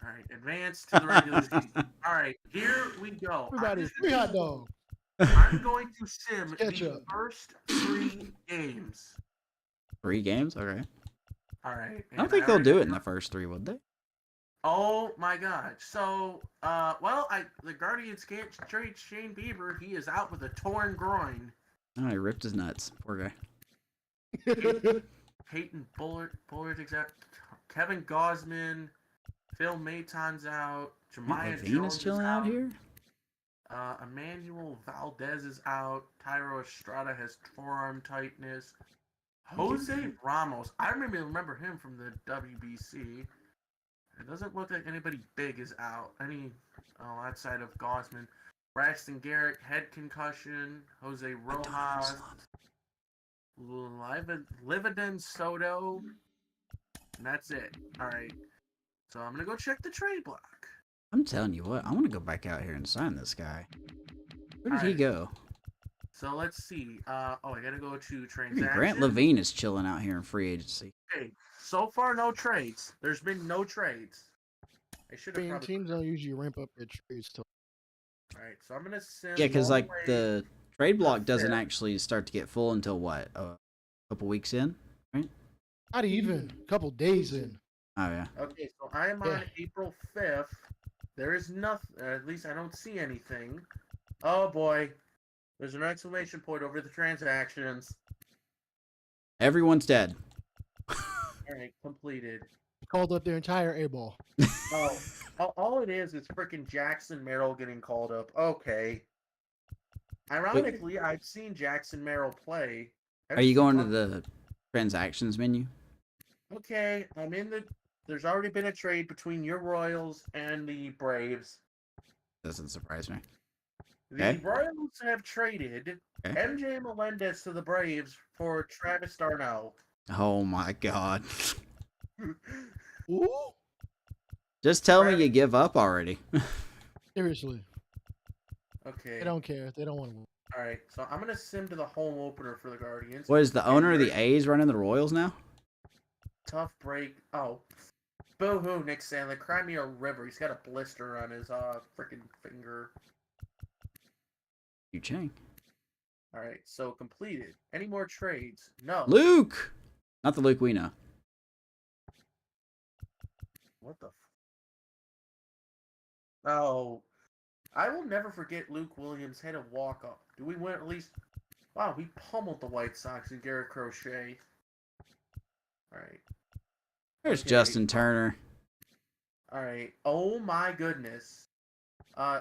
All right, advance to the regular season. All right, here we go. Everybody, free hot dog. I'm going to sim Ketchup. the first 3 games. 3 games? Okay. All right. I don't think they'll do it in the first 3, would they? Oh my God! So, the Guardians can't trade Shane Bieber. He is out with a torn groin. Oh, he ripped his nuts. Poor guy. Peyton Bullard, Kevin Gosman, Phil Maton's out. Jemiah Levine Jones is chilling is out here. Emmanuel Valdez is out. Tyro Estrada has forearm tightness. Jose Ramos, I remember him from the WBC. It doesn't look like anybody big is out. Outside of Gosman. Braxton Garrett, head concussion. Jose Rojas. Lividan Soto. And that's it. Alright. So I'm going to go check the trade block. I'm telling you what, I want to go back out here and sign this guy. Where did he go? So let's see. I got to go to transactions. Grant Levine is chilling out here in free agency. Okay. So far, no trades. There's been no trades. Teams don't usually ramp up their trades till. All right, so I'm gonna send. Yeah, because like the trade block doesn't actually start to get full until what, a couple weeks in, right? Not even a couple days in. Oh yeah. Okay, so I'm on April 5th. There is nothing. At least I don't see anything. Oh boy, there's an exclamation point over the transactions. Everyone's dead. All right, completed. Called up their entire A-ball. All it is freaking Jackson Merrill getting called up. Okay. Ironically, I've seen Jackson Merrill play. Are you going to the transactions menu? Okay, I'm in the. There's already been a trade between your Royals and the Braves. Doesn't surprise me. The Royals have traded MJ Melendez to the Braves for Travis Darno. Oh my God. Ooh. Just tell me you give up already. Seriously. Okay. They don't care. They don't want to win. All right, so I'm gonna sim to the home opener for the Guardians. What is the owner of the A's running the Royals now? Tough break. Oh, boo-hoo, Nick Stanley. Cry me a river. He's got a blister on his freaking finger. Yu Chang. All right, so completed. Any more trades? No. Luke! Not the Luke we know. What the? Oh, I will never forget Luke Williams had a walk-up. Do we win at least? Wow, we pummeled the White Sox and Garrett Crochet. All right. There's Justin Turner. All right. Oh my goodness.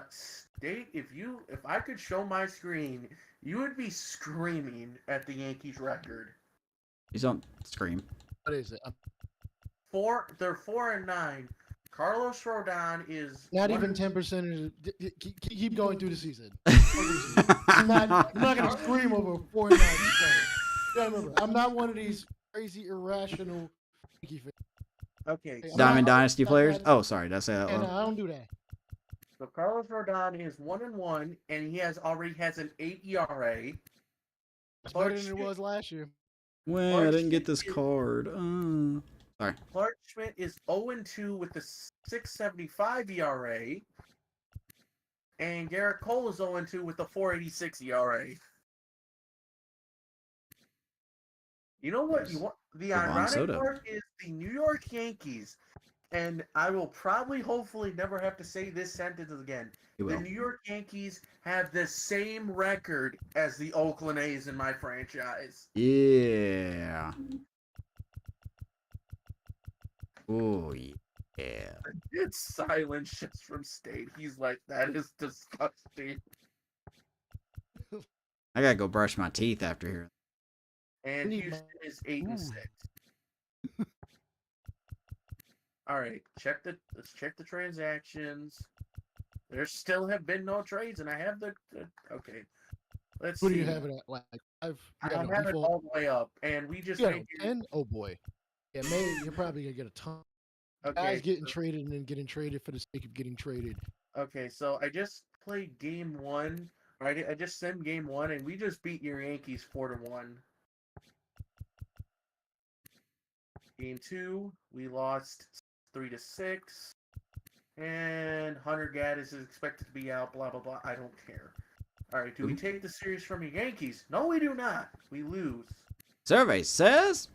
State, if I could show my screen, you would be screaming at the Yankees record. Please don't scream. What is it? They're 4-9 Carlos Rodon is Not one- even 10%. Keep going through the season. I'm not gonna scream over 4-9 start. Yeah, remember, I'm not one of these crazy irrational Yankee fans. Okay, I'm Diamond not- Dynasty not players? that- Oh, sorry. Did I say that And low? I don't do that. so Carlos Rodon is 1-1, and he already has an 8 ERA. It's better than it was last year. Well, I didn't get this card. Sorry. Clark Schmidt is 0-2 with the 6.75 ERA. And Garrett Cole is 0-2 with the 4.86 ERA. You know what? The Yvonne ironic Soto. part is the New York Yankees, and I will probably, hopefully, never have to say this sentence again. You The will. New York Yankees have the same record as the Oakland A's in my franchise. Yeah. Oh, yeah. It's silence just from State. He's like, that is disgusting. I gotta go brush my teeth after here. And Houston is 8-6. All right, let's check the transactions. There still have been no trades, and I have the okay. Let's What see. do you have it at? Like I have it all the way up, and we just Yeah, figured. 10. Oh boy. Yeah, maybe you're probably gonna get a ton. Okay, Guys getting traded and then getting traded for the sake of getting traded. okay, so I just played game 1. Right, I just sent game 1, and we just beat your Yankees 4-1. Game 2, we lost 3-6. And Hunter Gaddis is expected to be out, blah, blah, blah. I don't care. All right, do we take the series from your Yankees? No, we do not. We lose. Survey says.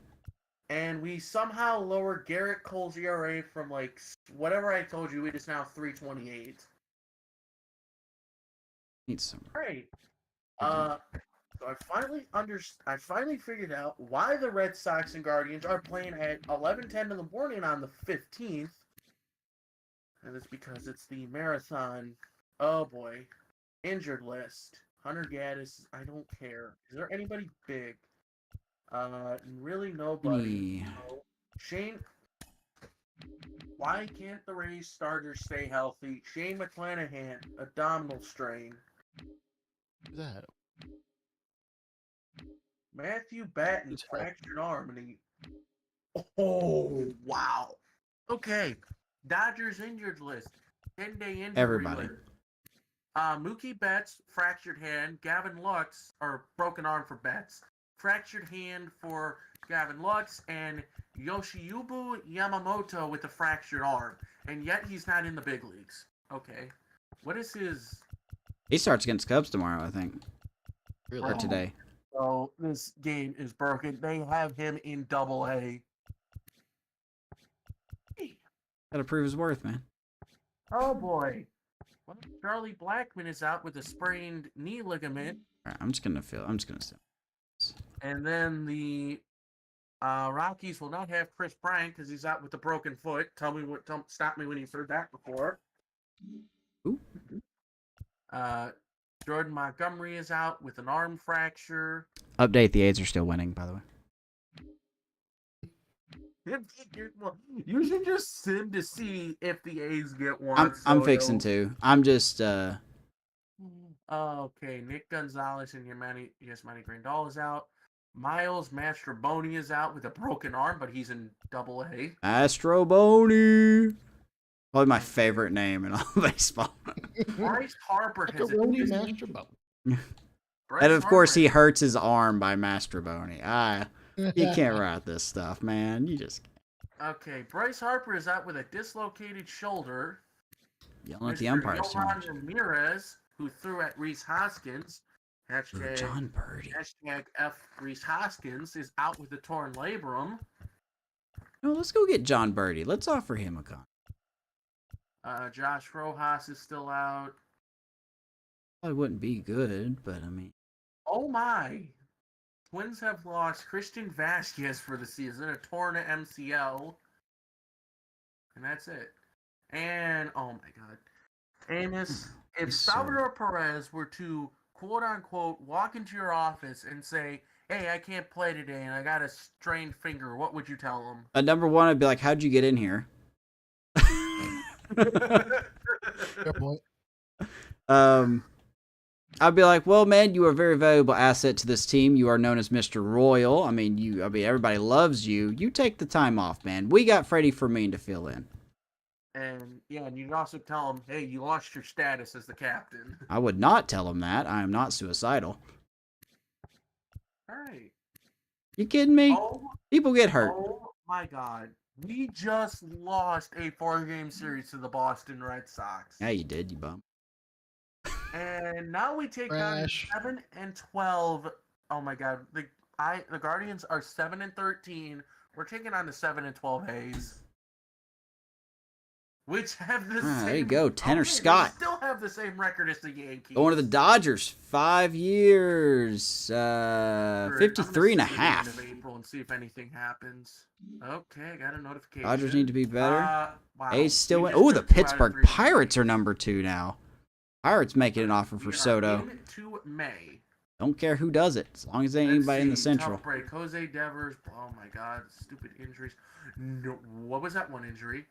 And we somehow lower Garrett Cole's ERA from, like, whatever I told you, it is now 3.28. Need some. Great. So I finally figured out why the Red Sox and Guardians are playing at 11:10 in the morning on the 15th. And it's because it's the marathon. Oh boy. Injured list. Hunter Gaddis, I don't care. Is there anybody big? Really nobody. No. Shane. Why can't the Rays starters stay healthy? Shane McClanahan, abdominal strain. Who's that? Matthew Batten, fractured arm, and he. Oh wow. Okay. Dodgers injured list. 10-day injury Everybody. list. Mookie Betts, fractured hand. Gavin Lux, or broken arm for Betts. Fractured hand for Gavin Lux, and Yoshiyubu Yamamoto with a fractured arm. And yet he's not in the big leagues. Okay. What is his... He starts against Cubs tomorrow, I think. Really? Or today. So this game is broken. They have him in Double-A. Gotta prove his worth, man. Oh boy. Well, Charlie Blackmon is out with a sprained knee ligament. All right, I'm just gonna sit. And then the Rockies will not have Chris Bryant because he's out with a broken foot. Stop me when you've heard that before. Ooh. Jordan Montgomery is out with an arm fracture. Update: the A's are still winning, by the way. You should just sim to see if the A's get one. I'm fixing to. I'm just Okay, Nick Gonzalez and Yasmani Grandal is out. Miles Mastroboni is out with a broken arm, but he's in Double-A. Astroboni. Probably my favorite name in all of baseball. Bryce Harper has Macaroni Mastrobone. And of course, he hurts his arm by Mastroboni. You can't write this stuff, man. You just can't. Okay, Bryce Harper is out with a dislocated shoulder. Yelling at the umpires too Yohan much. Ramirez, who threw at Reese Hoskins, hashtag, John Birdie. hashtag F Reese Hoskins, is out with a torn labrum. No, let's go get John Birdie. Let's offer him a con. Josh Rojas is still out. Probably wouldn't be good, but I mean. Oh my! Twins have lost Christian Vasquez for the season, a torn MCL. And that's it. And, oh my god. And if Salvador Perez were to, quote-unquote, walk into your office and say, hey, I can't play today and I got a strained finger, what would you tell him? Number one, I'd be like, how'd you get in here? Fair point. I'd be like, well, man, you are a very valuable asset to this team. You are known as Mr. Royal. I mean, everybody loves you. You take the time off, man. We got Freddie Fermin to fill in. And yeah, and you can also tell him, hey, you lost your status as the captain. I would not tell him that. I am not suicidal. All right. You kidding me? Oh, People get hurt. oh my God. We just lost a 4-game series to the Boston Red Sox. Yeah, you did, you bum. And now we take Trash. on 7 and 12. Oh my God. The Guardians are 7 and 13. We're taking on the 7 and 12 A's. Which have the same. There you go, Tanner they Scott. still have the same record as the Yankees. Going to the Dodgers. 5 years. 53 and a half. Of April and see if anything happens. Okay, I got a notification. Dodgers need to be better. Wow. A's still win. We just Oh, the took 2 out of Pittsburgh 3 Pirates are number 2 now. Pirates making an offer for We are Soto. into May. Don't care who does it, as long as there ain't anybody in the Central. Tough break. Jose Devers. Oh my God, stupid injuries. No, what was that one injury?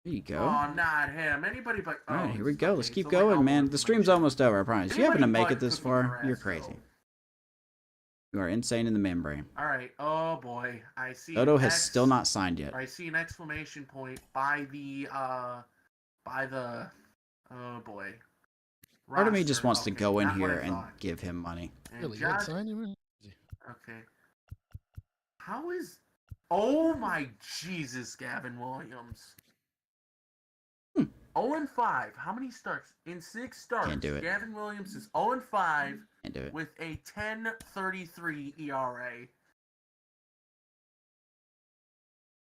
There you go. Oh, not him. Anybody but. All right, oh, here we go. Let's okay, keep so, like, going, I'll man. work The my stream's shit. almost over, I promise. You happen to Anybody make it but this Cookie far, you're Carrasco. crazy. You are insane in the membrane. All right. Oh boy, I see. Soto has X- still not signed yet. I see an exclamation point by the. Oh boy. Part of me just Roster. wants to Okay, go in not what here I and thought. give him money. And Really, you had Josh- signed him? Okay. How is? Oh my Jesus, Gavin Williams. 0 and 5. How many starts? In 6 starts, Can't do it. Gavin Williams is 0 and 5 Can't do it. with a 10.33 ERA.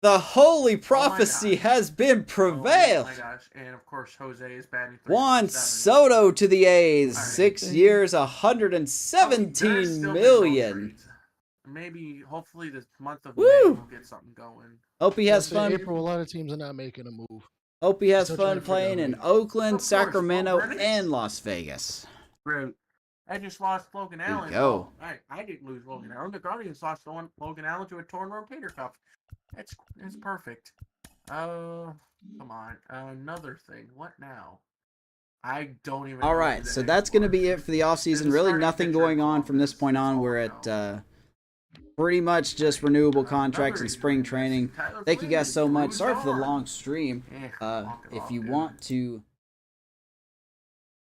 The holy prophecy gosh. has been Oh prevailed. my gosh! And of course, Jose is batting. Juan 3.7. Soto to the A's. All right. 6 years, There's 117 still been no million. trades. Maybe, hopefully, this month of Woo! May will get something going. Hope he has In fun. April, a lot of teams are not making a move. Hope he has Still trying fun to figure out playing in ways. Oakland, Of course, Sacramento, already. and Las Vegas. Great. I just lost Logan There you Allen. go. Oh, I didn't lose Logan Allen. The Guardians lost Logan Allen to a torn rotator cuff. That's perfect. Come on. Another thing. What now? I don't even. All know right, who the so heck that's going to was. be it for the offseason. the Really starting nothing pitcher going in on from this Columbus. point on. That's We're all I at pretty much just renewable Another contracts and spring injury. training. Tyler Thank you Flynn guys so much. bruised Sorry for the arm. long stream. Walk it If off, you dude. want to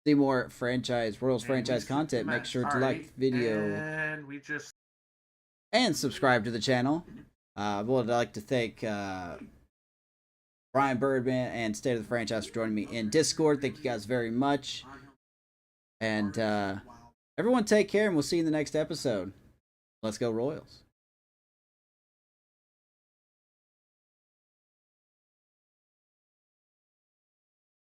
see more Royals And franchise we content, make met. sure to All like right, the video And we just. and subscribe to the channel. I would like to thank Brian Birdman and State of the Franchise for joining me in Discord. Thank you guys very much. And everyone take care, and we'll see you in the next episode. Let's go Royals.